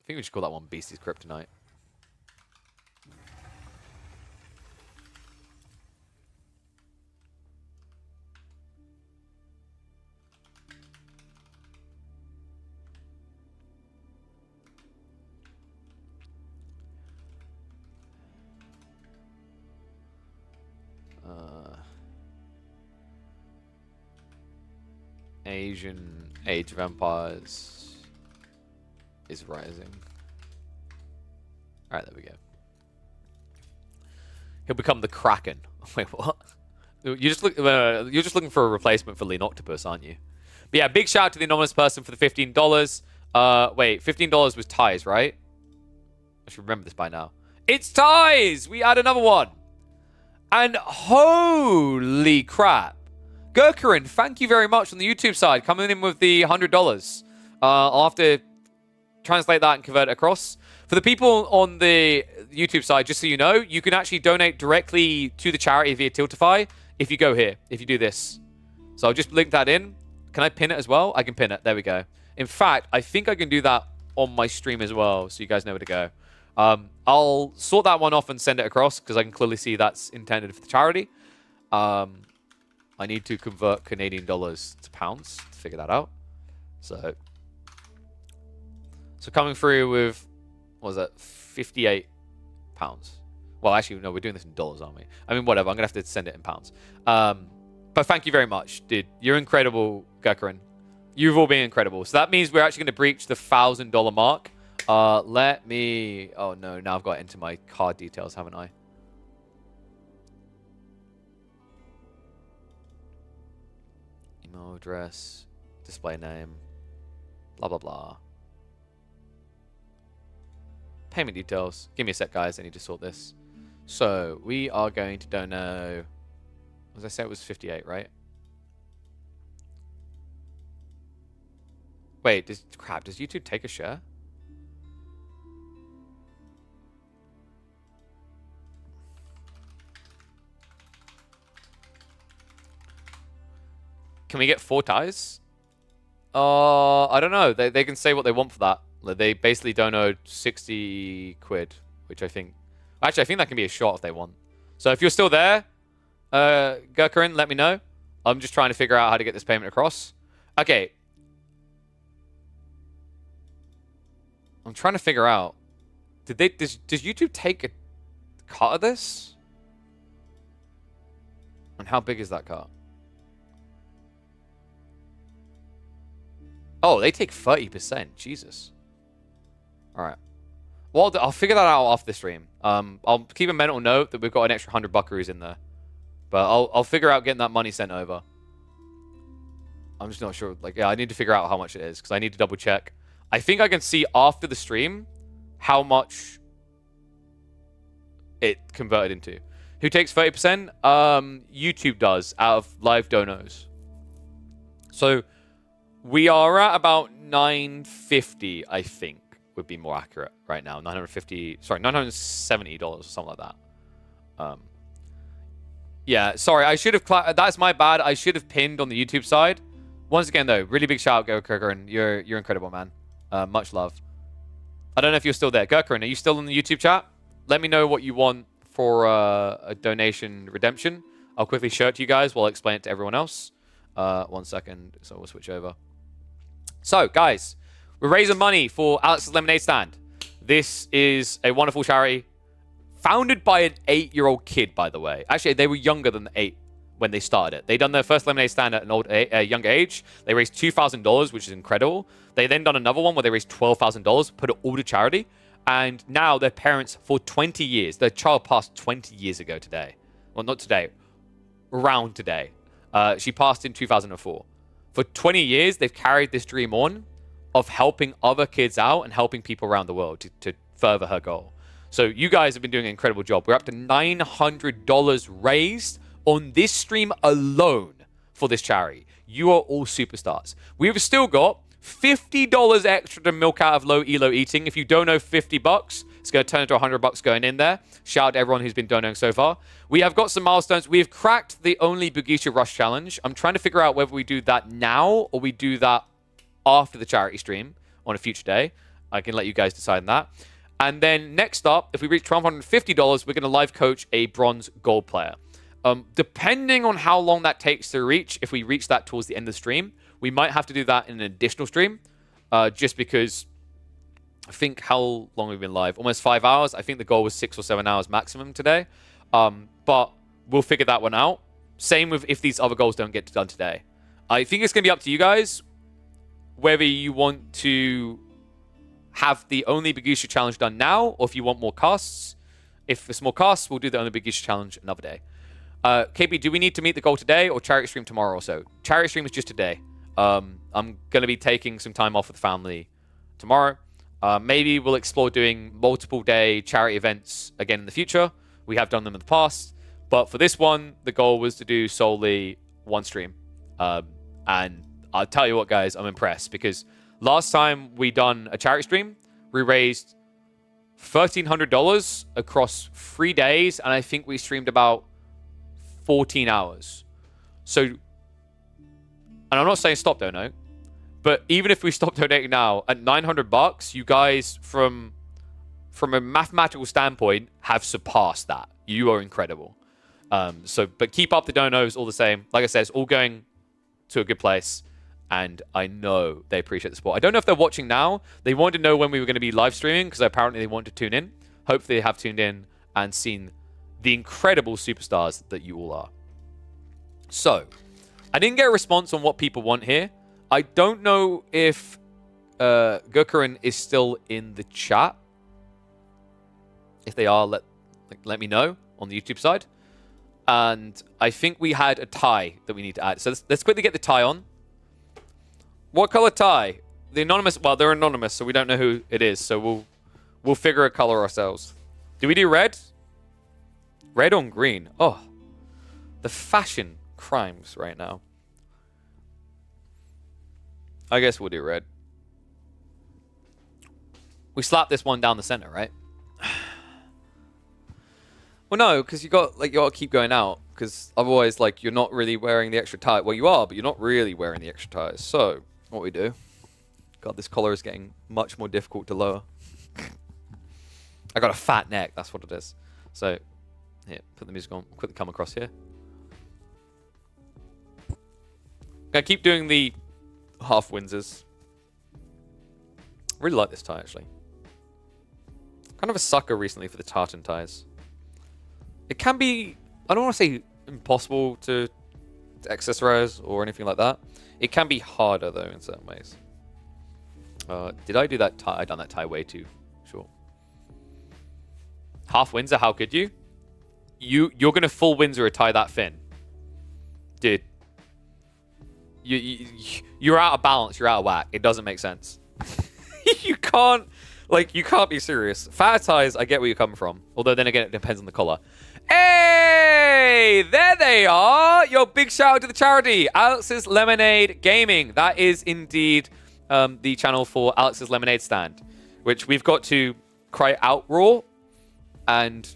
I think we should call that one Beastie's Kryptonite. Asian Age of Empires is rising. Alright, there we go. He'll become the Kraken. Wait, what? You're just looking for a replacement for Lean Octopus, aren't you? But yeah, big shout out to the anonymous person for the $15. Wait, $15 was ties, right? I should remember this by now. It's ties! We add another one. And holy crap. Gurkarin, thank you very much on the YouTube side, coming in with the $100. I'll have to translate that and convert it across. For the people on the YouTube side, just so you know, you can actually donate directly to the charity via Tiltify if you go here, if you do this. So I'll just link that in. Can I pin it as well? I can pin it. There we go. In fact, I think I can do that on my stream as well, so you guys know where to go. I'll sort that one off and send it across, because I can clearly see that's intended for the charity. I need to convert Canadian dollars to pounds to figure that out. So coming through with, what was that, 58 pounds. Well, actually, no, we're doing this in dollars, aren't we? I mean, whatever. I'm going to have to send it in pounds. But thank you very much, dude. You're incredible, Gurkarin. You've all been incredible. So that means we're actually going to breach the $1,000 mark. Let me... Oh, no. Now I've got to enter my card details, haven't I? Email address, display name, blah, blah, blah. Payment details. Give me a sec, guys. I need to sort this. So, we are going to donate... As I said, it was 58, right? Wait, does YouTube take a share? Can we get 4 ties? I don't know. They can say what they want for that. They basically donated 60 quid, which I think... Actually, I think that can be a shot if they want. So if you're still there, Gurkarin, let me know. I'm just trying to figure out how to get this payment across. Okay. I'm trying to figure out... Does YouTube take a cut of this? And how big is that cut? Oh, they take 30%. Jesus. Alright. Well, I'll figure that out off the stream. I'll keep a mental note that we've got an extra 100 buckaroos in there. But I'll figure out getting that money sent over. I'm just not sure. Like, yeah, I need to figure out how much it is, because I need to double check. I think I can see after the stream how much it converted into. Who takes 30%? YouTube does, out of live donos. So we are at about 950, I think, would be more accurate right now. $970 or something like that. Yeah, sorry, I should have... That's my bad. I should have pinned on the YouTube side. Once again, though, really big shout out, Gurkarin. You're incredible, man. Much love. I don't know if you're still there. Gurkarin, are you still in the YouTube chat? Let me know what you want for a donation redemption. I'll quickly show it to you guys while I explain it to everyone else. 1 second, so we'll switch over. So, guys, we're raising money for Alex's Lemonade Stand. This is a wonderful charity founded by an 8-year-old kid, by the way. Actually, they were younger than 8 when they started it. They done their first lemonade stand at an younger age. They raised $2,000, which is incredible. They then done another one where they raised $12,000, put it all to charity. And now their parents, for 20 years, their child passed 20 years ago today. Well, not today, around today. She passed in 2004. For 20 years, they've carried this dream on of helping other kids out and helping people around the world to further her goal. So you guys have been doing an incredible job. We're up to $900 raised on this stream alone for this charity. You are all superstars. We've still got $50 extra to milk out of low elo eating. If you don't know $50, it's going to turn into $100 going in there. Shout out to everyone who's been donating so far. We have got some milestones. We have cracked the only Bugisha Rush challenge. I'm trying to figure out whether we do that now or we do that after the charity stream on a future day. I can let you guys decide on that. And then next up, if we reach $1,250, we're going to live coach a bronze gold player. Depending on how long that takes to reach, if we reach that towards the end of the stream, we might have to do that in an additional stream, just because I think how long we've been live, almost 5 hours. I think the goal was 6 or 7 hours maximum today, but we'll figure that one out. Same with if these other goals don't get done today. I think it's going to be up to you guys whether you want to have the Only Bigusha challenge done now, or if you want more casts. If it's more casts, we'll do the Only Bigusha challenge another day. KP, do we need to meet the goal today or charity stream tomorrow or so? Charity stream is just today. I'm going to be taking some time off with the family tomorrow. Maybe we'll explore doing multiple day charity events again in the future. We have done them in the past. But for this one, the goal was to do solely one stream. And I'll tell you what, guys, I'm impressed. Because last time we done a charity stream, we raised $1,300 across 3 days. And I think we streamed about 14 hours. So, and I'm not saying stop donate, but even if we stop donating now at $900, you guys from a mathematical standpoint have surpassed that. You are incredible. But keep up the donos all the same. Like I said, it's all going to a good place, and I know they appreciate the support. I don't know if they're watching now. They wanted to know when we were going to be live streaming because apparently they wanted to tune in. Hopefully they have tuned in and seen the incredible superstars that you all are. So, I didn't get a response on what people want here. I don't know if Gurkarin is still in the chat. If they are, let me know on the YouTube side. And I think we had a tie that we need to add. So let's quickly get the tie on. What color tie? The anonymous, well, they're anonymous, so we don't know who it is. So we'll figure a color ourselves. Do we do red? Red on green. Oh, the fashion crimes right now. I guess we'll do red. We slap this one down the center, right? Well, no, because you got to keep going out, because otherwise, you're not really wearing the extra tie. Well, you are, but you're not really wearing the extra ties. So, what we do? God, this collar is getting much more difficult to lower. I got a fat neck. That's what it is. So, here, put the music on. Quickly come across here. Gonna keep doing the half Windsors. Really like this tie, actually. Kind of a sucker recently for the tartan ties. It can be, I don't want to say impossible to accessorize or anything like that. It can be harder, though, in certain ways. Did I do that tie? I done that tie way too short. Half Windsor, how could you? You're going to full Windsor a tie that thin. Dude. You're out of balance. You're out of whack. It doesn't make sense. You can't be serious. Fat ties, I get where you're coming from. Although then again, it depends on the color. Hey, there they are. Your big shout out to the charity, Alex's Lemonade Gaming. That is indeed the channel for Alex's Lemonade Stand, which we've got to cry out raw and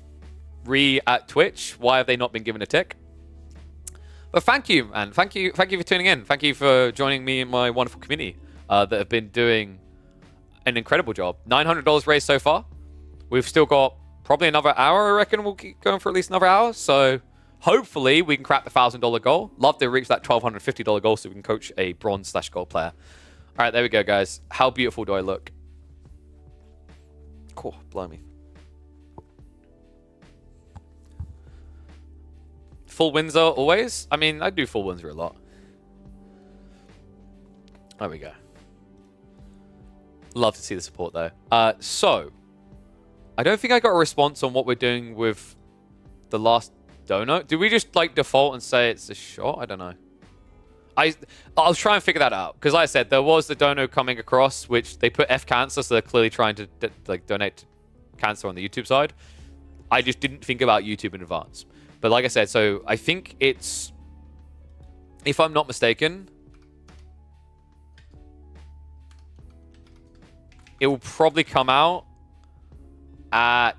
at Twitch. Why have they not been given a tick? But thank you, man. Thank you for tuning in. Thank you for joining me and my wonderful community that have been doing an incredible job. $900 raised so far. We've still got probably another hour. I reckon we'll keep going for at least another hour. So hopefully we can crack the $1,000 goal. Love to reach that $1,250 goal so we can coach a bronze/gold player. All right, there we go, guys. How beautiful do I look? Cool, blimey. Full Windsor always? I mean, I do full Windsor a lot. There we go. Love to see the support, though. So, I don't think I got a response on what we're doing with the last donut. Do we just, default and say it's a shot? I don't know. I'll try and figure that out. Because like I said, there was the dono coming across, which they put F cancer, so they're clearly trying to donate to cancer on the YouTube side. I just didn't think about YouTube in advance. But like I said, so I think it's, if I'm not mistaken, it will probably come out at,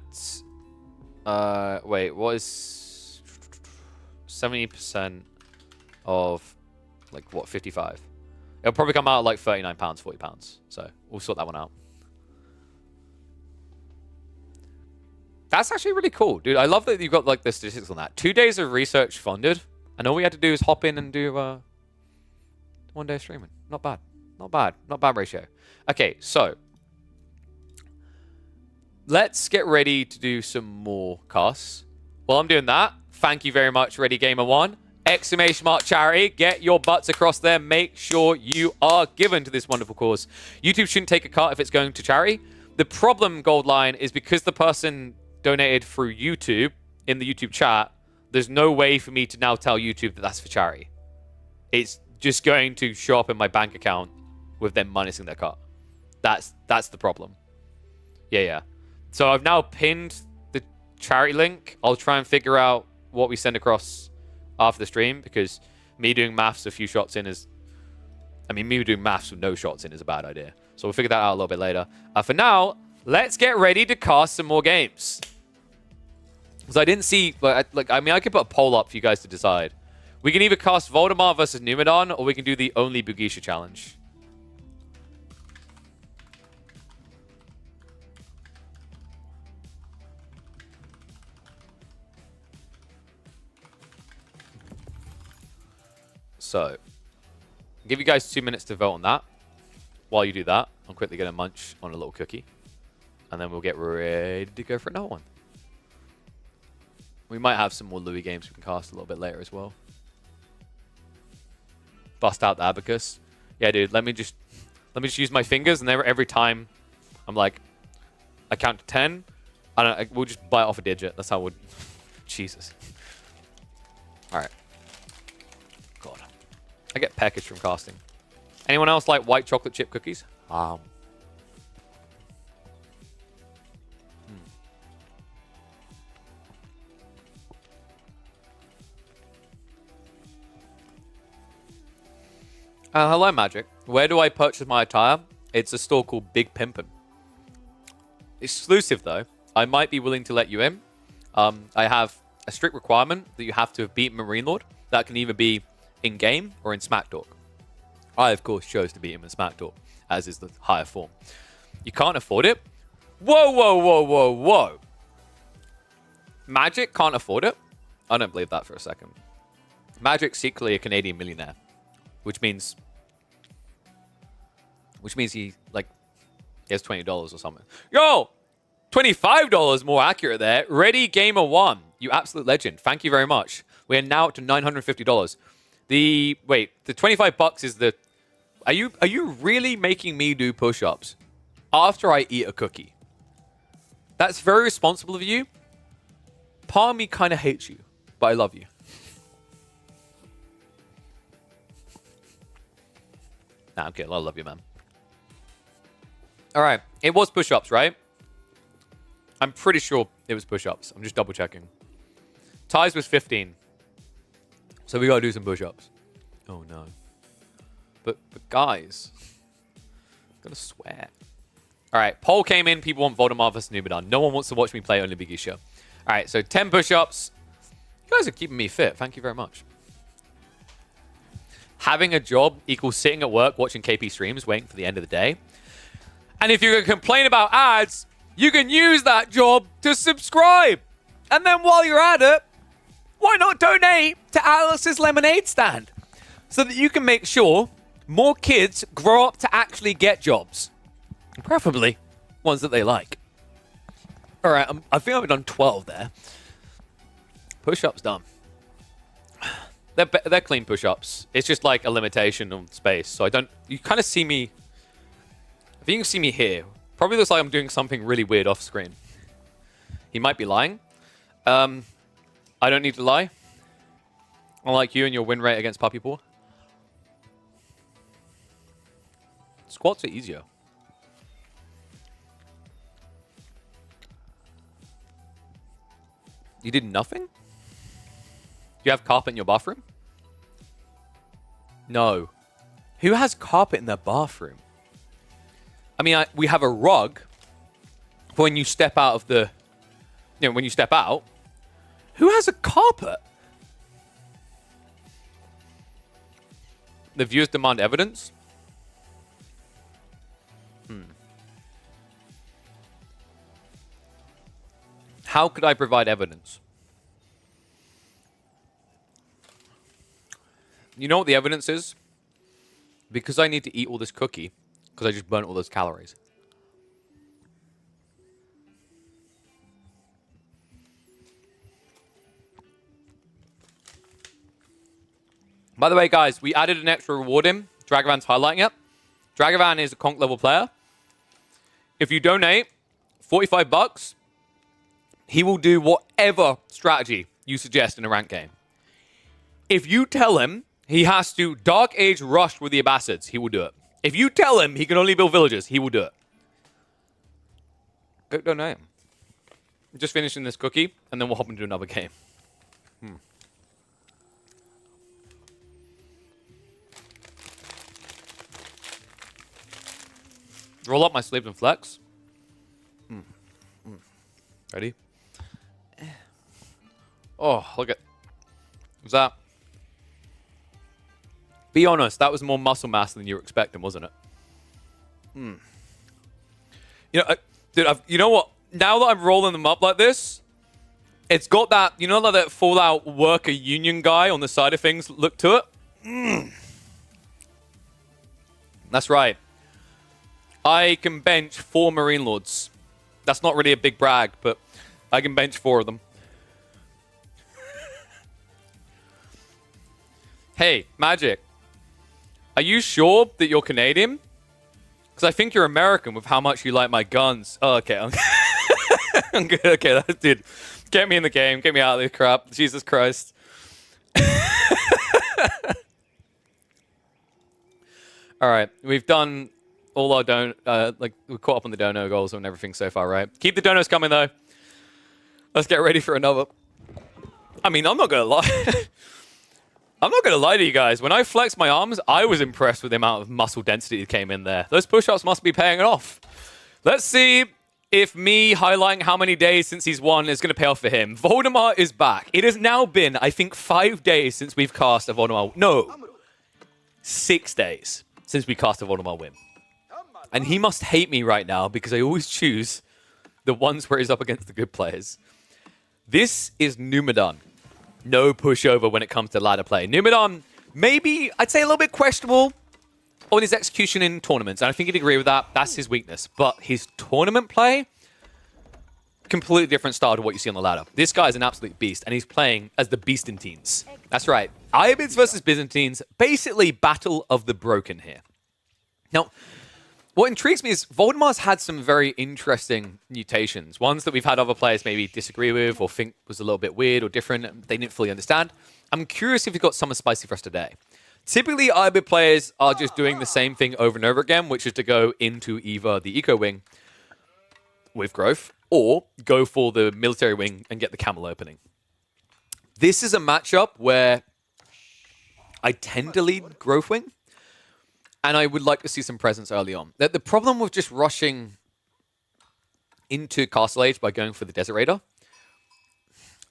wait, what is 70% of, 55? It'll probably come out at £39, £40. So we'll sort that one out. That's actually really cool, dude. I love that you've got like the statistics on that. 2 days of research funded, and all we had to do is hop in and do 1 day of streaming. Not bad. Not bad. Not bad ratio. Okay, so let's get ready to do some more casts. While I'm doing that, thank you very much, Ready Gamer 1. Exclamation mark charity. Get your butts across there. Make sure you are given to this wonderful cause. YouTube shouldn't take a cut if it's going to charity. The problem, Goldline, is because the person donated through YouTube in the YouTube chat, there's no way for me to now tell YouTube that that's for charity. It's just going to show up in my bank account with them minusing their cut. That's the problem. Yeah. So I've now pinned the charity link. I'll try and figure out what we send across after the stream, because me doing maths a few shots in is... I mean, me doing maths with no shots in is a bad idea. So we'll figure that out a little bit later. For now, let's get ready to cast some more games. Because I didn't see... I mean, I could put a poll up for you guys to decide. We can either cast Voldemort versus Numenor, or we can do the Only Bugisha challenge. So, I'll give you guys 2 minutes to vote on that. While you do that, I'm quickly going to munch on a little cookie. And then we'll get ready to go for another one. We might have some more Louis games we can cast a little bit later as well. Bust out the abacus. Yeah, dude, let me just use my fingers, and every time I'm like, I count to 10, we'll just bite off a digit. That's how we'd... Jesus. Alright. God. I get peckish from casting. Anyone else like white chocolate chip cookies? Hello, Magic. Where do I purchase my attire? It's a store called Big Pimpin'. Exclusive, though. I might be willing to let you in. I have a strict requirement that you have to have beaten Marine Lord. That can either be in-game or in Smack Talk. I, of course, chose to beat him in Smack Talk, as is the higher form. You can't afford it? Whoa, whoa, whoa, whoa, whoa. Magic can't afford it? I don't believe that for a second. Magic's secretly a Canadian millionaire. Which means he has $20 or something. Yo! $25 more accurate there. Ready Gamer 1. You absolute legend. Thank you very much. We are now up to $950. The 25 bucks is the... Are you really making me do push-ups after I eat a cookie? That's very responsible of you. Part of me kind of hates you, but I love you. Nah, I'm kidding. I love you, man. All right. It was push-ups, right? I'm pretty sure it was push-ups. I'm just double-checking. Ties was 15. So we got to do some push-ups. Oh, no. But guys, I'm going to swear. All right. Poll came in. People want Voldemort vs. Numenor. No one wants to watch me play Only Bugisha. All right. So 10 push-ups. You guys are keeping me fit. Thank you very much. Having a job equals sitting at work watching KP streams, waiting for the end of the day. And if you're going to complain about ads, you can use that job to subscribe. And then while you're at it, why not donate to Alice's lemonade stand? So that you can make sure more kids grow up to actually get jobs. Preferably ones that they like. All right, I think I've done 12 there. Push-ups done. They're clean push-ups. It's just like a limitation on space. So you kind of see me... I think you can see me here. Probably looks like I'm doing something really weird off screen. He might be lying. I don't need to lie. Unlike you and your win rate against Puppy Paw. Squats are easier. You did nothing? You have carpet in your bathroom? No. Who has carpet in their bathroom? I mean, we have a rug for when you step out of the... when you step out. Who has a carpet? The viewers demand evidence? How could I provide evidence? You know what the evidence is? Because I need to eat all this cookie, because I just burnt all those calories. By the way, guys, we added an extra reward in. Dragavan's highlighting it. Dragavan is a conch level player. If you donate $45, he will do whatever strategy you suggest in a ranked game. If you tell him he has to Dark Age Rush with the Abbasids, he will do it. If you tell him he can only build villages, he will do it. Go donate him. Just finishing this cookie, and then we'll hop into another game. Roll up my sleeves and flex. Ready? Oh, look at... What's that? Be honest, that was more muscle mass than you were expecting, wasn't it? You know, dude, you know what? Now that I'm rolling them up like this, it's got that, you know, like that Fallout worker union guy on the side of things look to it? That's right. I can bench 4 Marine Lords. That's not really a big brag, but I can bench 4 of them. Hey, Magic. Are you sure that you're Canadian? Because I think you're American with how much you like my guns. Oh, okay. I'm good. Okay, dude. Get me in the game. Get me out of this crap. Jesus Christ. All right. We've done all our we've caught up on the dono goals and everything so far, right? Keep the donos coming, though. Let's get ready for another. I mean, I'm not going to lie. I'm not going to lie to you guys. When I flexed my arms, I was impressed with the amount of muscle density that came in there. Those push-ups must be paying off. Let's see if me highlighting how many days since he's won is going to pay off for him. Voldemort is back. It has now been, I think, 5 days since we've cast a Voldemort. No, 6 days since we cast a Voldemort win. And he must hate me right now because I always choose the ones where he's up against the good players. This is Numadon. No pushover when it comes to ladder play. Numadon, maybe, I'd say a little bit questionable on his execution in tournaments. And I think he'd agree with that. That's his weakness. But his tournament play, completely different style to what you see on the ladder. This guy is an absolute beast, and he's playing as the Byzantines. That's right. Iabids versus Byzantines, basically Battle of the Broken here. Now, what intrigues me is Voldemort's had some very interesting mutations. Ones that we've had other players maybe disagree with or think was a little bit weird or different. They didn't fully understand. I'm curious if he's got something spicy for us today. Typically, IB players are just doing the same thing over and over again, which is to go into either the Eco Wing with growth or go for the Military Wing and get the Camel opening. This is a matchup where I tend to lead Growth Wing. And I would like to see some presence early on. The problem with just rushing into Castle Age by going for the Desert Raider,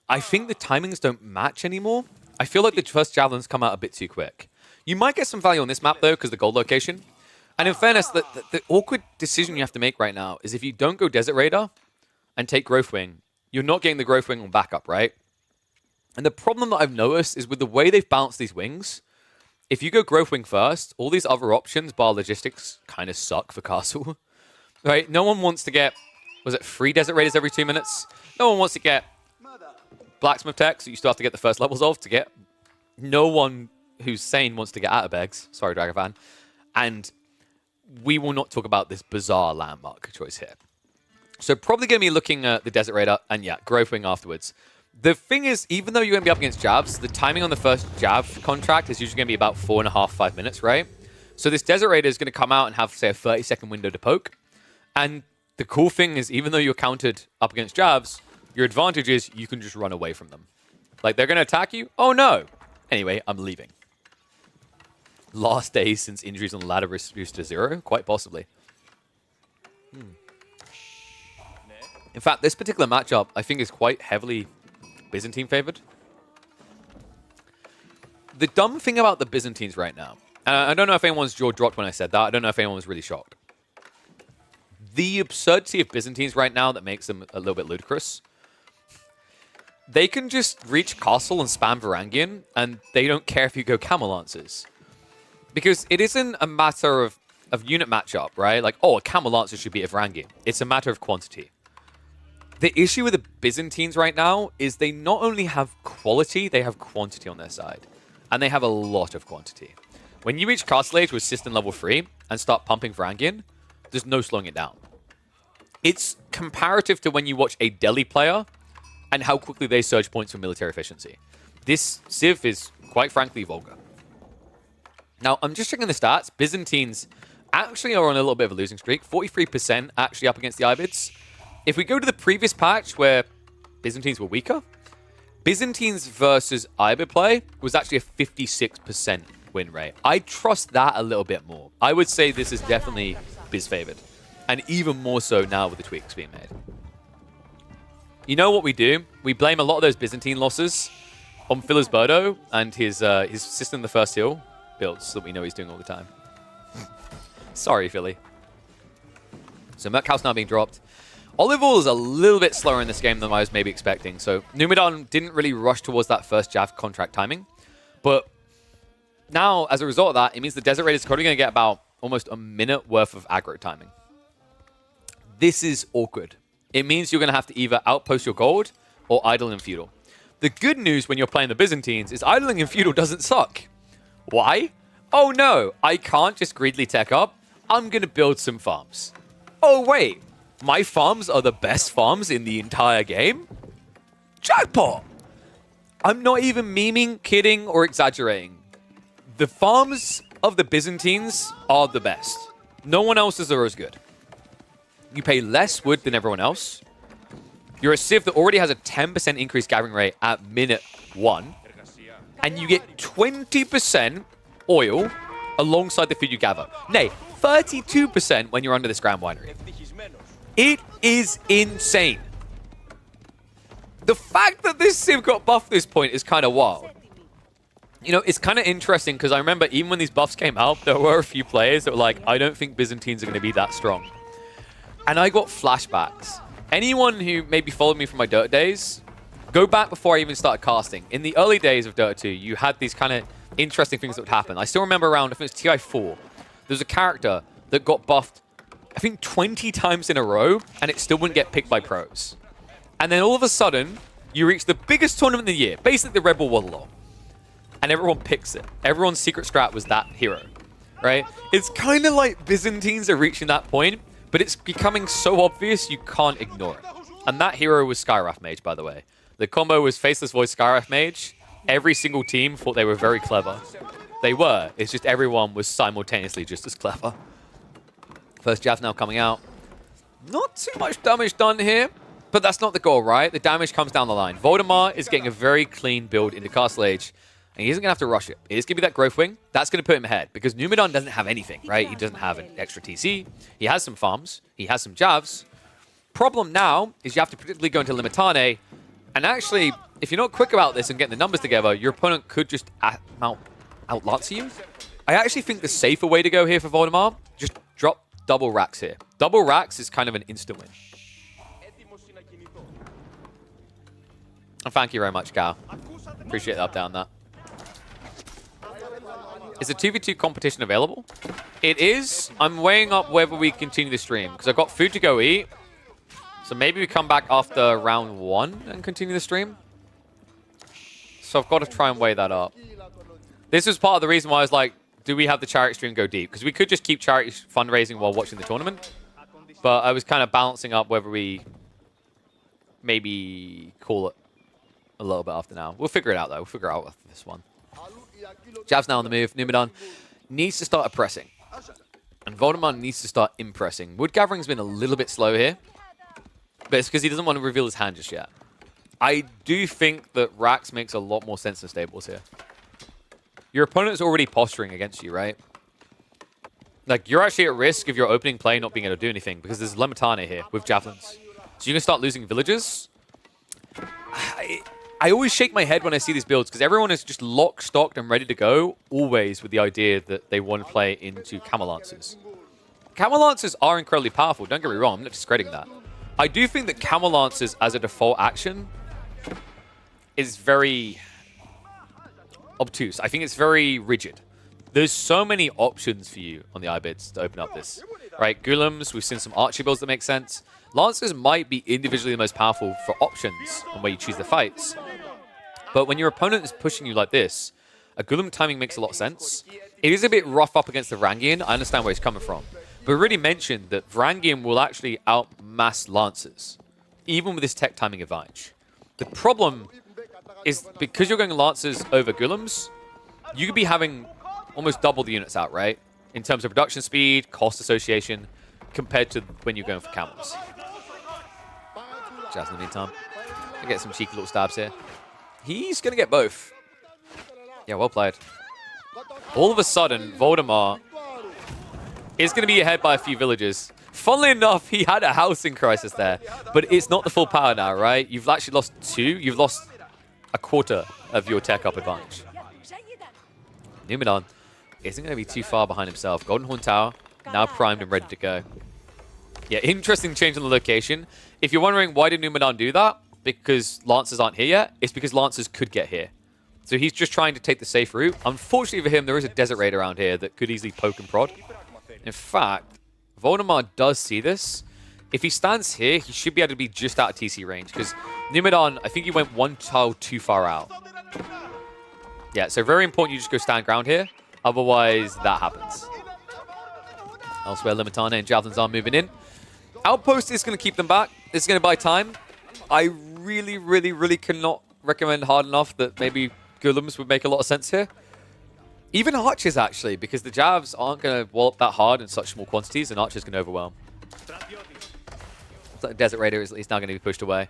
I think the timings don't match anymore. I feel like the first Javelins come out a bit too quick. You might get some value on this map, though, because the gold location. And in fairness, the awkward decision you have to make right now is if you don't go Desert Raider and take Growth Wing, you're not getting the Growth Wing on backup, right? And the problem that I've noticed is with the way they've balanced these wings, if you go Growth Wing first, all these other options, bar logistics, kind of suck for Castle. Right? No one wants to get, was it 3 Desert Raiders every 2 minutes? No one wants to get Blacksmith Tech, so you still have to get the first levels of to get. No one who's sane wants to get out of Begs. Sorry, Dragafan. And we will not talk about this bizarre landmark choice here. So probably going to be looking at the Desert Raider and, yeah, Growth Wing afterwards. The thing is, even though you're going to be up against Javs, the timing on the first Jav contract is usually going to be about 4.5, 5 minutes, right? So this Desert Raider is going to come out and have, say, a 30-second window to poke. And the cool thing is, even though you're countered up against Javs, your advantage is you can just run away from them. Like, they're going to attack you? Oh, no. Anyway, I'm leaving. Last day since injuries on the ladder reduced to 0? Quite possibly. In fact, this particular matchup, I think, is quite heavily Byzantine favored. The dumb thing about the Byzantines right now, and I don't know if anyone's jaw dropped when I said that. I don't know if anyone was really shocked. The absurdity of Byzantines right now that makes them a little bit ludicrous they can just reach Castle and spam Varangian, and they don't care if you go Camel Lancers. Because it isn't a matter of unit matchup, right? Like, oh, a Camel Lancer should beat a Varangian. It's a matter of quantity. The issue with the Byzantines right now is they not only have quality, they have quantity on their side. And they have a lot of quantity. When you reach Castle Age with System level 3 and start pumping Varangian, there's no slowing it down. It's comparative to when you watch a Delhi player and how quickly they surge points for military efficiency. This Civ is, quite frankly, vulgar. Now, I'm just checking the stats. Byzantines actually are on a little bit of a losing streak. 43% actually up against the Ibids. If we go to the previous patch where Byzantines were weaker, Byzantines versus Ibid play was actually a 56% win rate. I trust that a little bit more. I would say this is definitely Biz favored. And even more so now with the tweaks being made. You know what we do? We blame a lot of those Byzantine losses on Philisberto and his System the First Heal builds that we know he's doing all the time. Sorry, Philly. So Merkhouse now being dropped. Olival is a little bit slower in this game than I was maybe expecting. So Numidon didn't really rush towards that first Jav contract timing. But now, as a result of that, it means the Desert Raiders are probably going to get about almost a minute worth of aggro timing. This is awkward. It means you're going to have to either outpost your gold or idle in feudal. The good news when you're playing the Byzantines is idling in feudal doesn't suck. Why? Oh no, I can't just greedily tech up. I'm going to build some farms. Oh wait, my farms are the best farms in the entire game? Jackpot! I'm not even memeing, kidding, or exaggerating. The farms of the Byzantines are the best. No one else's are as good. You pay less wood than everyone else. You're a Civ that already has a 10% increased gathering rate at minute 1. And you get 20% oil alongside the food you gather. Nay, 32% when you're under this Grand Winery. It is insane. The fact that this Civ got buffed at this point is kind of wild. You know, it's kind of interesting because I remember even when these buffs came out, there were a few players that were like, I don't think Byzantines are going to be that strong. And I got flashbacks. Anyone who maybe followed me from my Dirt days, go back before I even started casting. In the early days of Dirt 2, you had these kind of interesting things that would happen. I still remember around, I think it was TI4, there's a character that got buffed, I think 20 times in a row, and it still wouldn't get picked by pros. And then all of a sudden, you reach the biggest tournament of the year, basically the Red Bull Waddle, and everyone picks it. Everyone's secret strat was that hero, right? It's kind of like Byzantines are reaching that point, but it's becoming so obvious you can't ignore it. And that hero was Skywrath Mage, by the way. The combo was Faceless Voice Skywrath Mage. Every single team thought they were very clever. They were. It's just everyone was simultaneously just as clever. First Jav now coming out. Not too much damage done here, but that's not the goal, right? The damage comes down the line. Voldemar is getting a very clean build into Castle Age, and he isn't going to have to rush it. It is going to be that Growth Wing. That's going to put him ahead, because Numidon doesn't have anything, right? He doesn't have an extra TC. He has some farms. He has some Javs. Problem now is you have to predictably go into Limitane, and actually, if you're not quick about this and getting the numbers together, your opponent could just out-Lance you. I actually think the safer way to go here for Voldemar, just drop double racks here. Double racks is kind of an instant win. And thank you very much, Gal. Appreciate the update on that. Is the 2v2 competition available? It is. I'm weighing up whether we continue the stream, because I've got food to go eat. So maybe we come back after round 1 and continue the stream. So I've got to try and weigh that up. This was part of the reason why I was like, do we have the charity stream go deep? Because we could just keep charity fundraising while watching the tournament. But I was kind of balancing up whether we maybe call it a little bit after now. We'll figure it out, though. We'll figure out with this one. Jav's now on the move. Numidon needs to start oppressing. And Voldemar needs to start impressing. Wood gathering's been a little bit slow here. But it's because he doesn't want to reveal his hand just yet. I do think that Rax makes a lot more sense than Stables here. Your opponent's already posturing against you, right? Like, you're actually at risk of your opening play not being able to do anything because there's Lemitane here with Javelins. So you can start losing villagers. I always shake my head when I see these builds because everyone is just locked, stocked, and ready to go, always with the idea that they want to play into Camel Lancers. Camel Lancers are incredibly powerful, don't get me wrong, I'm not discrediting that. I do think that Camel Lancers as a default action is very obtuse. I think it's very rigid. There's so many options for you on the Ibids to open up this. Right, Ghoulems, we've seen some Archer builds that make sense. Lancers might be individually the most powerful for options and where you choose the fights. But when your opponent is pushing you like this, a Ghoulam timing makes a lot of sense. It is a bit rough up against the Varangian. I understand where he's coming from. But we already mentioned that Varangian will actually outmass Lancers, even with this tech timing advantage. The problem is because you're going Lancers over Ghoulems, you could be having almost double the units out, right? In terms of production speed, cost association, compared to when you're going for camels. Just in the meantime, I get some cheeky little stabs here. He's going to get both. Yeah, well played. All of a sudden, Voldemar is going to be ahead by a few villages. Funnily enough, he had a housing crisis there, but it's not the full power now, right? You've actually lost 2. You've lost a quarter of your tech up advantage. Numenor isn't going to be too far behind himself. Golden Horn Tower, now primed and ready to go. Yeah, interesting change on the location. If you're wondering why did Numenor do that, because Lancers aren't here yet, it's because Lancers could get here. So he's just trying to take the safe route. Unfortunately for him, there is a Desert Raid around here that could easily poke and prod. In fact, Voldemar does see this. If he stands here, he should be able to be just out of TC range, because Numenor, I think he went 1 tile too far out. Yeah, so very important you just go stand ground here. Otherwise, that happens. Elsewhere, Limitana and Javelins are moving in. Outpost is going to keep them back. It's going to buy time. I really cannot recommend hard enough that maybe Ghoulems would make a lot of sense here. Even Archers, actually, because the Javs aren't going to wallop that hard in such small quantities, and Archers can overwhelm. So Desert Raider is now going to be pushed away.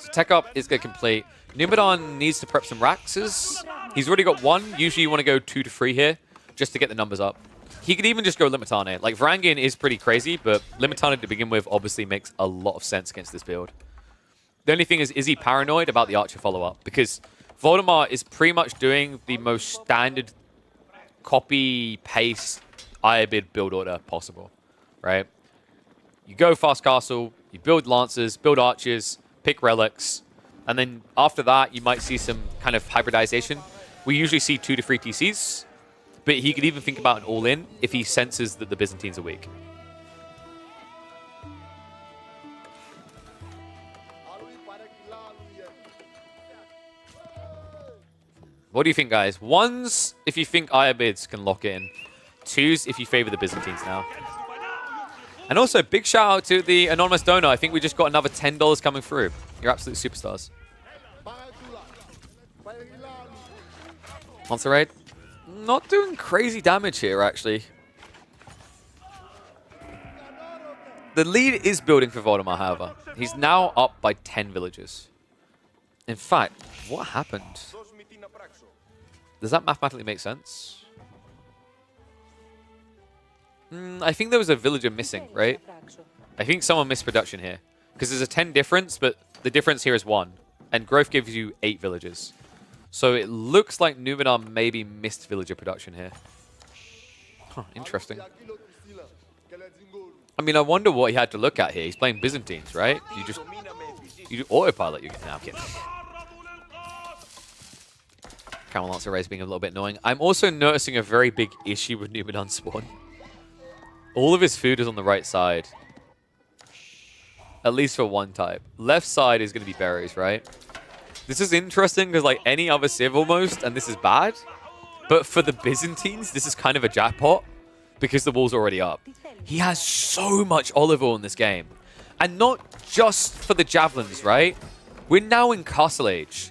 So tech up is going to complete. Numenor needs to prep some Raxes. He's already got 1. Usually you want to go 2 to 3 here, just to get the numbers up. He could even just go Limitane. Like, Varangian is pretty crazy, but Limitane to begin with obviously makes a lot of sense against this build. The only thing is he paranoid about the Archer follow-up? Because Voldemar is pretty much doing the most standard copy-paste Iabid build order possible, right? You go Fast Castle, you build Lancers, build Archers, pick Relics, and then after that, you might see some kind of hybridization. We usually see 2 to 3 TCs, but he could even think about an all-in if he senses that the Byzantines are weak. What do you think, guys? 1s, if you think Iabids can lock in. 2s, if you favor the Byzantines now. And also, big shout out to the anonymous donor. I think we just got another $10 coming through. You're absolute superstars. Monster Raid. Not doing crazy damage here, actually. The lead is building for Voldemar, however. He's now up by 10 villages. In fact, what happened? Does that mathematically make sense? I think there was a villager missing, right? I think someone missed production here. Because there's a 10 difference, but the difference here is 1. And growth gives you 8 villages. So it looks like Numenor maybe missed villager production here. Huh, interesting. I mean, I wonder what he had to look at here. He's playing Byzantines, right? You do autopilot. You get. No, I'm kidding. Camel Lancer Race being a little bit annoying. I'm also noticing a very big issue with Numenor spawn. All of his food is on the right side. At least for one type. Left side is going to be berries, right? This is interesting because like any other civ almost, and this is bad. But for the Byzantines, this is kind of a jackpot because the wall's already up. He has so much olive oil in this game. And not just for the javelins, right? We're now in Castle Age.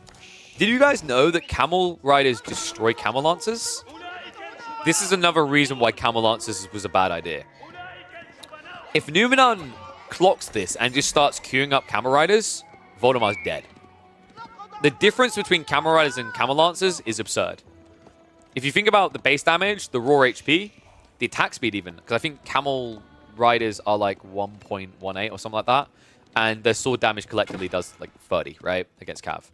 Did you guys know that camel riders destroy camel lancers? This is another reason why camel lancers was a bad idea. If Numenor clocks this and just starts queuing up camel riders, Voldemar's dead. The difference between camel riders and camel lancers is absurd. If you think about the base damage, the raw HP, the attack speed even, because I think camel riders are like 1.18 or something like that, and their sword damage collectively does like 30, right, against Cav.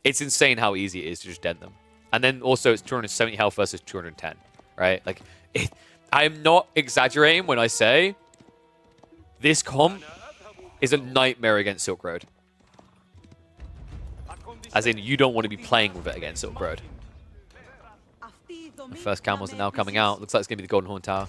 It's insane how easy it is to just dead them. And then also it's 270 health versus 210, right? Like, I am not exaggerating when I say this comp is a nightmare against Silk Road. As in, you don't want to be playing with it against Silk Road. The first camels are now coming out. Looks like it's going to be the Golden Horn Tower.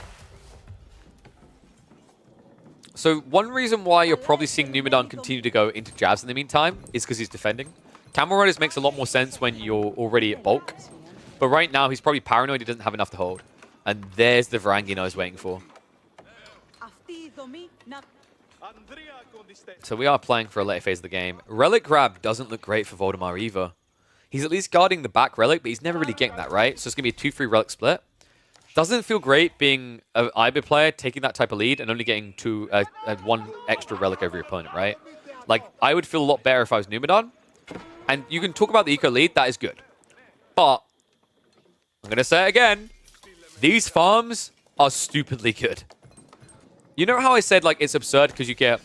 So one reason why you're probably seeing Numidan continue to go into jabs in the meantime is because he's defending. Camel Riders makes a lot more sense when you're already at bulk. But right now, he's probably paranoid he doesn't have enough to hold. And there's the Varangian I was waiting for. So we are playing for a later phase of the game. Relic grab doesn't look great for Voldemar either. He's at least guarding the back relic, but he's never really getting that, right? So it's going to be a 2-3 relic split. Doesn't feel great being an IB player, taking that type of lead, and only getting one extra relic over your opponent, right? Like, I would feel a lot better if I was Numidan. And you can talk about the eco lead, that is good. But, I'm going to say it again, these farms are stupidly good. You know how I said, like, it's absurd because you get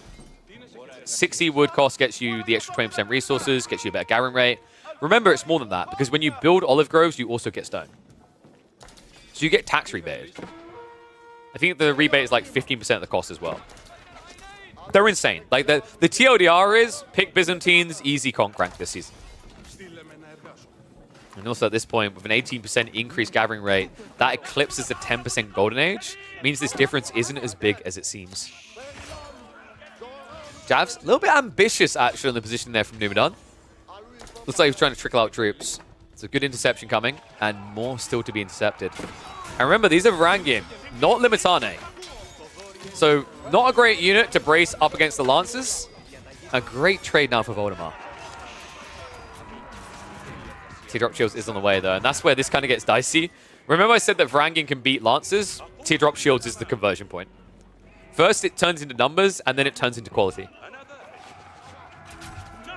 60 wood cost gets you the extra 20% resources, gets you a better gathering rate. Remember, it's more than that, because when you build olive groves, you also get stone. So you get tax rebated. I think the rebate is like 15% of the cost as well. They're insane. Like, the TLDR is pick Byzantines, easy conk rank this season. And also at this point, with an 18% increased gathering rate, that eclipses the 10% Golden Age. Means this difference isn't as big as it seems. Javs, a little bit ambitious actually in the position there from Numidan. Looks like he's trying to trickle out troops. It's a good interception coming, and more still to be intercepted. And remember, these are Varangian, not Limitane. So, not a great unit to brace up against the Lancers. A great trade now for Voldemar. Teardrop Shields is on the way, though, and that's where this kind of gets dicey. Remember I said that Varangian can beat Lancers? Teardrop Shields is the conversion point. First, it turns into numbers, and then it turns into quality.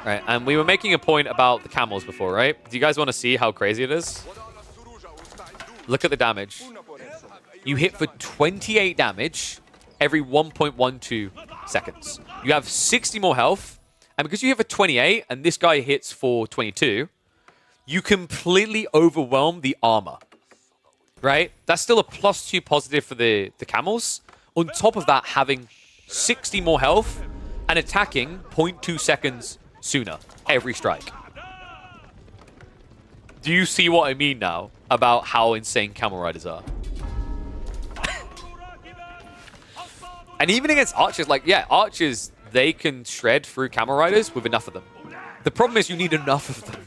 Right, and we were making a point about the camels before, right? Do you guys want to see how crazy it is? Look at the damage. You hit for 28 damage every 1.12 seconds. You have 60 more health, and because you hit for 28, and this guy hits for 22, you completely overwhelm the armor, right? That's still a +2 positive for the camels. On top of that, having 60 more health and attacking 0.2 seconds sooner every strike. Do you see what I mean now about how insane Camel Riders are? And even against archers, like, yeah, archers, they can shred through Camel Riders with enough of them. The problem is you need enough of them.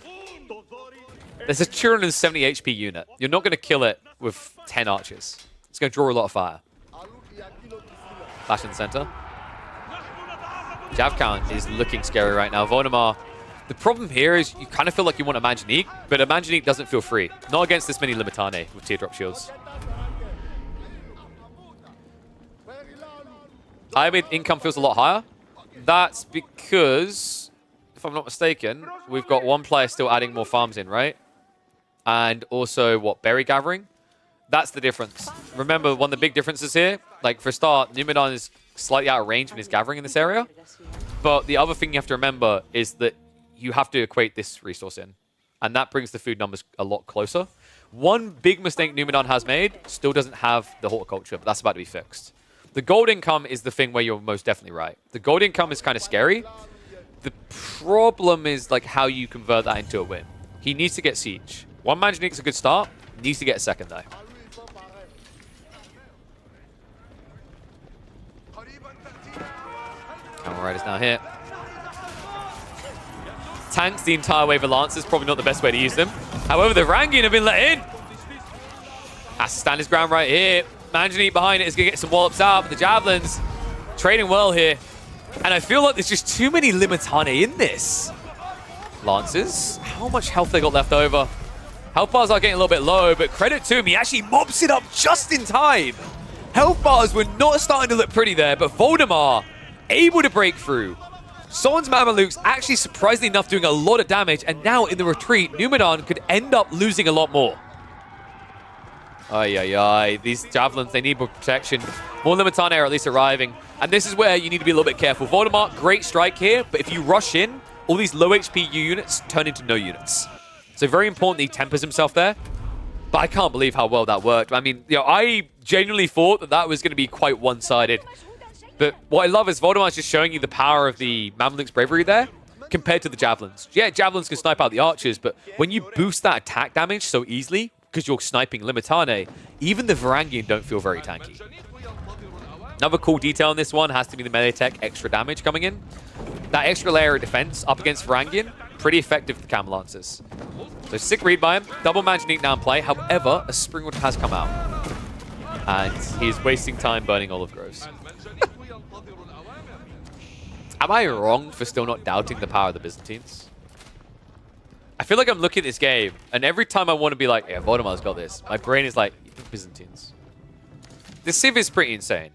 There's a 270 HP unit. You're not going to kill it with 10 archers. It's going to draw a lot of fire. Flash in the center. Jab count is looking scary right now. Voldemar, the problem here is you kind of feel like you want a Manjanique, but a Manjanique doesn't feel free. Not against this many Limitane with Teardrop Shields. IB income feels a lot higher. That's because, if I'm not mistaken, we've got one player still adding more farms in, right? And also, what, berry gathering? That's the difference. Remember, one of the big differences here, like for a start, Numidan is slightly out of range in his gathering in this area. But the other thing you have to remember is that you have to equate this resource in. And that brings the food numbers a lot closer. One big mistake Numidan has made, still doesn't have the horticulture, but that's about to be fixed. The gold income is the thing where you're most definitely right. The gold income is kind of scary. The problem is like how you convert that into a win. He needs to get siege. One Manjanique's a good start. Needs to get a second though. Camel Rider's now here. Tanks the entire wave of Lancers. Probably not the best way to use them. However, the Varangian have been let in. Has to stand his ground right here. Manjanique behind it is going to get some wallops out. But the Javelins trading well here. And I feel like there's just too many Limitane in this. Lancers, how much health they got left over? Health bars are getting a little bit low, but credit to him, he actually mobs it up just in time. Health bars were not starting to look pretty there, but Voldemar able to break through. Son's Mamelukes actually surprisingly enough doing a lot of damage, and now in the retreat, Numidan could end up losing a lot more. Ay, ay, ay. These Javelins, they need more protection. More Limitane are at least arriving. And this is where you need to be a little bit careful. Voldemar, great strike here, but if you rush in, all these low HP units turn into no units. So very important that he tempers himself there. But I can't believe how well that worked. I mean, you know, I genuinely thought that that was going to be quite one-sided. But what I love is Voldemar's just showing you the power of the Mameluke's bravery there. compared to the javelins. Yeah, javelins can snipe out the archers, but when you boost that attack damage so easily, because you're sniping Limitane, even the Varangian don't feel very tanky. Another cool detail in this one has to be the melee tech extra damage coming in. That extra layer of defense up against Varangian, pretty effective for the Camel Lancers. So sick read by him, double Manjanique now in play. However, a Springwood has come out. And he's wasting time burning Olive Groves. Am I wrong for still not doubting the power of the Byzantines? I feel like I'm looking at this game, and every time I want to be like, yeah, Voldemar's got this, my brain is like, Byzantines. The Civ is pretty insane.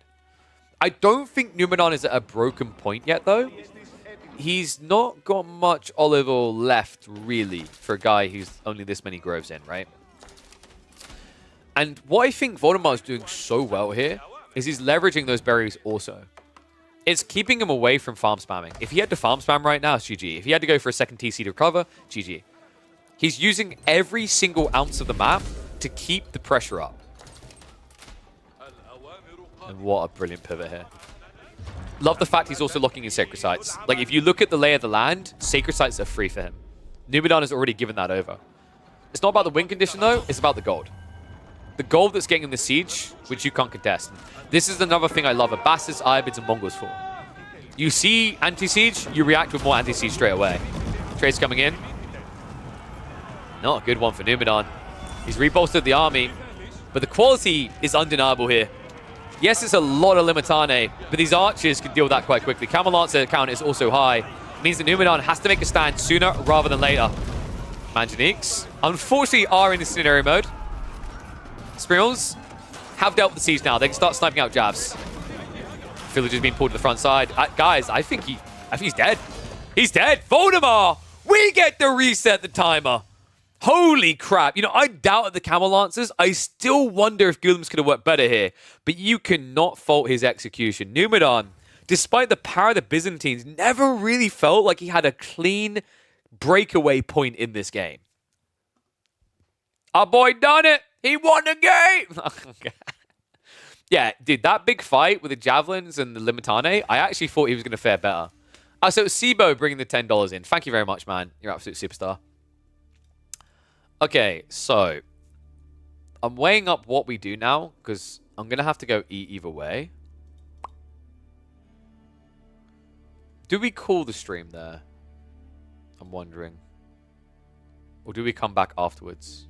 I don't think Numenor is at a broken point yet, though. He's not got much olive oil left, really, for a guy who's only this many groves in, right? And what I think Voldemar is doing so well here is he's leveraging those berries also. It's keeping him away from farm spamming. If he had to farm spam right now, it's GG. If he had to go for a second TC to recover, GG. He's using every single ounce of the map to keep the pressure up. And what a brilliant pivot here. Love the fact he's also locking in Sacred Sites. Like, if you look at the lay of the land, Sacred Sites are free for him. Numenor has already given that over. It's not about the win condition, though. It's about the gold. The gold that's getting in the siege, which you can't contest. This is another thing I love about Bastards, Irobids, and Mongols for. You see anti-siege, you react with more anti-siege straight away. Trade's coming in. Not a good one for Numenor. He's rebolstered the army, but the quality is undeniable here. Yes, it's a lot of Limitane, but these archers can deal with that quite quickly. Camel Lancer count is also high. It means that Numenor has to make a stand sooner rather than later. Manjaniques, unfortunately, are in scenario mode. Springles have dealt with the siege now. They can start sniping out jabs. Villager's being pulled to the front side. Guys, I think he's dead. He's dead. Voldemar! We get to reset the timer. Holy crap. You know, I doubted the Camel Lancers. I still wonder if Guilliams could have worked better here. But you cannot fault his execution. Numenor, despite the power of the Byzantines, never really felt like he had a clean breakaway point in this game. Our boy done it. He won the game. Yeah, dude, that big fight with the Javelins and the Limitane, I actually thought he was going to fare better. So it was Sibo bringing the $10 in. Thank you very much, man. You're an absolute superstar. Okay, so I'm weighing up what we do now because I'm going to have to go eat either way. Do we call the stream there? I'm wondering. Or do we come back afterwards?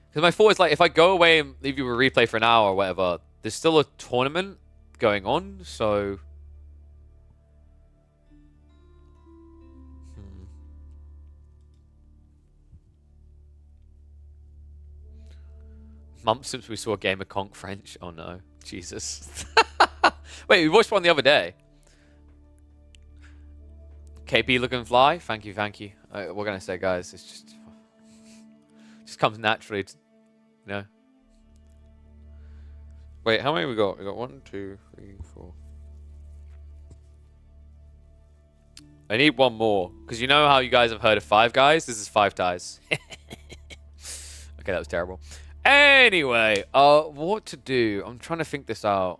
Because my thought is, like, if I go away and leave you a replay for an hour or whatever, there's still a tournament going on, so... Months since we saw a game of Conk French. Oh no, Jesus. Wait, we watched one the other day. KP looking fly. Thank you, thank you. What can I say, guys? It's just comes naturally, you know. Wait, how many we got? We got 1, 2, 3, 4. I need one more because you know how you guys have heard of 5 guys. This is 5 ties. Okay, that was terrible. Anyway, what to do? I'm trying to think this out.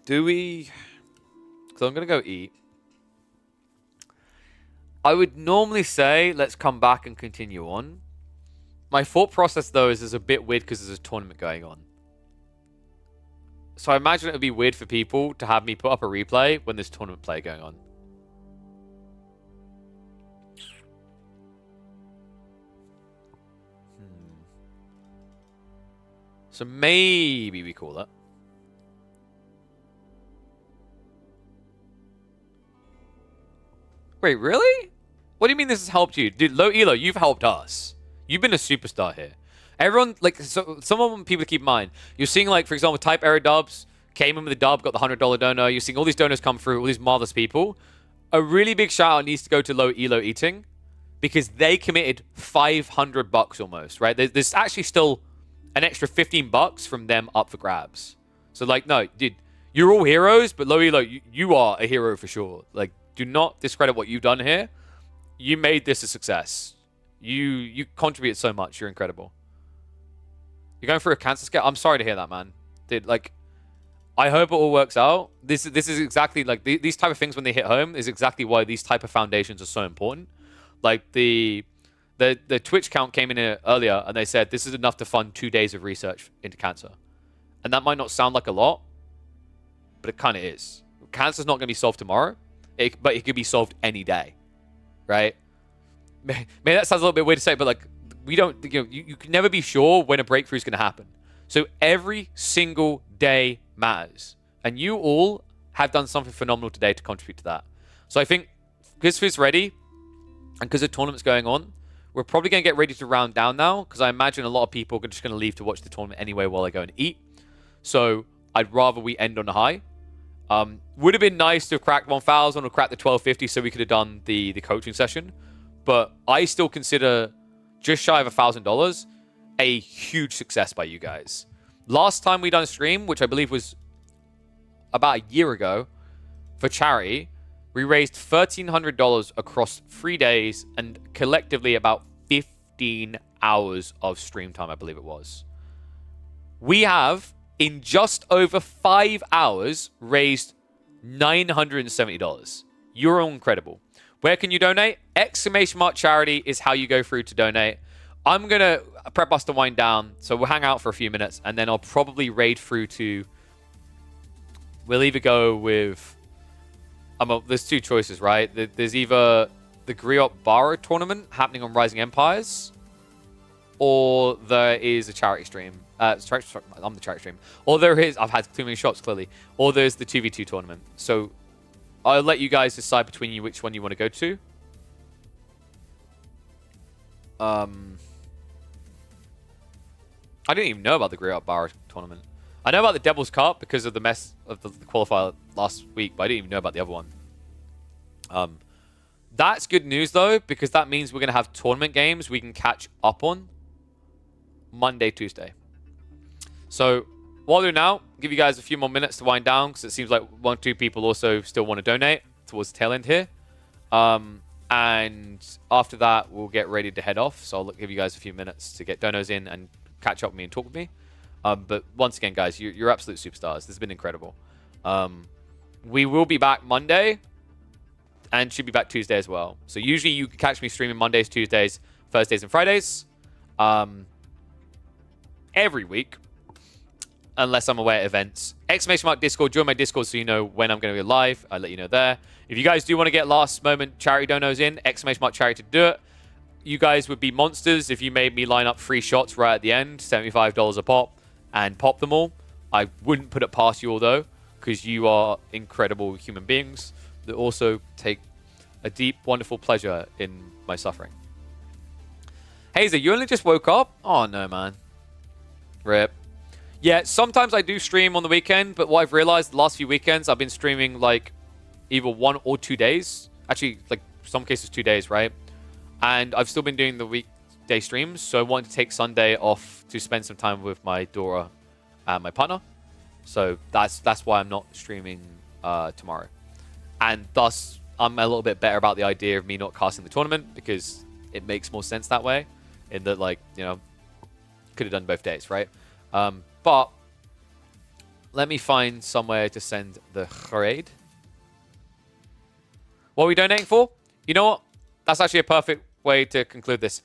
Do we... So I'm going to go eat. I would normally say, let's come back and continue on. My thought process, though, is a bit weird because there's a tournament going on. So I imagine it would be weird for people to have me put up a replay when there's tournament play going on. So maybe we call it. Wait, really? What do you mean this has helped you? Dude, Low Elo, you've helped us. You've been a superstar here. Everyone, like, so some of them people to keep in mind. You're seeing, like, for example, Type Error Dubs came in with a dub, got the $100 donor. You're seeing all these donors come through, all these marvelous people. A really big shout out needs to go to Low Elo Eating because they committed $500 almost, right? There's actually still an extra $15 from them up for grabs. So, like, no, dude, you're all heroes, but Low Elo, you are a hero for sure. Like, do not discredit what you've done here. You made this a success. You contribute so much. You're incredible. You're going through a cancer scare? I'm sorry to hear that, man. Dude, like, I hope it all works out. This is exactly like these type of things when they hit home is exactly why these type of foundations are so important. Like the Twitch count came in here earlier and they said this is enough to fund 2 days of research into cancer. And that might not sound like a lot, but it kind of is. Cancer's not going to be solved tomorrow, but it could be solved any day, right? Maybe that sounds a little bit weird to say, but like we don't, you can never be sure when a breakthrough is going to happen. So every single day matters. And you all have done something phenomenal today to contribute to that. So I think because it's ready and because the tournament's going on, we're probably going to get ready to round down now because I imagine a lot of people are just going to leave to watch the tournament anyway while they go and eat. So I'd rather we end on a high. Would have been nice to have cracked 1,000 or cracked the 1250 so we could have done the coaching session. But I still consider just shy of $1,000 a huge success by you guys. Last time we done a stream, which I believe was about a year ago, for charity, we raised $1,300 across 3 days and collectively about 15 hours of stream time, I believe it was. We have, in just over 5 hours, raised $970. You're all incredible. Where can you donate? !charity is how you go through to donate. I'm going to prep us to wind down, so we'll hang out for a few minutes, and then I'll probably raid through to... We'll either go with... there's two choices, right? There's either the Griot Barra tournament happening on Rising Empires, or there is a charity stream. I'm the charity stream. Or there is... I've had too many shots, clearly. Or there's the 2v2 tournament. So I'll let you guys decide between you which one you want to go to. I didn't even know about the Griot Barra tournament. I know about the Devil's Cup because of the mess of the qualifier last week, but I didn't even know about the other one. That's good news, though, because that means we're going to have tournament games we can catch up on Monday, Tuesday. So what I'll do now, give you guys a few more minutes to wind down because it seems like 1 or 2 people also still want to donate towards the tail end here. And after that, we'll get ready to head off. So I'll give you guys a few minutes to get donos in and catch up with me and talk with me. But once again, guys, you're absolute superstars. This has been incredible. We will be back Monday and should be back Tuesday as well. So usually you can catch me streaming Mondays, Tuesdays, Thursdays, and Fridays every week, unless I'm away at events. !Discord, join my Discord so you know when I'm going to be live. I'll let you know there. If you guys do want to get last moment charity donos in, !charity to do it. You guys would be monsters if you made me line up 3 shots right at the end, $75 a pop, and pop them all. I wouldn't put it past you all, though, because you are incredible human beings that also take a deep, wonderful pleasure in my suffering. Hazer, you only just woke up? Oh, no, man. Rip. Yeah, sometimes I do stream on the weekend, but what I've realized the last few weekends, I've been streaming, like, either 1 or 2 days. Actually, like, some cases 2 days, right? And I've still been doing the weekday streams, so I wanted to take Sunday off to spend some time with my daughter and my partner. So that's why I'm not streaming tomorrow. And thus, I'm a little bit better about the idea of me not casting the tournament because it makes more sense that way. In that, like, you know, could have done both days, right? But let me find somewhere to send the raid. What are we donating for? You know what? That's actually a perfect way to conclude this.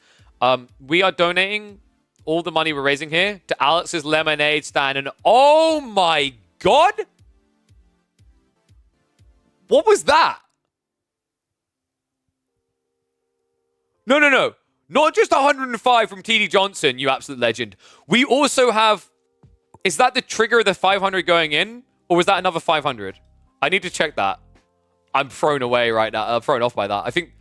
We are donating all the money we're raising here to Alex's lemonade stand. And oh my God! What was that? No. Not just 105 from TD Johnson, you absolute legend. We also have... Is that the trigger of the 500 going in? Or was that another 500? I need to check that. I'm thrown away right now. I'm thrown off by that. I think...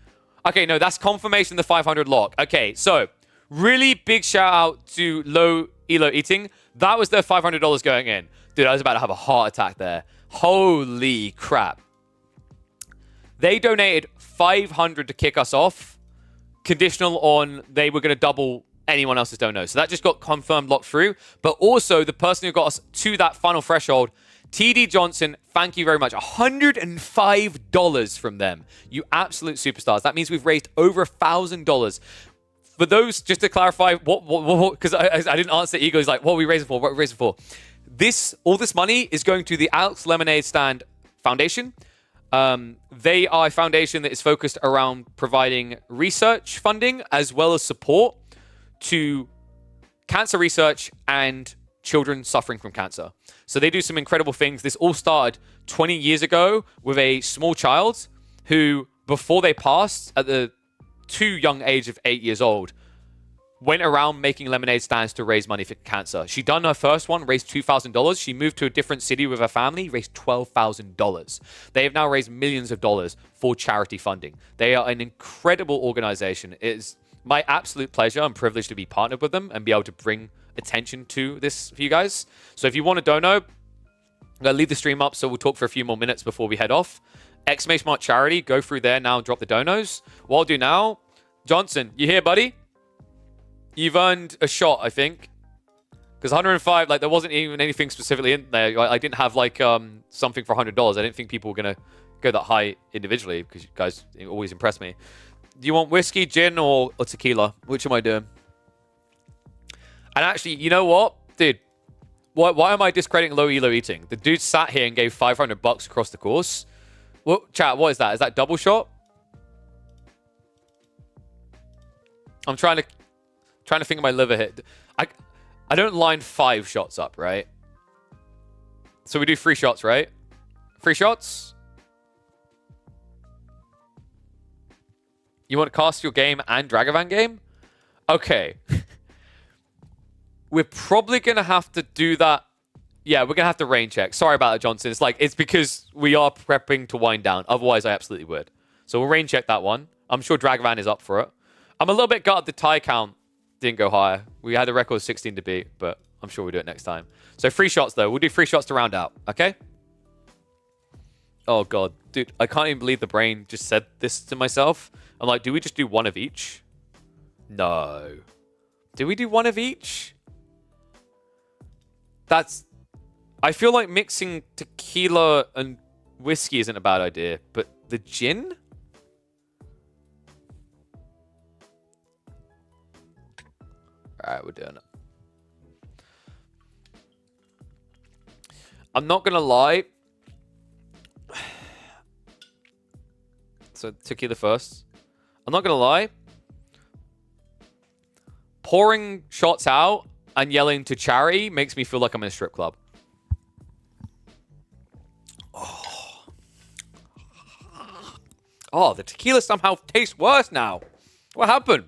Okay, no, that's confirmation of the 500 lock. Okay, so really big shout out to Low Elo Eating. That was their $500 going in. Dude, I was about to have a heart attack there. Holy crap. They donated 500 to kick us off, conditional on they were going to double anyone else's dono. So that just got confirmed, locked through. But also, the person who got us to that final threshold, TD Johnson, thank you very much. $105 from them. You absolute superstars. That means we've raised over $1,000. For those, just to clarify, what because I didn't answer Eagles like, what are we raising for? What are we raising for? All this money is going to the Alex Lemonade Stand Foundation. They are a foundation that is focused around providing research funding as well as support to cancer research and children suffering from cancer. So they do some incredible things. This all started 20 years ago with a small child who, before they passed at the too young age of 8 years old, went around making lemonade stands to raise money for cancer. She done her first one, raised $2,000. She moved to a different city with her family, raised $12,000. They have now raised millions of dollars for charity funding. They are an incredible organization. It is my absolute pleasure and privilege to be partnered with them and be able to bring attention to this for you guys. So if you want to dono, I'm going to leave the stream up so we'll talk for a few more minutes before we head off. Exclamation mark charity, go through there now and drop the donos. What I'll do now, Johnson, you here, buddy? You've earned a shot, I think. Because 105, like, there wasn't even anything specifically in there. I didn't have, like, something for $100. I didn't think people were going to go that high individually because you guys always impress me. Do you want whiskey, gin, or tequila? Which am I doing? And actually, you know what? Dude, why am I discrediting low elo eating? The dude sat here and gave $500 across the course. What, chat, what is that? Is that double shot? I'm trying to think of my liver hit. I don't line 5 shots up, right? So we do 3 shots, right? 3 shots? You want to cast your game and Dragavan game? Okay. We're probably going to have to do that. Yeah, we're going to have to rain check. Sorry about that, Johnson. It's because we are prepping to wind down. Otherwise, I absolutely would. So we'll rain check that one. I'm sure Dragavan is up for it. I'm a little bit gutted the tie count didn't go higher. We had a record of 16 to beat, but I'm sure we'll do it next time. So 3 shots, though. We'll do 3 shots to round out, okay? Oh, God. Dude, I can't even believe the brain just said this to myself. I'm like, do we just do 1 of each? No. Do we do 1 of each? I feel like mixing tequila and whiskey isn't a bad idea, but the gin? Alright, we're doing it. I'm not gonna lie. So, tequila first. I'm not gonna lie. Pouring shots out and yelling to Charity makes me feel like I'm in a strip club. Oh, the tequila somehow tastes worse now. What happened?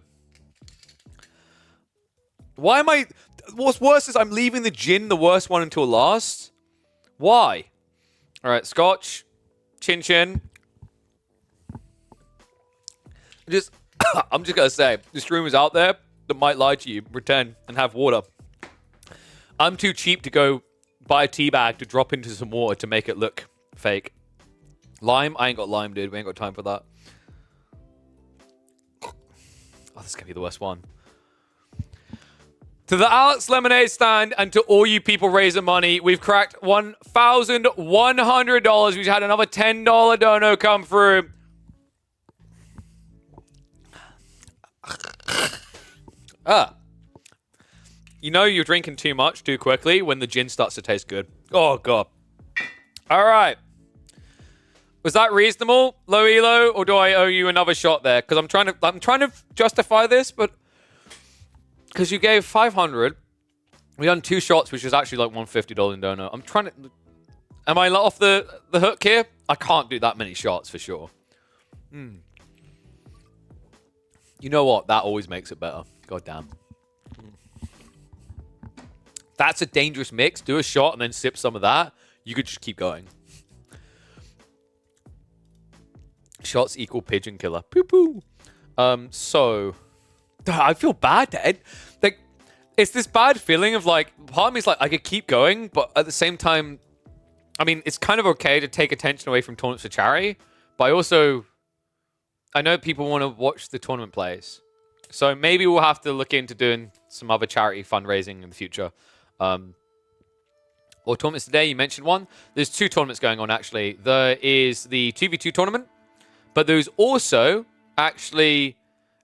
Why am I... What's worse is I'm leaving the gin, the worst one, until last. Why? All right, scotch. Chin chin. I'm just going to say, this room is out there that might lie to you, pretend, and have water. I'm too cheap to go buy a tea bag to drop into some water to make it look fake. Lime? I ain't got lime, dude. We ain't got time for that. Oh, this is going to be the worst one. To the Alex Lemonade Stand and to all you people raising money, we've cracked $1,100. We've had another $10 dono come through. You know you're drinking too much too quickly when the gin starts to taste good. Oh, God. All right. Was that reasonable, low elo, or do I owe you another shot there? Because I'm trying to justify this, but because you gave 500, we done 2 shots, which is actually like $150 in dono. I'm trying to. Am I off the hook here? I can't do that many shots for sure. You know what? That always makes it better. God damn. That's a dangerous mix. Do a shot and then sip some of that. You could just keep going. Shots equal pigeon killer. Poo poo. So I feel bad, Ed. Like, it's this bad feeling of like, part of me is like, I could keep going, but at the same time, I mean, it's kind of okay to take attention away from tournaments for charity, but I know people want to watch the tournament plays. So maybe we'll have to look into doing some other charity fundraising in the future. Or tournaments today, you mentioned one. There's 2 tournaments going on, actually. There is the 2v2 tournament, but there's also actually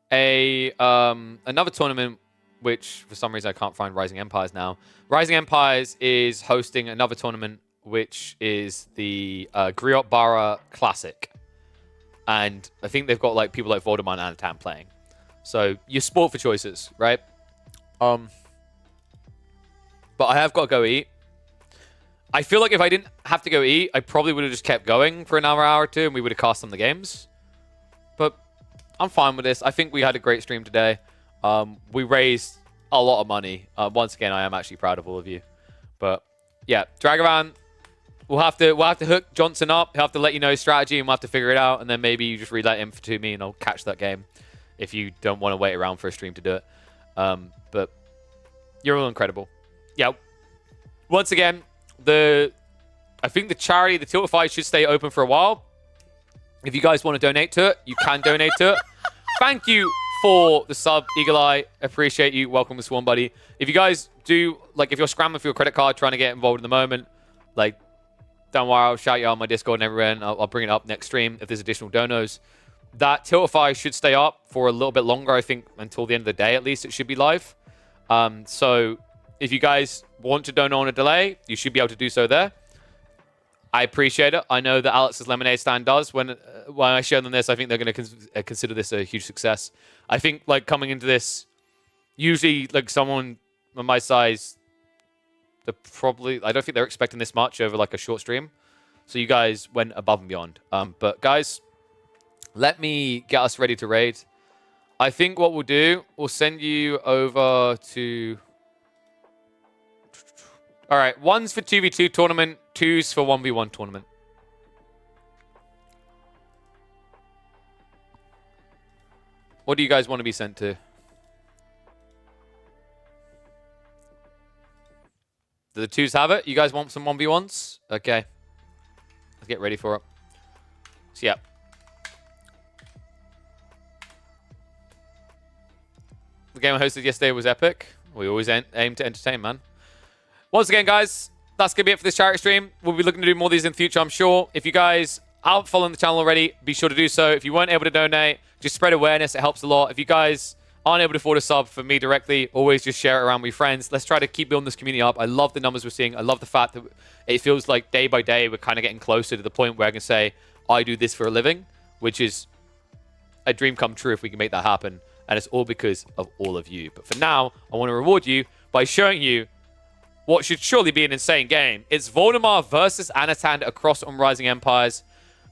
another tournament which for some reason I can't find Rising Empires now. Rising Empires is hosting another tournament, which is the Griot Bara Classic. And I think they've got like people like Voldemort and Anatan playing. So you're sport for choices, right? But I have got to go eat. I feel like if I didn't have to go eat, I probably would have just kept going for another hour or two and we would have cast on the games. But I'm fine with this. I think we had a great stream today. We raised a lot of money. Once again, I am actually proud of all of you. But yeah, Dragavan, we'll have to hook Johnson up. He'll have to let you know his strategy and we'll have to figure it out. And then maybe you just relay him to me and I'll catch that game if you don't want to wait around for a stream to do it. But you're all incredible. Yeah. Once again, I think the charity, the Tiltify, should stay open for a while. If you guys want to donate to it, you can donate to it. Thank you for the sub, Eagle Eye. Appreciate you. Welcome to Swan Buddy. If you guys do, like, if you're scrambling for your credit card, trying to get involved in the moment, like, don't worry, I'll shout you out on my Discord and everywhere, and I'll bring it up next stream if there's additional donos. That Tiltify should stay up for a little bit longer, I think, until the end of the day, at least it should be live. So if you guys want to donate on a delay, you should be able to do so there. I appreciate it. I know that Alex's Lemonade Stand does. When I show them this, I think they're going to consider this a huge success. I think, like, coming into this, usually, like, someone on my size, I don't think they're expecting this much over, like, a short stream. So you guys went above and beyond. But, guys, let me get us ready to raid. I think what we'll do, we'll send you over to... All right, 1's for 2v2 tournament, 2's for 1v1 tournament. What do you guys want to be sent to? Do the 2's have it? You guys want some 1v1s? Okay. Let's get ready for it. So, yeah. The game I hosted yesterday was epic. We always aim to entertain, man. Once again, guys, that's going to be it for this charity stream. We'll be looking to do more of these in the future, I'm sure. If you guys aren't following the channel already, be sure to do so. If you weren't able to donate, just spread awareness. It helps a lot. If you guys aren't able to afford a sub for me directly, always just share it around with your friends. Let's try to keep building this community up. I love the numbers we're seeing. I love the fact that it feels like day by day we're kind of getting closer to the point where I can say, I do this for a living, which is a dream come true if we can make that happen. And it's all because of all of you. But for now, I want to reward you by showing you what should surely be an insane game. It's Voldemort versus Anatan across on Rising Empires.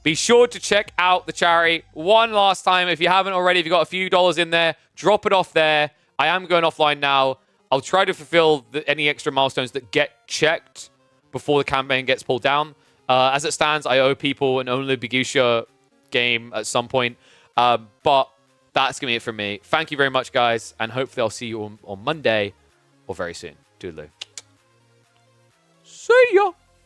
Be sure to check out the charity one last time. If you haven't already, if you've got a few dollars in there, drop it off there. I am going offline now. I'll try to fulfill any extra milestones that get checked before the campaign gets pulled down. As it stands, I owe people an Only Bigusha game at some point. But that's going to be it from me. Thank you very much, guys. And hopefully I'll see you on Monday or very soon. Toodaloo. See ya.